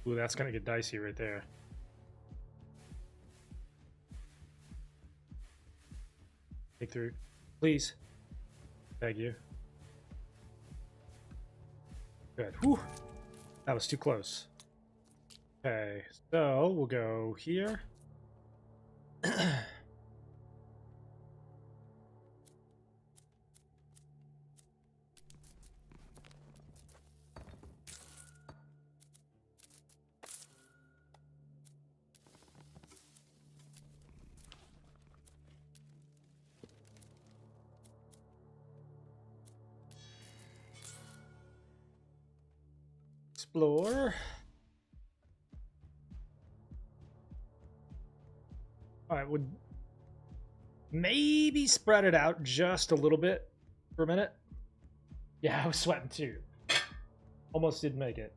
Ooh, that's gonna get dicey right there. Take through. Please. Thank you. Good. Whew. That was too close. Okay, so we'll go here. Explore. All right, would maybe spread it out just a little bit for a minute. Yeah, I was sweating too. Almost didn't make it.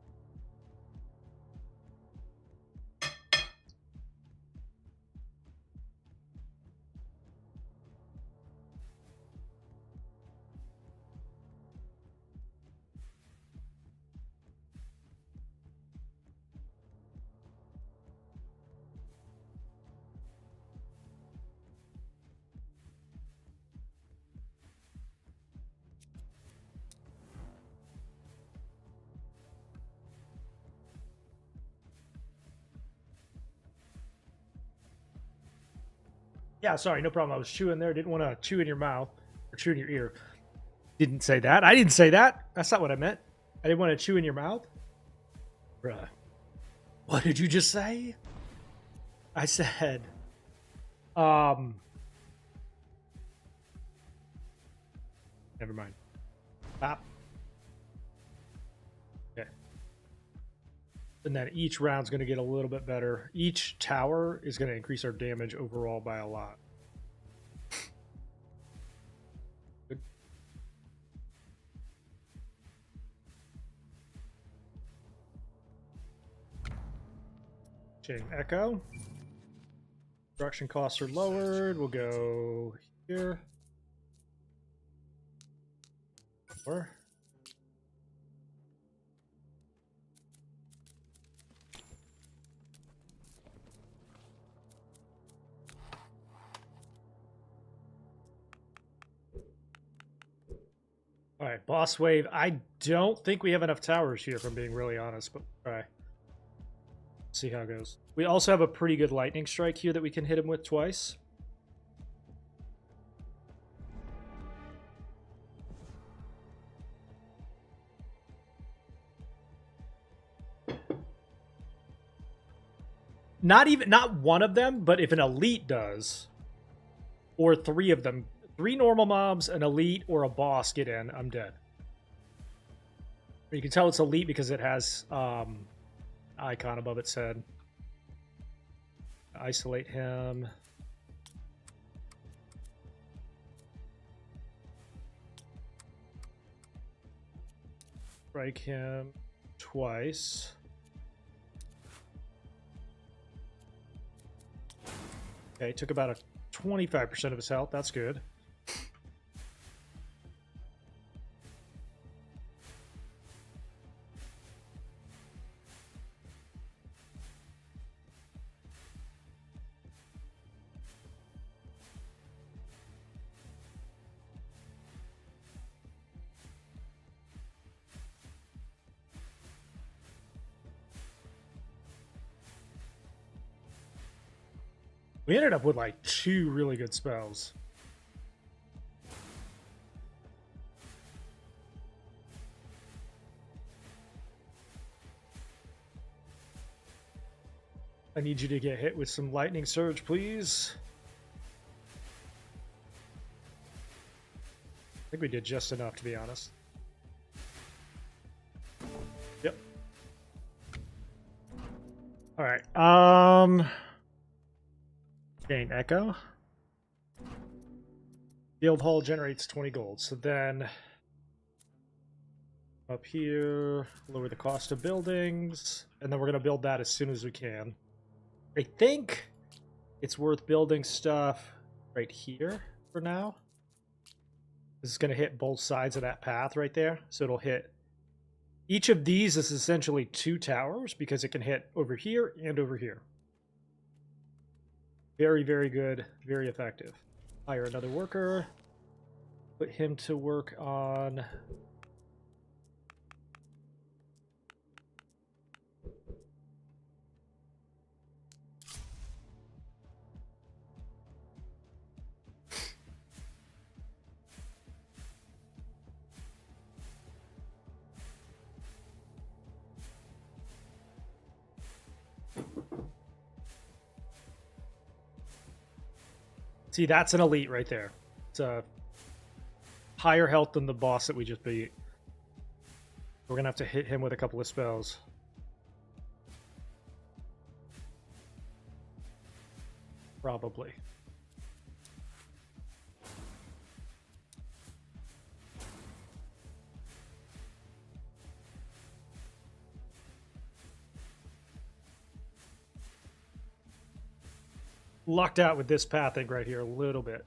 Yeah, sorry, no problem. I was chewing there. Didn't want to chew in your mouth or chew in your ear. Didn't say that. I didn't say that. That's not what I meant. I didn't want to chew in your mouth. Bruh. What did you just say? I said, never mind. Pop. Okay. And then each round's going to get a little bit better. Each tower is going to increase our damage overall by a lot. Good. Chain Echo. Production costs are lowered. We'll go here. Or all right, boss wave. I don't think we have enough towers here, if I'm being really honest, but all right. See how it goes. We also have a pretty good lightning strike here that we can hit him with twice. Not one of them, but if an elite does, or 3 of them, 3 normal mobs, an elite, or a boss get in, I'm dead. You can tell it's elite because it has icon above its head. Isolate him. Strike him twice. Okay, took about a 25% of his health. That's good. We ended up with like 2 really good spells. I need you to get hit with some lightning surge, please. I think we did just enough, to be honest. Yep. All right. Gain Echo. Guild Hall generates 20 gold. So then up here, lower the cost of buildings, and then we're going to build that as soon as we can. I think it's worth building stuff right here for now. This is going to hit both sides of that path right there. So it'll hit... Each of these is essentially 2 towers because it can hit over here and over here. Very, very good. Very effective. Hire another worker. Put him to work on... See, that's an elite right there. It's a higher health than the boss that we just beat. We're going to have to hit him with a couple of spells. Probably. Lucked out with this pathing right here a little bit.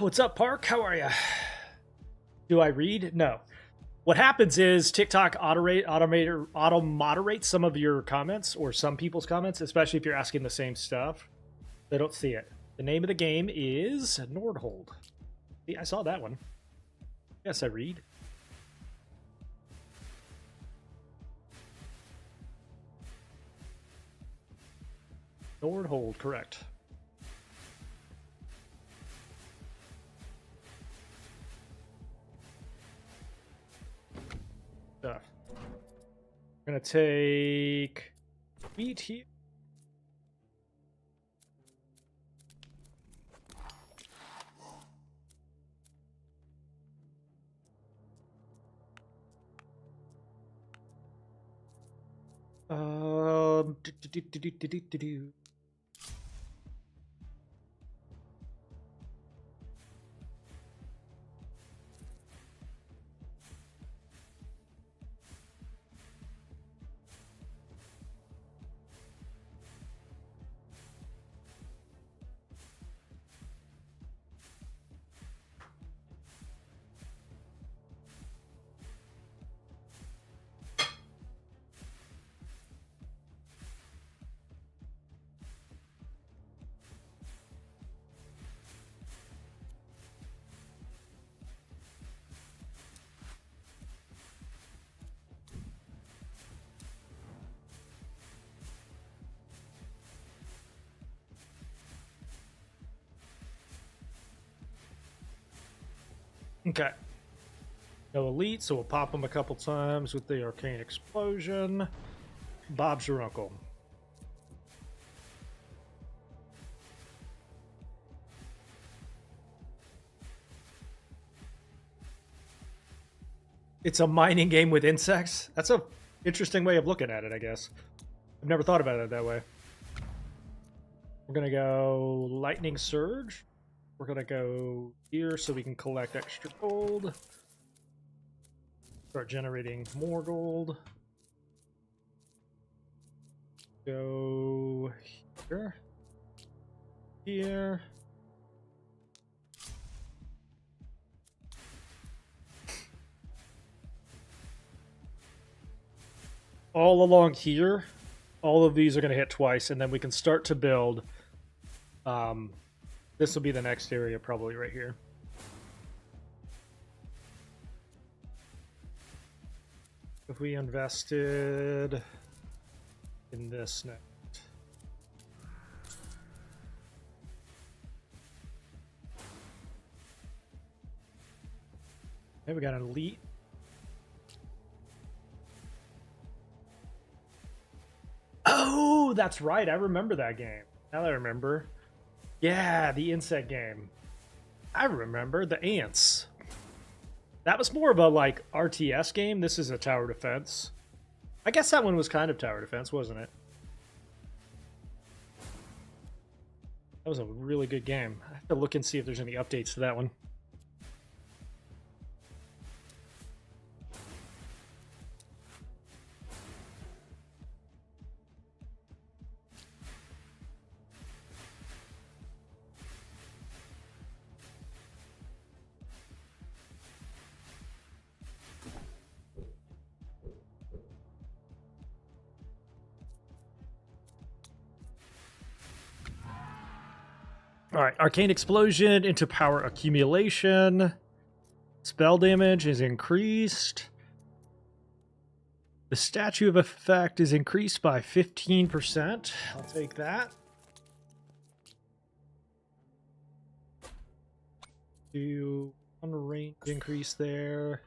What's up, Park? How are you? Do I read? No. What happens is TikTok auto-moderates some of your comments or some people's comments, especially if you're asking the same stuff. They don't see it. The name of the game is Nordhold. See, I saw that one. Yes, I read. Nordhold, correct. Stuff. I'm gonna take wheat here. Do. Okay. No elite, so we'll pop them a couple times with the Arcane Explosion. Bob's your uncle. It's a mining game with insects? That's a interesting way of looking at it, I guess. I've never thought about it that way. We're gonna go Lightning Surge. We're gonna go here so we can collect extra gold. Start generating more gold. Go here. Here. All along here, all of these are going to hit twice, and then we can start to build. This will be the next area, probably right here. If we invested in this next. Okay, we got an elite. Oh, that's right. I remember that game. Now that I remember. Yeah, the insect game. I remember the ants. That was more of a like RTS game. This is a tower defense. I guess that one was kind of tower defense, wasn't it? That was a really good game. I have to look and see if there's any updates to that one. All right, arcane explosion into power accumulation. Spell damage is increased. The statue of effect is increased by 15%. I'll take that. Do one range increase there.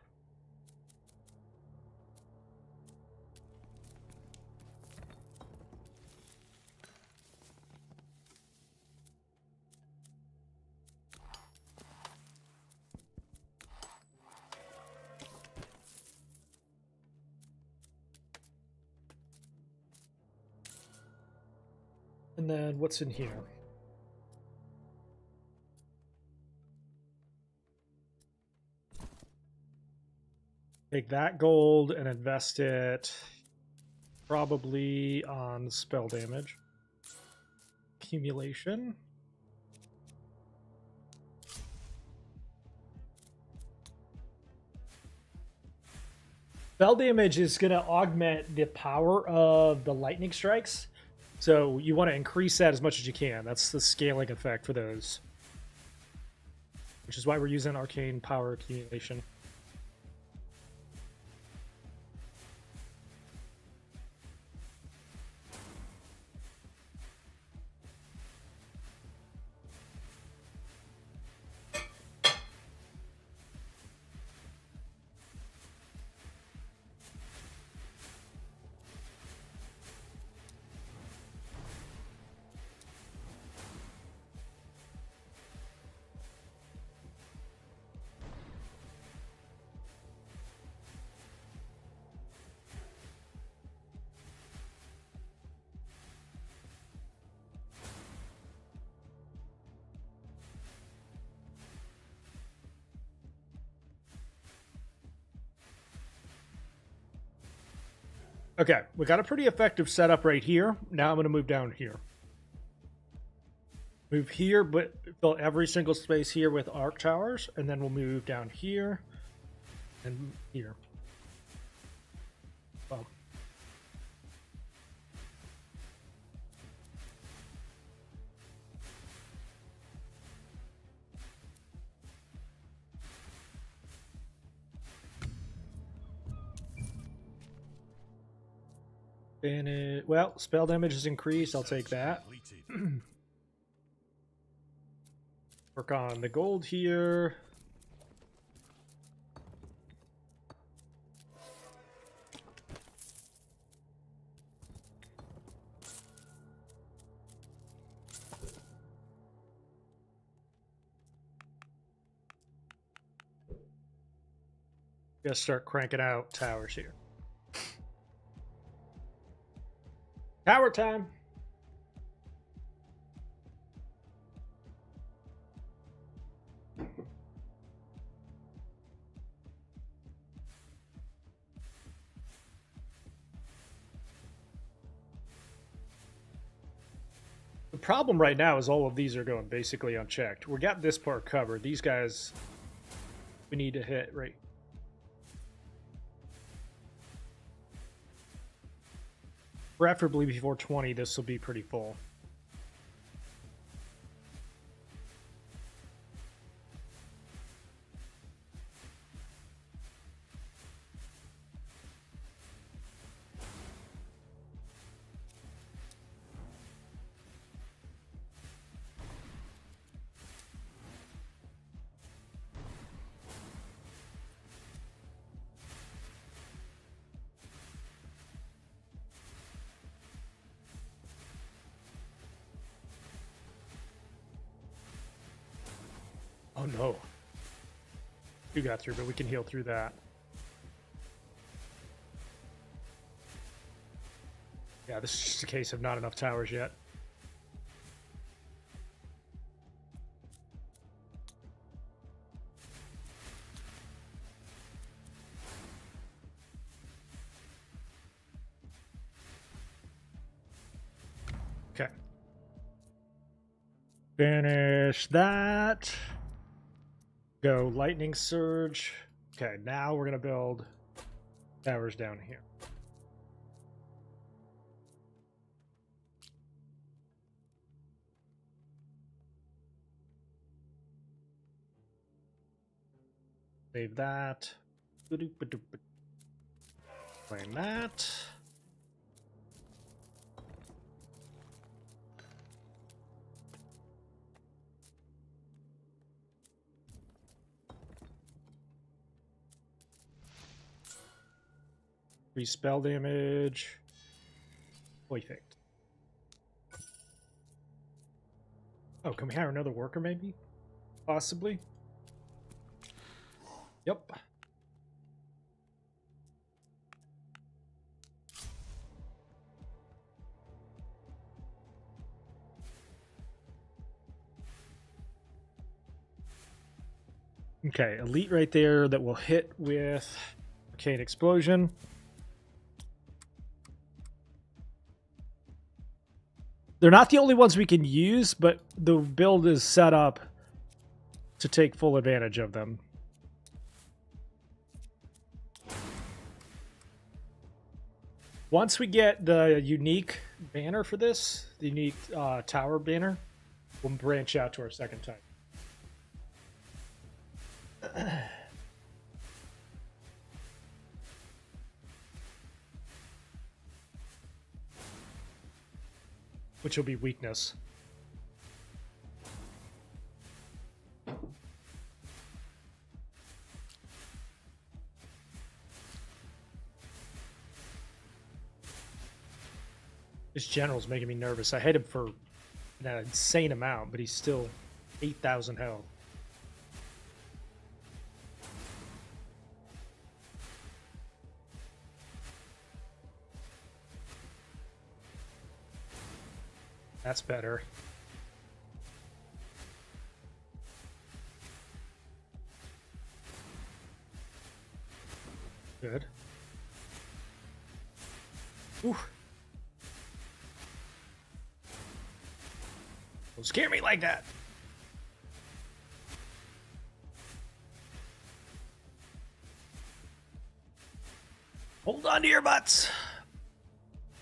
And then what's in here? Take that gold and invest it probably on spell damage. Accumulation. Spell damage is going to augment the power of the lightning strikes. So you want to increase that as much as you can. That's the scaling effect for those. Which is why we're using arcane power accumulation. Okay, we got a pretty effective setup right here. Now I'm going to move down here. Move here, but fill every single space here with arc towers, and then we'll move down here and here. Well. Well, spell damage is increased. I'll take that. Work on the gold here. Gotta start cranking out towers here. Tower time. problem right now is all of these are going basically unchecked. We got this part covered. These guys, we need to hit right. Preferably before 20, this will be pretty full. Oh no. You got through, but we can heal through that. Yeah, this is just a case of not enough towers yet. Okay. Finish that. Go lightning surge. Okay, now we're gonna build towers down here. Save that. Claim that. Free spell damage. Perfect. Oh, can we hire another worker maybe? Possibly. Yep. Okay, elite right there that will hit with Arcane Explosion. They're not the only ones we can use, but the build is set up to take full advantage of them. Once we get the unique banner for this, the unique tower banner, we'll branch out to our second type. Which will be weakness. This general's making me nervous. I hit him for an insane amount, but he's still 8,000 health. That's better. Good. Ooh. Don't scare me like that. Hold on to your butts.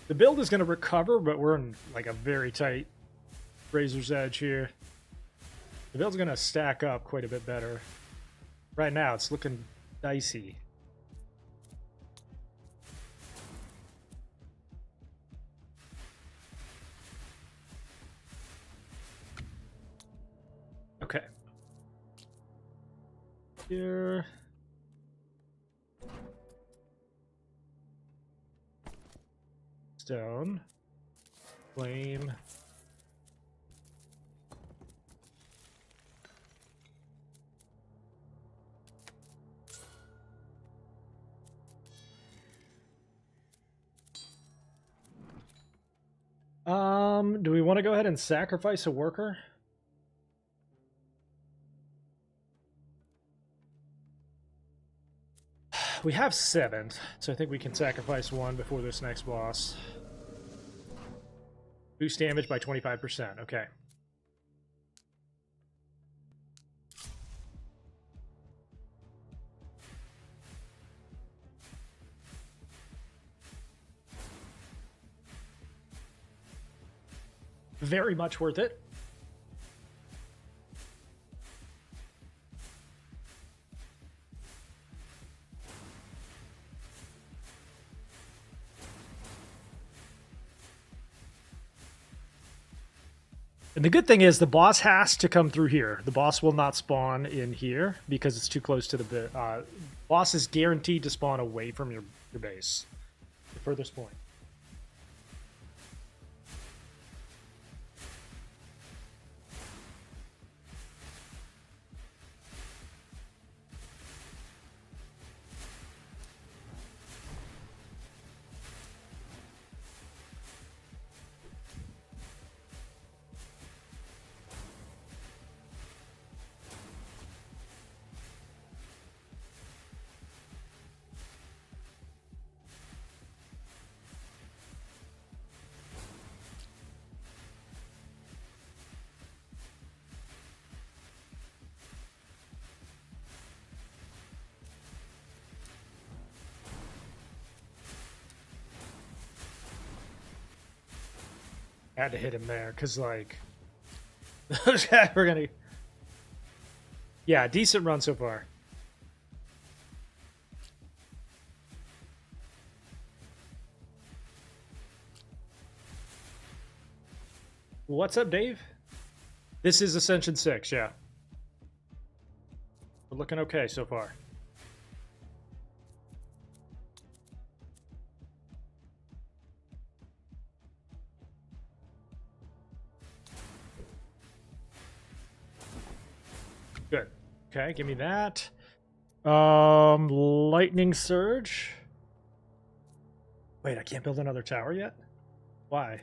The build is going to recover, but we're in like a very tight razor's edge here. The build's going to stack up quite a bit better. Right now, it's looking dicey. Okay. Here. Stone. Flame. Do we want to go ahead and sacrifice a worker? We have 7, so I think we can sacrifice one before this next boss. Boost damage by 25%. Okay. Very much worth it. And the good thing is the boss has to come through here. The boss will not spawn in here because it's too close to the bit. Boss is guaranteed to spawn away from your base. The furthest point. Had to hit him there because, like, those guys were gonna. Yeah, decent run so far. What's up, Dave? This is Ascension 6, yeah. We're looking okay so far. Good. Okay, give me that. Lightning Surge. Wait, I can't build another tower yet? Why?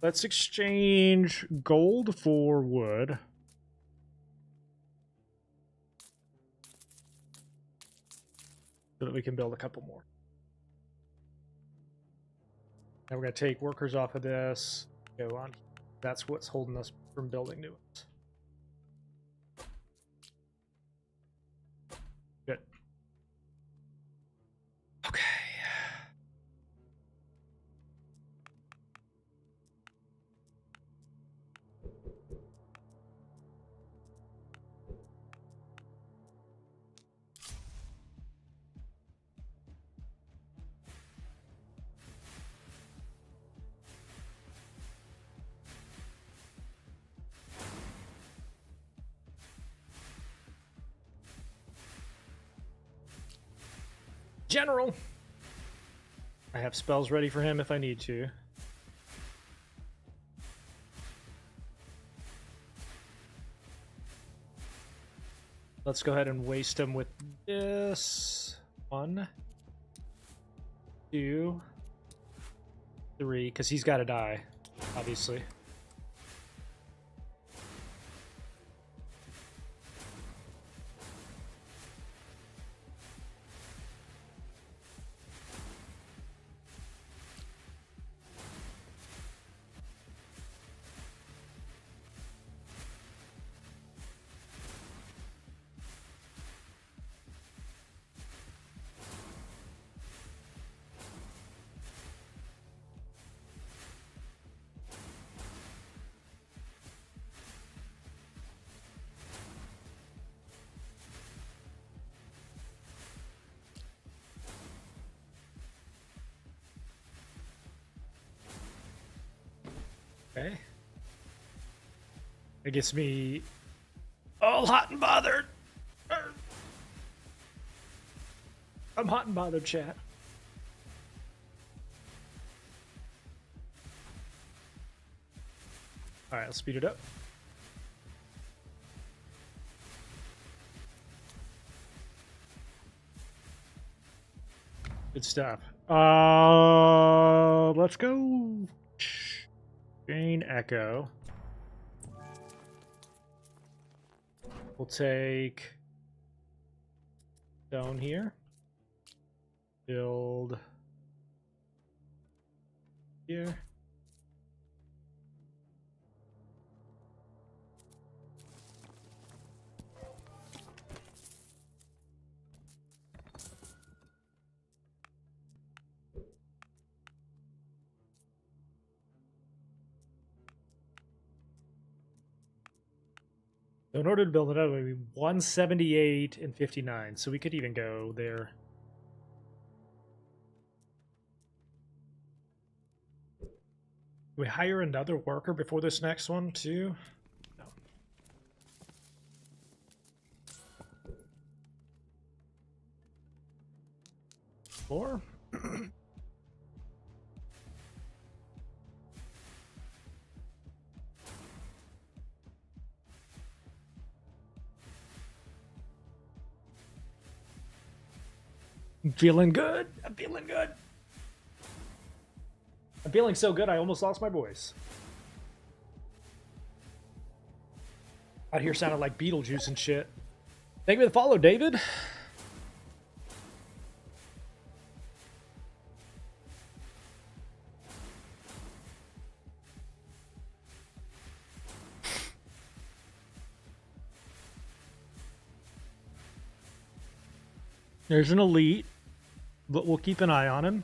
Let's exchange gold for wood. So that we can build a couple more. Now we're going to take workers off of this. Go on. That's what's holding us from building new ones. Good. Okay. General. I have spells ready for him if I need to. Let's go ahead and waste him with this. 1, 2, 3, because he's got to die, obviously. Okay. It gets me all hot and bothered. I'm hot and bothered, chat. Alright, let's speed it up. Good stuff. Let's go. Chain Echo. We'll take stone here. Build here. So in order to build it up, it would be 178 and 59. So we could even go there. Do we hire another worker before this next one, too? No. Four? I'm feeling good. I'm feeling good. I'm feeling so good I almost lost my voice. Out here sounding like Beetlejuice and shit. Thank you for the follow, David. There's an elite, but we'll keep an eye on him.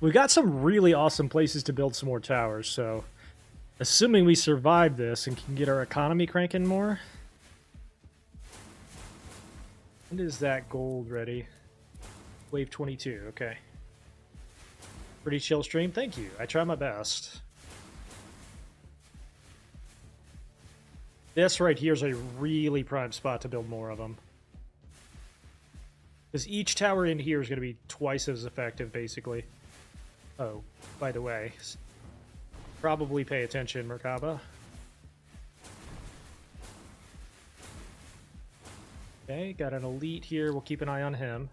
We got some really awesome places to build some more towers, so assuming we survive this and can get our economy cranking more. When is that gold ready? Wave 22, okay. Pretty chill stream, thank you. I try my best. This right here is a really prime spot to build more of them. Because each tower in here is going to be twice as effective, basically. Oh, by the way, probably pay attention, Merkaba. Okay, got an elite here. We'll keep an eye on him.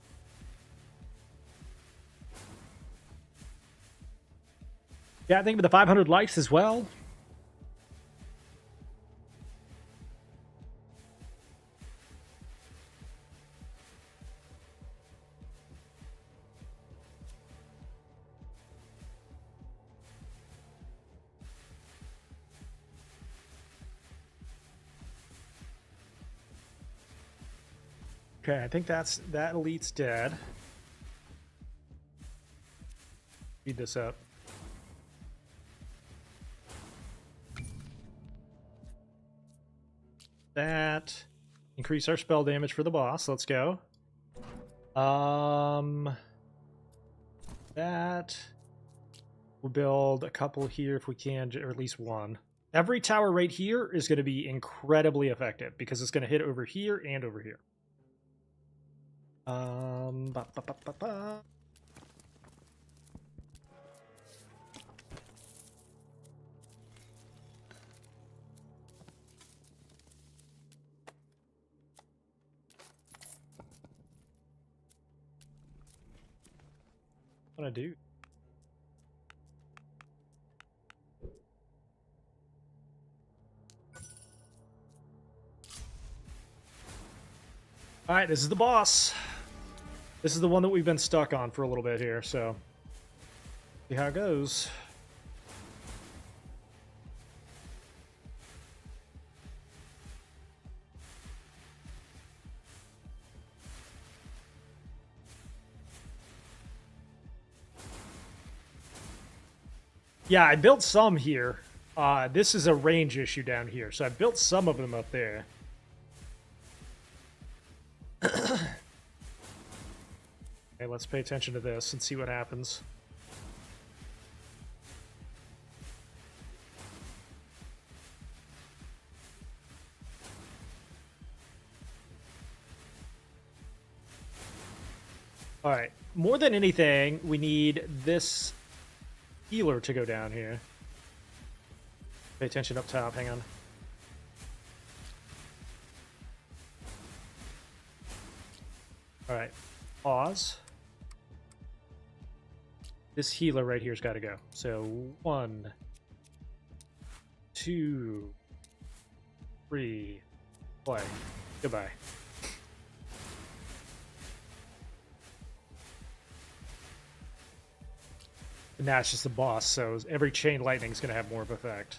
Yeah, I think with the 500 likes as well. Okay, I think that elite's dead. Speed this up. That increase our spell damage for the boss. Let's go. That we'll build a couple here if we can, or at least one. Every tower right here is going to be incredibly effective because it's going to hit over here and over here. Ba, ba, ba, ba, ba. What I do? All right, this is the boss. This is the one that we've been stuck on for a little bit here, so see how it goes. Yeah, I built some here. This is a range issue down here, so I built some of them up there. Okay, let's pay attention to this and see what happens. All right, more than anything, we need this healer to go down here. Pay attention up top, hang on. All right, pause. This healer right here's got to go. So 1, 2, 3, play. Goodbye. And now it's just the boss, so every chain lightning is going to have more of effect.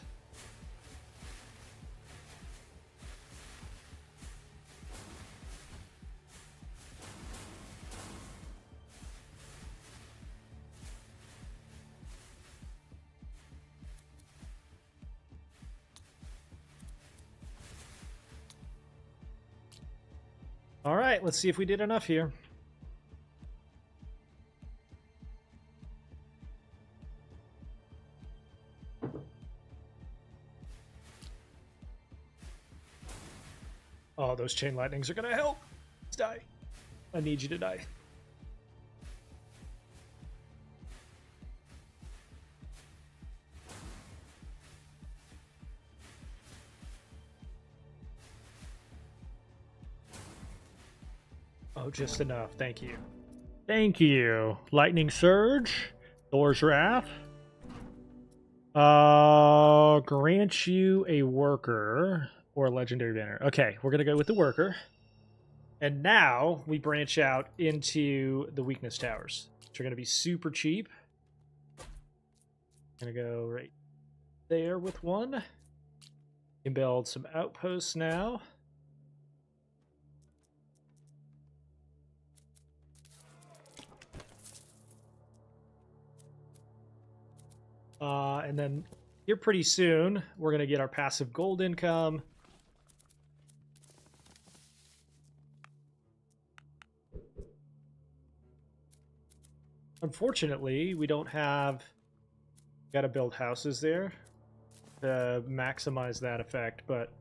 All right, let's see if we did enough here. Oh, those chain lightnings are gonna help. Let's die. I need you to die. Oh, just enough. Thank you. Thank you. Lightning Surge. Thor's Wrath. Grant you a worker or a legendary banner. Okay, we're gonna go with the worker. And now we branch out into the weakness towers, which are gonna be super cheap. Gonna go right there with one. You can build some outposts now. And then here pretty soon, we're going to get our passive gold income. Unfortunately, we don't have... Got to build houses there to maximize that effect, but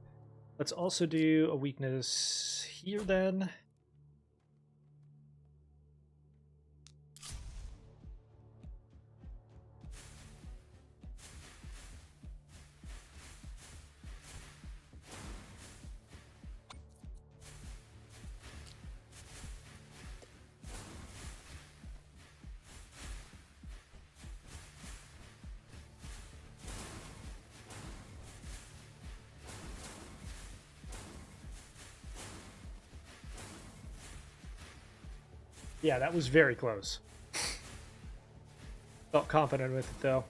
let's also do a weakness here then. Yeah, that was very close. Felt confident with it, though.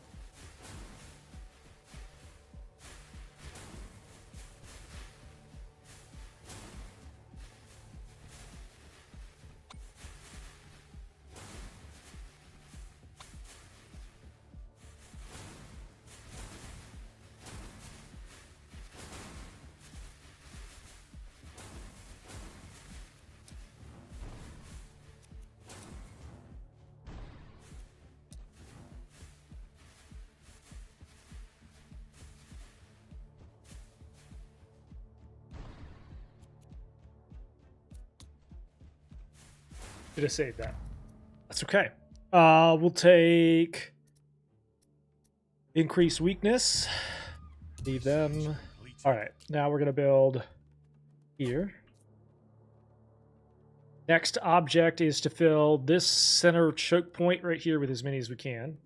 Should have saved that. That's okay. We'll take increase weakness. Leave them. All right, now we're gonna build here. Next object is to fill this center choke point right here with as many as we can.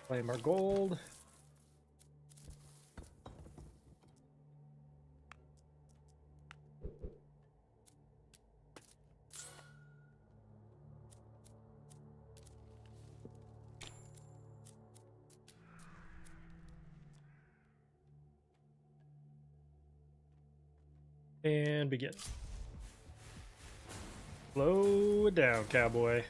Claim our gold. And begin. Slow it down, cowboy.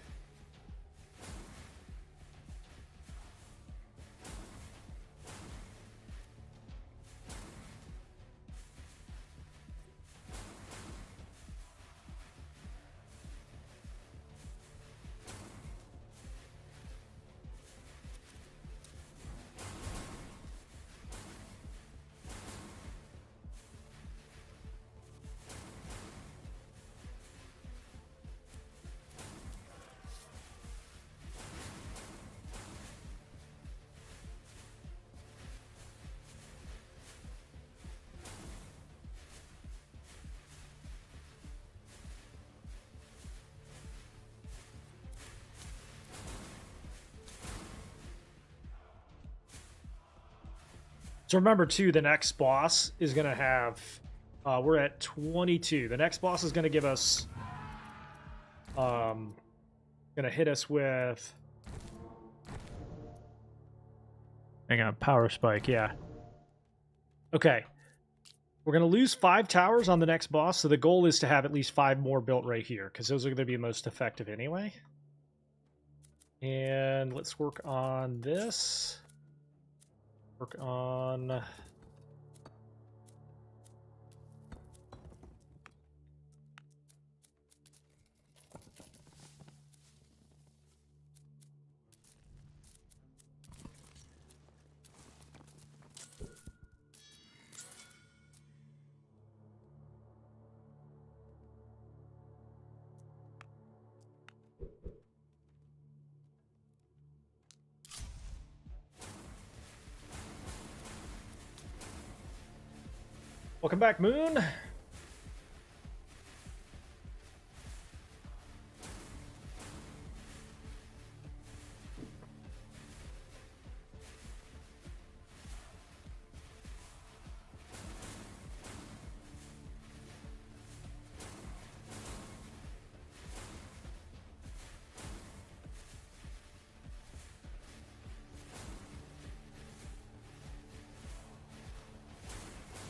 So remember, too, the next boss is going to have... we're at 22. The next boss is going to give us... going to hit us with... Hang on, power spike, yeah. Okay. We're going to lose 5 towers on the next boss, so the goal is to have at least 5 more built right here, because those are going to be most effective anyway. And let's work on this. Work on Welcome back, Moon.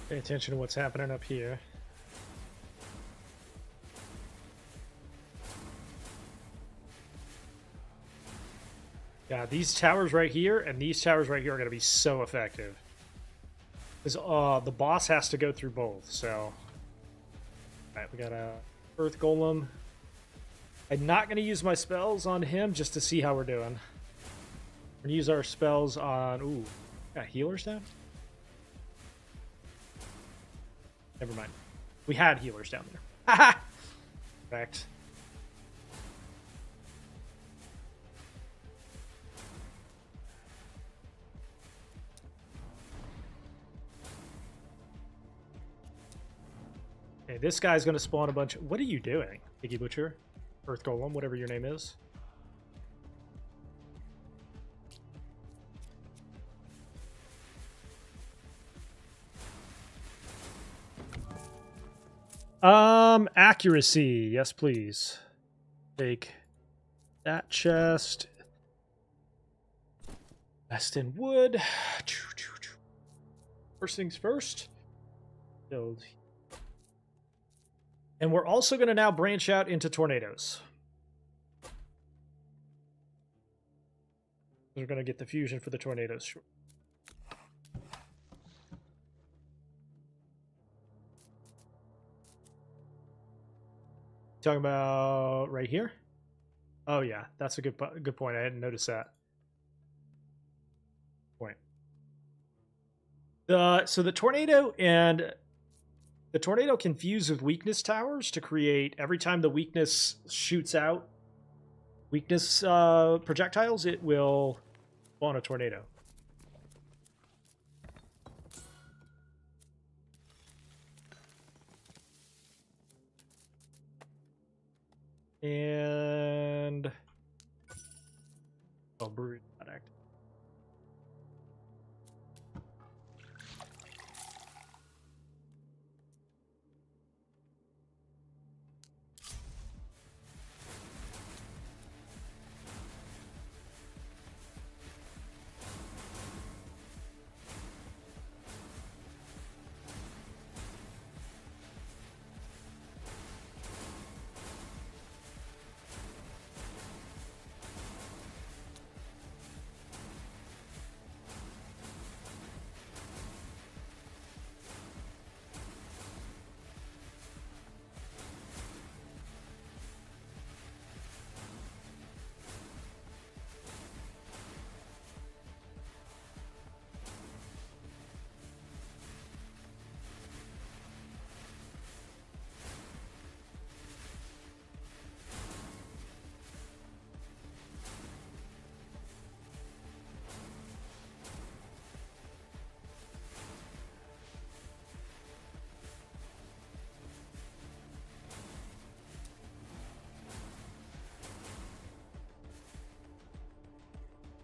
Pay attention to what's happening up here. Yeah, these towers right here and these towers right here are going to be so effective. Because the boss has to go through both, so... Alright, we got a Earth Golem. I'm not going to use my spells on him just to see how we're doing. We're going to use our spells on... Ooh, got healers down? Never mind. We had healers down there. Haha! Correct. Okay, this guy's going to spawn a bunch of... What are you doing, Piggy Butcher? Earth Golem, whatever your name is. Accuracy. Yes, please. Take that chest. Best in wood. First things first. Build. And we're also going to now branch out into tornadoes. We're going to get the fusion for the tornadoes. Sure. Talking about right here? Oh yeah, that's a good point. I hadn't noticed that. Point. So the tornado can fuse with weakness towers to create, every time the weakness shoots out weakness projectiles, it will spawn a tornado. And brewery not active.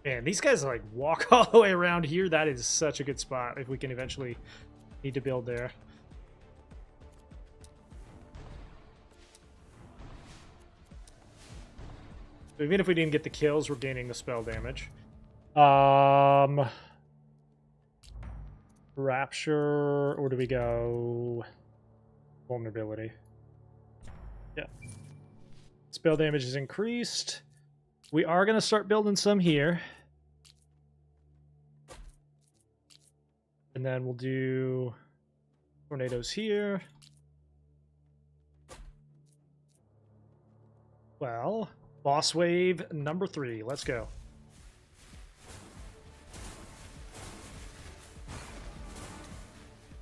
Man, these guys like walk all the way around here. That is such a good spot if we can eventually need to build there. So even if we didn't get the kills, we're gaining the spell damage. Rapture, or do we go vulnerability? Yeah. Spell damage is increased. We are going to start building some here. And then we'll do tornadoes here. Well, boss wave number 3. Let's go.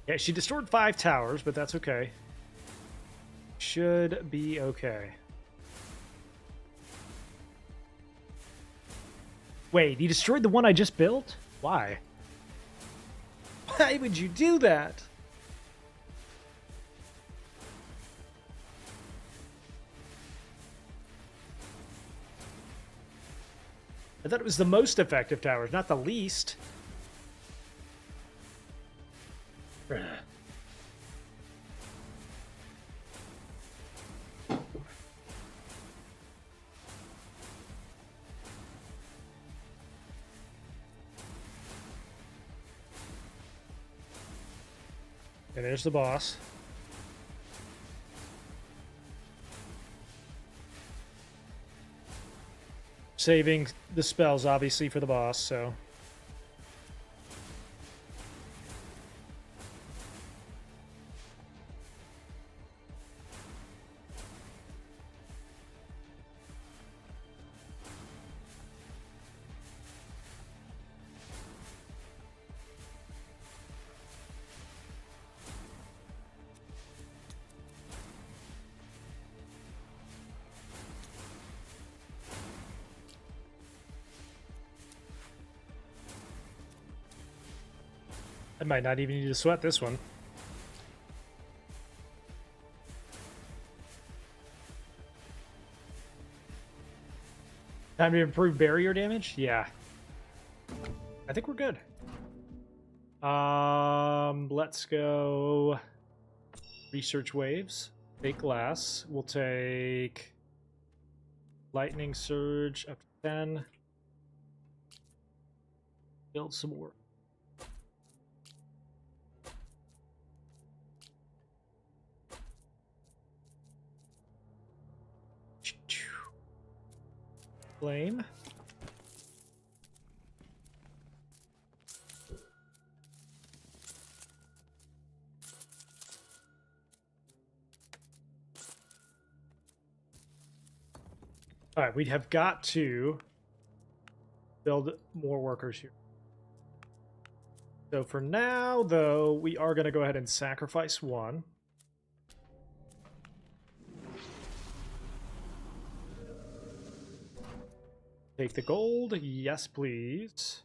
Yeah, she destroyed 5 towers, but that's okay. Should be okay. Wait, you destroyed the one I just built? Why? Why would you do that? I thought it was the most effective towers, not the least. And there's the boss. Saving the spells, obviously, for the boss, so... I might not even need to sweat this one. Time to improve barrier damage? Yeah. I think we're good. Let's go research waves. Take glass. We'll take lightning surge up to 10. Build some more. Flame. All right, we have got to build more workers here. So for now, though, we are going to go ahead and sacrifice one. Take the gold. Yes, please.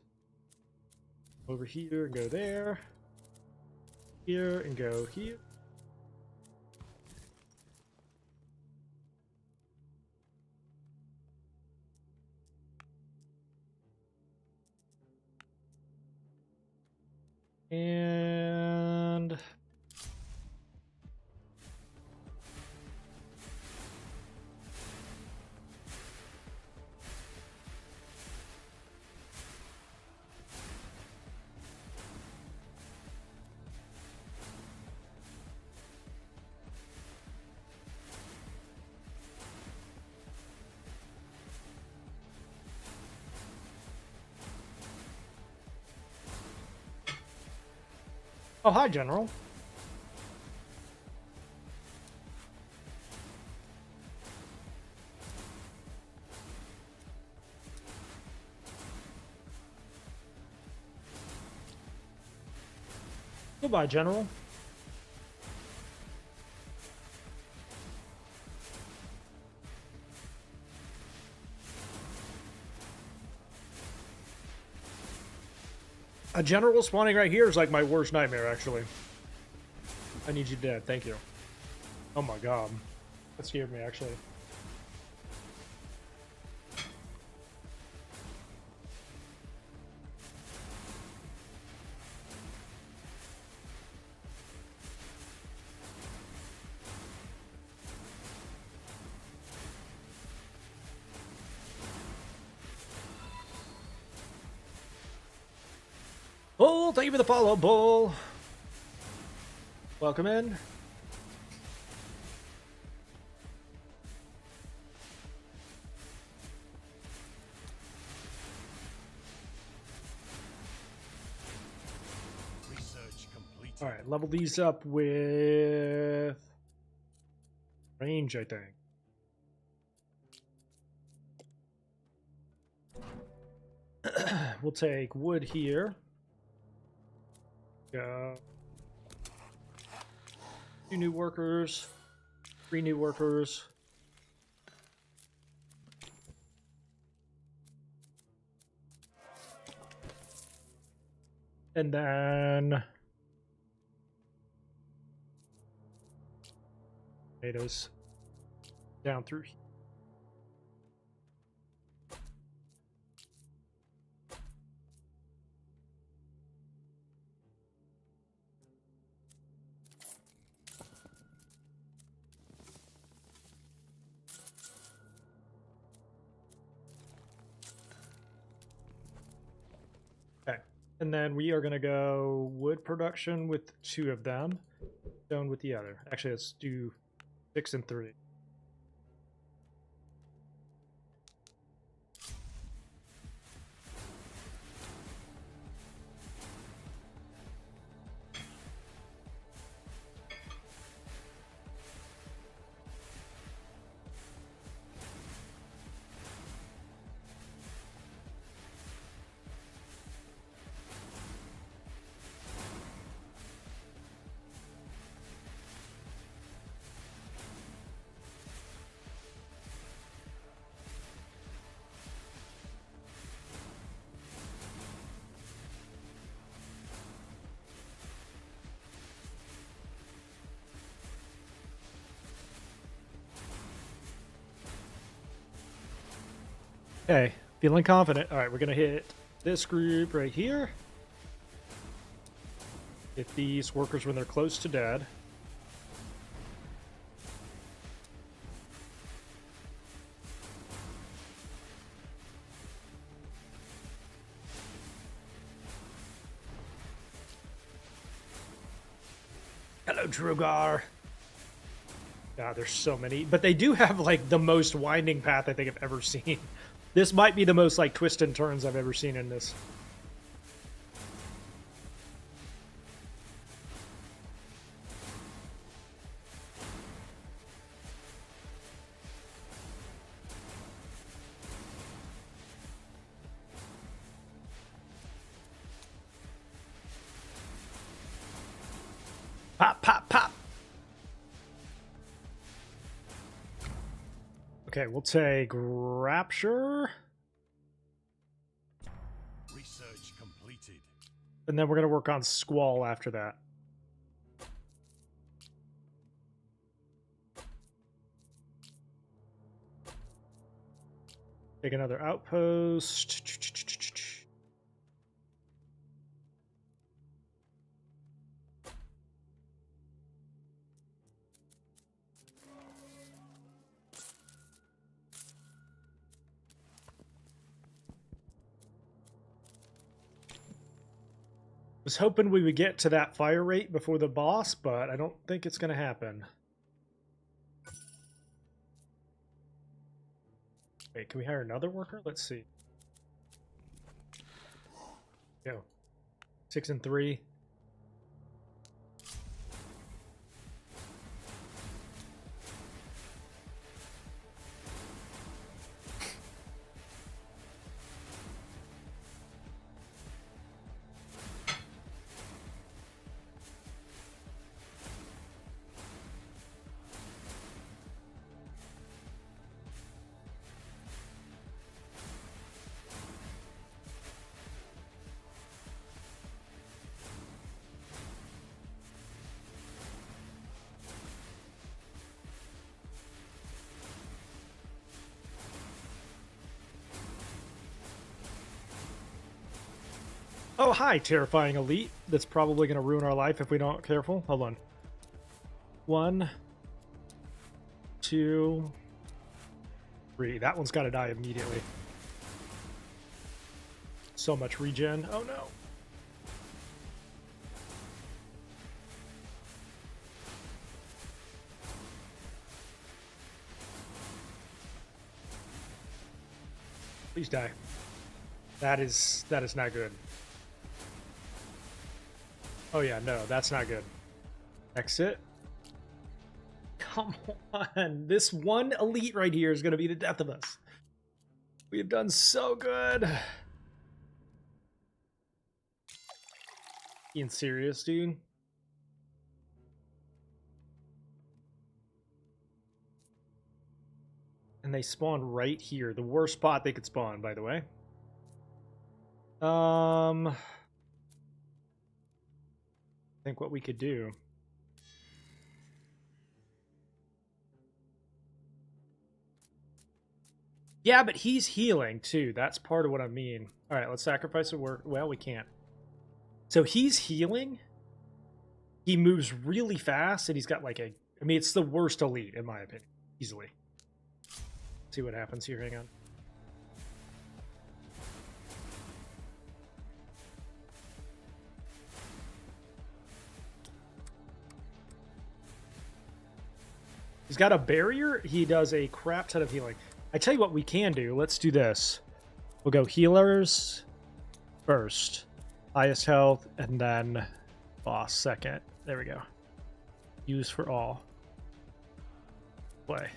Over here and go there. Here and go here. And... Oh, hi, General. Goodbye, General. A general spawning right here is like my worst nightmare, actually. I need you dead, thank you. Oh my god. That scared me, actually. Bull, thank you for the follow, Bull. Welcome in. Research complete. All right, level these up with range, I think. We'll take wood here. Go. 2 new workers, 3 new workers. And then tomatoes down through here. And then we are going to go wood production with 2 of them, stone with the other. Actually, let's do 6 and 3. Okay, feeling confident. All right, we're going to hit this group right here. Hit these workers when they're close to dead. Hello, Drogar. God, there's so many. But they do have, like, the most winding path I think I've ever seen. This might be the most, like, twists and turns I've ever seen in this. Pop, pop, pop. Okay, we'll take Rapture. Research completed. And then we're going to work on Squall after that. Take another outpost. Was hoping we would get to that fire rate before the boss, but I don't think it's going to happen. Wait, can we hire another worker? Let's see. Go. 6 and 3. Oh, hi, terrifying elite. That's probably going to ruin our life if we don't careful. Hold on. 1, 2, 3. That one's got to die immediately. So much regen. Oh, no. Please die. That is not good. Oh yeah, no, that's not good. Exit. Come on. This one elite right here is going to be the death of us. We have done so good. Being serious, dude? And they spawn right here. The worst spot they could spawn, by the way. I think what we could do. Yeah, but he's healing too. That's part of what I mean. All right, let's sacrifice a work. Well, we can't. So he's healing. He moves really fast, and he's got like a. I mean, it's the worst elite in my opinion, easily. See what happens here. Hang on. He's got a barrier. He does a crap ton of healing. I tell you what we can do. Let's do this. We'll go healers first. Highest health, and then boss second. There we go. Use for all. Play.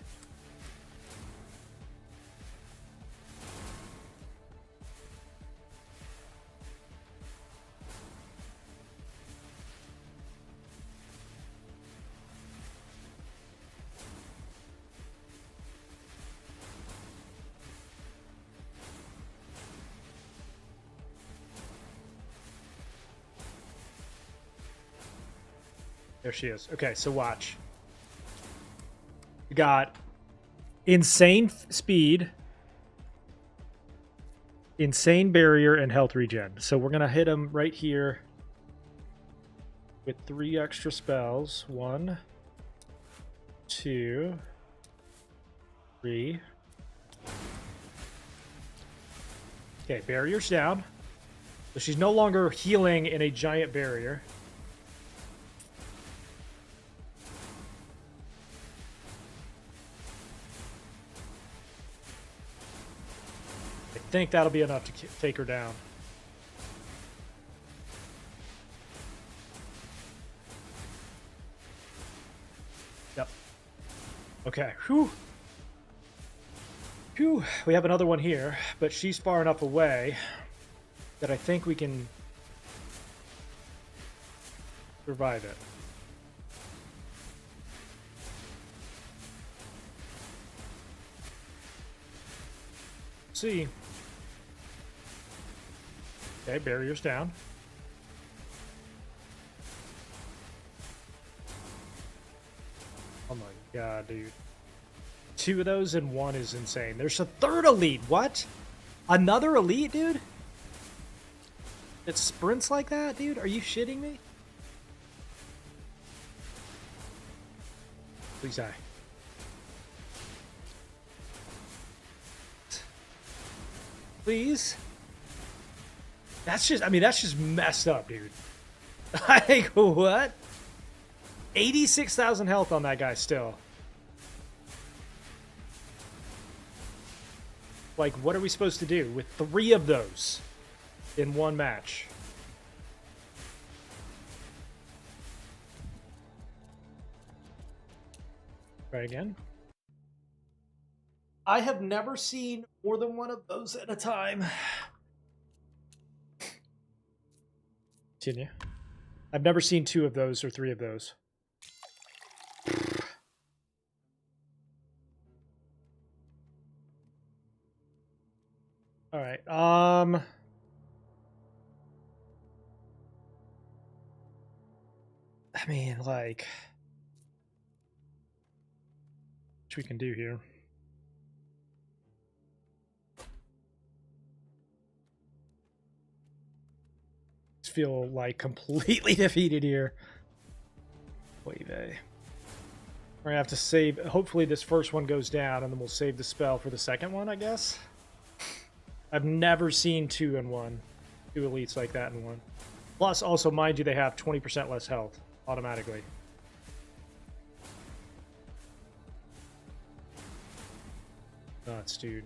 There she is. Okay, so watch. We got insane speed, insane barrier, and health regen. So we're going to hit him right here with 3 extra spells. 1, 2, 3. Okay, barrier's down. So she's no longer healing in a giant barrier. I think that'll be enough to take her down. Yep. Okay. Whew. Whew. We have another one here, but she's far enough away that I think we can survive it. See. Okay, barrier's down. Oh my god, dude. 2 of those and 1 is insane. There's a 3rd elite. What? Another elite, dude? It sprints like that, dude? Are you shitting me? Please die. Please? That's just, I mean, that's just messed up, dude. Like, what? 86,000 health on that guy still. Like, what are we supposed to do with 3 of those in one match? Try again. I have never seen more than 1 of those at a time. Continue. I've never seen 2 of those or 3 of those. All right. I mean, like, what we can do here. Feel like completely defeated here. Wait, we're gonna have to save. Hopefully this first one goes down and then we'll save the spell for the second one, I guess. I've never seen 2 in 1. 2 elites like that in 1. Plus, also, mind you, they have 20% less health automatically. Nuts, dude.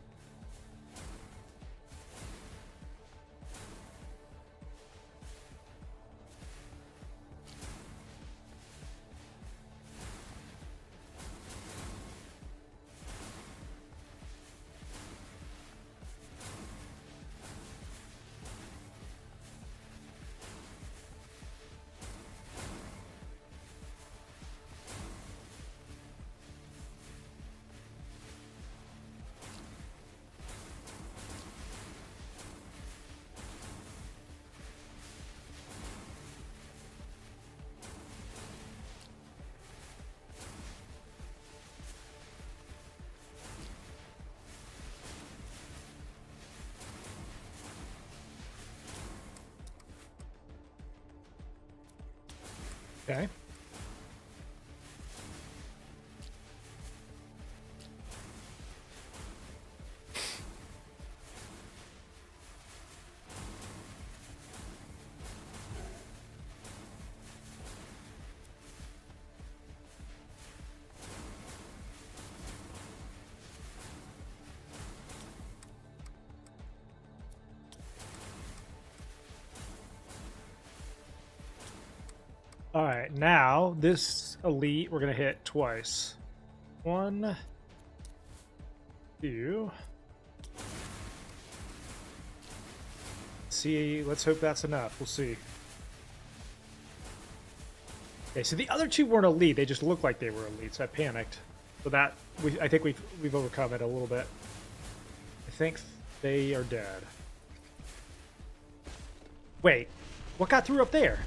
Okay. All right, now this elite we're gonna hit twice. 1, 2. See, let's hope that's enough. We'll see. Okay, so the other two weren't elite. They just looked like they were elite, so I panicked. So that I think we've overcome it a little bit. I think they are dead. Wait, what got through up there?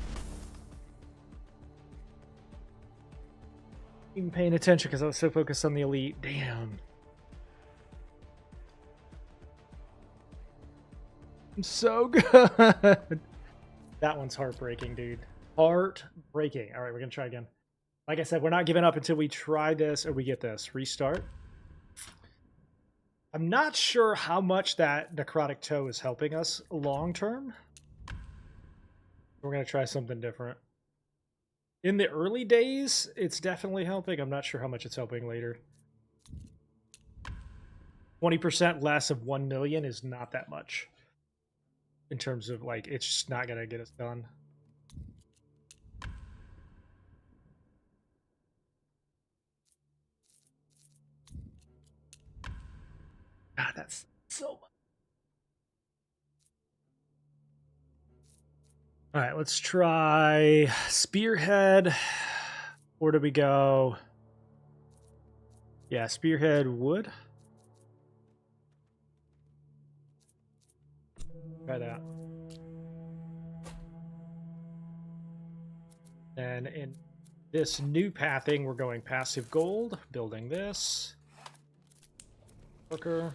Even paying attention because I was so focused on the elite. Damn. I'm so good. That one's heartbreaking, dude. Heartbreaking. All right, we're gonna try again. Like I said, we're not giving up until we try this or we get this. Restart. I'm not sure how much that necrotic toe is helping us long term. We're gonna try something different. In the early days, it's definitely helping. I'm not sure how much it's helping later. 20% less of 1 million is not that much. In terms of, like, it's just not going to get us done. God, that's so much. All right, let's try Spearhead. Where do we go? Yeah, Spearhead wood. Try that. And in this new pathing, we're going passive gold, building this. Hooker.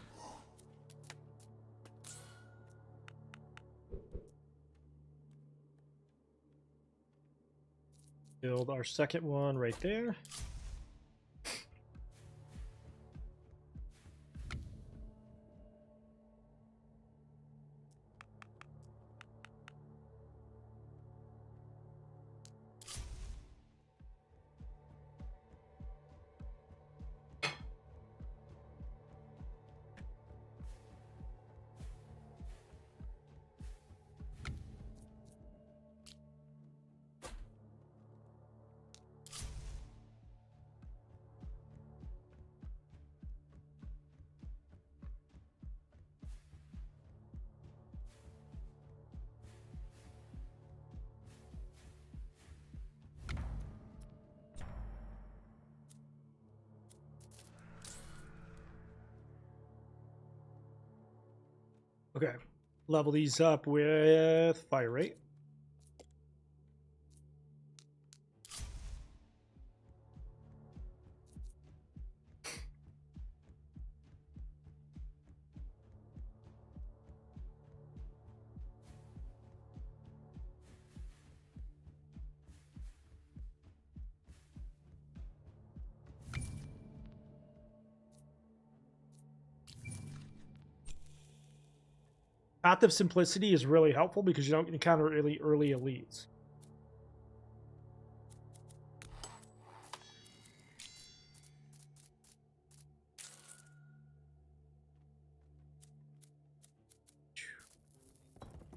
Build our second one right there. Okay, level these up with fire rate. Path of Simplicity is really helpful because you don't encounter really early elites.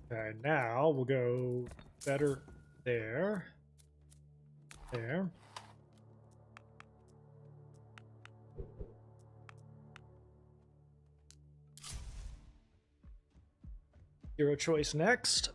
Okay, now we'll go better there. There. Hero choice next.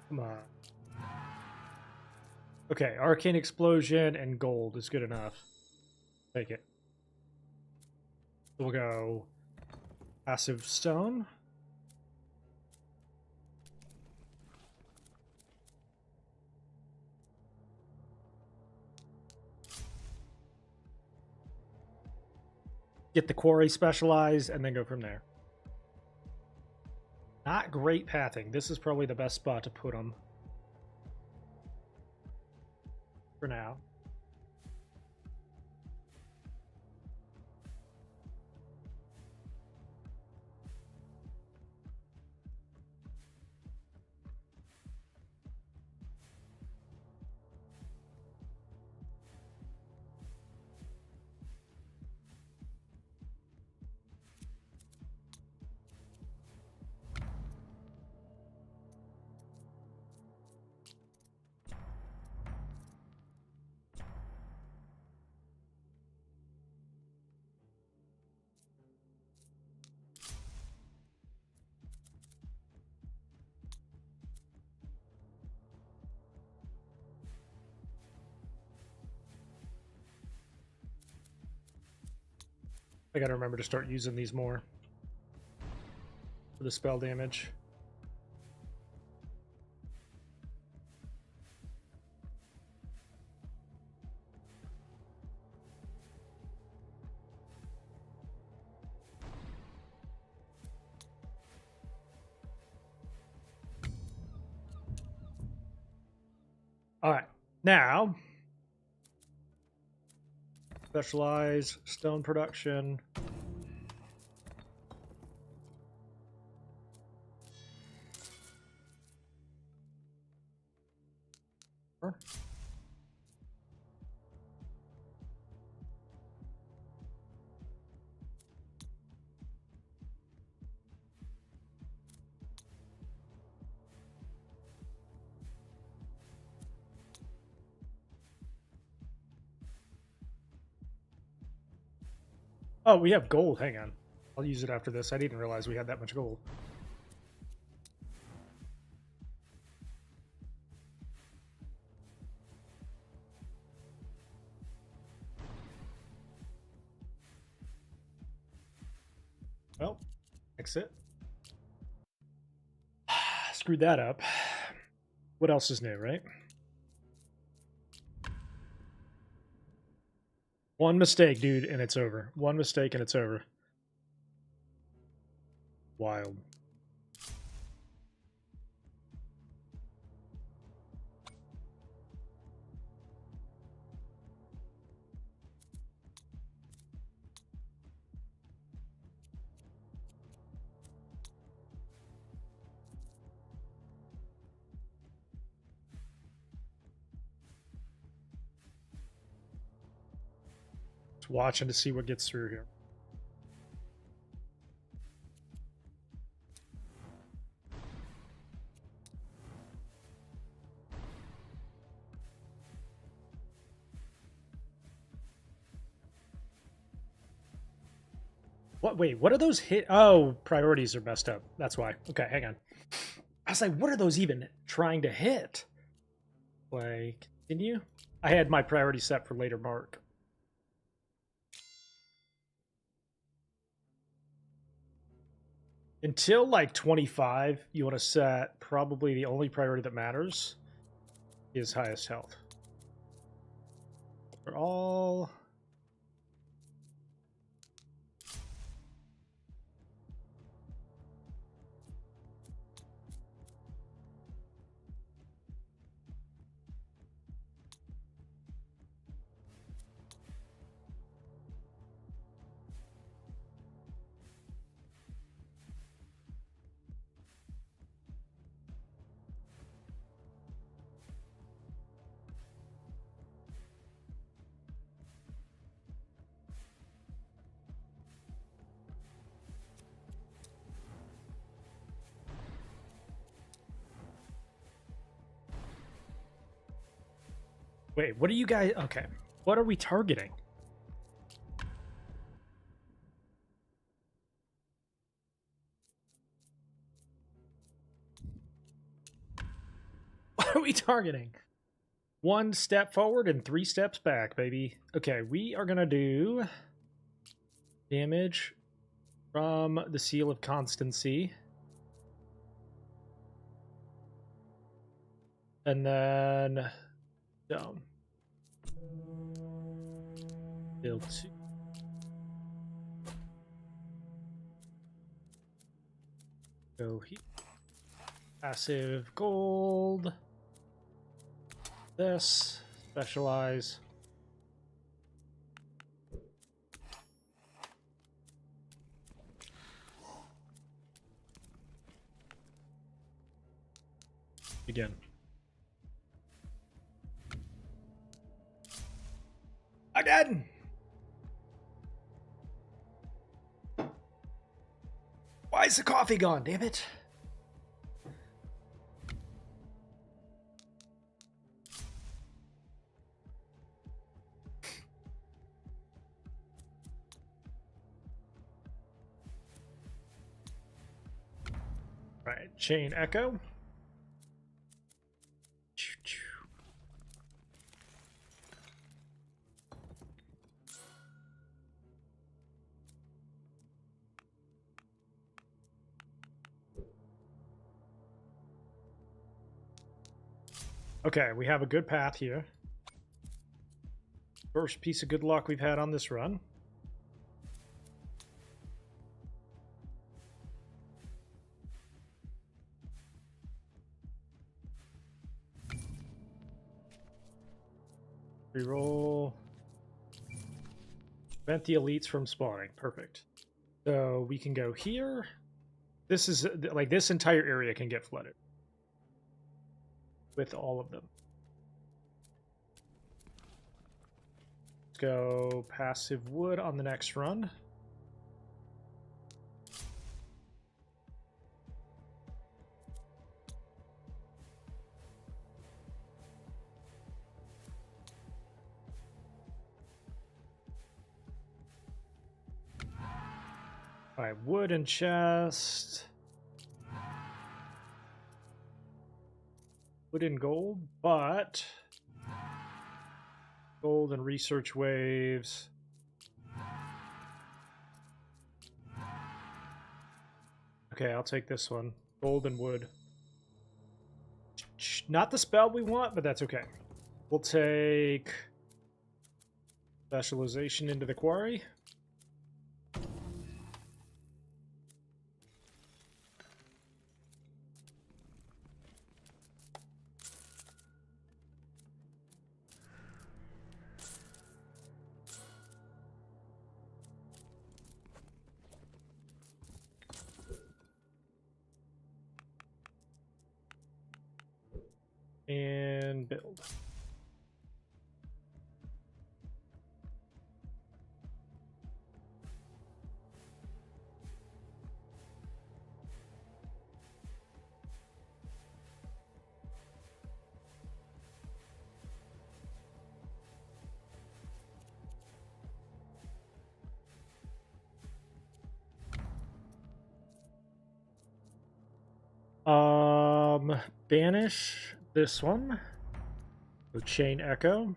Come on. Okay, Arcane Explosion and gold is good enough. Take it. We'll go passive stone. Get the quarry specialized and then go from there. Not great pathing. This is probably the best spot to put them. for now. I gotta remember to start using these more for the spell damage. All right, now specialize stone production. Oh, we have gold. Hang on. I'll use it after this. I didn't realize we had that much gold. Well, exit. Screwed that up. What else is new, right? One mistake, dude, and it's over. One mistake and it's over. Wild. Just watching to see what gets through here. What? Wait, what are those hit? Oh, priorities are messed up. That's why. Okay, hang on. I was like, what are those even trying to hit? Like, continue? I had my priority set for later mark. Until like 25, you want to set probably the only priority that matters is highest health. For all. Wait, what are you guys? Okay. What are we targeting? What are we targeting? 1 step forward and 3 steps back, baby. Okay, we are going to do damage from the Seal of Constancy. And then down. Build 2. Go here. Passive gold. This. Specialize. Begin. Again! Why is the coffee gone, damn it? Right, chain echo. Okay, we have a good path here. First piece of good luck we've had on this run. Reroll. Prevent the elites from spawning. Perfect. So we can go here. This is like this entire area can get flooded with all of them. Let's go passive wood on the next run. All right, wood and chest. Wood and gold, but gold and research waves. Okay, I'll take this one. Gold and wood. Not the spell we want, but that's okay. We'll take specialization into the quarry. And build. Banish this one. So chain echo.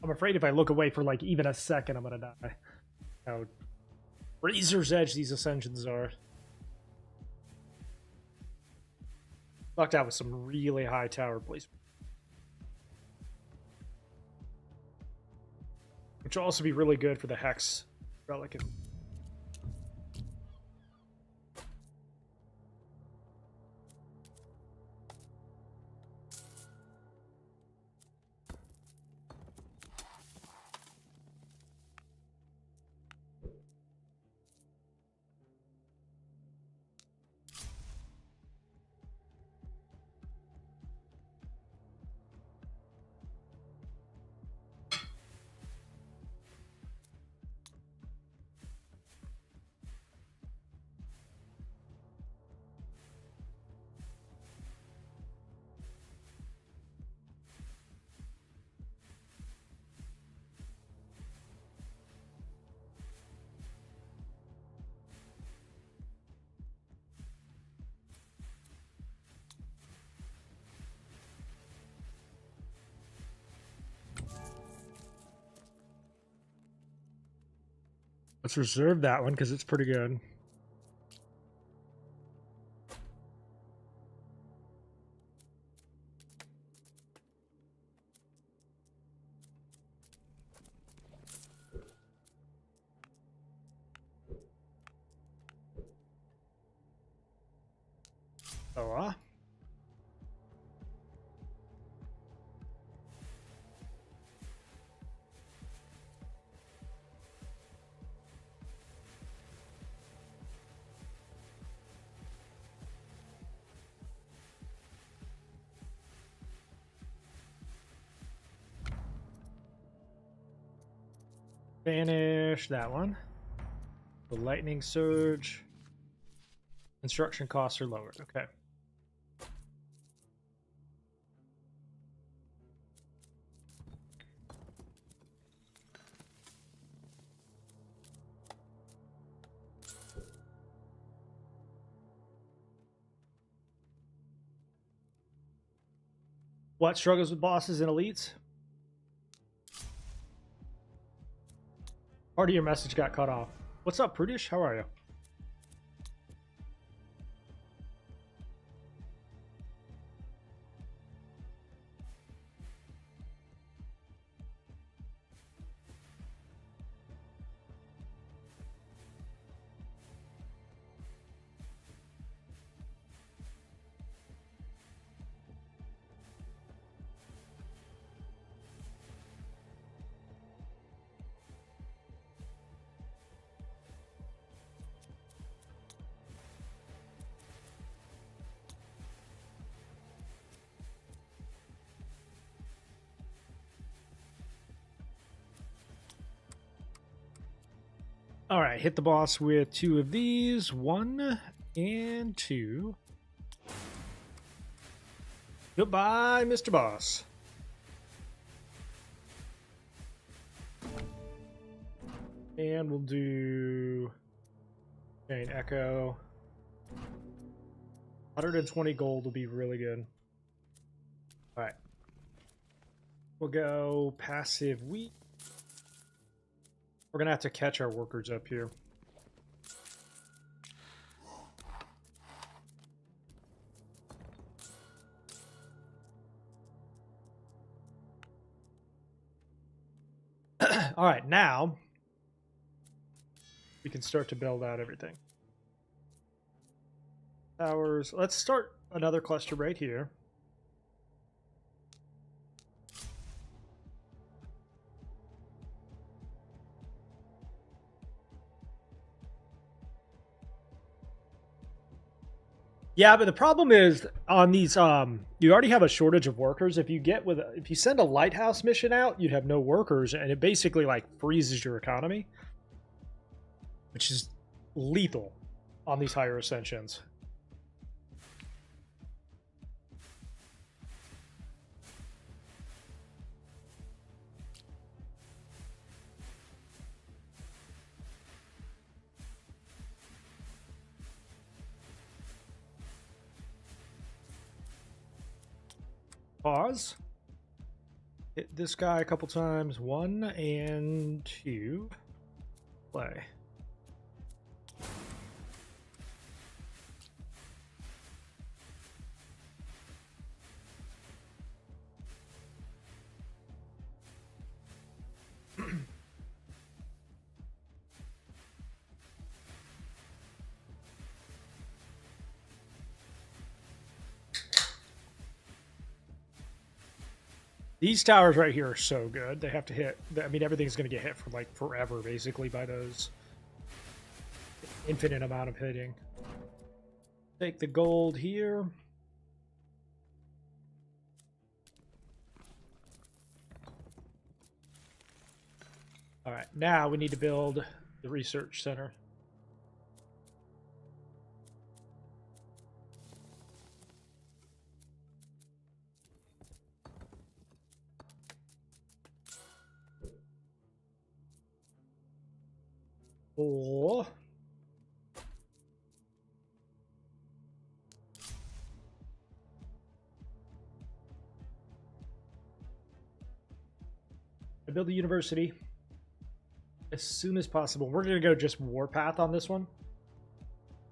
I'm afraid if I look away for like even a second, I'm gonna die. How razor's edge these ascensions are. Lucked out with some really high tower placement. Which will also be really good for the Hex Relic. Let's reserve that one because it's pretty good. Oh, Banish that one. The lightning surge. Construction costs are lowered. Okay. What struggles with bosses and elites? Part of your message got cut off. What's up, Prudish? How are you? All right, hit the boss with 2 of these. 1 and 2. Goodbye, Mr. Boss. And we'll do Chain Echo. 120 gold will be really good. All right. We'll go passive wheat. We're going to have to catch our workers up here. All right, now we can start to build out everything. Towers. Let's start another cluster right here. Yeah, but the problem is on these you already have a shortage of workers. If you send a lighthouse mission out, you'd have no workers and it basically like freezes your economy, which is lethal on these higher ascensions. Pause. Hit this guy a couple times. 1 and 2. Play. These towers right here are so good. They have to hit. I mean, everything's going to get hit for like forever, basically, by those. Infinite amount of hitting. Take the gold here. All right, now we need to build the research center. Oh. I build a university. as soon as possible. We're going to go just warpath on this one,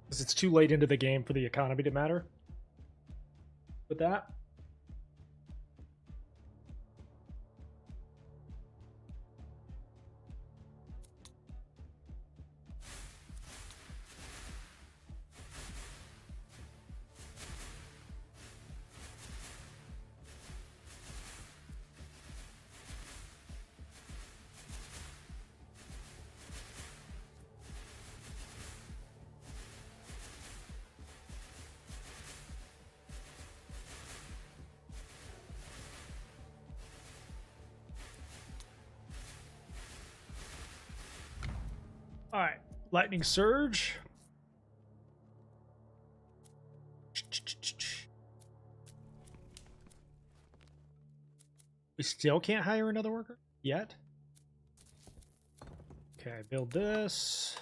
because it's too late into the game for the economy to matter with that. All right, lightning surge. We still can't hire another worker yet. Okay, build this.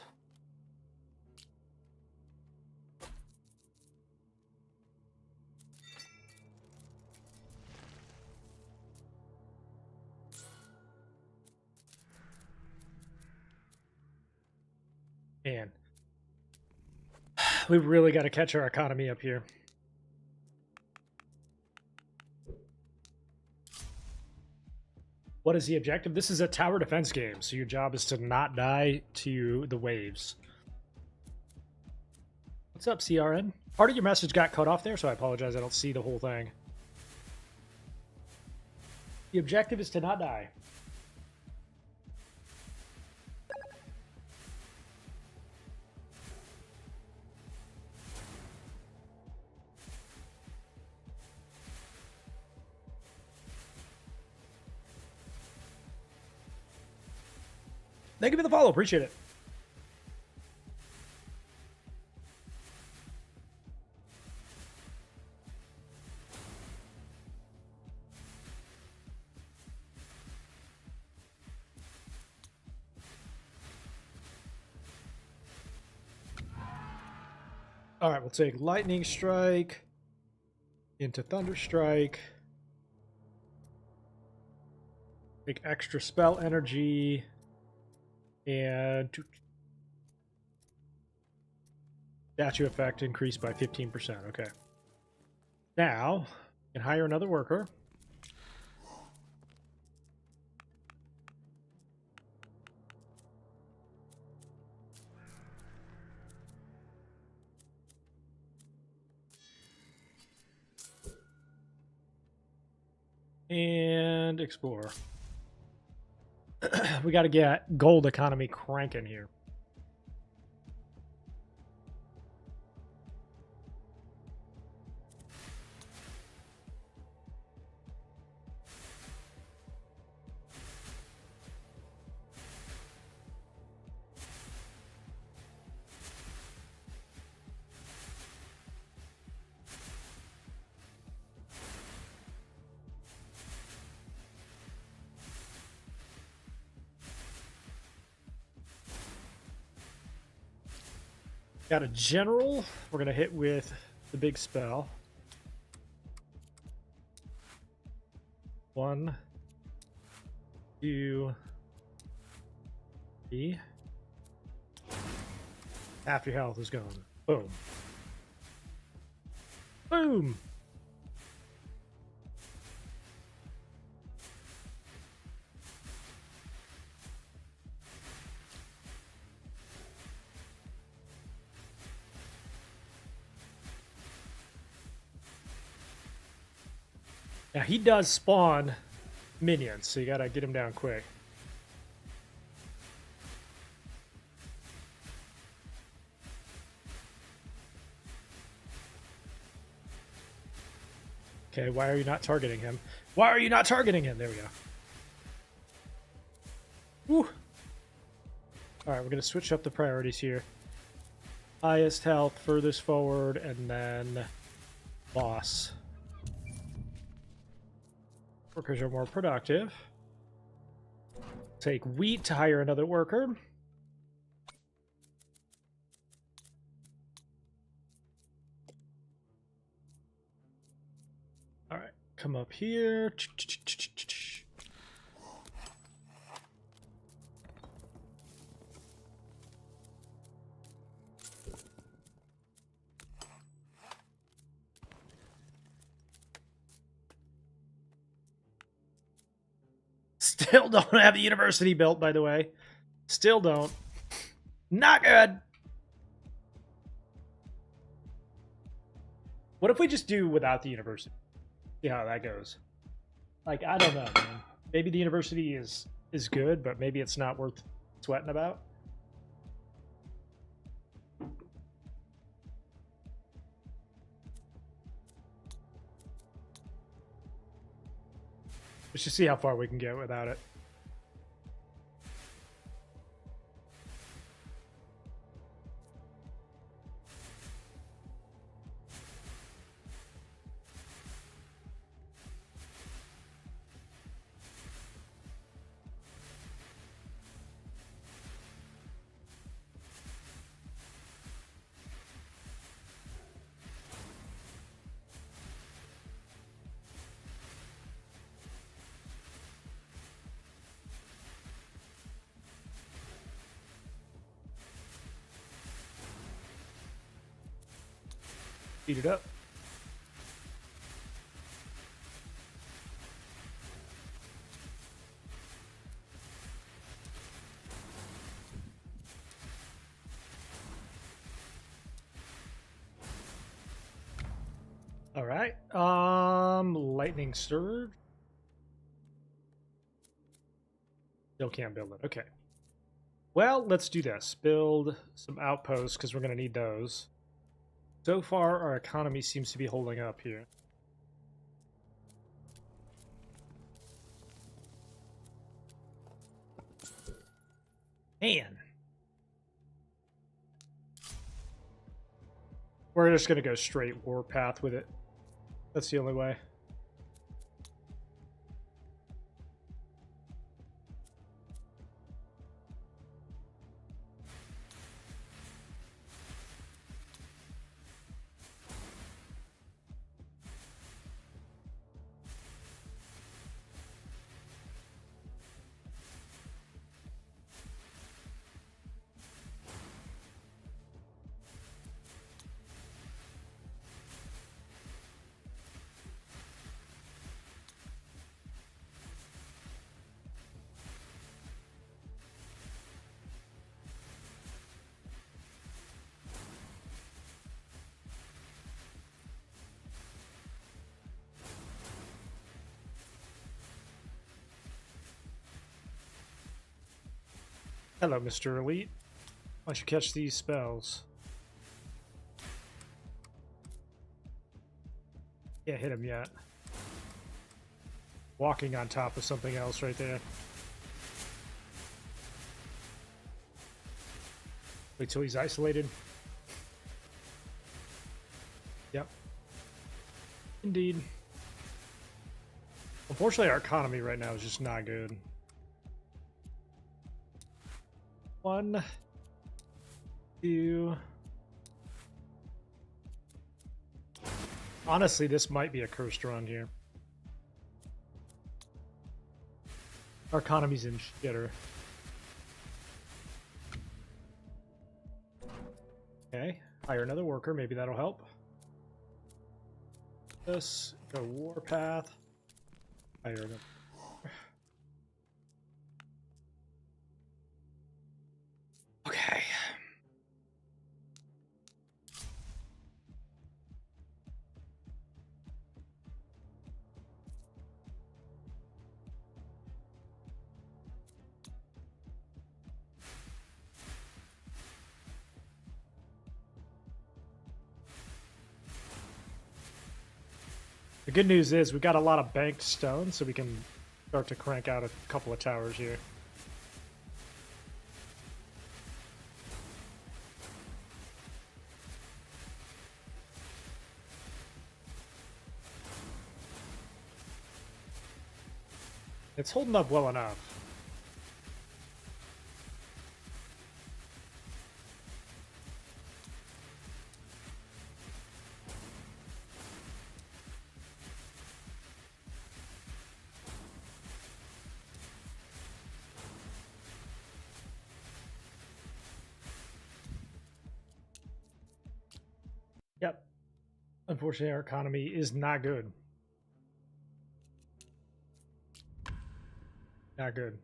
Man, we've really got to catch our economy up here. What is the objective? This is a tower defense game, so your job is to not die to the waves. What's up, CRN? Part of your message got cut off there, so I apologize. I don't see the whole thing. The objective is to not die. Thank you for the follow. Appreciate it. All right, we'll take Lightning Strike into Thunder Strike. Take extra spell energy. And statue effect increased by 15%. Okay. Now, you can hire another worker. And explore. We got to get gold economy cranking here. Got a general. We're going to hit with the big spell. 1, 2, 3. Half your health is gone. Boom. Boom. Now he does spawn minions, so you gotta get him down quick. Okay, why are you not targeting him? Why are you not targeting him? There we go. Woo! Alright, we're gonna switch up the priorities here. Highest health, furthest forward, and then boss. Workers are more productive. Take wheat to hire another worker. All right, come up here. Still don't have the university built, by the way. Still don't. Not good. What if we just do without the university? See how that goes. Like, I don't know, man. Maybe the university is good, but maybe it's not worth sweating about. Let's just see how far we can get without it. Speed it up. All right. Lightning surge. Still can't build it. Okay. Well, let's do this. Build some outposts because we're going to need those. So far, our economy seems to be holding up here. Man. We're just going to go straight warpath with it. That's the only way. Hello, Mr. Elite. Why don't you catch these spells? Can't hit him yet. Walking on top of something else right there. Wait till he's isolated. Yep. Indeed. Unfortunately, our economy right now is just not good. 1, 2. Honestly, this might be a cursed run here. Our economy's in shitter. Okay, hire another worker. Maybe that'll help. This, go warpath. Hire another. Okay. The good news is we got a lot of banked stone, so we can start to crank out a couple of towers here. It's holding up well enough. Yep. Unfortunately, our economy is not good. Not good.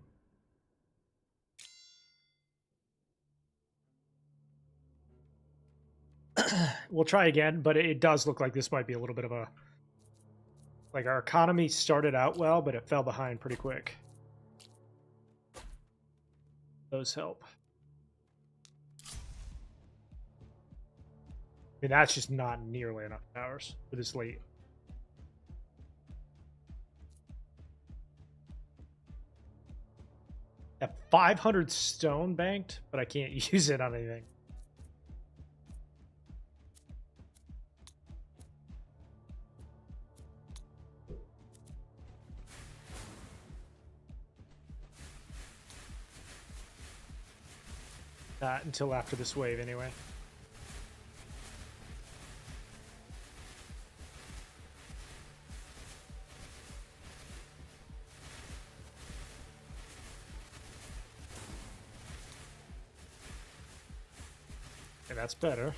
We'll try again, but it does look like this might be a little bit of a... Like, our economy started out well, but it fell behind pretty quick. Those help. I mean, that's just not nearly enough hours for this late. At 500 stone banked, but I can't use it on anything. Not until after this wave, anyway. Okay, that's better.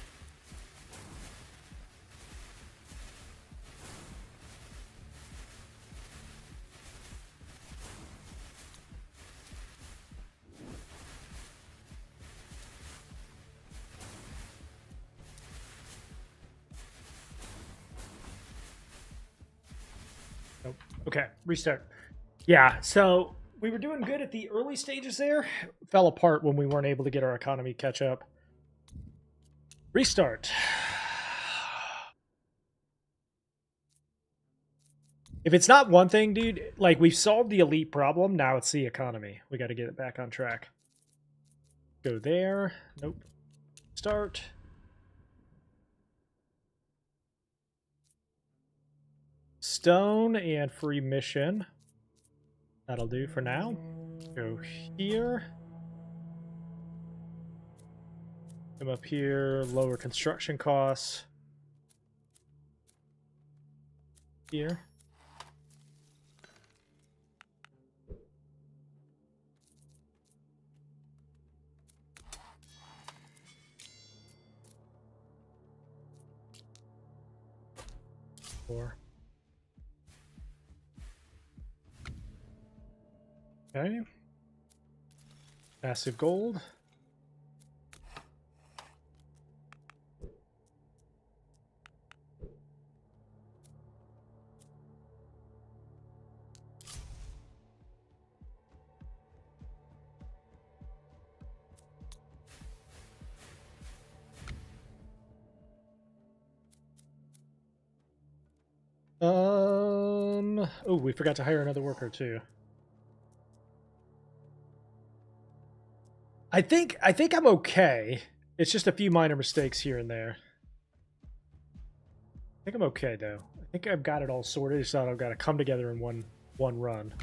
Nope. Okay, restart. Yeah, so we were doing good at the early stages there. Fell apart when we weren't able to get our economy catch up. Restart. If it's not one thing, dude, like we've solved the elite problem, now it's the economy. We got to get it back on track. Go there. Nope. Start. Stone and free mission. That'll do for now. Go here. Come up here, lower construction costs. Here. Four. Okay. Massive gold. Oh, we forgot to hire another worker too. I think I'm okay. It's just a few minor mistakes here and there. I think I'm okay though. I think I've got it all sorted. So I've got to come together in one run.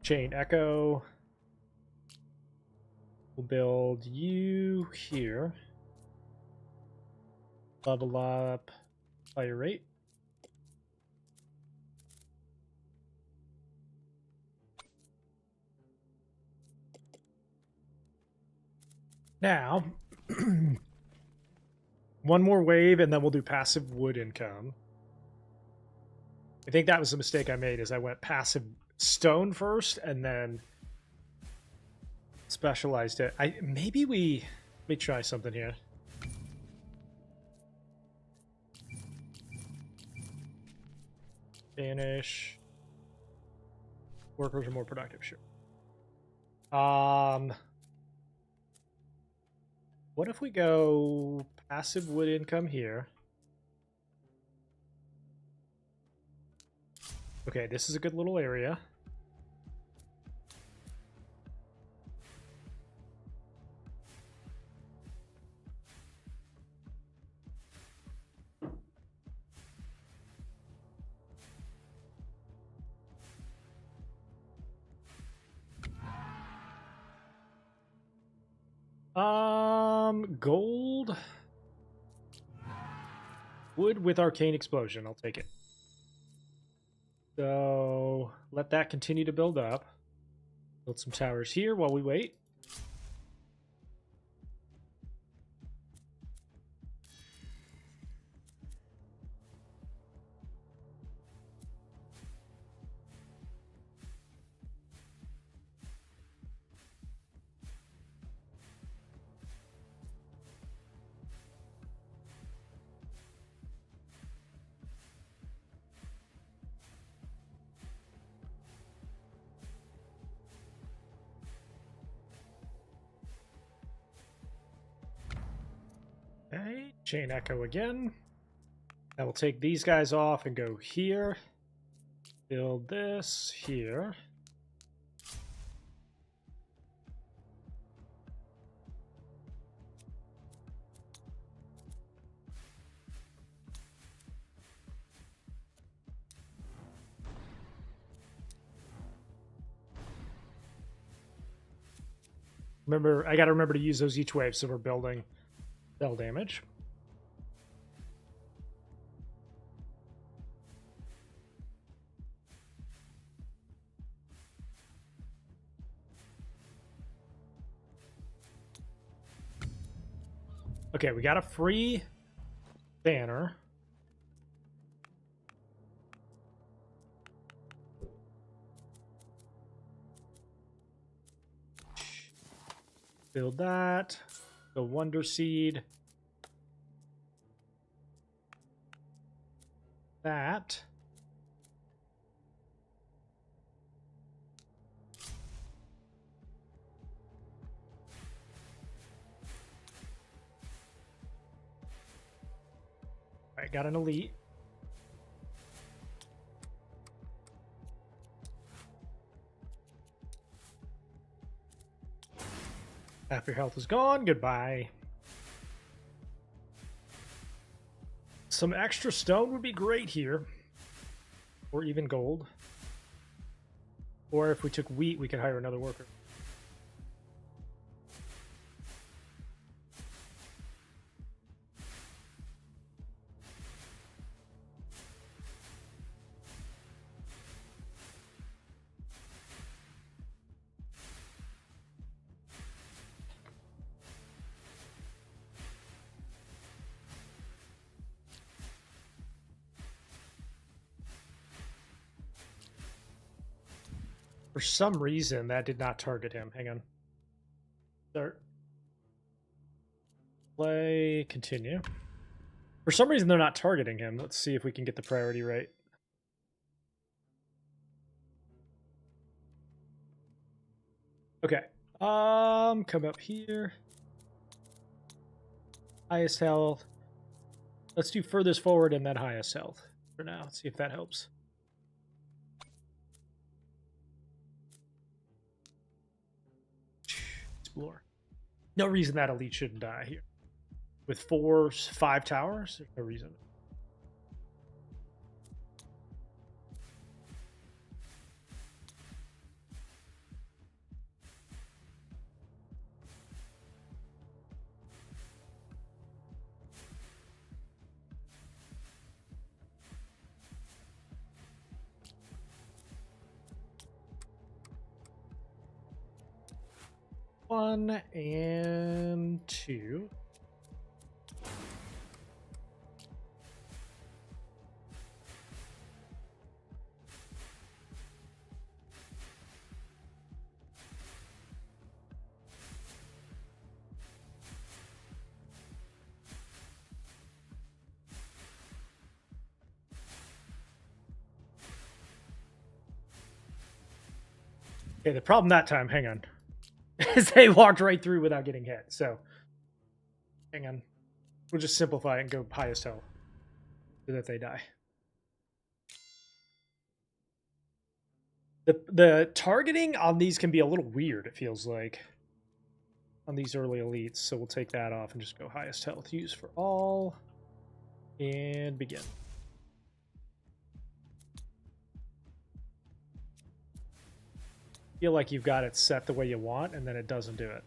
Chain echo. We'll build you here. Level up fire rate. Now, one more wave, and then we'll do passive wood income. I think that was the mistake I made, is I went passive stone first, and then specialized it. Let me try something here. Banish. Workers are more productive, sure. What if we go passive wood income here? Okay, this is a good little area. Gold. Wood with arcane explosion. I'll take it. So let that continue to build up. Build some towers here while we wait. Okay, chain echo again. I will take these guys off and go here. Build this here. Remember, I gotta remember to use those each wave so we're building spell damage. Okay, we got a free banner. Build that. The Wonder Seed. That. All right, got an elite. Half your health is gone. Goodbye. Some extra stone would be great here. Or even gold. Or if we took wheat, we could hire another worker. For some reason, that did not target him. Hang on. Start. Play. Continue. For some reason, they're not targeting him. Let's see if we can get the priority right. Okay. Come up here. Highest health. Let's do furthest forward and then highest health for now. Let's see if that helps. Explore. No reason that elite shouldn't die here. With 5 towers, there's no reason. One and two. Okay, the problem that time, hang on, is they walked right through without getting hit. So, hang on. We'll just simplify it and go highest health so that they die. The targeting on these can be a little weird, it feels like, on these early elites. So we'll take that off and just go highest health. Use for all. And begin. Feel like you've got it set the way you want, and then it doesn't do it.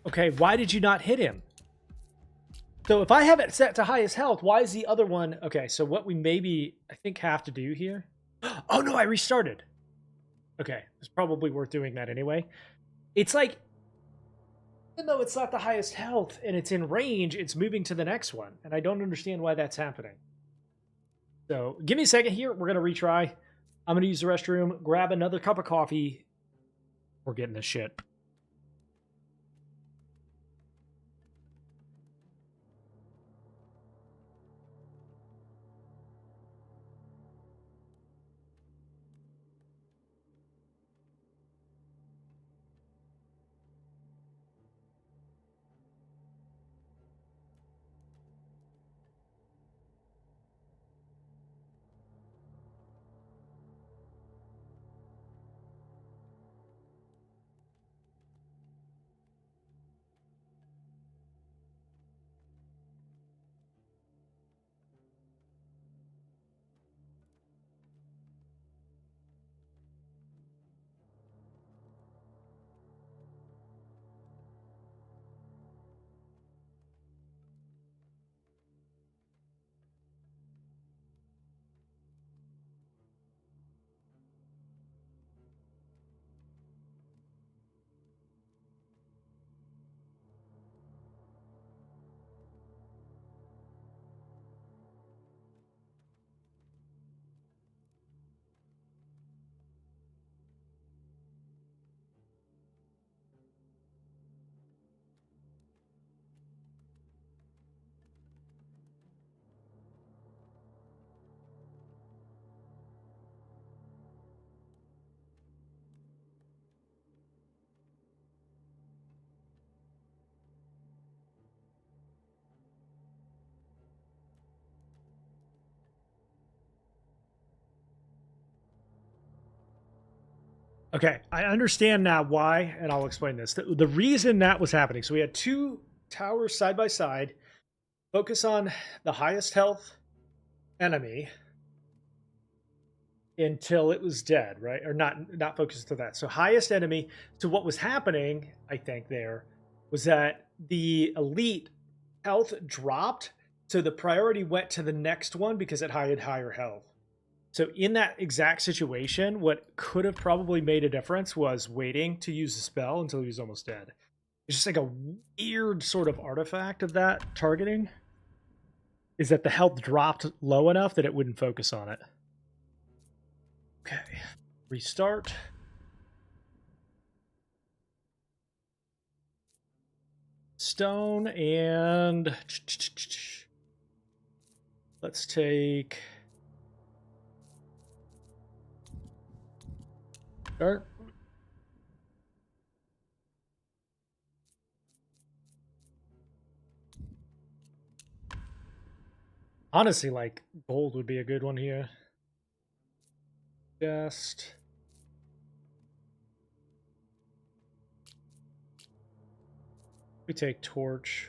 Okay, why did you not hit him? So if I have it set to highest health, why is the other one... Okay, so what we maybe, I think, have to do here... Oh, no, I restarted. Okay, it's probably worth doing that anyway. It's like, even though it's not the highest health and it's in range, it's moving to the next one. And I don't understand why that's happening. So give me a second here. We're going to retry. I'm going to use the restroom, grab another cup of coffee. We're getting this shit. Okay, I understand now why, and I'll explain this. The reason that was happening, so we had two towers side by side, focus on the highest health enemy until it was dead, right? Or not focused to that. So highest enemy. So what was happening, I think, there was that the elite health dropped, so the priority went to the next one because it had higher health. So in that exact situation, what could have probably made a difference was waiting to use the spell until he was almost dead. It's just like a weird sort of artifact of that targeting, is that the health dropped low enough that it wouldn't focus on it. Okay, restart. Stone, and let's take... Start. Honestly, like, gold would be a good one here. Just... We take torch.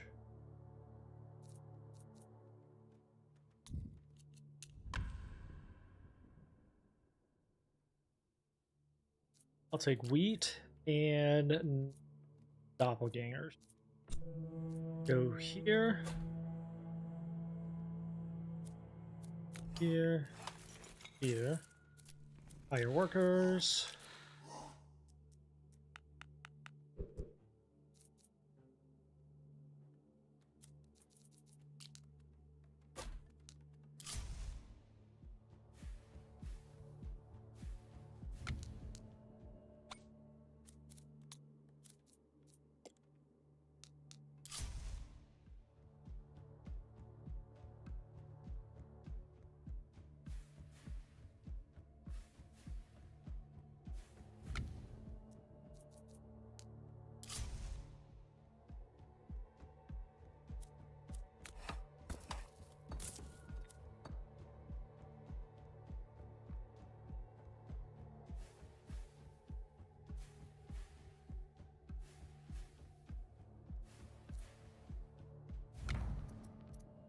I'll take wheat and doppelgangers. Go here. Here. Here. Hire workers.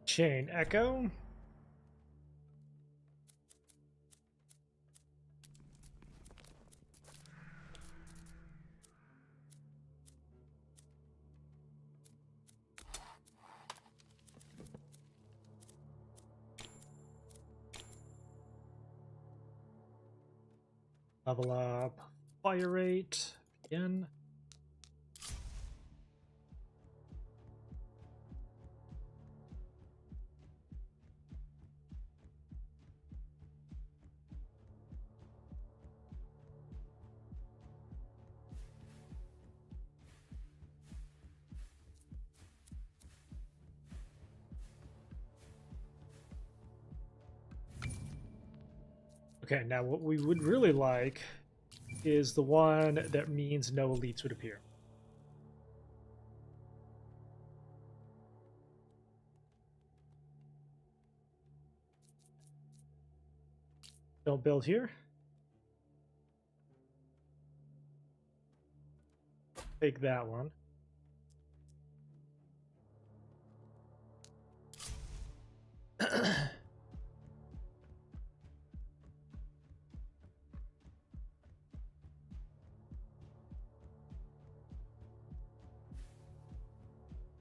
Chain echo. Level up fire rate again. Okay, now what we would really like is the one that means no elites would appear. Don't build here. Take that one.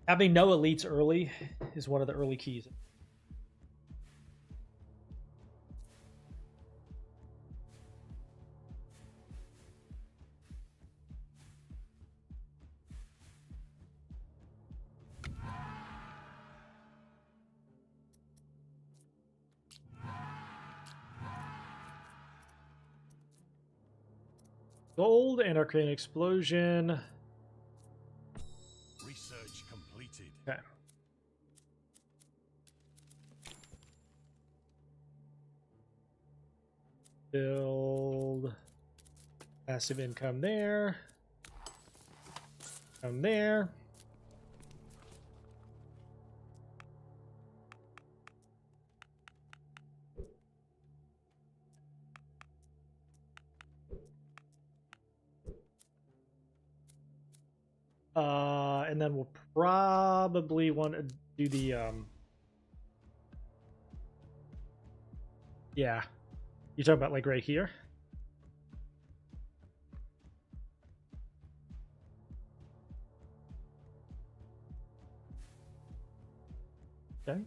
Having no elites early is one of the early keys. Gold and arcane explosion. Research completed. Okay. Build passive income there. Come there. And then we'll probably want to do the yeah. You're talking about like right here? Okay.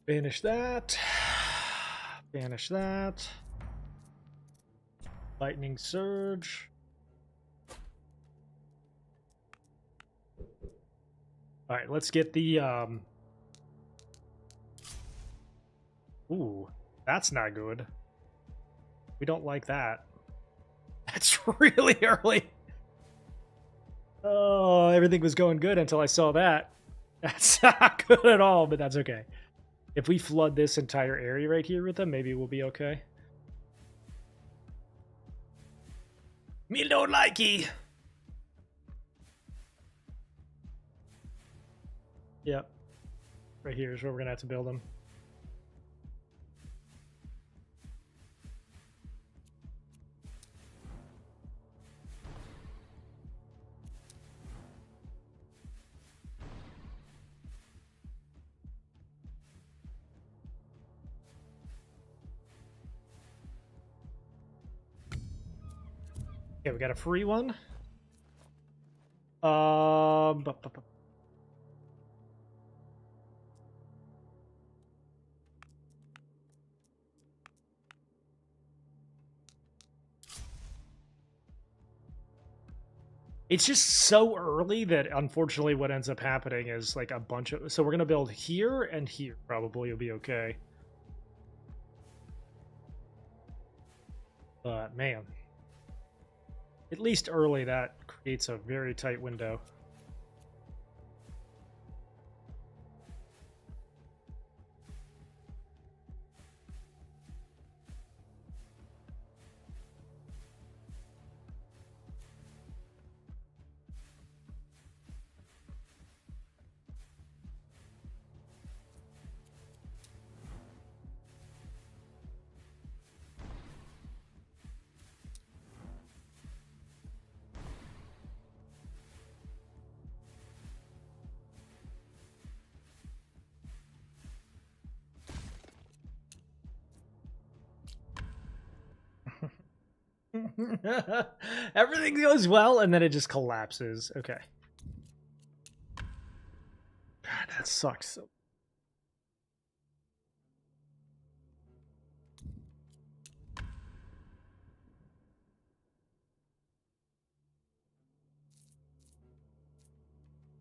Banish that. Banish that. Lightning surge. All right, let's get the ooh, that's not good. We don't like that. That's really early. Oh, everything was going good until I saw that. That's not good at all, but that's okay. If we flood this entire area right here with them, maybe we'll be okay. Me don't likey. Yep. Right here is where we're gonna have to build them. Okay, we got a free one. It's just so early that unfortunately what ends up happening is like a bunch of... So we're going to build here and here. Probably will be okay. But man, at least early that creates a very tight window. Everything goes well, and then it just collapses. Okay. God, that sucks.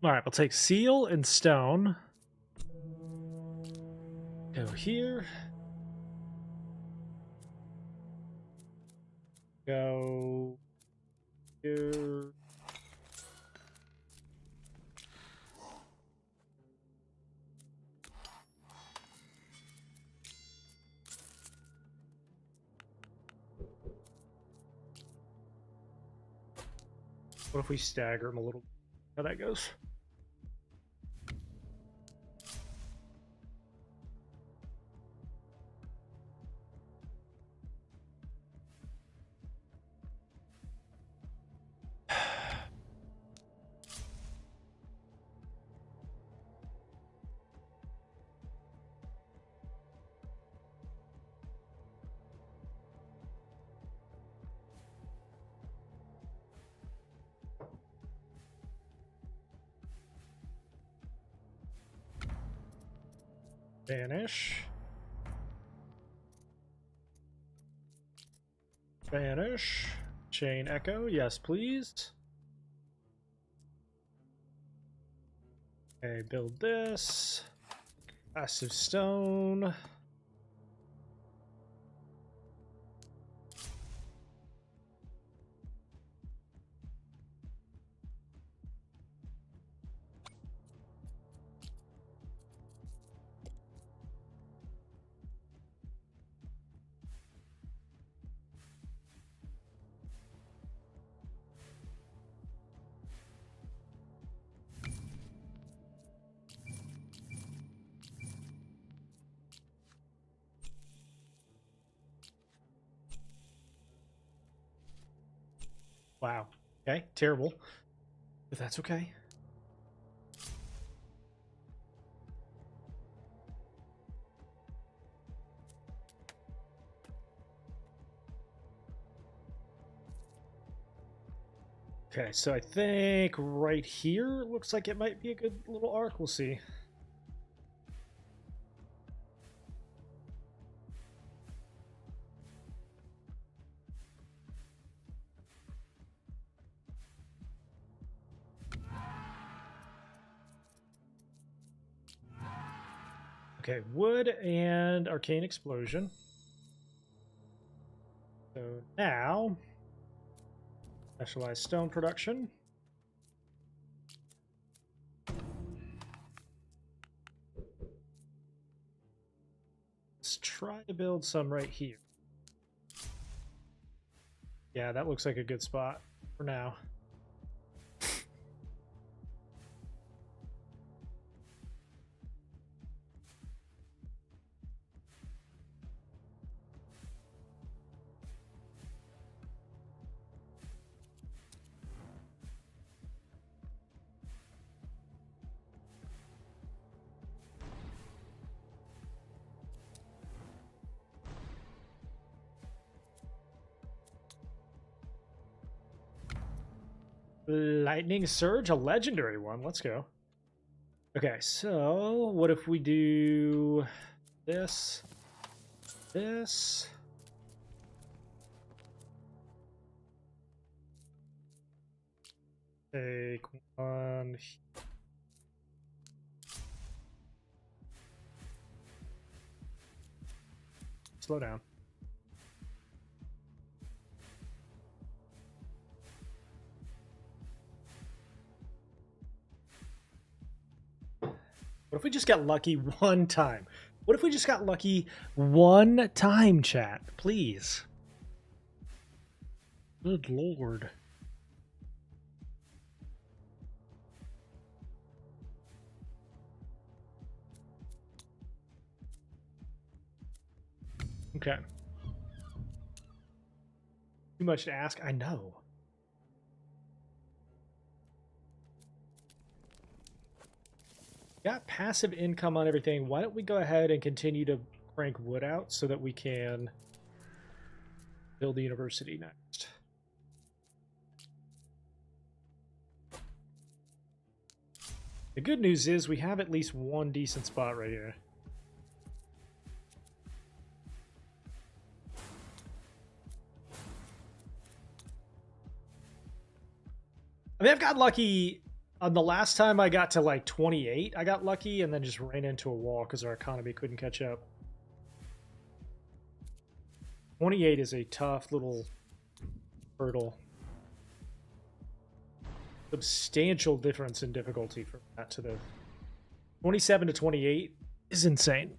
All right, we'll take seal and stone. Go here. Go here. What if we stagger them a little? How that goes? Vanish. Vanish. Chain echo. Yes, please. Okay, build this. Passive stone. Wow. Okay, terrible. But that's okay. Okay, so I think right here looks like it might be a good little arc. We'll see. Okay, wood and arcane explosion. So now, specialized stone production. Let's try to build some right here. Yeah, that looks like a good spot for now. Lightning Surge, a legendary one. Let's go. Okay, so what if we do this, this? Take one. Slow down. What if we just got lucky one time? What if we just got lucky one time, chat? Please. Good lord. Okay. Too much to ask? I know. Got passive income on everything. Why don't we go ahead and continue to crank wood out so that we can Build the university next. The good news is we have at least one decent spot right here. I mean, I've got lucky on the last time I got to like 28. I got lucky and then just ran into a wall because our economy couldn't catch up. 28 is a tough little hurdle. Substantial difference in difficulty from that to the 27 to 28 is insane.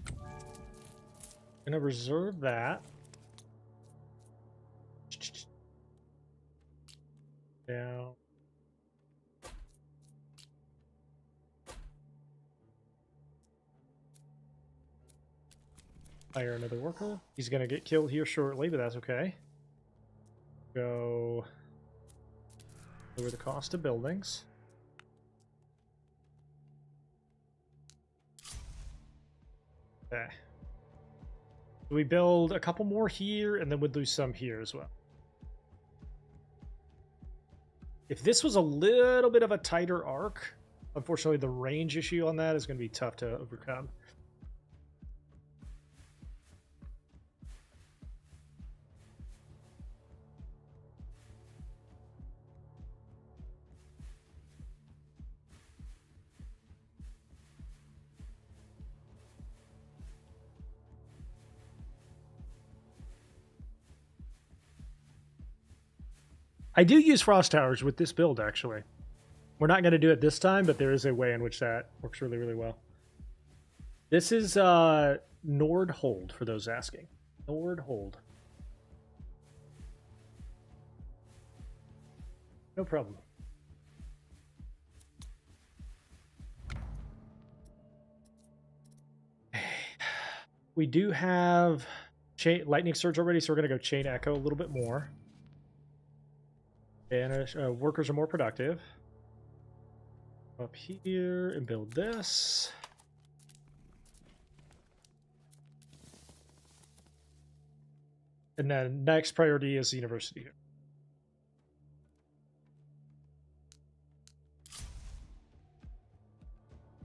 I'm gonna reserve that. Down. Hire another worker. He's gonna get killed here shortly, but that's okay. Go lower the cost of buildings. Okay. We build a couple more here, and then we'll do some here as well. If this was a little bit of a tighter arc, unfortunately the range issue on that is going to be tough to overcome. I do use frost towers with this build, actually. We're not going to do it this time, but there is a way in which that works really, really well. This is Nordhold, for those asking. Nordhold. No problem. We do have lightning surge already, so we're going to go chain echo a little bit more. And workers are more productive. Up here and build this. And then next priority is the university here.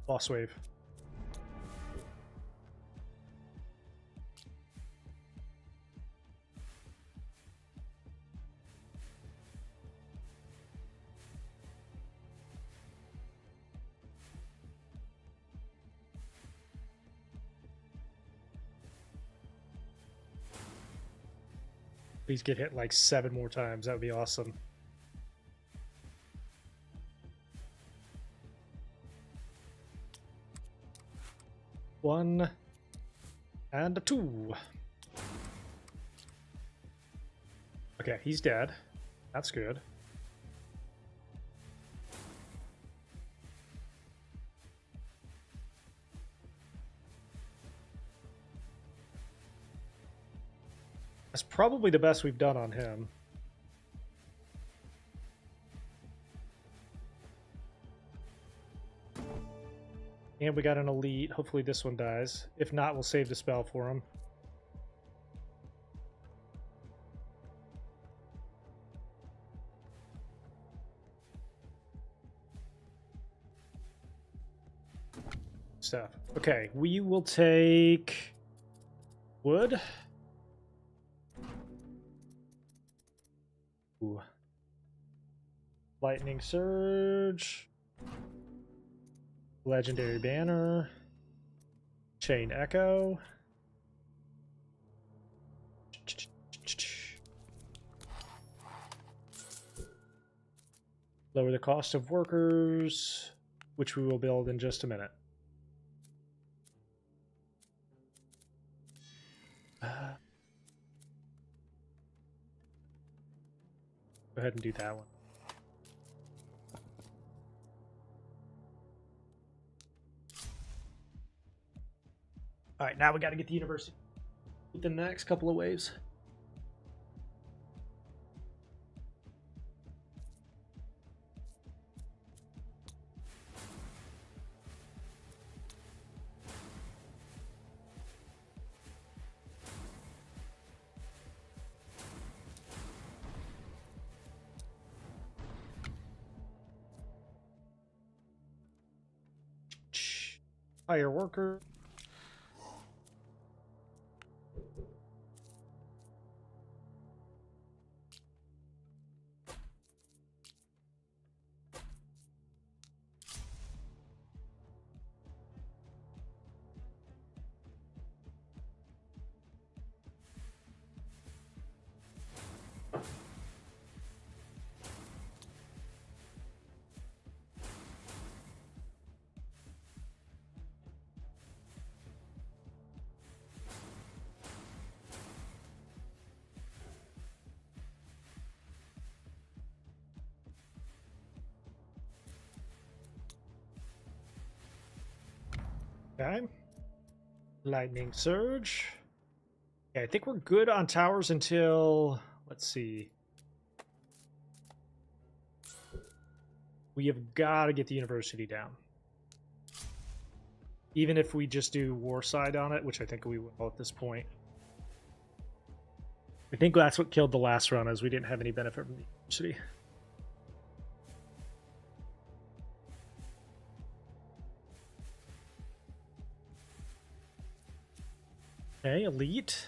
Boss wave. Please get hit like 7 more times. That would be awesome. One and a 2. Okay, he's dead. That's good. That's probably the best we've done on him. And we got an elite. Hopefully this one dies. If not, we'll save the spell for him. Stuff. Okay, we will take wood. Ooh. Lightning surge. Legendary banner. Chain echo. Lower the cost of workers, which we will build in just a minute. Go ahead and do that one. All right, now we got to get the university within the next couple of waves. Hire worker. Okay. Lightning surge. Okay, I think we're good on towers until, let's see. We have got to get the university down. Even if we just do war side on it, which I think we will at this point. I think that's what killed the last run, as we didn't have any benefit from the university. Okay, elite.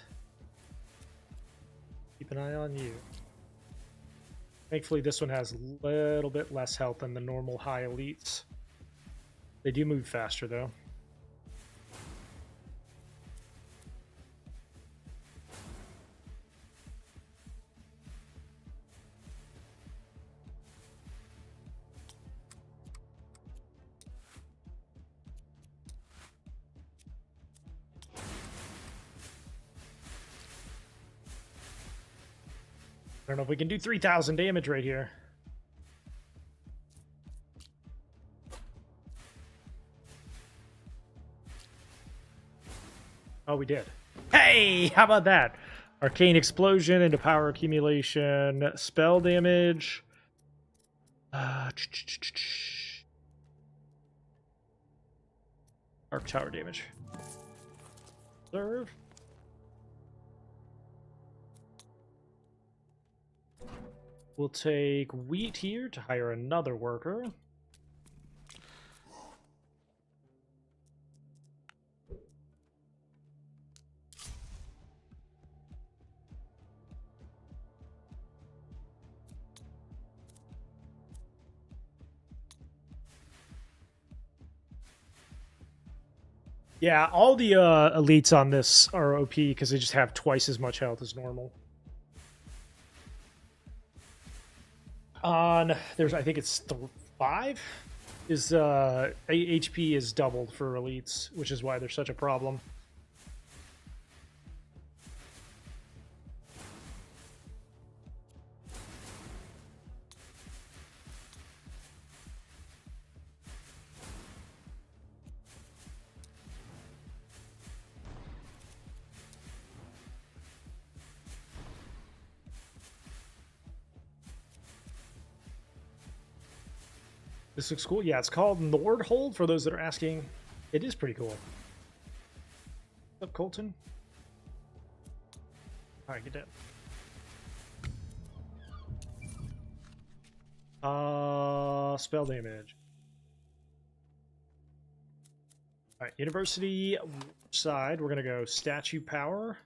Keep an eye on you. Thankfully, this one has a little bit less health than the normal high elites. They do move faster, though. I don't know if we can do 3,000 damage right here. Oh, we did. Hey, how about that? Arcane explosion into power accumulation, spell damage. Arc tower damage. Serve. We'll take wheat here to hire another worker. Yeah, all the elites on this are OP because they just have twice as much health as normal. On there's, I think it's 5 is HP is doubled for elites, which is why they're such a problem. This looks cool. Yeah, it's called Nordhold, for those that are asking. It is pretty cool. What's up, Colton? Alright, get down. Spell damage. Alright, university side, we're gonna go statue power.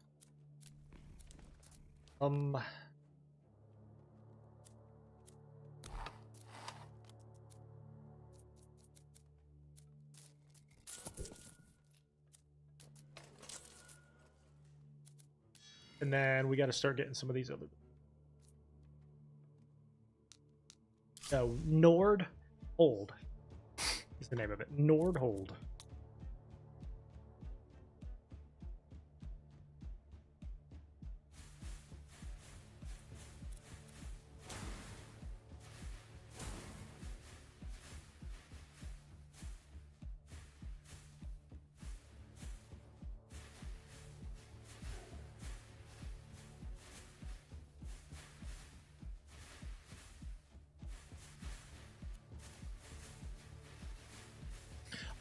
And then we got to start getting some of these other. Nordhold is the name of it. Nordhold.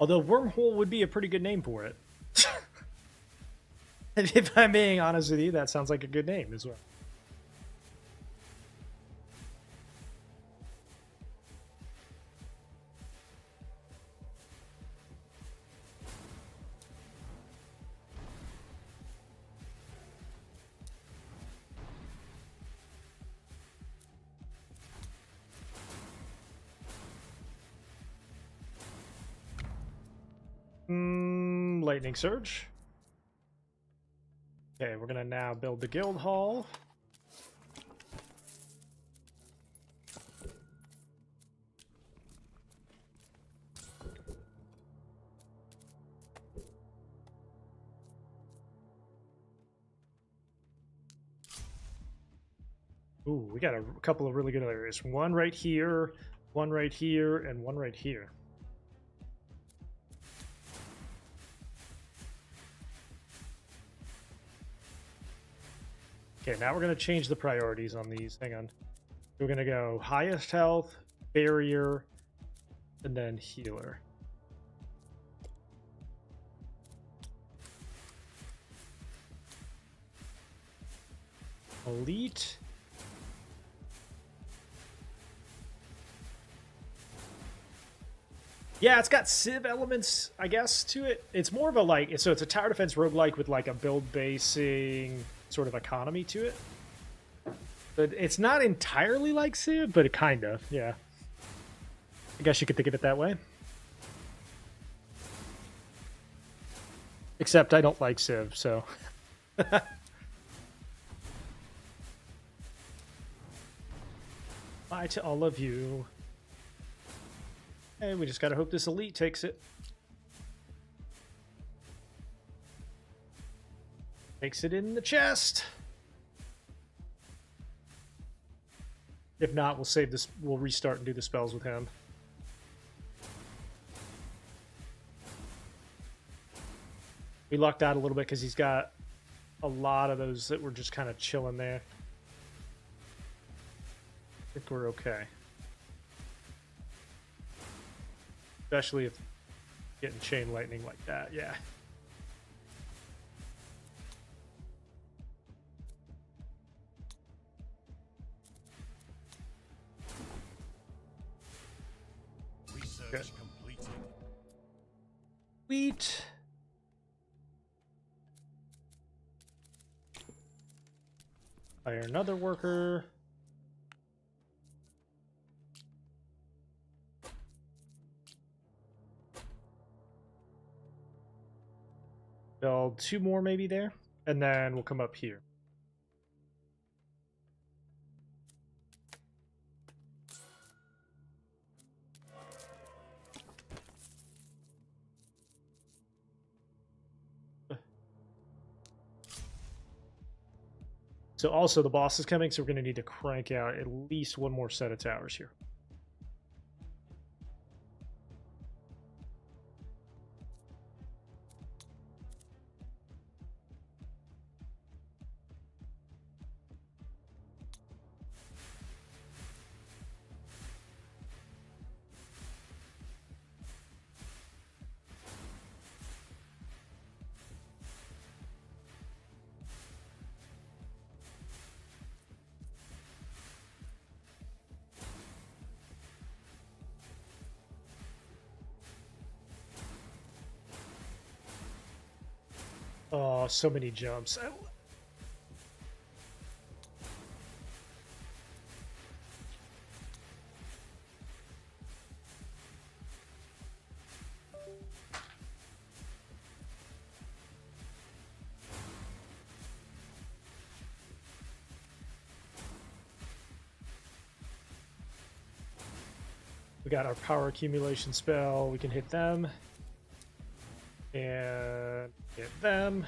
Although wormhole would be a pretty good name for it. And if I'm being honest with you, that sounds like a good name as well. Lightning Surge. Okay, we're gonna now build the guild hall. Ooh, we got a couple of really good areas. One right here, and one right here. Okay, now we're going to change the priorities on these. Hang on. We're going to go highest health, barrier, and then healer. Elite. Yeah, it's got Civ elements, I guess, to it. It's more of a like, so it's a tower defense roguelike with like a build basing sort of economy to it. But it's not entirely like Civ, but it kind of, yeah. I guess you could think of it that way. Except I don't like Civ, so. Bye to all of you. Hey, we just gotta hope this elite takes it. Takes it in the chest. If not, we'll save this. We'll restart and do the spells with him. We lucked out a little bit because he's got a lot of those that were just kind of chilling there. I think we're okay. Especially if getting chain lightning like that, yeah. Research Good. completed. Sweet. Hire another worker. Build 2 more maybe there, and then we'll come up here. So also the boss is coming, so we're going to need to crank out at least 1 more set of towers here. Oh, so many jumps. We got our power accumulation spell. We can hit them. And hit them.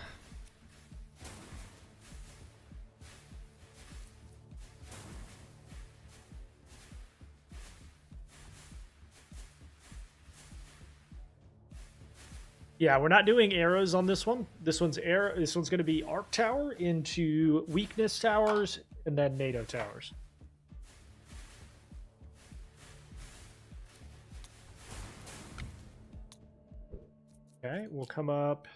Yeah, we're not doing arrows on this one. This one's going to be arc tower into weakness towers and then NATO towers. Okay, we'll come up.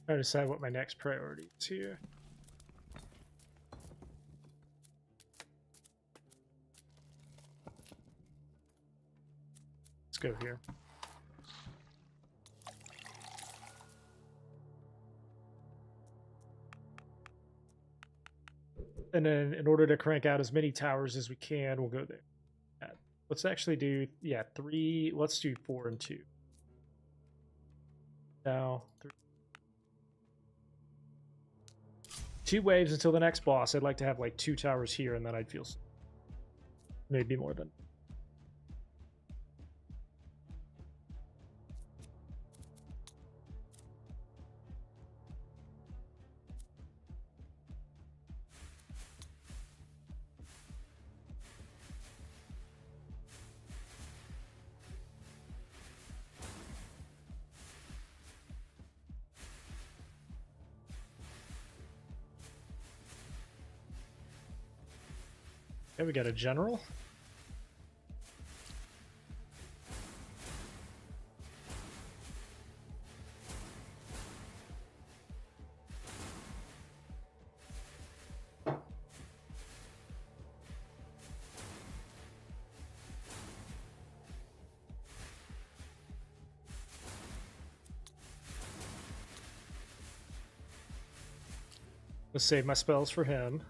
Try to decide what my next priority is here. Let's go here. And then in order to crank out as many towers as we can, we'll go there. Let's actually do, yeah, 3. Let's do 4 and 2. Now, 3. 2 waves until the next boss. I'd like to have like 2 towers here, and then I'd feel maybe more than. Okay, we got a general. Let's save my spells for him.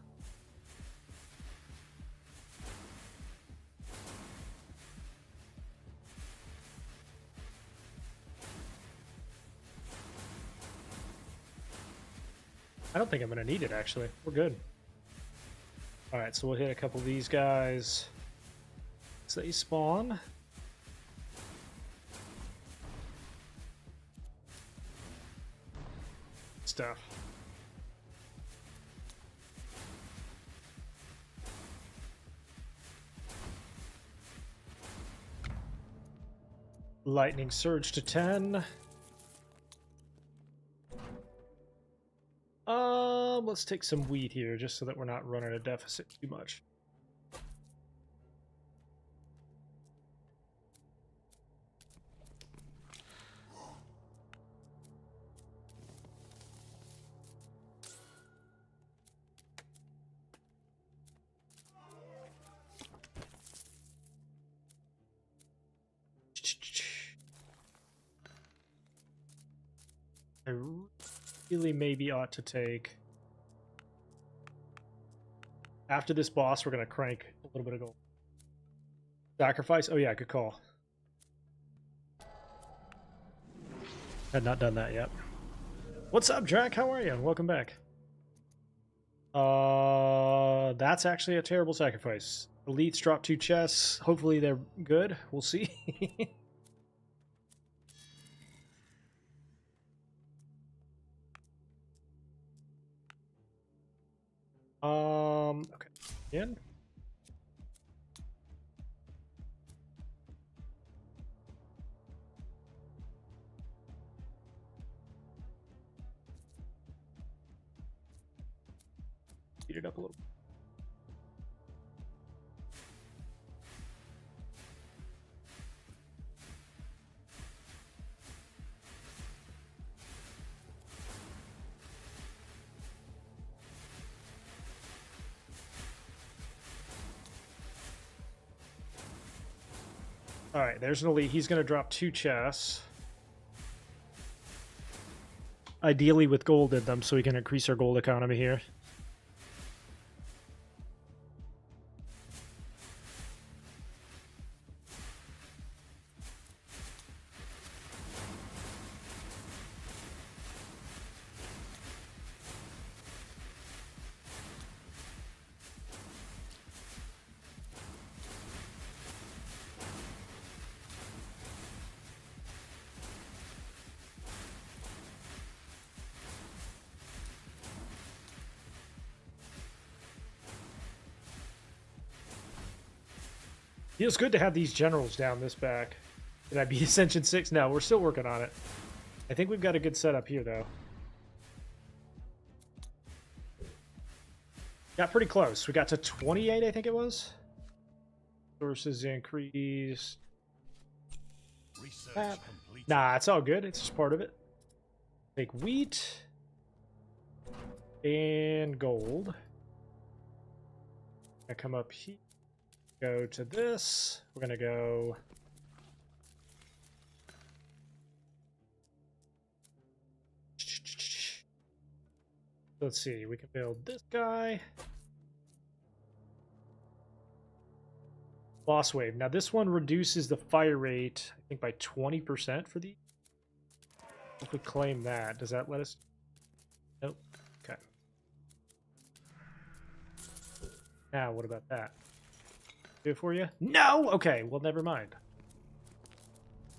I don't think I'm going to need it, actually. We're good. Alright, so we'll hit a couple of these guys. So they spawn. Stuff. Lightning surge to 10. Let's take some wheat here, just so that we're not running a deficit too much. I really maybe ought to take... After this boss, we're going to crank a little bit of gold. Sacrifice? Oh yeah, good call. Had not done that yet. What's up, Drac? How are you? Welcome back. That's actually a terrible sacrifice. Elites drop 2 chests. Hopefully they're good. We'll see. Okay. In. Speed it up a little. Alright, there's an elite. He's going to drop 2 chests. Ideally with gold in them, so we can increase our gold economy here. Feels good to have these generals down this back. Did I beat Ascension 6? No, we're still working on it. I think we've got a good setup here, though. Got pretty close. We got to 28, I think it was. Sources increased. Nah, it's all good. It's just part of it. Take wheat. And gold. I come up here. Go to this. We're gonna go. Let's see. We can build this guy. Boss wave. Now this one reduces the fire rate, I think, by 20% for the. If we claim that, does that let us? Nope. Okay. Now what about that? Do it for you? No. Okay. Well, never mind.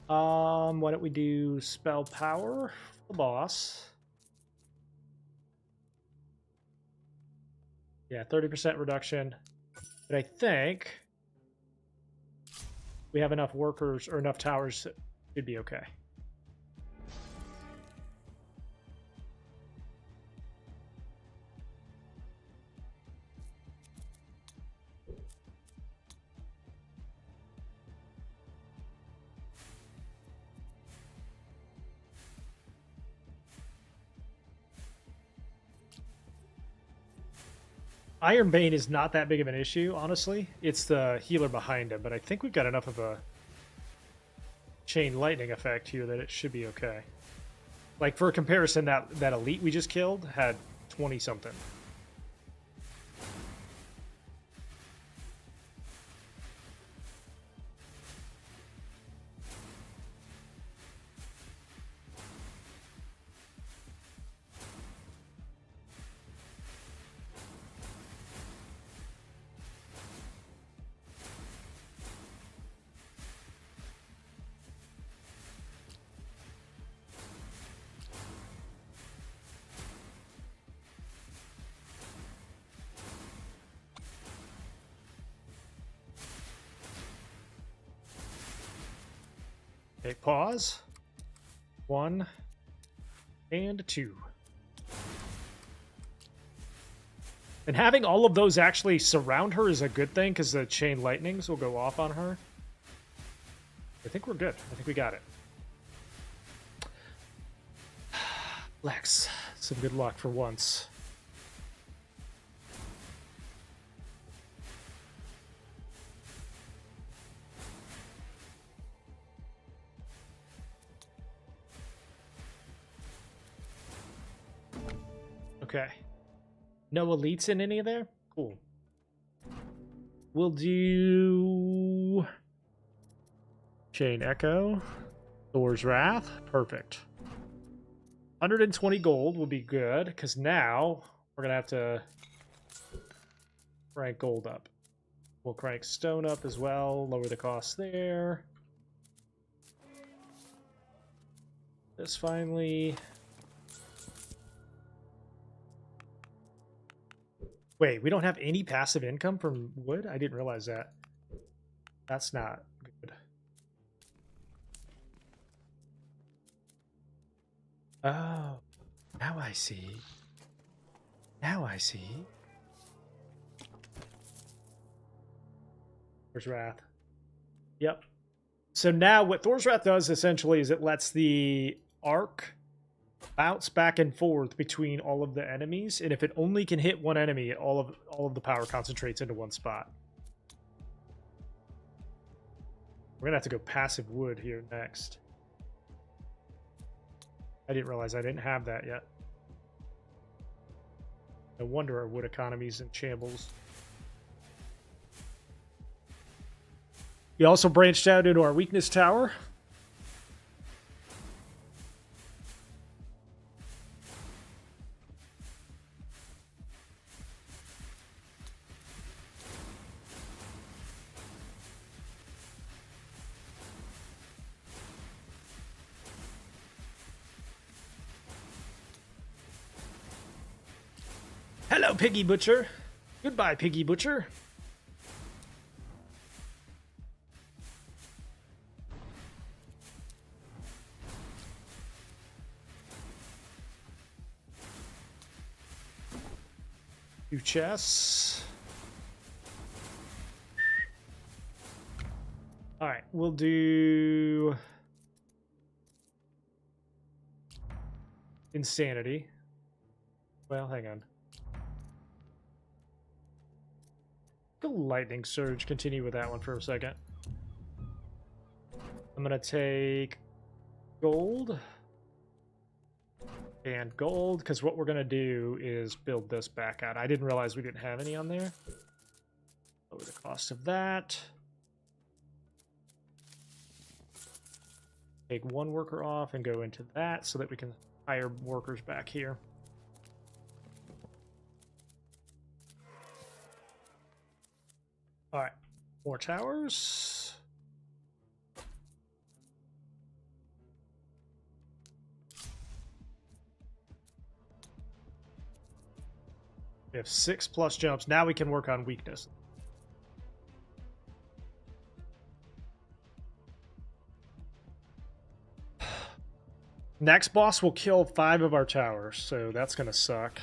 Why don't we do spell power for the boss? Yeah, 30% reduction. But I think we have enough workers or enough towers that should be okay. Iron Bane is not that big of an issue, honestly. It's the healer behind him, but I think we've got enough of a chain lightning effect here that it should be okay. Like, for comparison, that elite we just killed had 20-something. Okay, pause. 1 and 2. And having all of those actually surround her is a good thing because the chain lightnings will go off on her. I think we're good. I think we got it. Lex, some good luck for once. Okay. No elites in any of there? Cool. We'll do Chain Echo, Thor's Wrath. Perfect. 120 gold will be good, because now we're going to have to crank gold up. We'll crank stone up as well, lower the cost there. This finally... Wait, we don't have any passive income from wood? I didn't realize that. That's not good. Oh, now I see. Now I see. Thor's Wrath. Yep. So now what Thor's Wrath does essentially is it lets the arc bounce back and forth between all of the enemies, and if it only can hit one enemy, all of the power concentrates into one spot. We're gonna have to go passive wood here next. I didn't realize I didn't have that yet. No wonder our wood economy's in shambles. We also branched out into our weakness tower. Hello, Piggy Butcher. Goodbye, Piggy Butcher. Two chests. All right, we'll do insanity. Well, hang on. Go lightning surge. Continue with that one for a second. I'm gonna take gold and gold, because what we're gonna do is build this back out. I didn't realize we didn't have any on there. Lower the cost of that. Take one worker off and go into that so that we can hire workers back here. All right, more towers. We have 6+ jumps. Now we can work on weakness. Next boss will kill 5 of our towers, so that's gonna suck.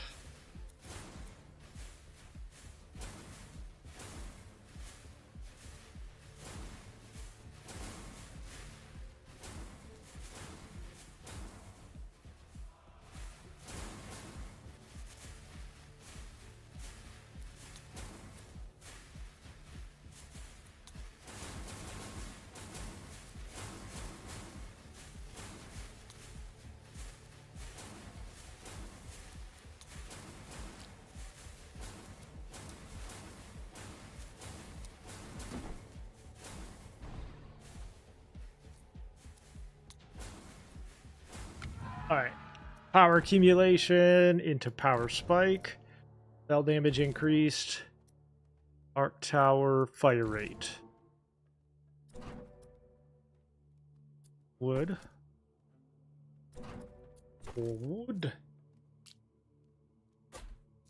Alright. Power accumulation into power spike. Spell damage increased. Arc tower fire rate. Wood. Wood.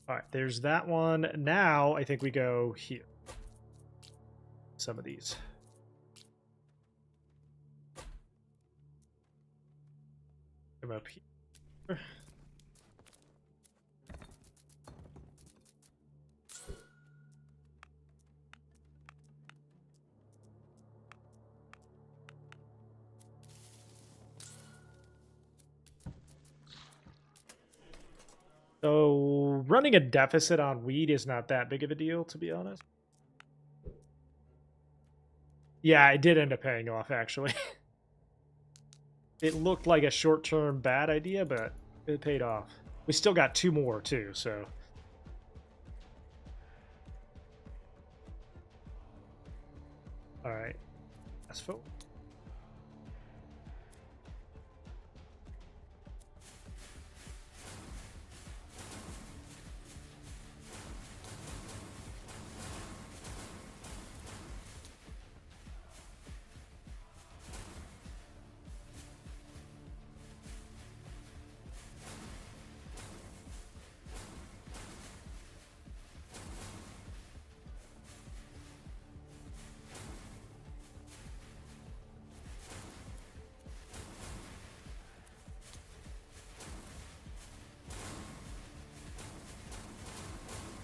Alright, there's that one. Now I think we go here. Some of these. Come up here. So running a deficit on weed is not that big of a deal, to be honest. Yeah, it did end up paying off, actually. It looked like a short-term bad idea, but it paid off. We still got 2 more, too, so... Alright. That's full.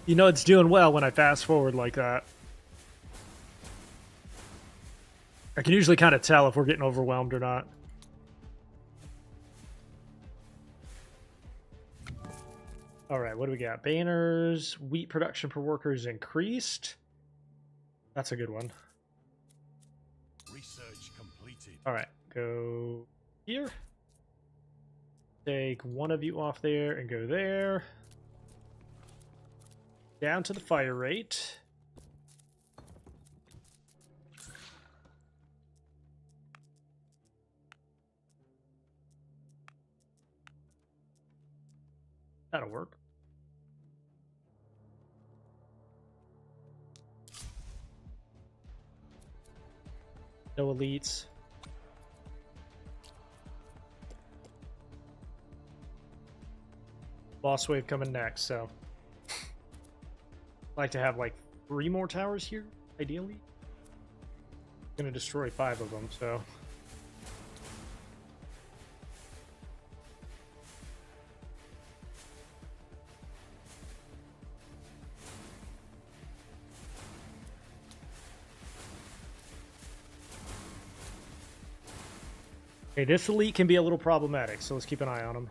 You know it's doing well when I fast forward like that. I can usually kind of tell if we're getting overwhelmed or not. Alright, what do we got? Banners, wheat production per worker is increased. That's a good one. Research completed. Alright, go here. Take one of you off there and go there. Down to the fire rate. That'll work. No elites. Boss wave coming next, so like to have like 3 more towers here, ideally. Gonna destroy 5 of them, so okay, this elite can be a little problematic, so let's keep an eye on him.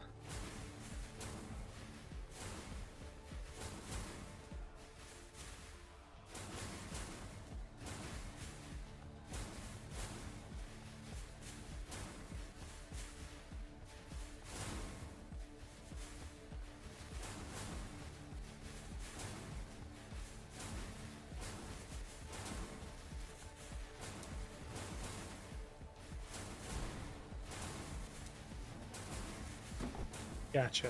Gotcha.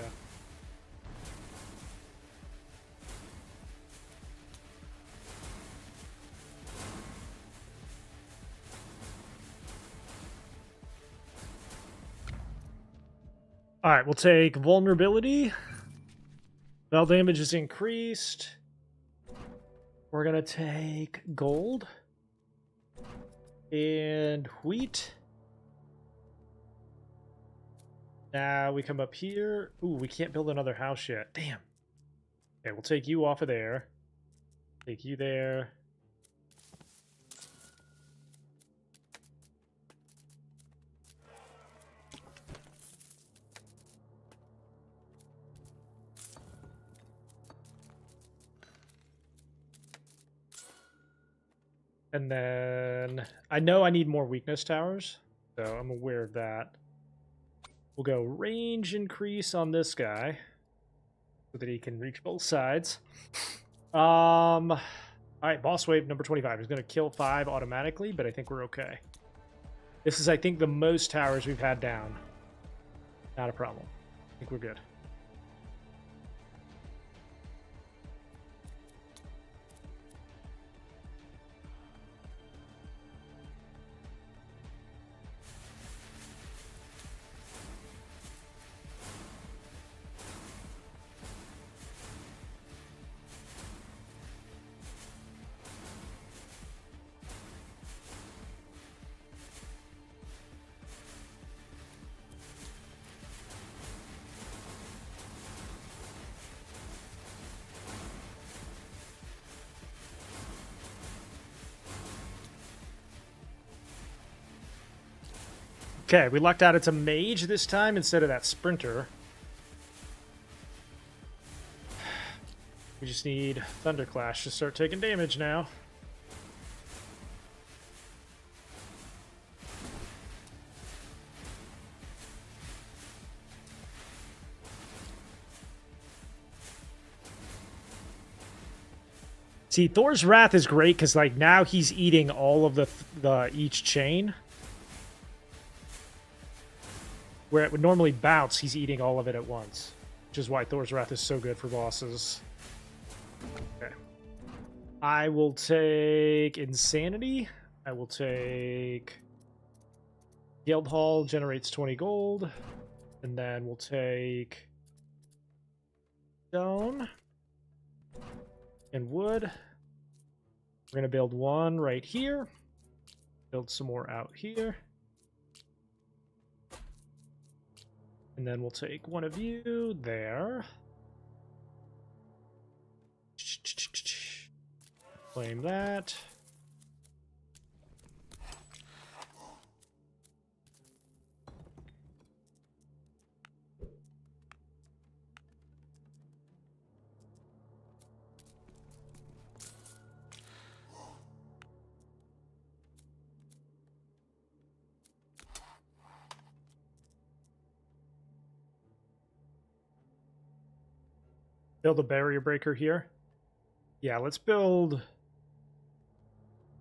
All right, we'll take vulnerability. Spell damage is increased. We're going to take gold and wheat. Now we come up here. Ooh, we can't build another house yet. Damn. Okay, we'll take you off of there. Take you there. And then I know I need more weakness towers, so I'm aware of that. We'll go range increase on this guy so that he can reach both sides. All right, boss wave number 25. He's going to kill 5 automatically, but I think we're okay. This is, I think, the most towers we've had down. Not a problem. I think we're good. Okay, we lucked out. It's a mage this time instead of that sprinter. We just need Thunderclash to start taking damage now. See, Thor's Wrath is great because, like, now he's eating all of the each chain. Where it would normally bounce, he's eating all of it at once. Which is why Thor's Wrath is so good for bosses. Okay. I will take Insanity. I will take... Guild Hall generates 20 gold. And then we'll take... Stone. And wood. We're going to build one right here. Build some more out here. And then we'll take one of you there. Claim that. Build a barrier breaker here. Yeah, let's build...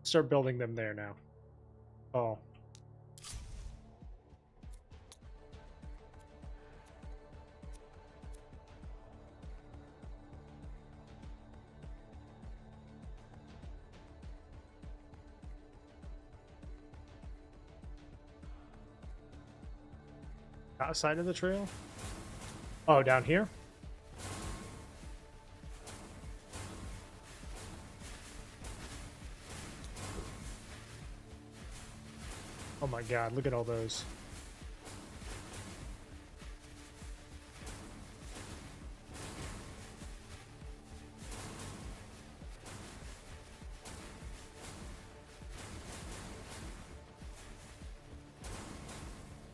Start building them there now. Oh. Outside of the trail? Oh, down here? Oh my god, look at all those.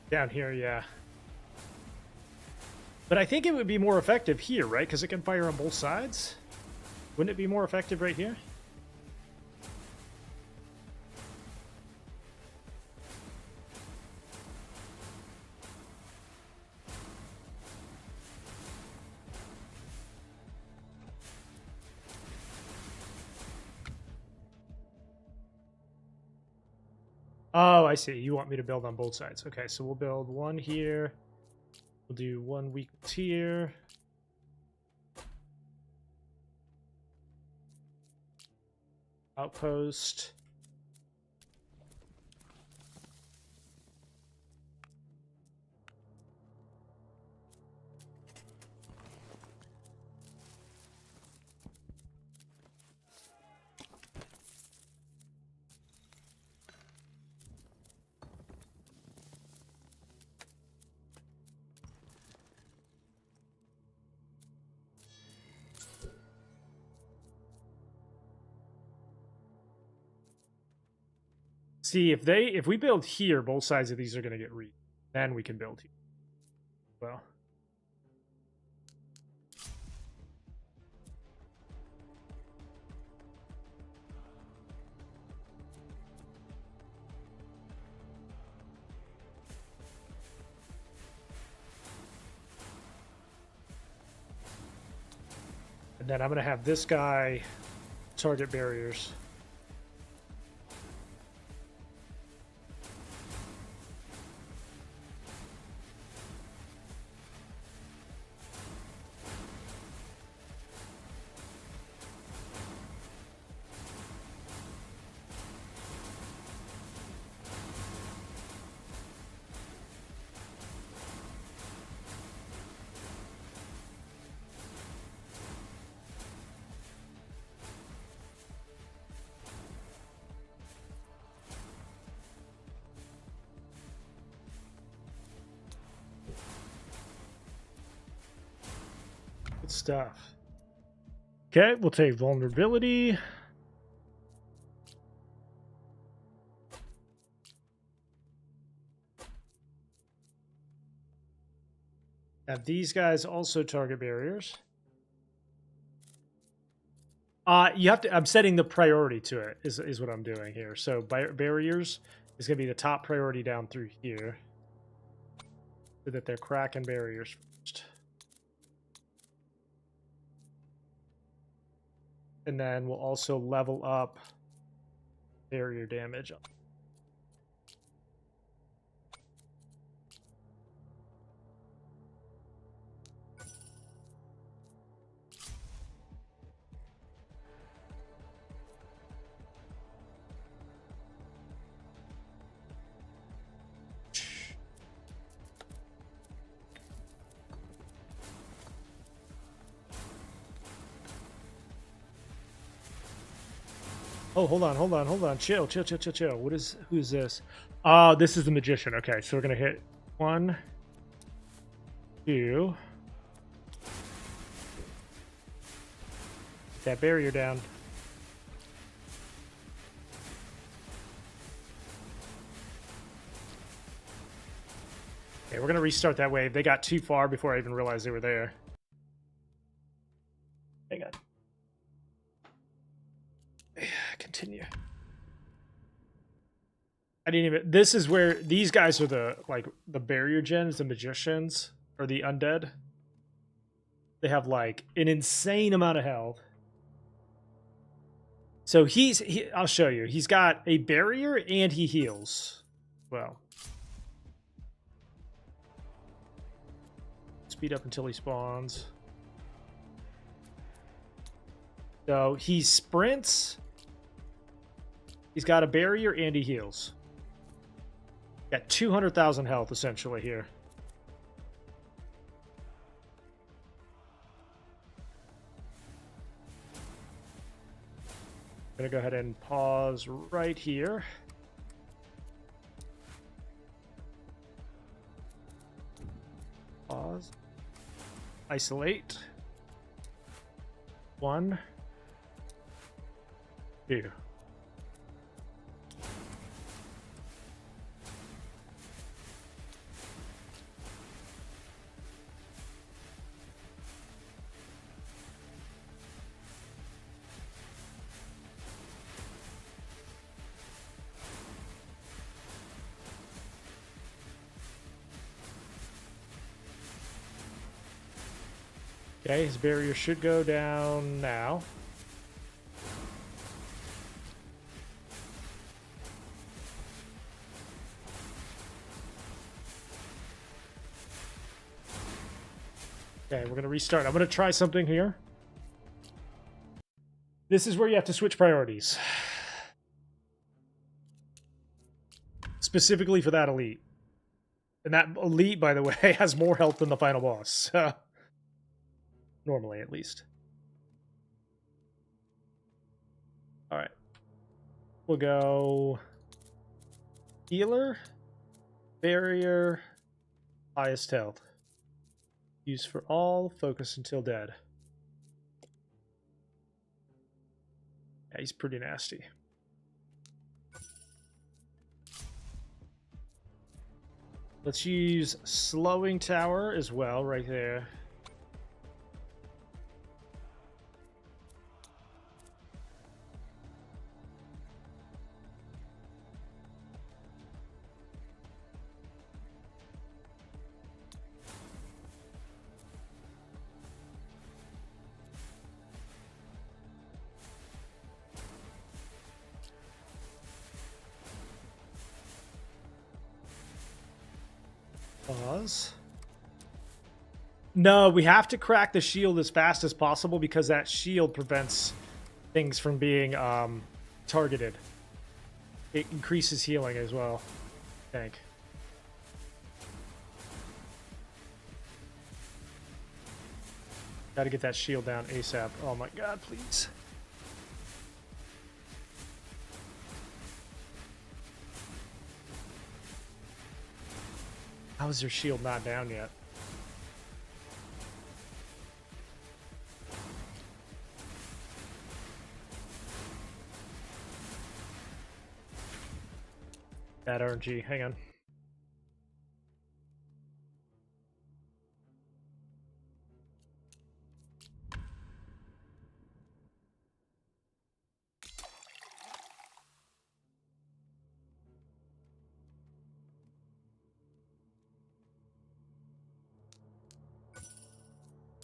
Down here, yeah. But I think it would be more effective here, right? Because it can fire on both sides? Wouldn't it be more effective right here? Oh, I see. You want me to build on both sides. Okay, so we'll build one here We'll do 1 week tier. Outpost. See, if we build here, both sides of these are going to get reached. Then we can build here. Well. And then I'm going to have this guy target barriers. Good stuff. Okay, we'll take vulnerability. Have these guys also target barriers. You have to. I'm setting the priority to it. Is what I'm doing here. So barriers is going to be the top priority down through here, so that they're cracking barriers first. And then we'll also level up barrier damage. Oh, hold on. Chill. Who's this? Oh, this is the magician. Okay, so we're gonna hit 1, 2. Get that barrier down. Okay, we're gonna restart that wave. They got too far before I even realized they were there. Hang on. Continue. I didn't even. This is where these guys are the barrier gens, the magicians, or the undead. They have like an insane amount of health. So I'll show you. He's got a barrier and he heals. Well, speed up until he spawns. So he sprints. He's got a barrier and he heals. Got 200,000 health essentially here. I'm gonna go ahead and pause right here. Pause. Isolate. 1, 2. Okay, his barrier should go down now. Okay, we're going to restart. I'm going to try something here. This is where you have to switch priorities. Specifically for that elite. And that elite, by the way, has more health than the final boss. Normally, at least. Alright. We'll go... Healer. Barrier. Highest health. Use for all. Focus until dead. Yeah, he's pretty nasty. Let's use Slowing Tower as well, right there. Pause. No, we have to crack the shield as fast as possible because that shield prevents things from being targeted. It increases healing as well, I think. Gotta get that shield down ASAP. Oh my god, please. How is your shield not down yet? Bad RNG. Hang on.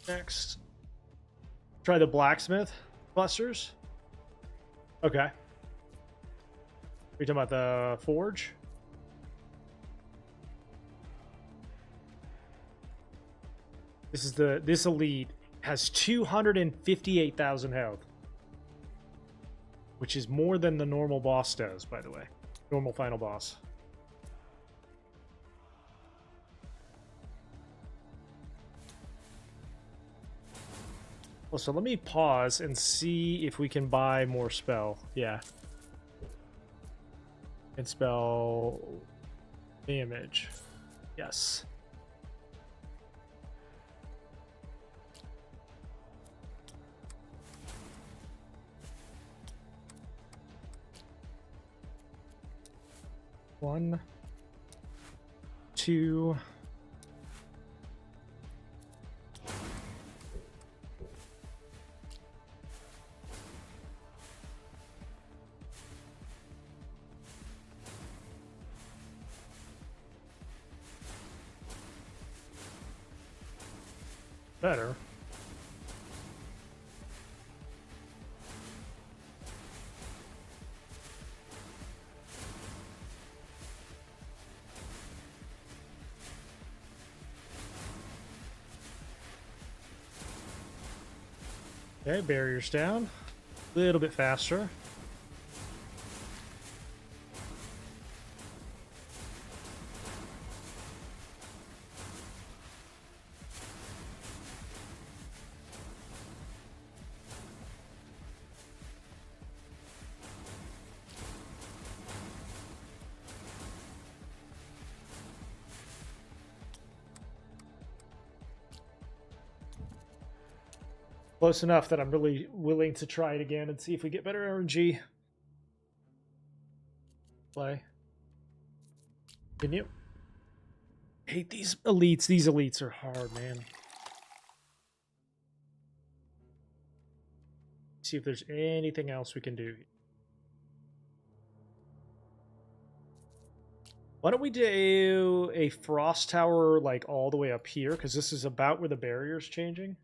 Next. Try the blacksmith clusters. Okay. Are you talking about the forge? This elite has 258,000 health. Which is more than the normal boss does, by the way. Normal final boss. Well, so let me pause and see if we can buy more spell. Yeah. And spell damage. Yes. One, two. Better. Okay, barriers down. A little bit faster. Close enough that I'm really willing to try it again and see if we get better RNG. Play. Continue. Hate these elites. These elites are hard, man. See if there's anything else we can do. Why don't we do a frost tower like all the way up here? Because this is about where the barrier's changing.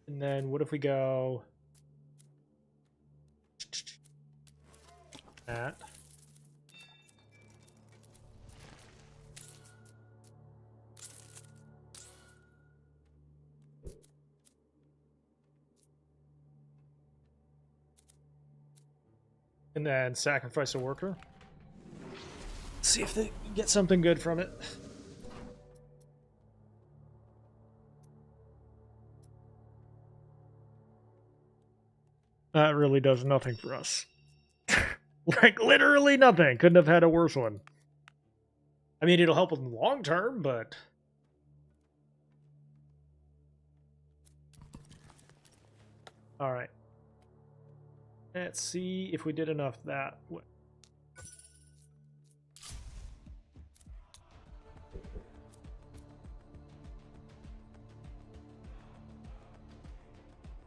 And then what if we go that? And then sacrifice a worker. See if they get something good from it. That really does nothing for us. Like, literally nothing. Couldn't have had a worse one. I mean, it'll help in the long term, but... Alright. Let's see if we did enough that way.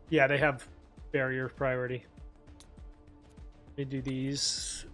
Yeah, they have barrier priority. They do these.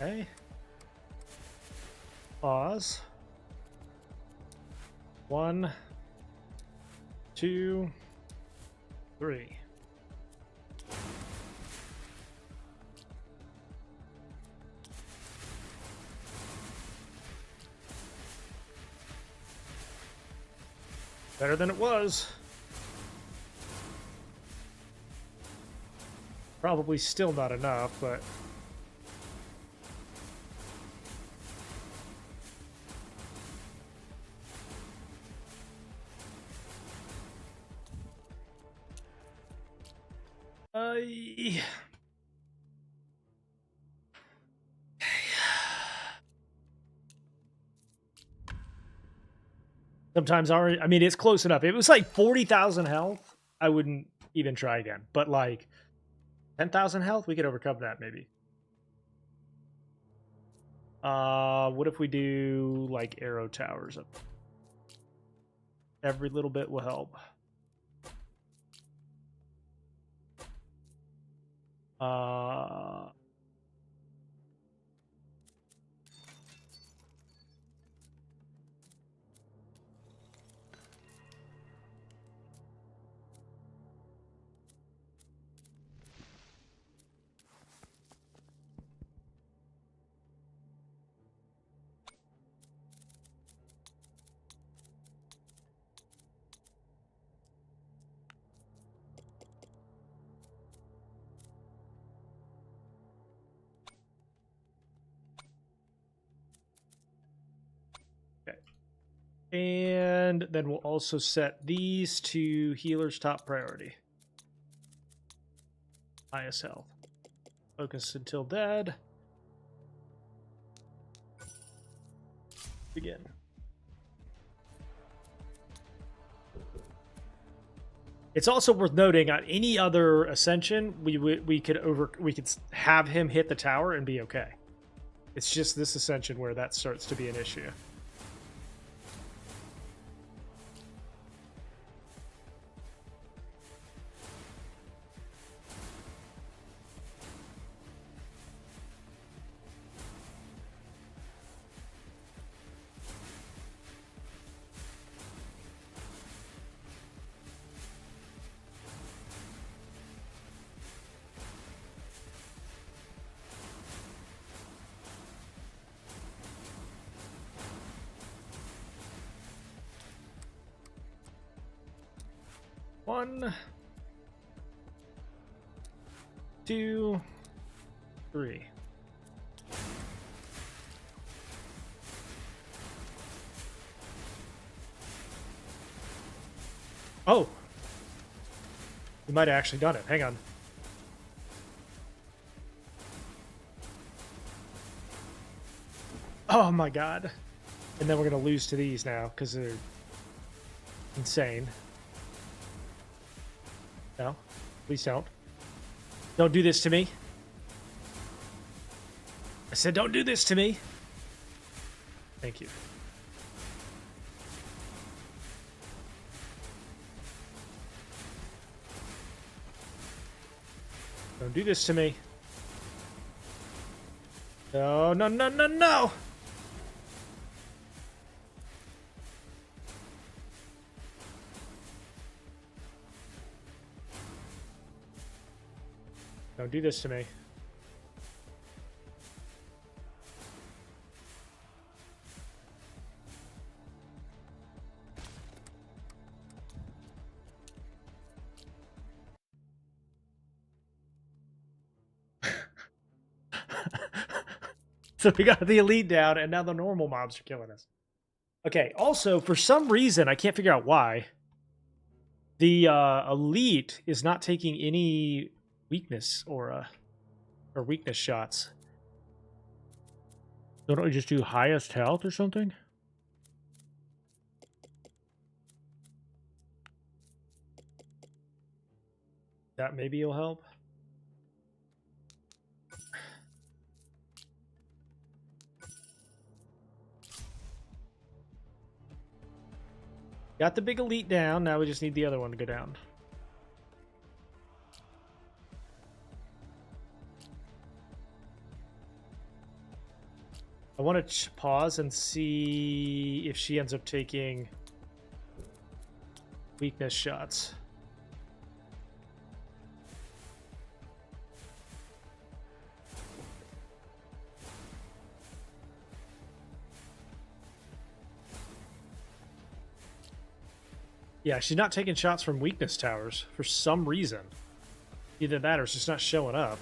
Okay. Pause. 1, 2, 3. Better than it was. Probably still not enough, but... Sometimes I mean, it's close enough. It was like 40,000 health. I wouldn't even try again. But like 10,000 health, we could overcome that maybe. What if we do like arrow towers up? Every little bit will help. And then we'll also set these to healer's top priority. Highest health. Focus until dead. Begin. It's also worth noting on any other Ascension, we could have him hit the tower and be okay. It's just this Ascension where that starts to be an issue. One, 2, 3. Oh! We might have actually done it. Hang on. Oh my god. And then we're going to lose to these now because they're insane. No, please don't. Don't do this to me. I said, don't do this to me. Thank you. Don't do this to me. No, no, no, no, no! Don't do this to me. So we got the elite down, and now the normal mobs are killing us. Okay, also, for some reason, I can't figure out why, the elite is not taking any weakness or weakness shots. So don't we just do highest health or something? That maybe will help. Got the big elite down, now we just need the other one to go down. I want to pause and see if she ends up taking weakness shots. Yeah, she's not taking shots from weakness towers for some reason. Either that or it's just not showing up.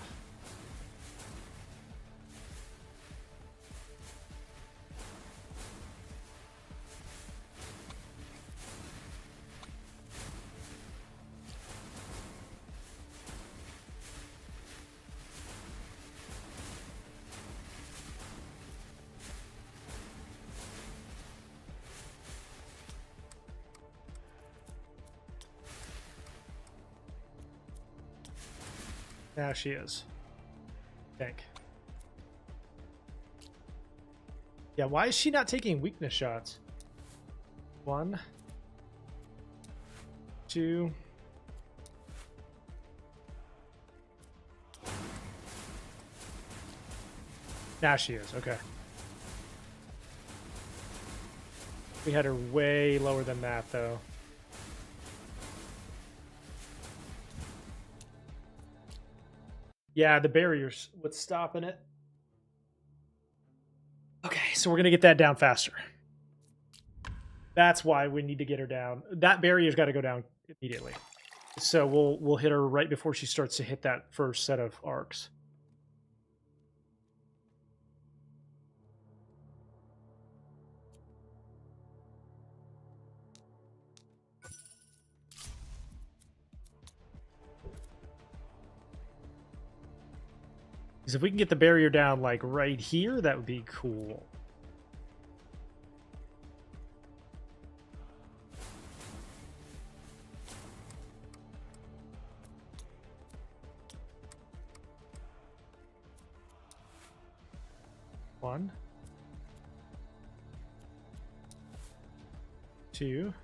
Now she is. I think. Yeah, why is she not taking weakness shots? 1, 2. Now she is, okay. We had her way lower than that, though. Yeah, the barrier's what's stopping it. Okay, so we're going to get that down faster. That's why we need to get her down. That barrier's got to go down immediately. So we'll hit her right before she starts to hit that first set of arcs. Because if we can get the barrier down, like, right here, that would be cool. One. 2.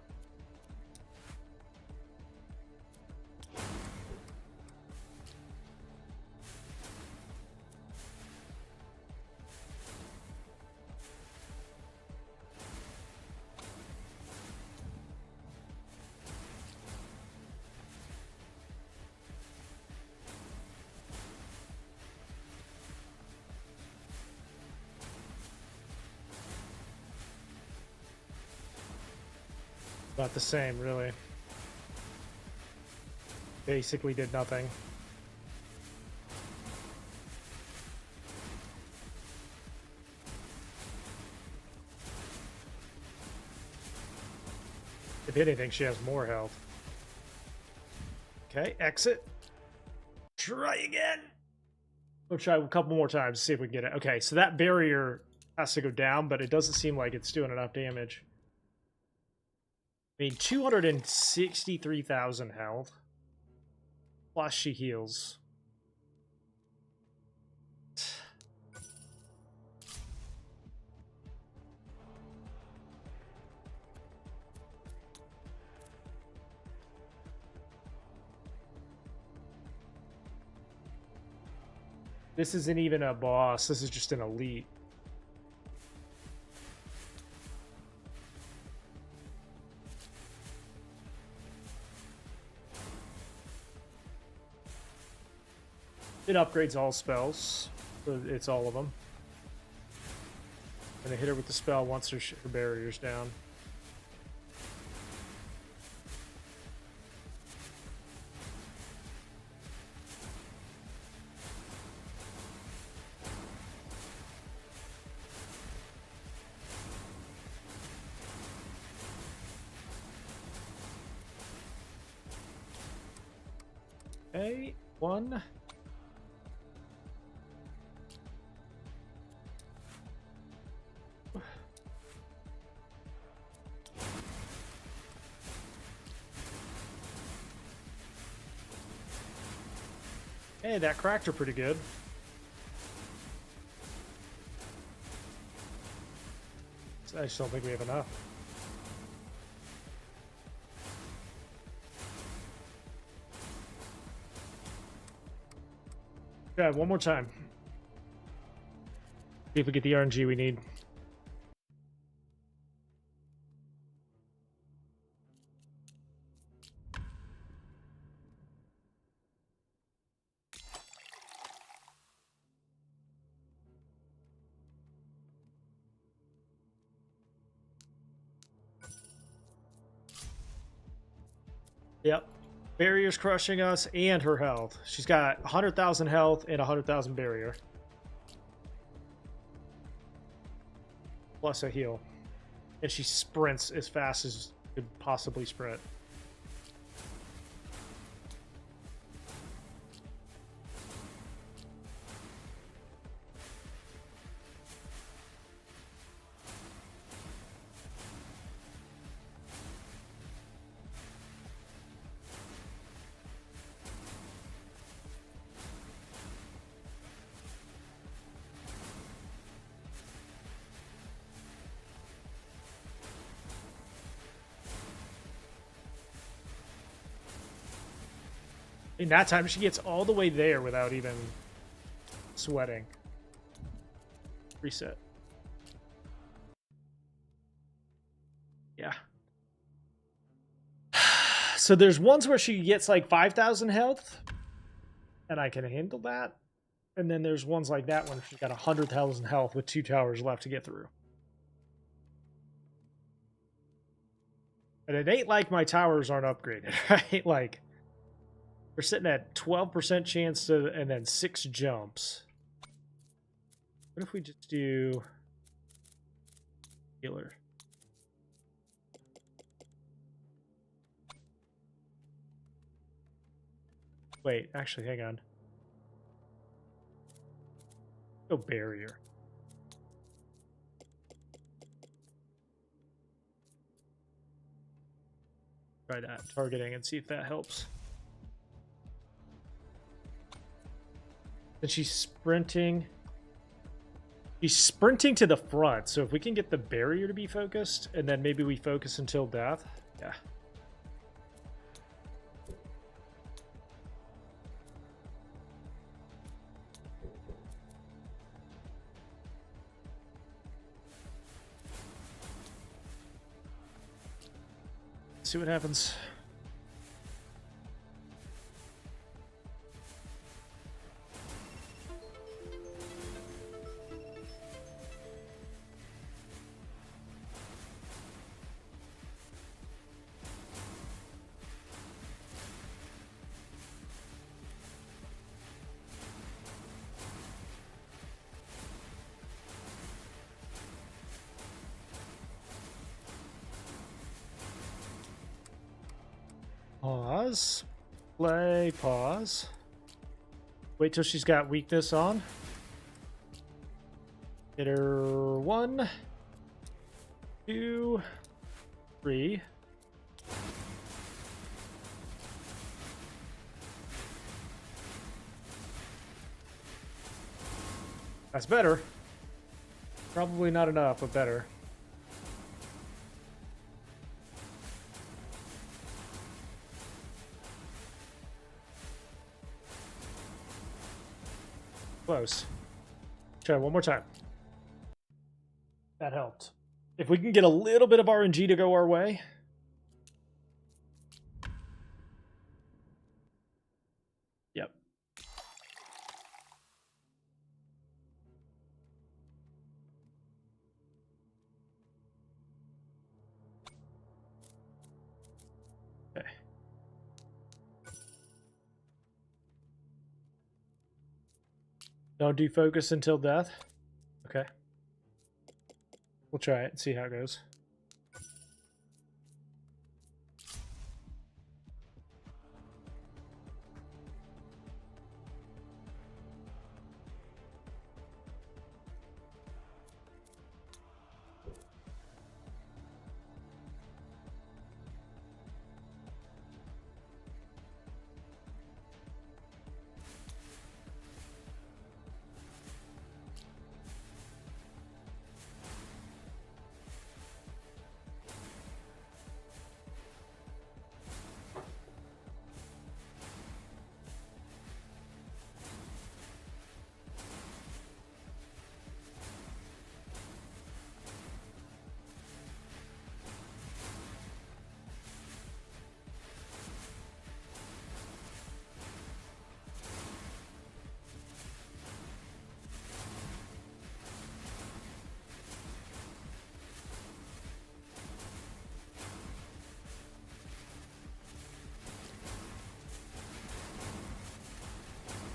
About the same, really. Basically did nothing. If anything, she has more health. Okay, exit. Try again. We'll try a couple more times to see if we can get it. Okay, so that barrier has to go down, but it doesn't seem like it's doing enough damage. I mean, 263,000 health. Plus she heals. This isn't even a boss. This is just an elite. It upgrades all spells. So it's all of them. And I hit her with the spell once her barrier's down. Okay, one. Hey, that cracked her pretty good. I just don't think we have enough. Yeah, one more time. See if we get the RNG we need. Yep. Barrier's crushing us and her health. She's got 100,000 health and 100,000 barrier. Plus a heal. And she sprints as fast as could possibly sprint. In that time, she gets all the way there without even sweating. Reset. Yeah. So there's ones where she gets like 5,000 health, and I can handle that. And then there's ones like that one, she's got 100,000 health with 2 towers left to get through. And it ain't like my towers aren't upgraded, right? Like, we're sitting at 12% chance to, and then 6 jumps. What if we just do healer? Wait, actually, hang on. Go barrier. Try that targeting and see if that helps. And she's sprinting. She's sprinting to the front. So if we can get the barrier to be focused, and then maybe we focus until death. Yeah. See what happens. Pause. Play. Pause. Wait till she's got weakness on. Hit her 1, 2, 3. That's better. Probably not enough, but better. Close. Try one more time. That helped. If we can get a little bit of RNG to go our way. Yep. Okay. Don't defocus until death. Okay. We'll try it and see how it goes.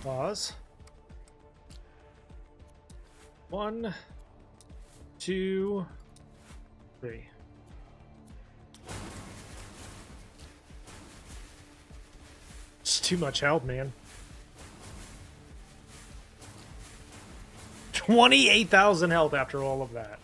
Pause. 1, 2, 3. It's too much health, man. 28,000 health after all of that.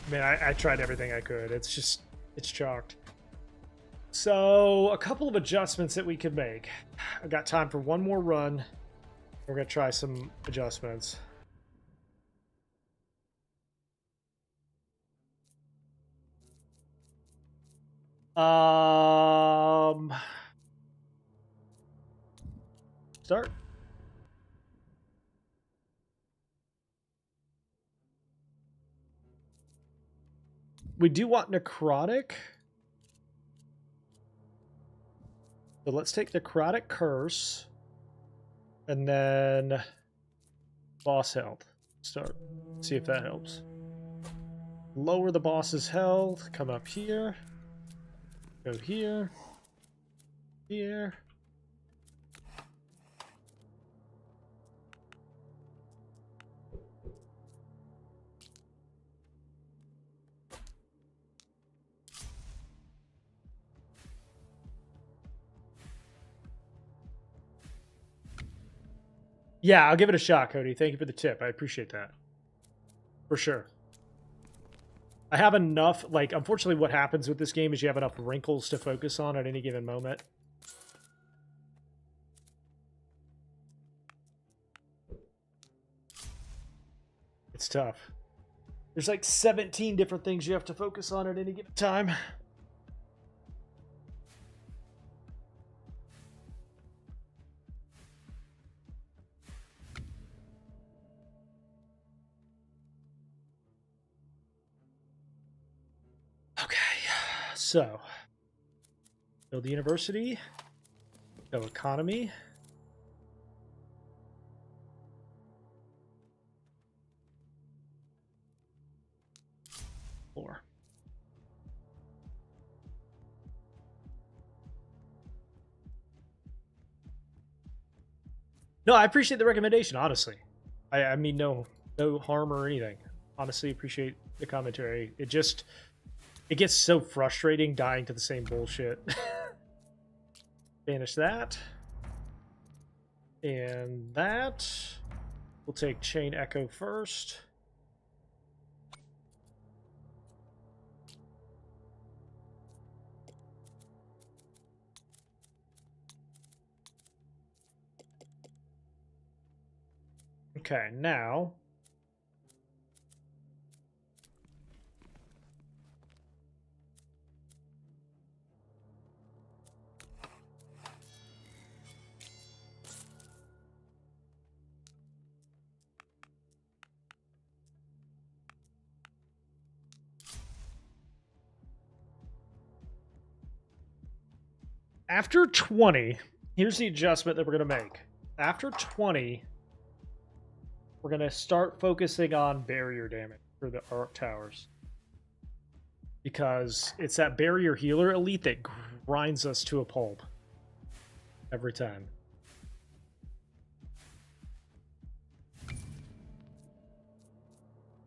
Man, I tried everything I could. It's just, it's chalked. So, a couple of adjustments that we could make. I've got time for one more run. We're going to try some adjustments. Start. We do want necrotic. So let's take necrotic curse. And then boss health. Start. See if that helps. Lower the boss's health. Come up here. Go here. Here. Yeah, I'll give it a shot, Cody. Thank you for the tip. I appreciate that. For sure. I have enough, like, unfortunately what happens with this game is you have enough wrinkles to focus on at any given moment. It's tough. There's like 17 different things you have to focus on at any given time. Okay, so build the university, go economy. Four. No, I appreciate the recommendation, honestly. I mean, no harm or anything. Honestly, appreciate the commentary. It gets so frustrating dying to the same bullshit. Banish that. And that. We'll take Chain Echo first. Okay, now After 20, here's the adjustment that we're going to make. After 20, we're going to start focusing on barrier damage for the arc towers. Because it's that barrier healer elite that grinds us to a pulp. Every time.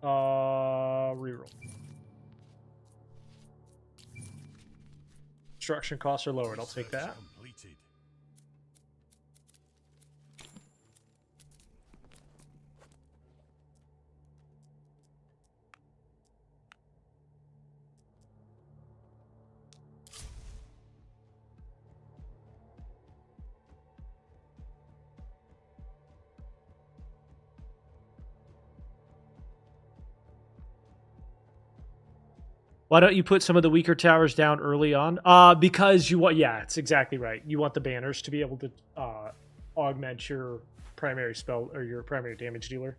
Reroll. Construction costs are lowered. I'll take that. Completed. Why don't you put some of the weaker towers down early on? Because you want, yeah, it's exactly right. You want the banners to be able to augment your primary spell or your primary damage dealer.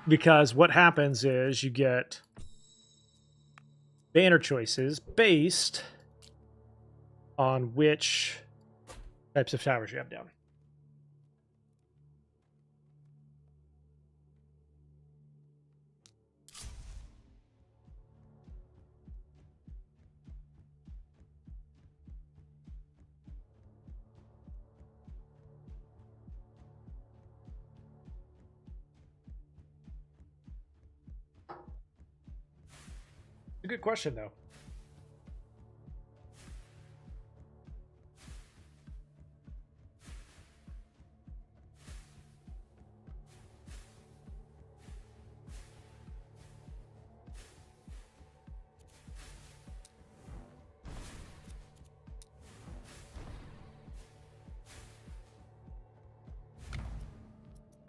Because what happens is you get banner choices based on which types of towers you have down. A good question, though.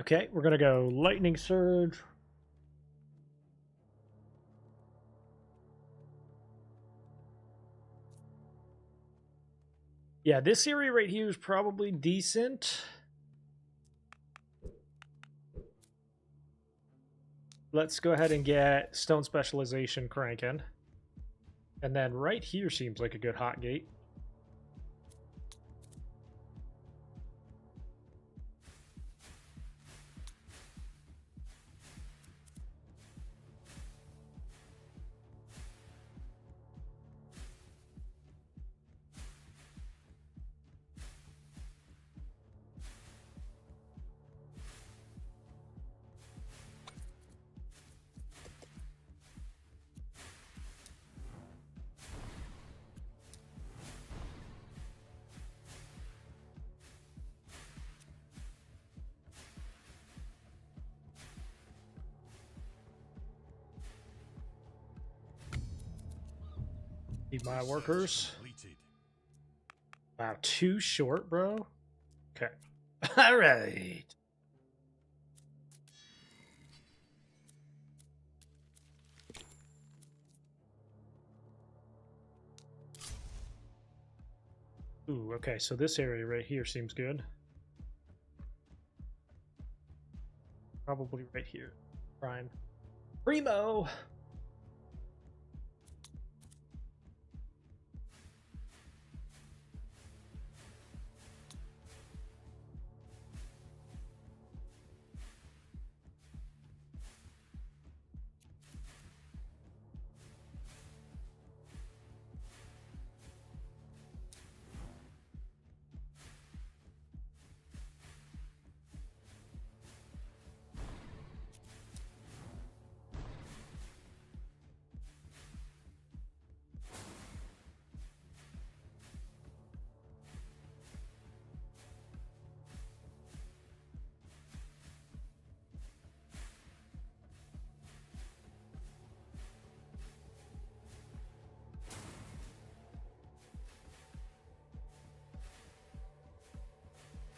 Okay, we're gonna go Lightning Surge. Yeah, this area right here is probably decent. Let's go ahead and get Stone Specialization cranking. And then right here seems like a good hot gate. Need my workers. Completed. Wow, too short, bro. Okay. All right. Ooh, okay, so this area right here seems good. Probably right here. Prime. Primo!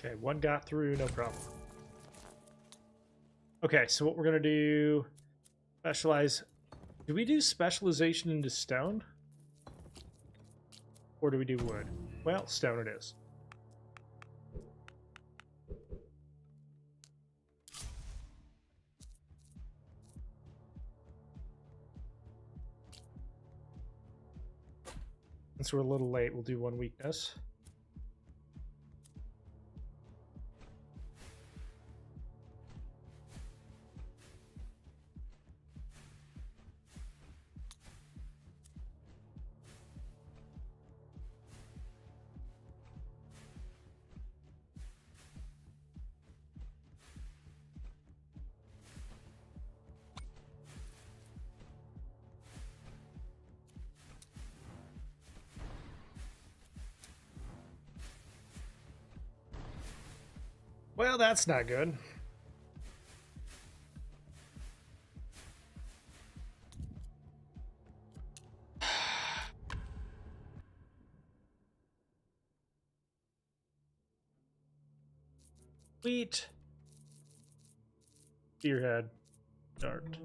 Okay, one got through, no problem. Okay, so what we're gonna do, specialize. Do we do specialization into stone? Or do we do wood? Well, stone it is. Since we're a little late, we'll do one weakness. Well, that's not good. Wheat. Spearhead. Dart.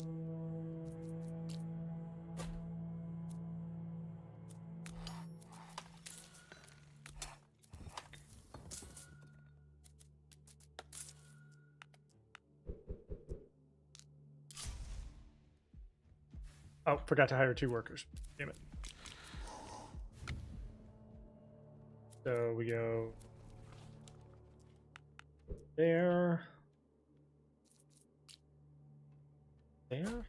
Oh, forgot to hire 2 workers. Damn it. So we go there. There?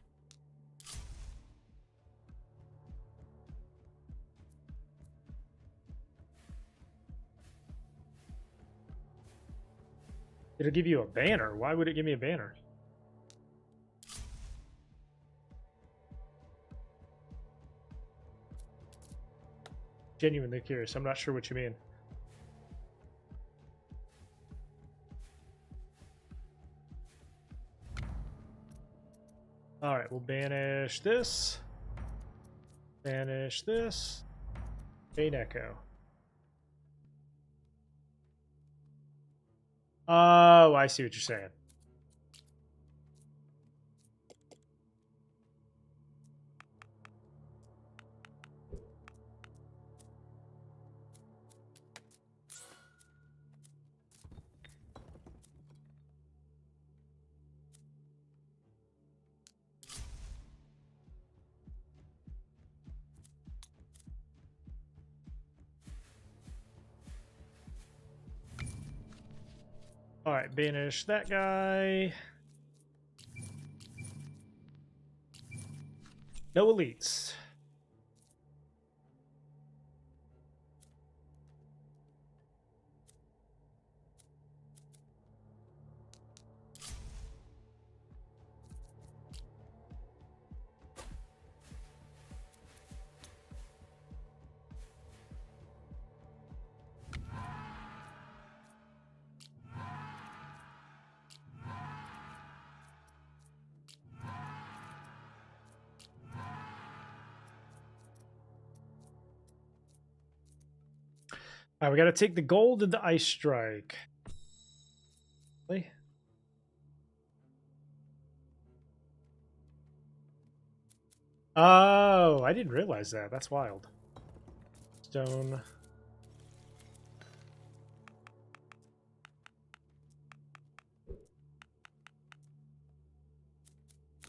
It'll give you a banner. Why would it give me a banner? Genuinely curious. I'm not sure what you mean. All right, we'll banish this. Banish this. Chain Echo. Oh, I see what you're saying. All right, banish that guy. No elites. All right, we got to take the gold and the ice strike. Really? Oh, I didn't realize that. That's wild. Stone.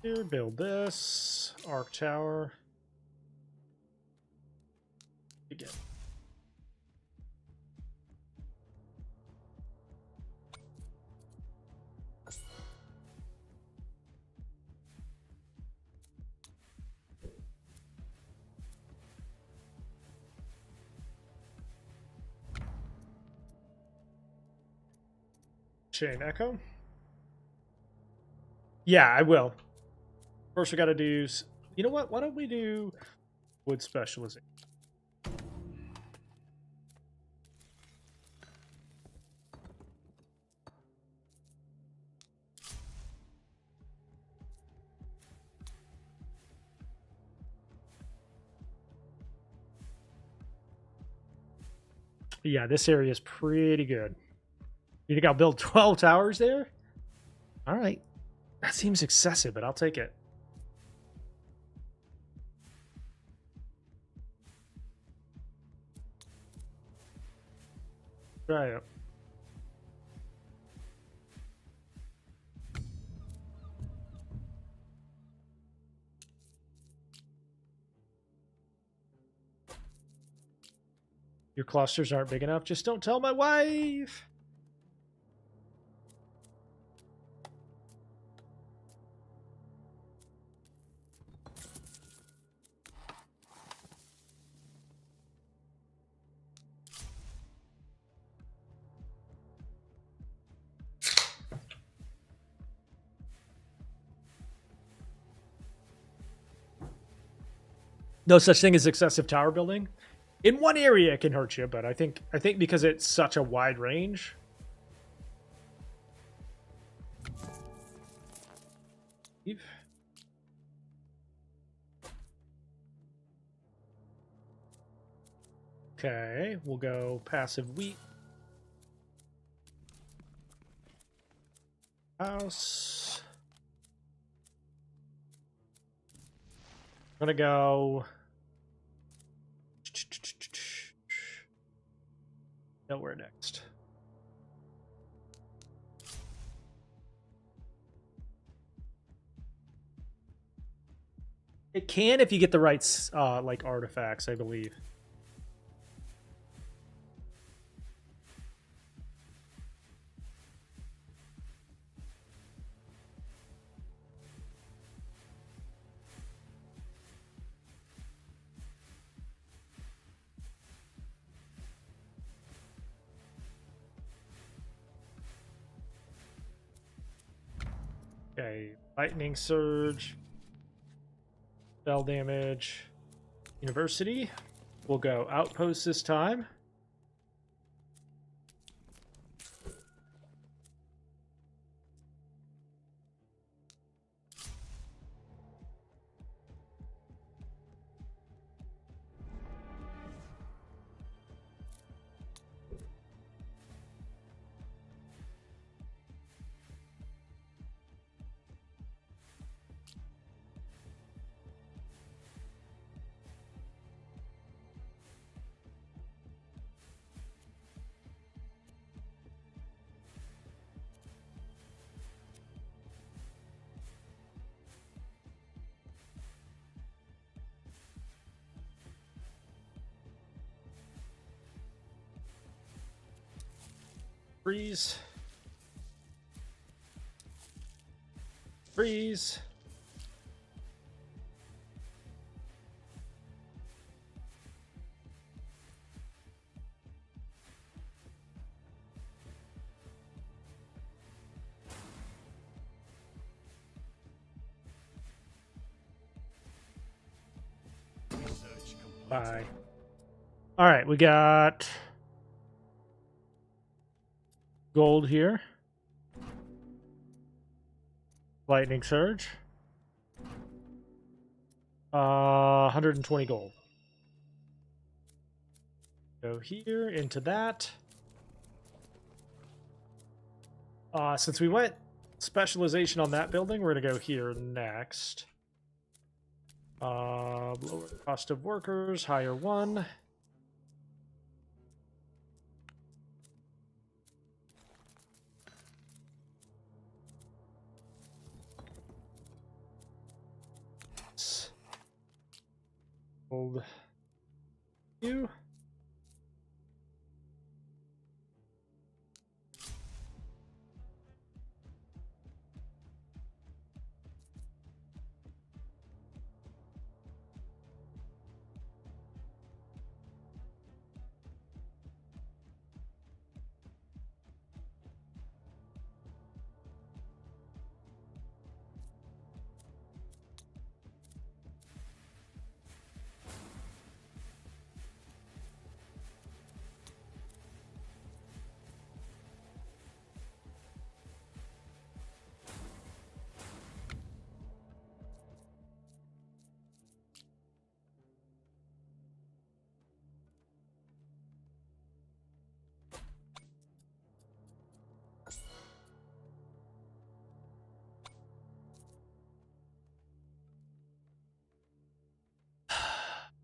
Here, build this. Arc tower. Again. Chain Echo. Yeah, I will. First, we got to do. You know what? Why don't we do wood specialization? Yeah, this area is pretty good. You think I'll build 12 towers there? All right. That seems excessive, but I'll take it. Try it. Your clusters aren't big enough. Just don't tell my wife. No such thing as excessive tower building. In one area it can hurt you, but I think because it's such a wide range. Okay, we'll go passive wheat. House. I'm gonna go. Nowhere next. It can if you get the right like artifacts, I believe. Okay, lightning surge, spell damage, university. We'll go outpost this time. Freeze. Freeze. Research complete. Bye. All right, we got gold here. Lightning surge. 120 gold. Go here into that. Since we went specialization on that building, we're gonna go here next. Lower cost of workers, higher one. Hold you.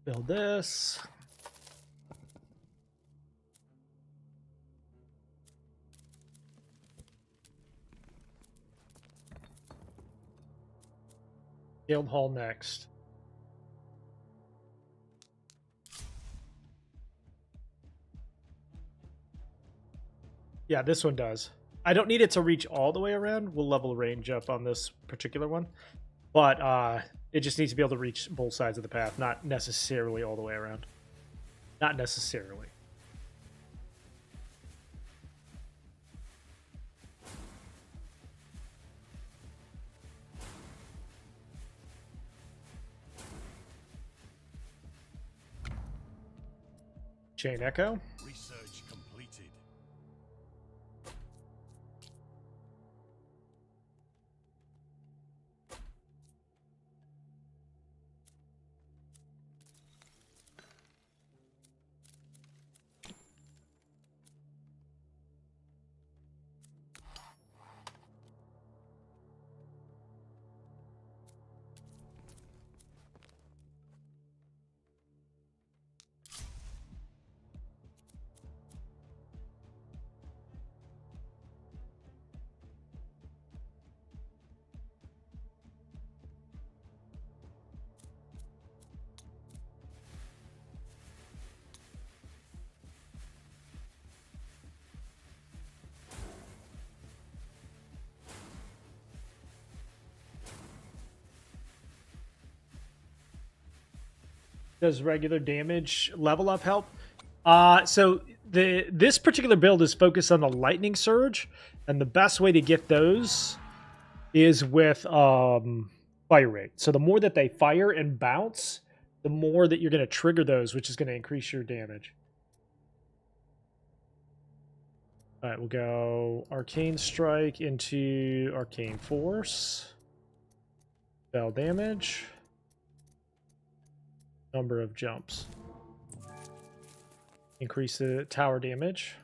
Build this. Guild Hall next. Yeah, this one does. I don't need it to reach all the way around. We'll level range up on this particular one. But it just needs to be able to reach both sides of the path, not necessarily all the way around. Not necessarily. Chain Echo. Research completed. Does regular damage level up help? So this particular build is focused on the lightning surge, and the best way to get those is with fire rate. So the more that they fire and bounce, the more that you're going to trigger those, which is going to increase your damage. All right, we'll go Arcane Strike into Arcane Force. Spell damage. Number of jumps. Increase the tower damage.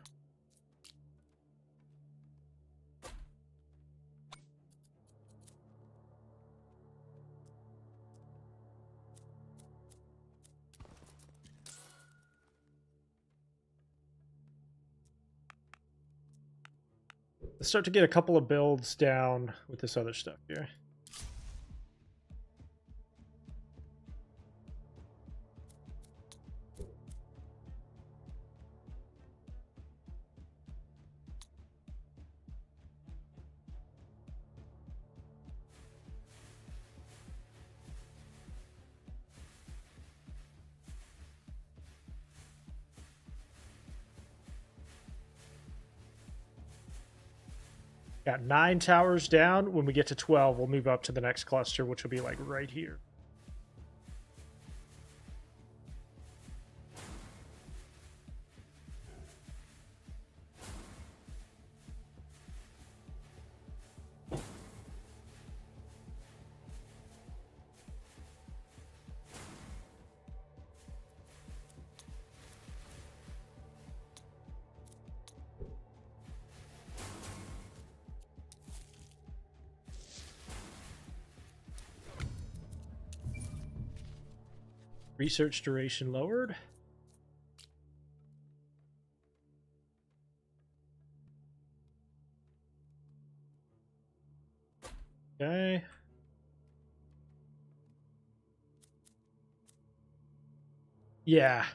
Let's start to get a couple of builds down with this other stuff here. Got 9 towers down. When we get to 12, we'll move up to the next cluster, which will be like right here. Research duration lowered. Okay. Yeah.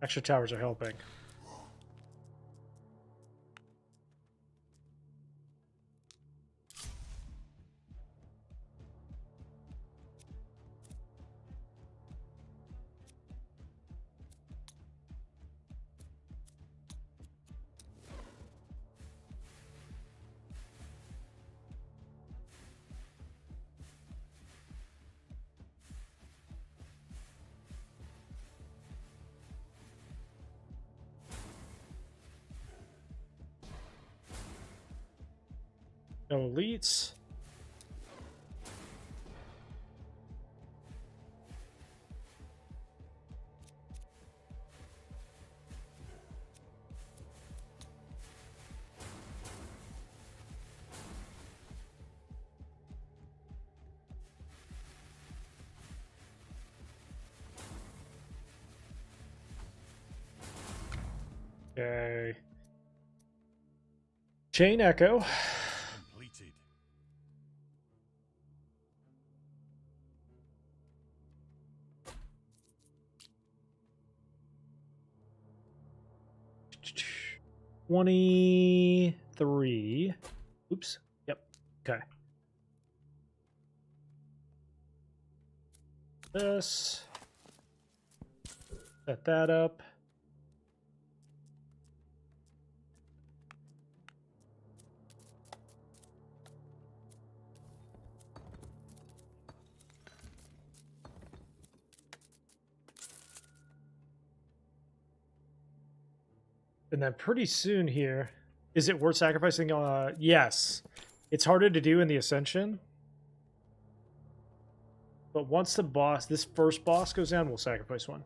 Extra towers are helping. No elites. Okay. Chain Echo. Completed. 23. Oops. Yep. Okay. This. Set that up. And then pretty soon here, is it worth sacrificing? Yes. It's harder to do in the Ascension. But once the boss, this first boss goes down, we'll sacrifice one.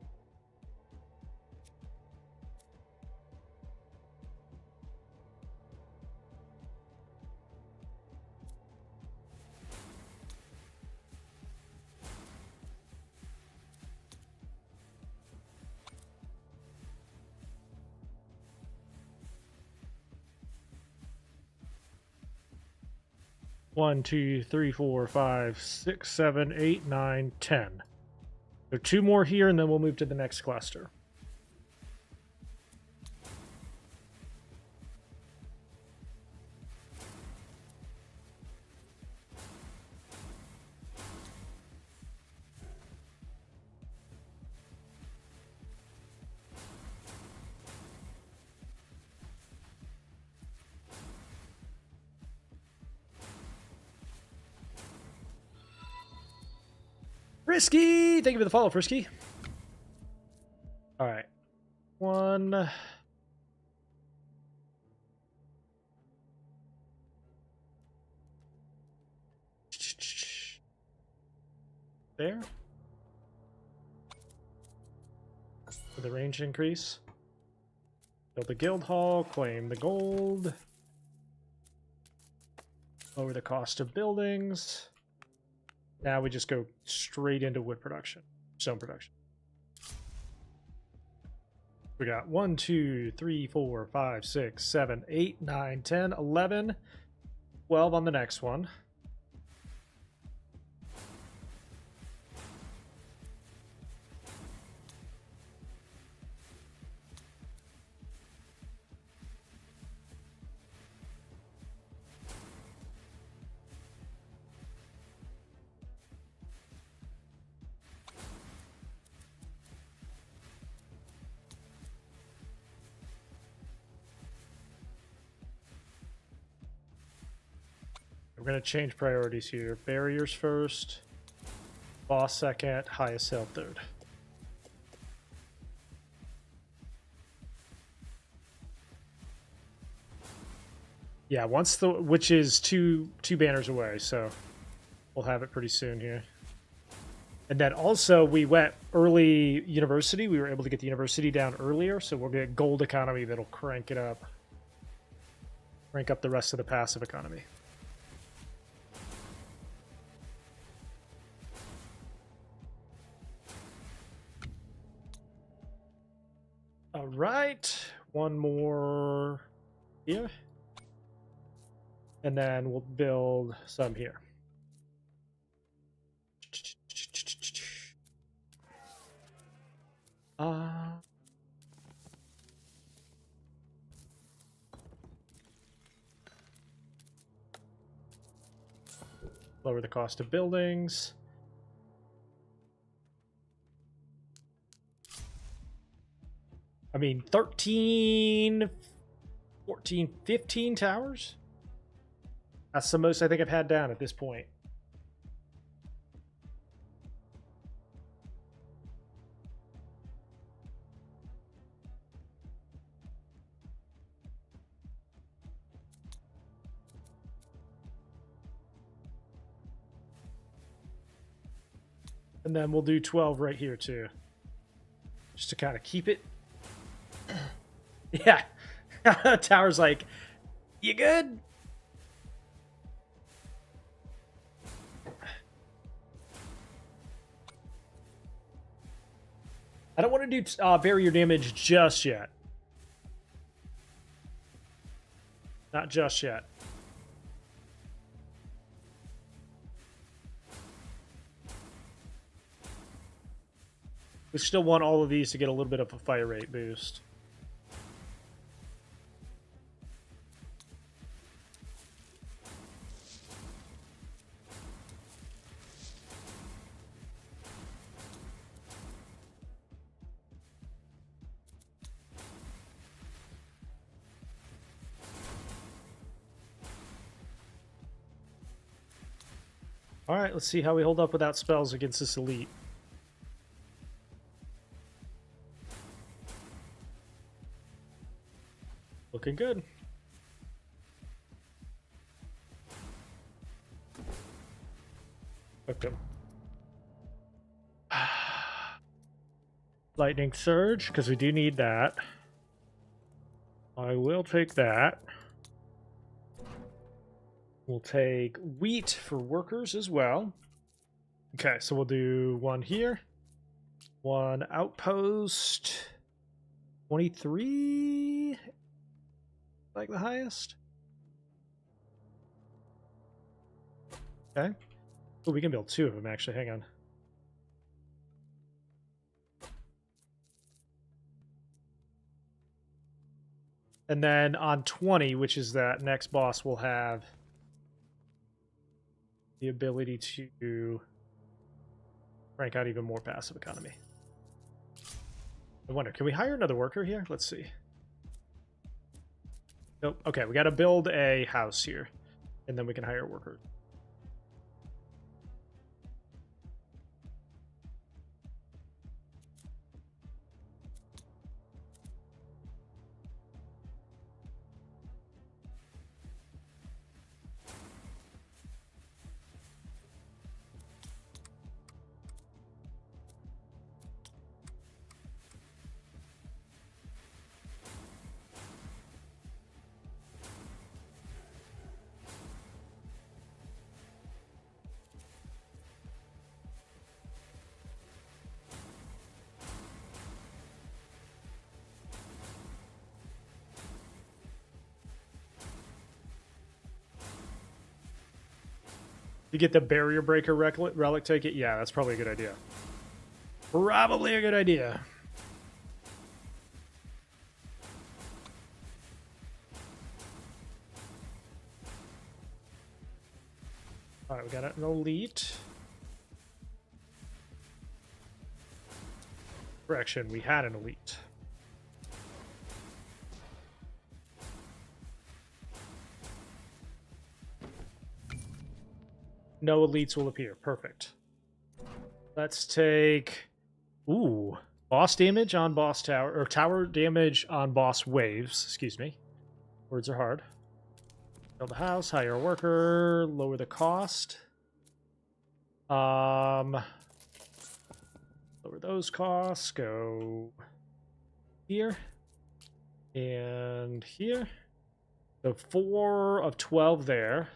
One, two, three, four, five, 6, 7, 8, 9, 10. So 2 more here, and then we'll move to the next cluster. Frisky! Thank you for the follow, Frisky. All right. 1. There. For the range increase. Build the guild hall, claim the gold. Lower the cost of buildings. Now we just go straight into wood production, stone production. We got 1, 2, 3, 4, 5, 6, 7, 8, 9, 10, 11, 12 on the next one. We're going to change priorities here. Barriers first, boss second, highest sale third. Yeah, once the, which is two banners away, so we'll have it pretty soon here. And then also we went early university. We were able to get the university down earlier, so we'll get gold economy that'll crank it up. Crank up the rest of the passive economy. All right, one more here. And then we'll build some here. Lower the cost of buildings. I mean, 13, 14, 15 towers? That's the most I think I've had down at this point. And then we'll do 12 right here too. Just to kind of keep it. Yeah. Tower's like, you good? I don't want to do barrier damage just yet. Not just yet. We still want all of these to get a little bit of a fire rate boost. All right, let's see how we hold up without spells against this elite. Looking good. Hooked him. Lightning Surge, because we do need that. I will take that. We'll take wheat for workers as well. Okay, so we'll do one here. One outpost. 23? Like the highest? Okay. Oh, we can build two of them, actually. Hang on. And then on 20, which is that next boss, we'll have the ability to crank out even more passive economy. I wonder, can we hire another worker here? Let's see. Nope. Okay, we got to build a house here, and then we can hire workers. You get the barrier breaker relic ticket? Yeah, that's probably a good idea. Probably a good idea. Alright, we got an elite. Correction, we had an elite. No elites will appear. Perfect. Let's take... Ooh. Boss damage on boss tower... Or tower damage on boss waves. Excuse me. Words are hard. Build a house. Hire a worker. Lower the cost. Lower those costs. Go here. And here. So 4 of 12 there.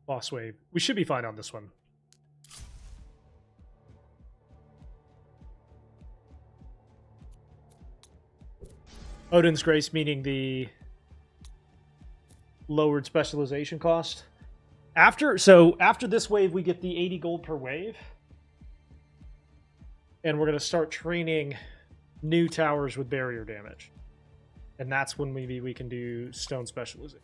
Boss wave. We should be fine on this one. Odin's Grace, meaning the lowered specialization cost. After this wave, we get the 80 gold per wave. And we're going to start training new towers with barrier damage. And that's when maybe we can do stone specialization.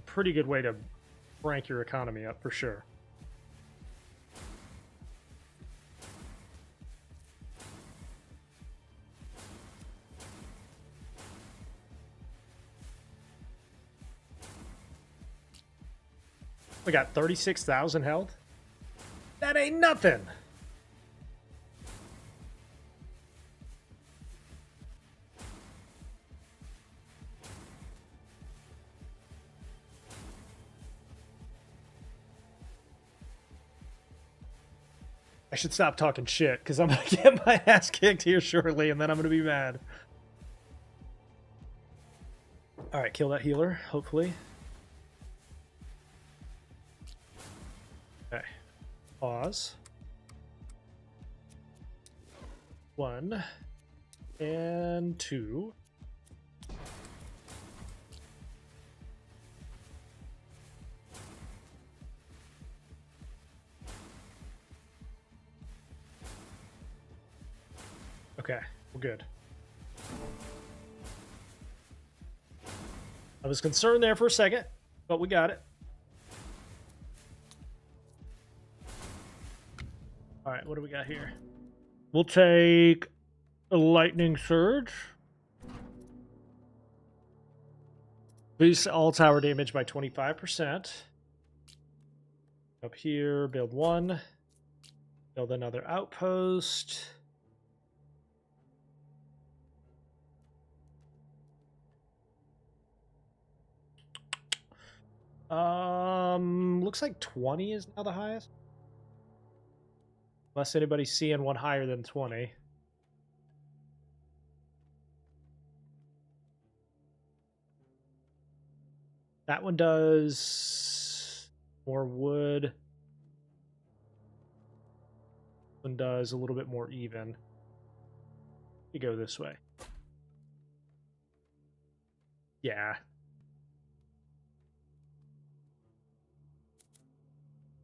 Pretty good way to rank your economy up for sure. We got 36,000 health. That ain't nothing. I should stop talking shit, because I'm going to get my ass kicked here shortly, and then I'm going to be mad. Alright, kill that healer, hopefully. Okay. Pause. 1. And 2. Okay, we're good. I was concerned there for a second. but we got it. All right, what do we got here? We'll take a lightning surge. Boost all tower damage by 25%. Up here, build one. Build another outpost. Looks like 20 is now the highest. Unless anybody's seeing one higher than 20. That one does more wood. One does a little bit more even. You go this way. Yeah.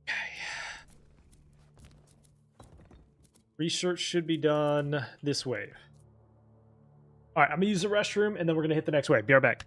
Okay. Research should be done this wave. All right, I'm gonna use the restroom and then we're gonna hit the next wave. Be right back.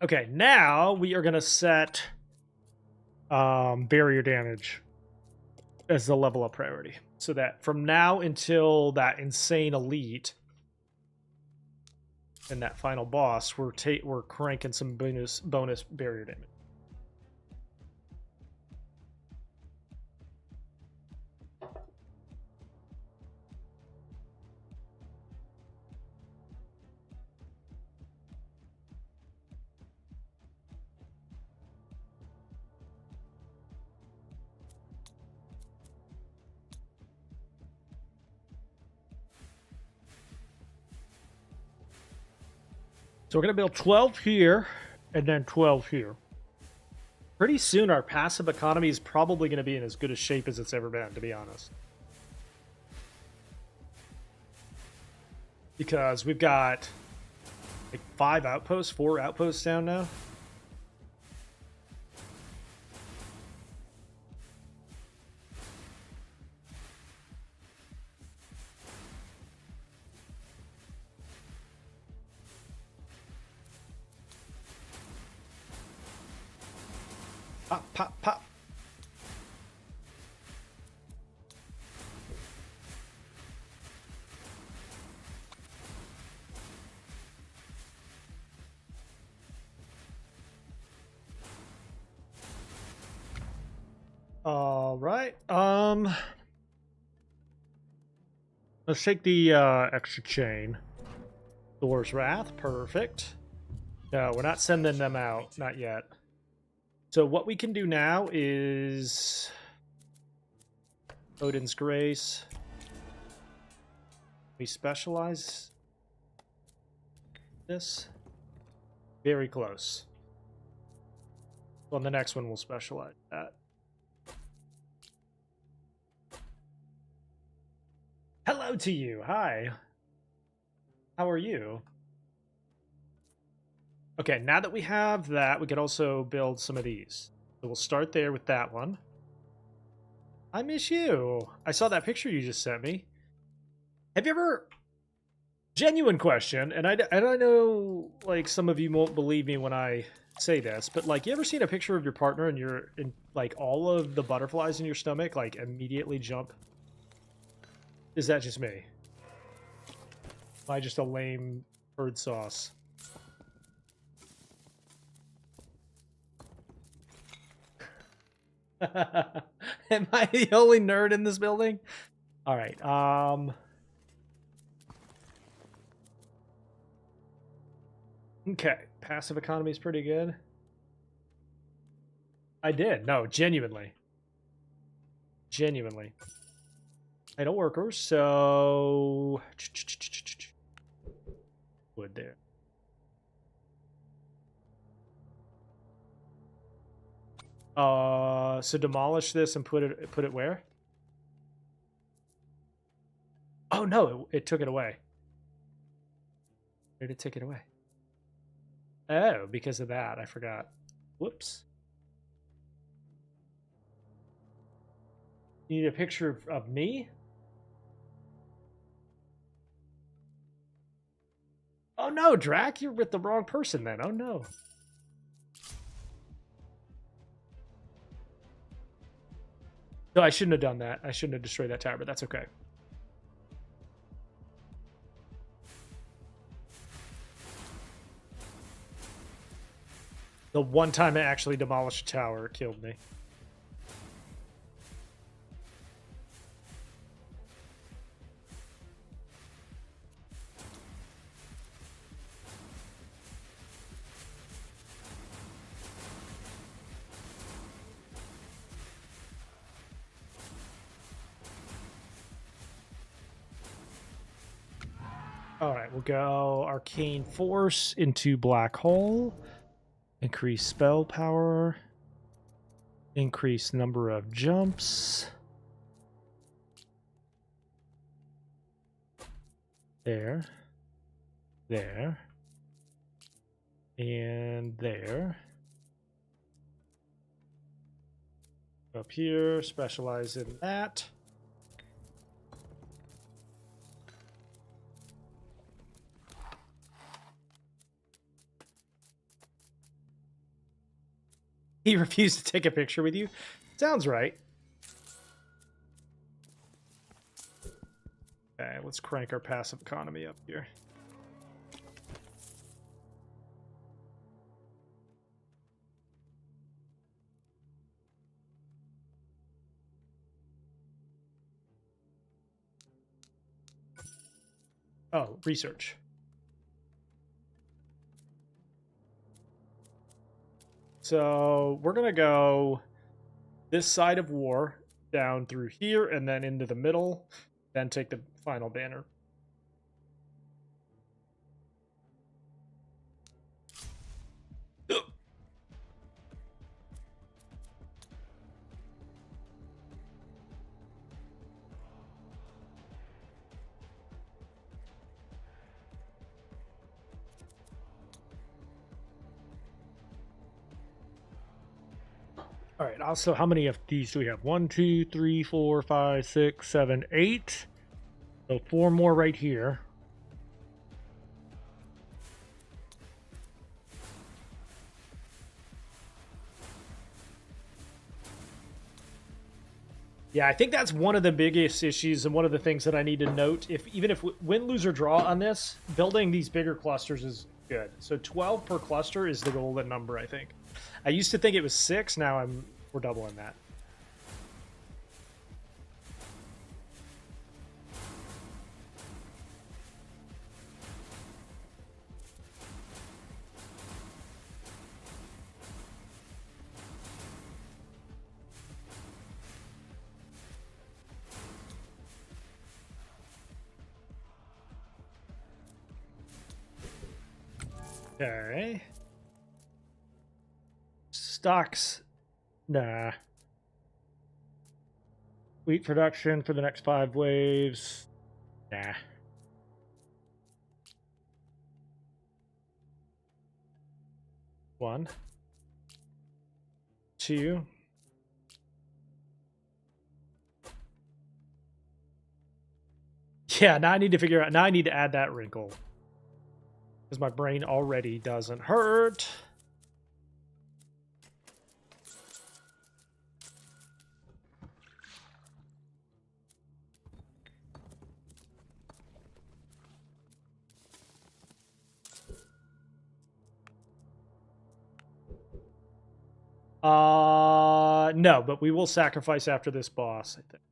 Okay, now we are gonna set barrier damage as the level up priority, so that from now until that insane elite and that final boss, we're cranking some bonus barrier damage. So we're going to build 12 here and then 12 here. Pretty soon our passive economy is probably going to be in as good a shape as it's ever been, to be honest. Because we've got like 4 outposts down now. Pop, pop, pop. All right. Let's take the extra chain. Thor's Wrath, perfect. No, we're not sending them out, not yet. So what we can do now is Odin's Grace. We specialize this. Very close. On the next one, we'll specialize that. Hello to you. Hi. How are you? Okay, now that we have that, we can also build some of these. So we'll start there with that one. I miss you. I saw that picture you just sent me. Have you ever... Genuine question, and I know, like, some of you won't believe me when I say this, but, like, you ever seen a picture of your partner and like, all of the butterflies in your stomach, like, immediately jump Is that just me? Am I just a lame bird sauce? Am I the only nerd in this building? All right. Okay. Passive economy is pretty good. I did. No, genuinely. Genuinely. Idle workers, so wood there. So demolish this and put it where? Oh no, it took it away. Where did it take it away? Oh, because of that, I forgot. Whoops. You need a picture of me? Oh no, Drac, you're with the wrong person then. Oh no. No, I shouldn't have done that. I shouldn't have destroyed that tower, but that's okay. The one time I actually demolished a tower killed me. All right, we'll go Arcane Force into Black Hole. Increase spell power. Increase number of jumps. There. There. And there. Up here, specialize in that. He refused to take a picture with you? Sounds right. Okay, let's crank our passive economy up here. Oh, research. So we're going to go this side of war down through here and then into the middle, then take the final banner. All right, also, how many of these do we have? 1, 2, 3, 4, 5, 6, 7, 8. So 4 more right here. Yeah, I think that's one of the biggest issues and one of the things that I need to note. Even if win, lose, or draw on this, building these bigger clusters is good. So 12 per cluster is the golden number, I think. I used to think it was 6. Now we're doubling that. Okay. Stocks. Nah. Wheat production for the next 5 waves. Nah. One. 2. Yeah, now I need to figure out. Now I need to add that wrinkle. Because my brain already doesn't hurt. No, but we will sacrifice after this boss, I think.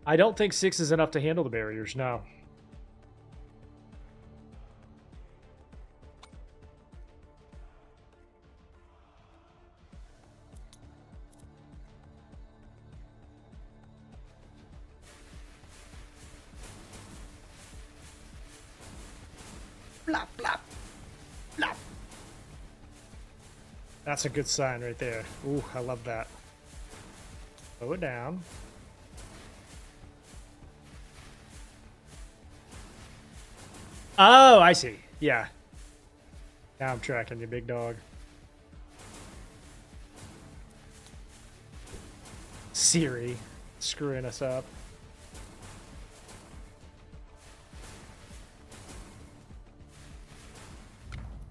I don't think 6 is enough to handle the barriers, no. Blop, blop, blop. That's a good sign right there. Ooh, I love that. Slow it down. Oh, I see. Yeah. Now I'm tracking you, big dog. Siri screwing us up.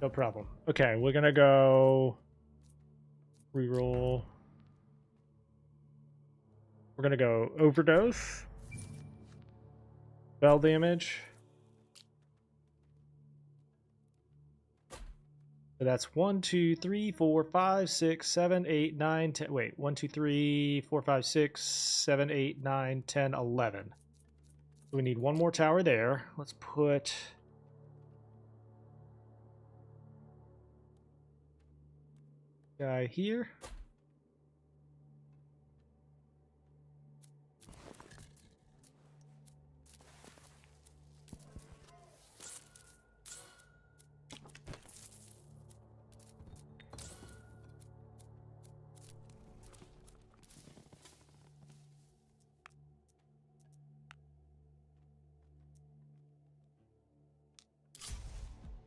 No problem. Okay, we're gonna go reroll. We're gonna go overdose. Spell damage. So that's 1, 2, 3, 4, 5, 6, 7, 8, 9, 10. Wait, 1, 2, 3, 4, 5, 6, 7, 8, 9, 10, 11. So we need one more tower there. Let's put guy here.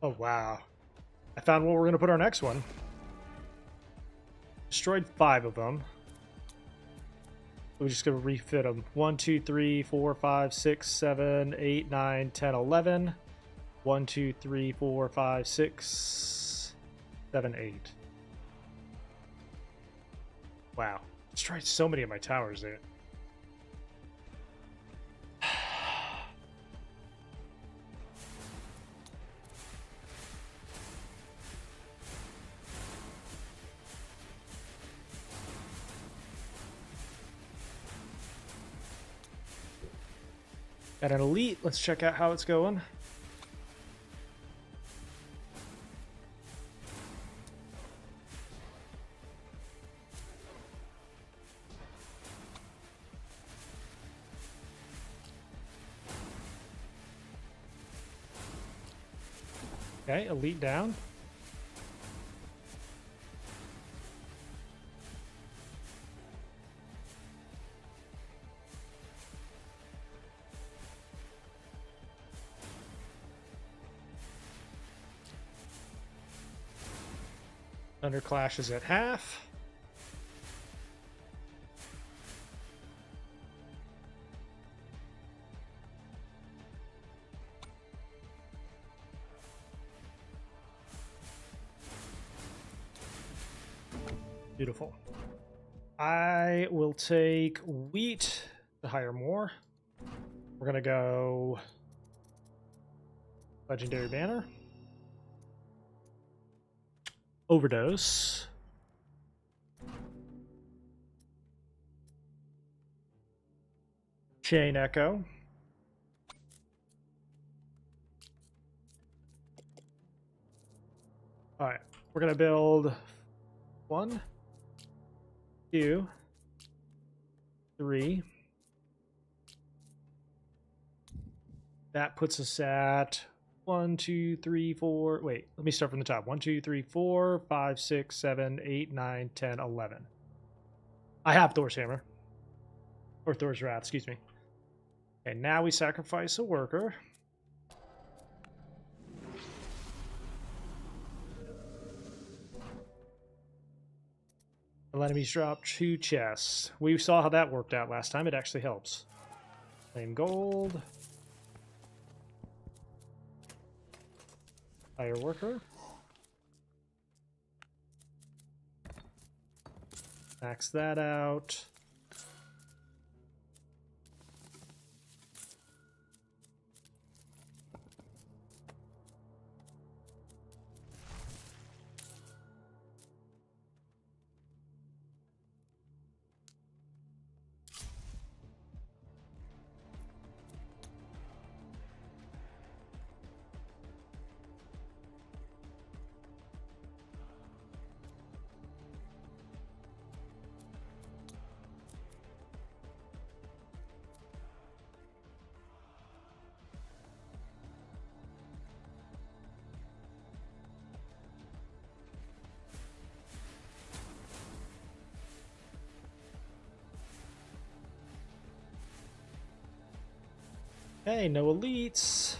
Oh, wow. I found what we're going to put our next one. Destroyed 5 of them. We're just going to refit them. 1, 2, 3, 4, 5, 6, 7, 8, 9, 10, 11. 1, 2, 3, 4, 5, 6, 7, 8. Wow. Destroyed so many of my towers there. Got an elite. Let's check out how it's going. Okay, elite down. Thunder Clash is at half. Beautiful. I will take wheat to hire more. We're going to go Legendary Banner. Overdose. Chain Echo. All right, we're going to build 1, 2, 3. That puts us at 1, 2, 3, 4. Wait, let me start from the top. 1, 2, 3, 4, 5, 6, 7, 8, 9, 10, 11. I have Thor's Hammer. Or Thor's Wrath, excuse me. Okay, now we sacrifice a worker. Let enemies drop 2 chests. We saw how that worked out last time. It actually helps. Flame gold. Fire worker. Max that out. Hey, no elites.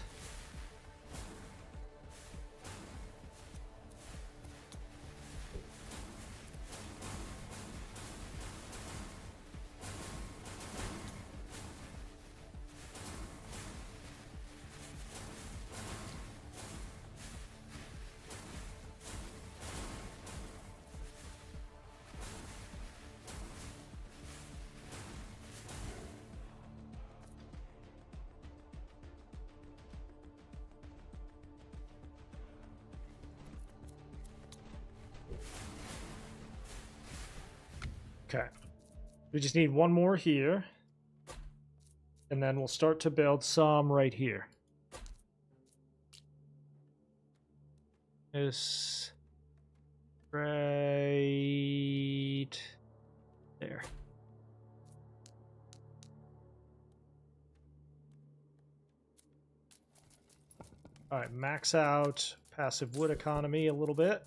Okay. We just need one more here. And then we'll start to build some right here. Is right there. All right, max out passive wood economy a little bit.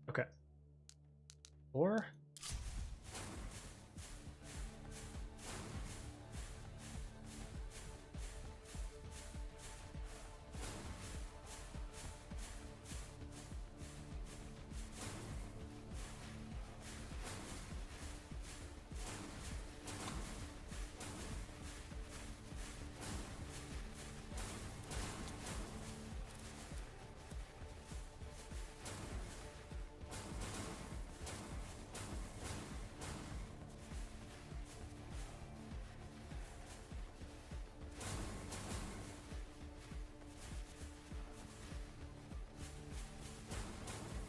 Okay. 4.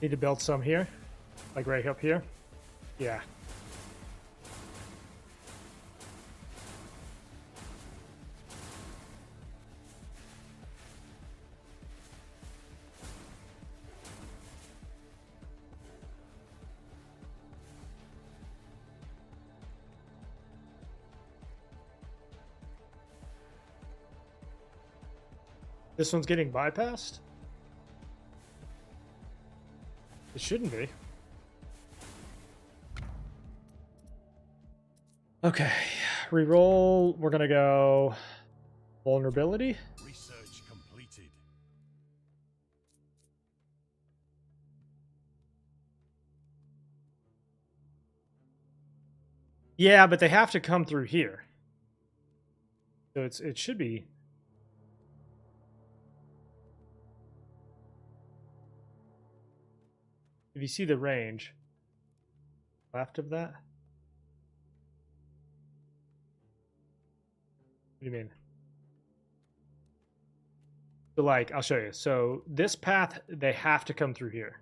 Need to build some here, like right up here. Yeah. This one's getting bypassed? It shouldn't be. Okay, reroll. We're gonna go vulnerability. Research completed. Yeah, but they have to come through here. So it should be. If you see the range left of that. What do you mean? So like, I'll show you. So this path, they have to come through here.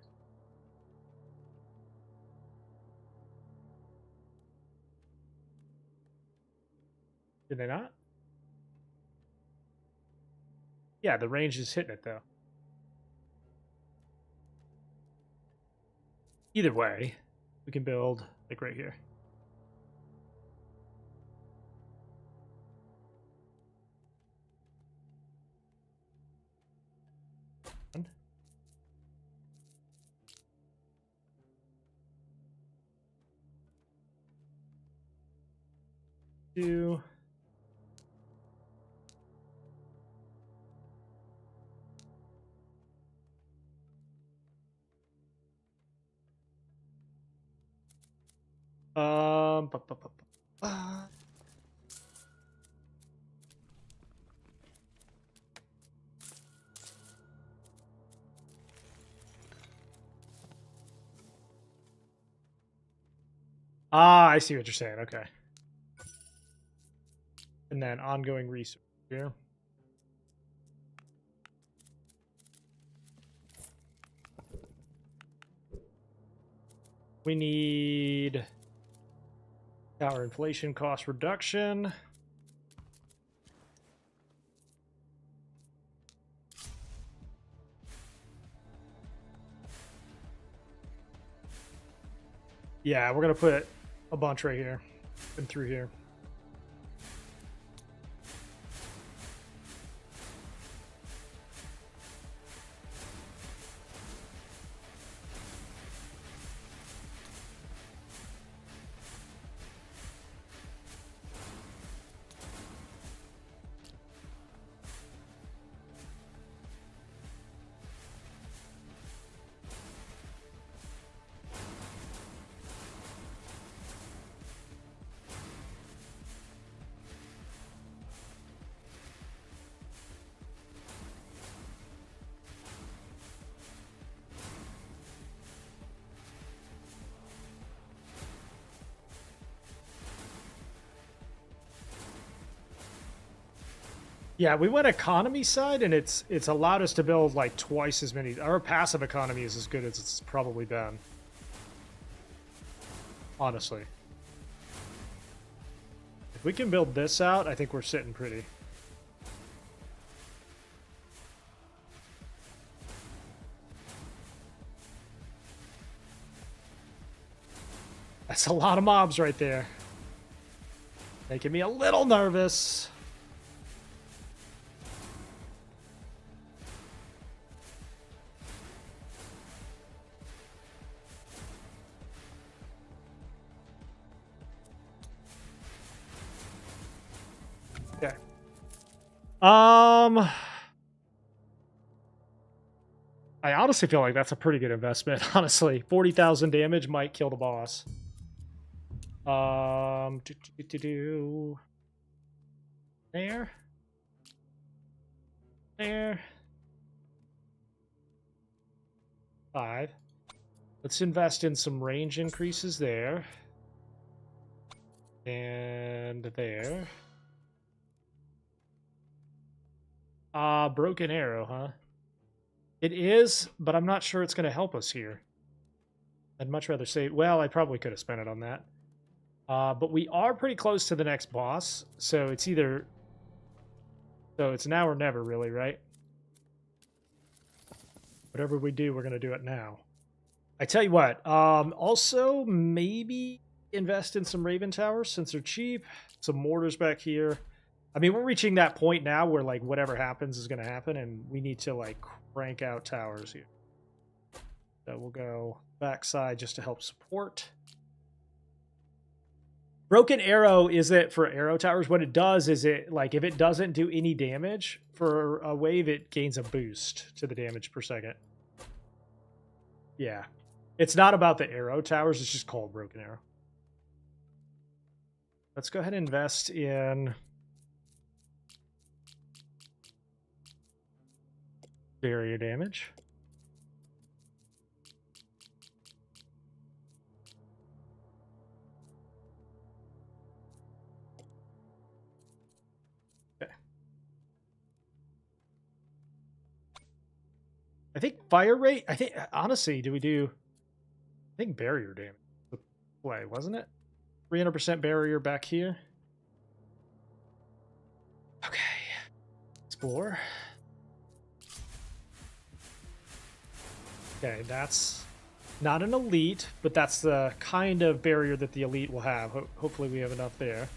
Did they not? Yeah, the range is hitting it though. Either way, we can build like right here. One. 2. Ba, ba, ba, ba. Ah, I see what you're saying. Okay. And then ongoing research here. We need tower inflation cost reduction. Yeah, we're gonna put a bunch right here and through here. Yeah, we went economy side, and it's allowed us to build like twice as many. Our passive economy is as good as it's probably been. Honestly. If we can build this out, I think we're sitting pretty. That's a lot of mobs right there. Making me a little nervous. Okay. I honestly feel like that's a pretty good investment, honestly. 40,000 damage might kill the boss. There. There. 5. Let's invest in some range increases there. And there. Broken arrow, huh? It is, but I'm not sure it's going to help us here. I'd much rather say, well, I probably could have spent it on that. But we are pretty close to the next boss, so it's either... So it's now or never, really, right? Whatever we do, we're going to do it now. I tell you what, also maybe invest in some Raven Towers since they're cheap. Some mortars back here. I mean, we're reaching that point now where, like, whatever happens is going to happen, and we need to, like, crank out towers here. So we'll go backside just to help support. Broken arrow is it for arrow towers. What it does is it, like, if it doesn't do any damage for a wave, it gains a boost to the damage per second. Yeah. It's not about the arrow towers. It's just called broken arrow. Let's go ahead and invest in... barrier damage. Okay. I think fire rate, I think, honestly, do we do... I think barrier damage the play, wasn't it? 300% barrier back here. Okay. Explore. Okay, that's not an elite, but that's the kind of barrier that the elite will have. Hopefully we have enough there.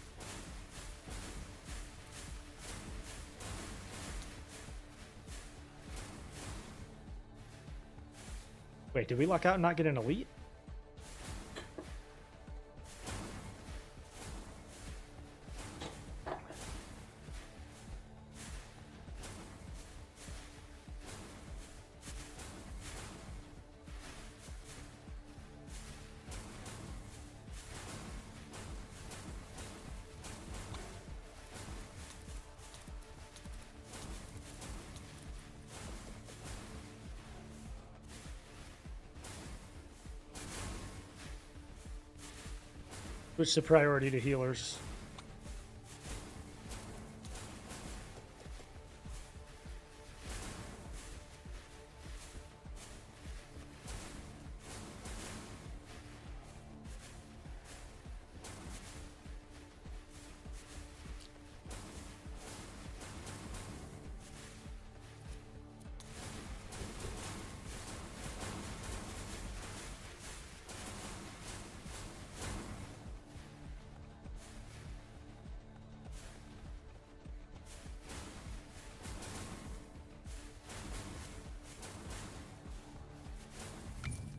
Wait, did we luck out and not get an elite? Switch the priority to healers.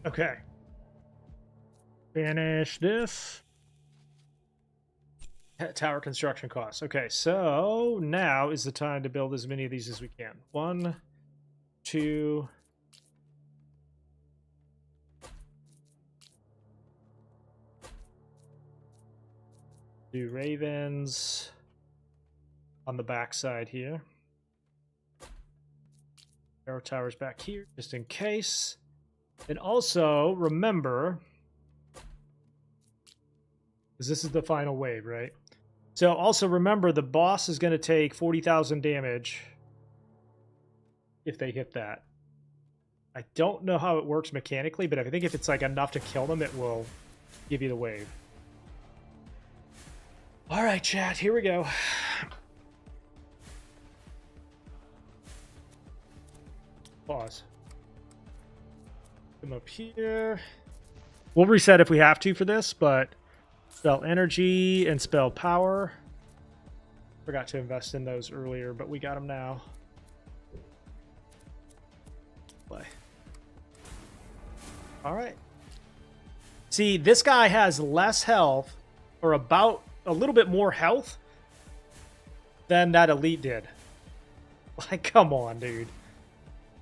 Okay. Finish this. Tower construction costs. Okay, so now is the time to build as many of these as we can. 1, 2. Do ravens on the back side here. Arrow towers back here, just in case. And also, remember, because this is the final wave, right? So also remember, the boss is going to take 40,000 damage if they hit that. I don't know how it works mechanically, but I think if it's like enough to kill them, it will give you the wave. All right, chat, here we go. Pause. Come up here. We'll reset if we have to for this, but spell energy and spell power. Forgot to invest in those earlier, but we got them now. Play. All right. See, this guy has less health, or about a little bit more health than that elite did. Like, come on, dude.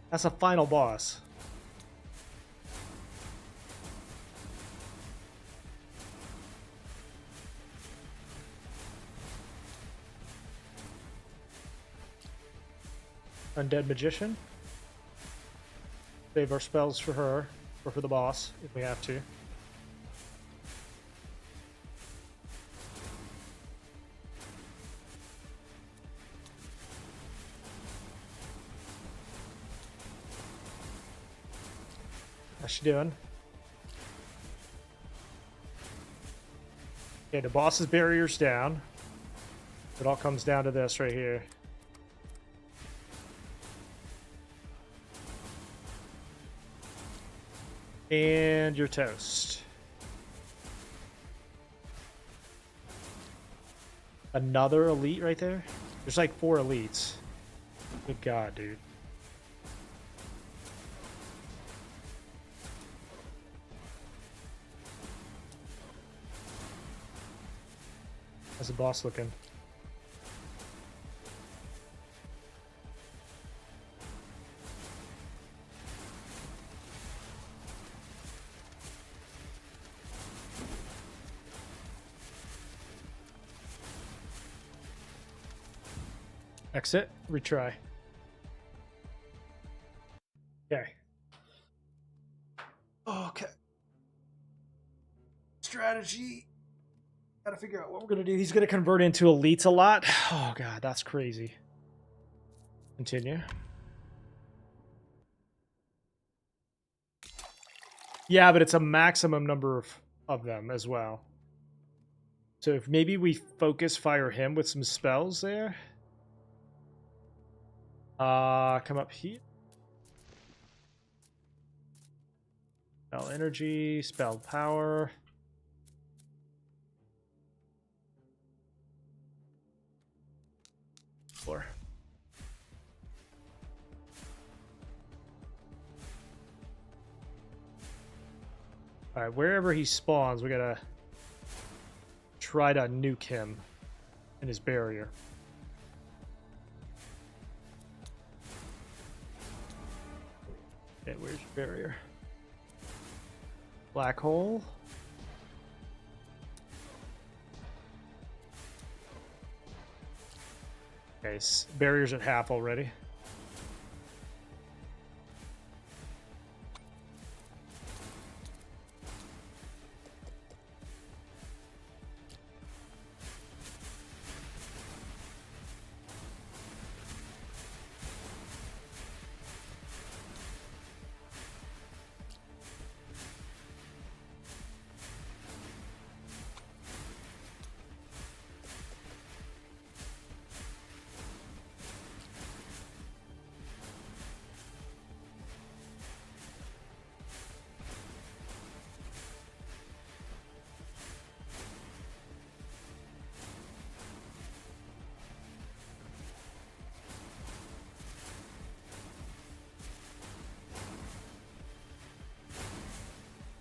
That's a final boss. Undead Magician. Save our spells for her, or for the boss, if we have to. How's she doing? Okay, the boss's barrier's down. It all comes down to this right here. And you're toast. Another elite right there? There's like 4 elites. Good God, dude. How's the boss looking? Exit, retry. Okay. Okay. Strategy. Gotta figure out what we're gonna do. He's gonna convert into elites a lot. Oh god, that's crazy. Continue. Yeah, but it's a maximum number of them as well. So if maybe we focus fire him with some spells there. Come up here. Spell energy, spell power. Floor. Alright, wherever he spawns, we gotta try to nuke him in his barrier. Okay, where's your barrier? Black hole. Okay, barrier's at half already.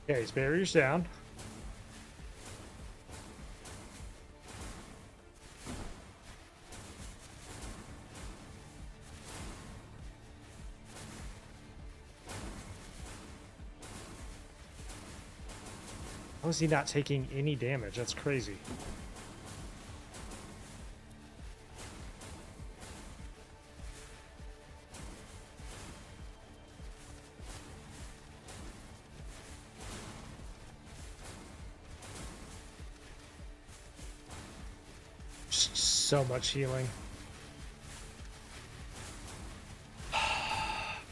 Okay, his barrier's down. How is he not taking any damage? That's crazy. Just so much healing.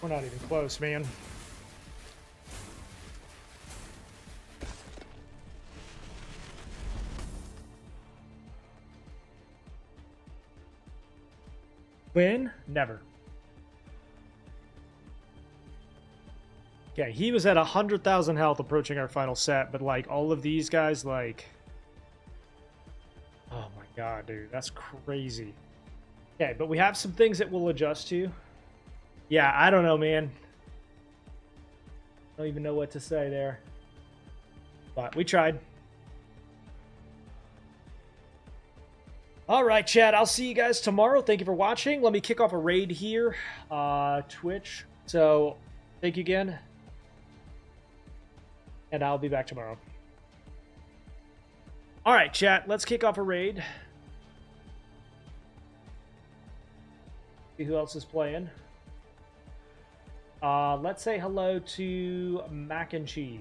We're not even close, man. Win? Never. Okay, he was at 100,000 health approaching our final set, but like all of these guys, like... Oh my god, dude, that's crazy. Okay, but we have some things that we'll adjust to. Yeah, I don't know, man. I don't even know what to say there. But we tried. All right, chat. I'll see you guys tomorrow. Thank you for watching. Let me kick off a raid here. Twitch. So, thank you again. And I'll be back tomorrow. All right, chat. Let's kick off a raid. See who else is playing. Let's say hello to Mac and Cheese.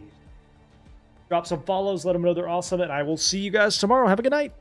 Drop some follows. Let them know they're awesome. And I will see you guys tomorrow. Have a good night.